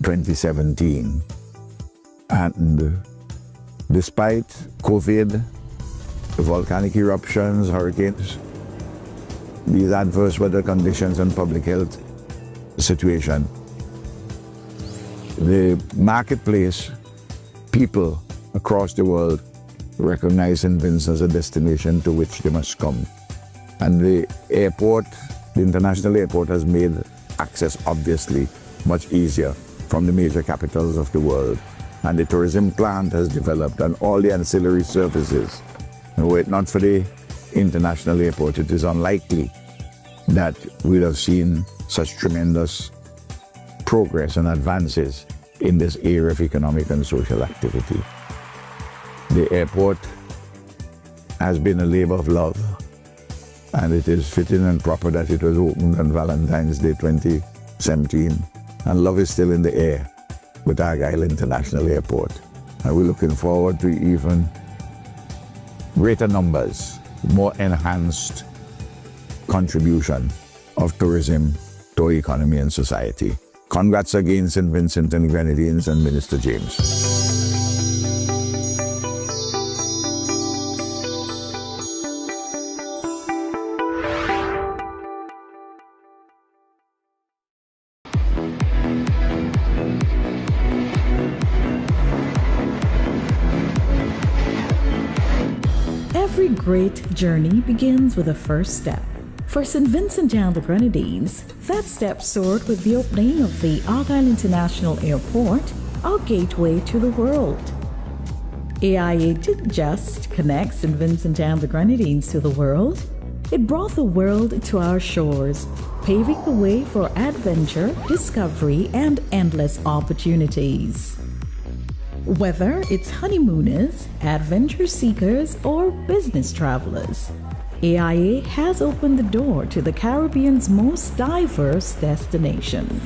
2017. And despite COVID, volcanic eruptions, hurricanes, these adverse weather conditions and public health situation, the marketplace, people across the world recognize St. Vincent as a destination to which they must come. And the airport, the international airport, has made access obviously much easier from the major capitals of the world. And the tourism plant has developed and all the ancillary services. And were it not for the international airport, it is unlikely that we'd have seen such tremendous progress and advances in this area of economic and social activity. The airport has been a labor of love, and it is fitting and proper that it was opened on Valentine's Day 2017, and love is still in the air with Argyle International Airport. And we're looking forward to even greater numbers, more enhanced contribution of tourism to our economy and society. Congrats again, St. Vincent and the Grenadines and Minister James. Every great journey begins with a first step. For St. Vincent and the Grenadines, that step soared with the opening of the Argyle International Airport, our gateway to the world. AIA didn't just connect St. Vincent and the Grenadines to the world, it brought the world to our shores, paving the way for adventure, discovery, and endless opportunities. Whether it's honeymooners, adventure seekers, or business travelers, AIA has opened the door to the Caribbean's most diverse destination.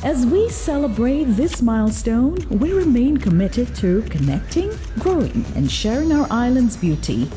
As we celebrate this milestone, we remain committed to connecting, growing, and sharing our island's beauty.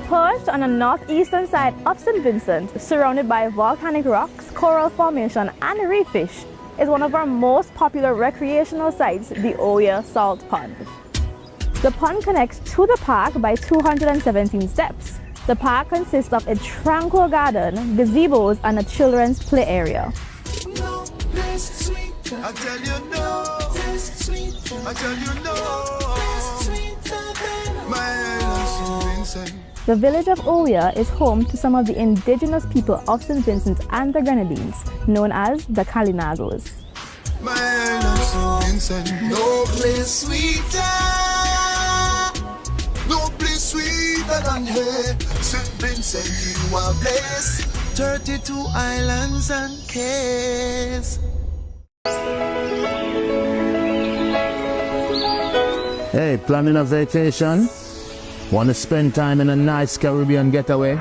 Perched on the northeastern side of St. Vincent, surrounded by volcanic rocks, coral formation, and reef fish, is one of our most popular recreational sites, the Oya Salt Pond. The pond connects to the park by 217 steps. The park consists of a tranquil garden, gazebos, and a children's play area. No place sweeter. I tell you no place sweeter. I tell you no place sweeter than my island St. Vincent. The village of Oya is home to some of the indigenous people of St. Vincent and the Grenadines, known as the Kalinagos. My island St. Vincent. No place sweeter. No place sweeter than here. St. Vincent, you are blessed. 32 islands and cays. Hey, planning a vacation? Want to spend time in a nice Caribbean getaway?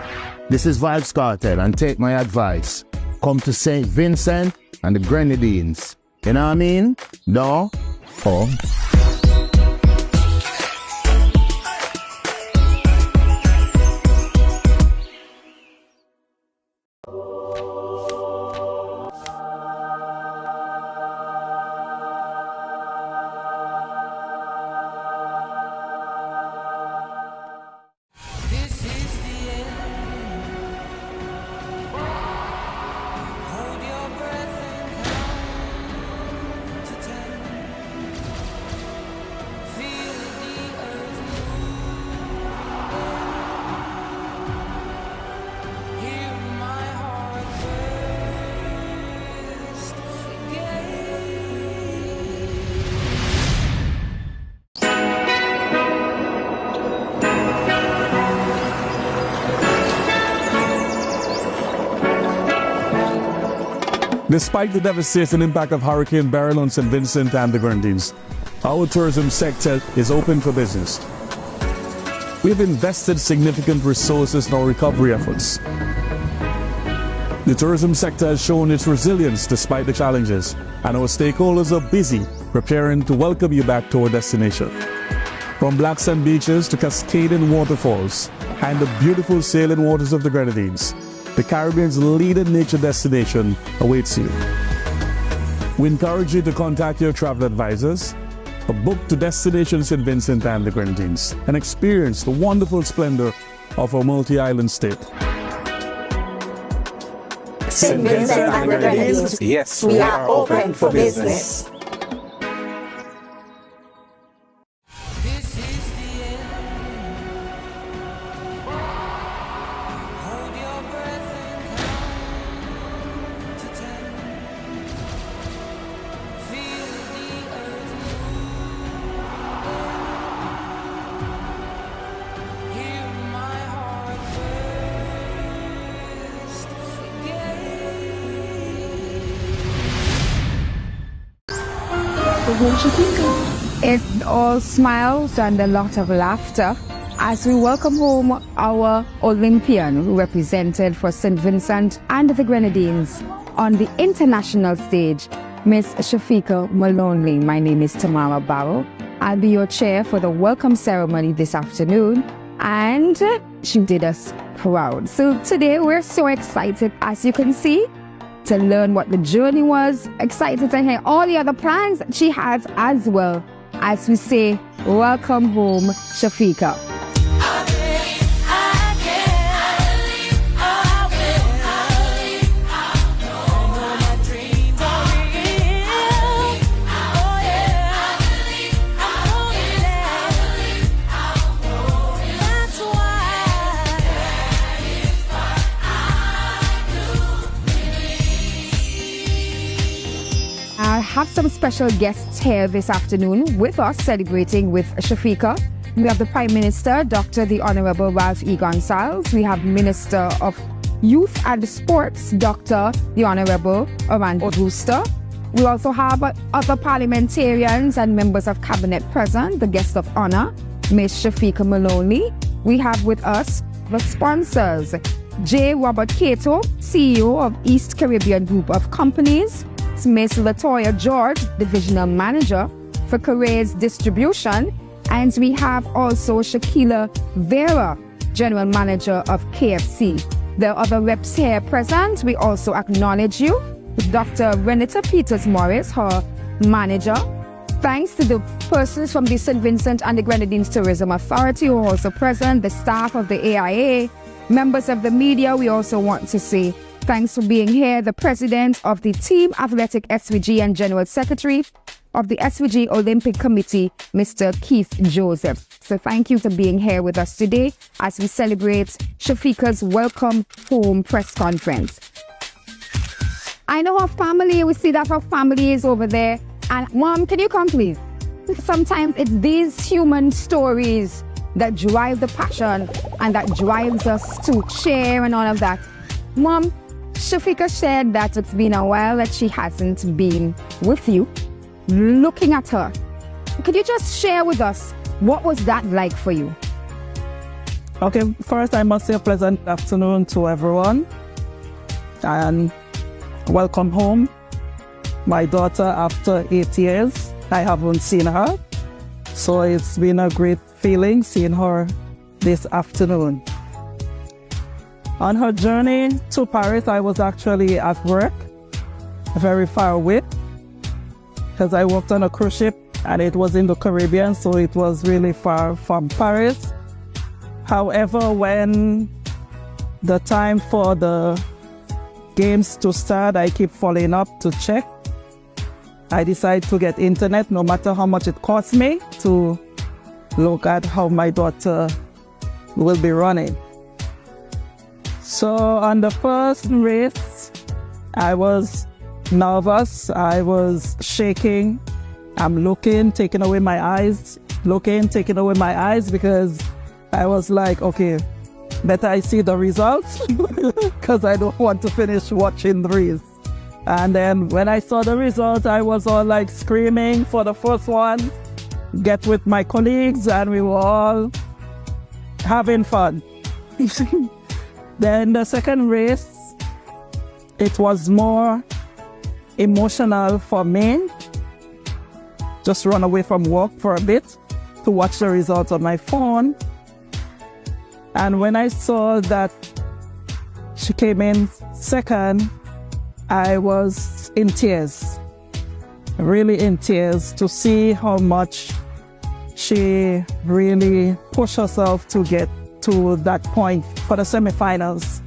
This is Vibes Cartel, and take my advice. Come to St. Vincent and the Grenadines. You know what I mean? No? Oh. Despite the devastating impact of Hurricane Beryl on St. Vincent and the Grenadines, our tourism sector is open for business. We have invested significant resources in our recovery efforts. The tourism sector has shown its resilience despite the challenges, and our stakeholders are busy preparing to welcome you back to our destination. From black sand beaches to cascading waterfalls and the beautiful sailing waters of the Grenadines, the Caribbean's leading nature destination awaits you. We encourage you to contact your travel advisors or book to Destination St. Vincent and the Grenadines and experience the wonderful splendor of our multi-island state. St. Vincent and the Grenadines, yes, we are open for business. It's all smiles and a lot of laughter as we welcome home our Olympian who represented for St. Vincent and the Grenadines on the international stage, Miss Shafika Maloney. My name is Tamara Barrow. I'll be your chair for the welcome ceremony this afternoon, and she did us proud. So today we're so excited, as you can see, to learn what the journey was, excited to hear all the other plans that she has as well. As we say, welcome home, Shafika. I have some special guests here this afternoon with us celebrating with Shafika. We have the Prime Minister, Dr. the Honorable Ralph E. Gonsalves. We have Minister of Youth and Sports, Dr. the Honorable Orlando Brewster. We also have other parliamentarians and members of cabinet present, the guest of honor, Ms. Shafika Maloney. We have with us the sponsors, J. Robert Cato, CEO of East Caribbean Group of Companies, Ms. Latoya George, Divisional Manager for Careers Distribution, and we have also Shakila Vera, General Manager of KFC. There are other reps here present. We also acknowledge you. Dr. Renita Peters-Morris, her manager. Thanks to the persons from the St. Vincent and the Grenadines Tourism Authority who are also present, the staff of the AIA, members of the media. We also want to say thanks for being here, the president of the Team Athletic SVG and General Secretary of the SVG Olympic Committee, Mr. Keith Joseph. So thank you for being here with us today as we celebrate Shafika's Welcome Home press conference. I know her family, we see that her family is over there. And Mom, can you come please? Sometimes it's these human stories that drive the passion and that drives us to share and all of that. Mom, Shafika shared that it's been a while that she hasn't been with you. Looking at her, could you just share with us what was that like for you? Okay, first I must say a pleasant afternoon to everyone and welcome home. My daughter, after 8 years, I haven't seen her, so it's been a great feeling seeing her this afternoon. On her journey to Paris, I was actually at work, very far away, because I worked on a cruise ship and it was in the Caribbean, so it was really far from Paris. However, when the time for the games to start, I keep following up to check. I decided to get internet, no matter how much it costs me, to look at how my daughter will be running. So on the first race, I was nervous, I was shaking. I'm looking, taking away my eyes, looking, taking away my eyes, because I was like, okay, better I see the results, because I don't want to finish watching the race. And then when I saw the result, I was all like screaming for the first one, get with my colleagues, and we were all having fun. Then the second race, it was more emotional for me. Just run away from work for a bit to watch the results on my phone. And when I saw that she came in second, I was in tears, really in tears, to see how much she really pushed herself to get to that point for the semifinals.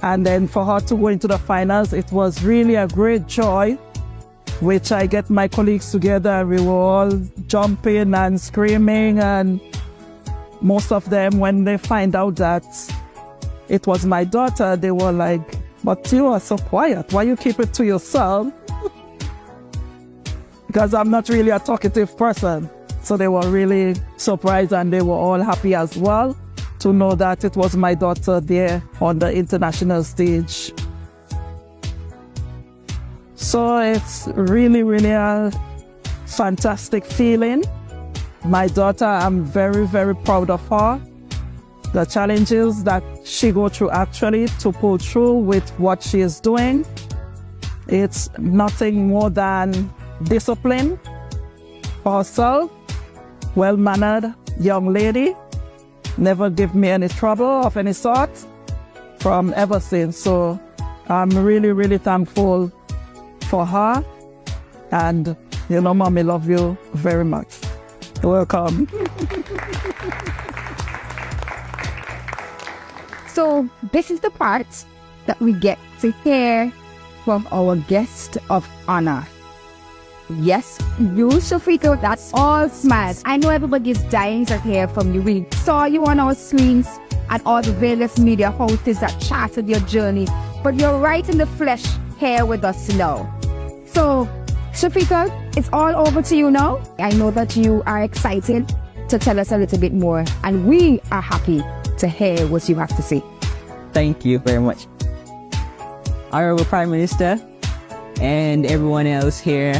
And then for her to go into the finals, it was really a great joy, which I get my colleagues together. We were all jumping and screaming, and most of them, when they find out that it was my daughter, they were like, but you are so quiet, why you keep it to yourself? Because I'm not really a talkative person. So they were really surprised, and they were all happy as well to know that it was my daughter there on the international stage. So it's really, really a fantastic feeling. My daughter, I'm very, very proud of her. The challenges that she goes through actually to pull through with what she is doing. It's nothing more than discipline for herself, well-mannered young lady, never give me any trouble of any sort from ever since. So I'm really, really thankful for her. And, you know, Mommy, love you very much. Welcome. So this is the part that we get to hear from our guest of honor. Yes, you, Shafika, that's all smiles. I know everybody is dying to hear from you. We saw you on our screens and all the various media hosts that charted your journey, but you're right in the flesh here with us now. So, Shafika, it's all over to you now. I know that you are excited to tell us a little bit more, and we are happy to hear what you have to say. Thank you very much. Honorable Prime Minister and everyone else here,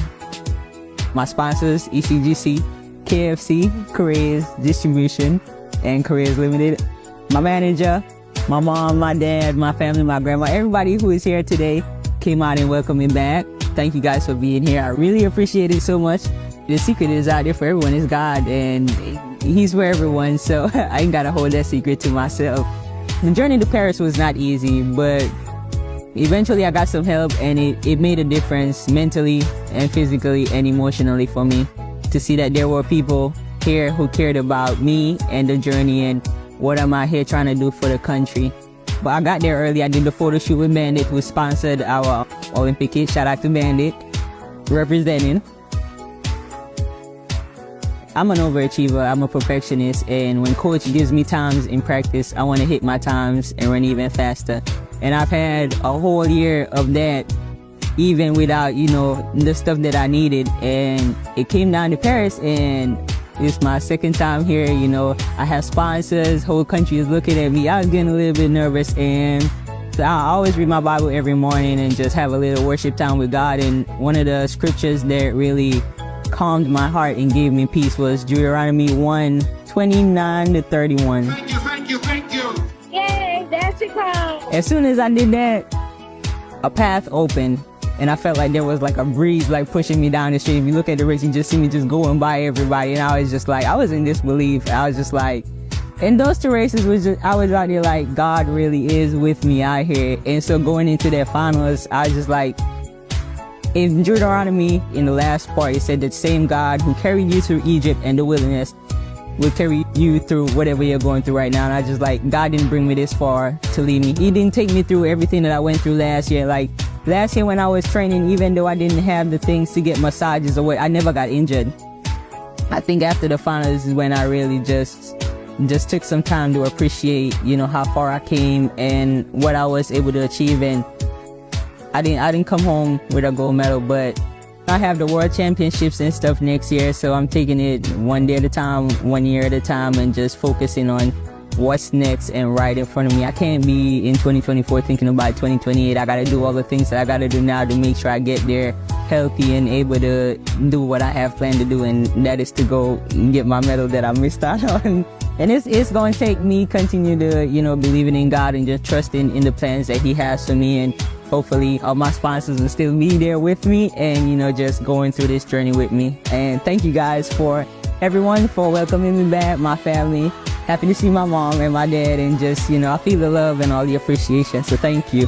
my sponsors, ECGC, KFC, Careers Distribution, and Careers Limited, my manager, my mom, my dad, my family, my grandma, everybody who is here today came out and welcomed me back. Thank you guys for being here. I really appreciate it so much. The secret is out there for everyone. It's God, and He's for everyone, so I ain't gotta hold that secret to myself. The journey to Paris was not easy, but eventually I got some help, and it made a difference mentally and physically and emotionally for me to see that there were people here who cared about me and the journey and what I'm out here trying to do for the country. But I got there early. I did the photo shoot with Bandit, who sponsored our Olympic kit. Shout out to Bandit, representing. I'm an overachiever, I'm a perfectionist, and when coach gives me times in practice, I want to hit my times and run even faster. And I've had a whole year of that, even without, you know, the stuff that I needed. And it came down to Paris, and it's my second time here. You know, I have sponsors, whole country is looking at me. I was getting a little bit nervous, and So I always read my Bible every morning and just have a little worship time with God. And one of the scriptures that really calmed my heart and gave me peace was Deuteronomy 1:29-31. Thank you. Yay, there she comes. As soon as I did that, a path opened. And I felt like there was like a breeze like pushing me down the street. If you look at the race, you just see me just going by everybody. And I was just like, I was in disbelief. I was just like, and those two races was just, I was out there like, God really is with me out here. And so going into that finals, I was just like, in Deuteronomy, in the last part, it said that same God who carried you through Egypt and the wilderness will carry you through whatever you're going through right now. And I just like, God didn't bring me this far to leave me. He didn't take me through everything that I went through last year. Like last year when I was training, even though I didn't have the things to get massages or what, I never got injured. I think after the finals is when I really just took some time to appreciate, you know, how far I came and what I was able to achieve. And I didn't come home with a gold medal, but I have the world championships and stuff next year, so I'm taking it one day at a time, 1 year at a time, and just focusing on what's next and right in front of me. I can't be in 2024 thinking about 2028. I gotta do all the things that I gotta do now to make sure I get there healthy and able to do what I have planned to do, and that is to go get my medal that I missed out on. And it's going to take me continue to, you know, believing in God and just trusting in the plans that He has for me. And hopefully all my sponsors will still be there with me and, you know, just going through this journey with me. And thank you guys for everyone for welcoming me back, my family. Happy to see my mom and my dad, and just, you know, I feel the love and all the appreciation. So thank you.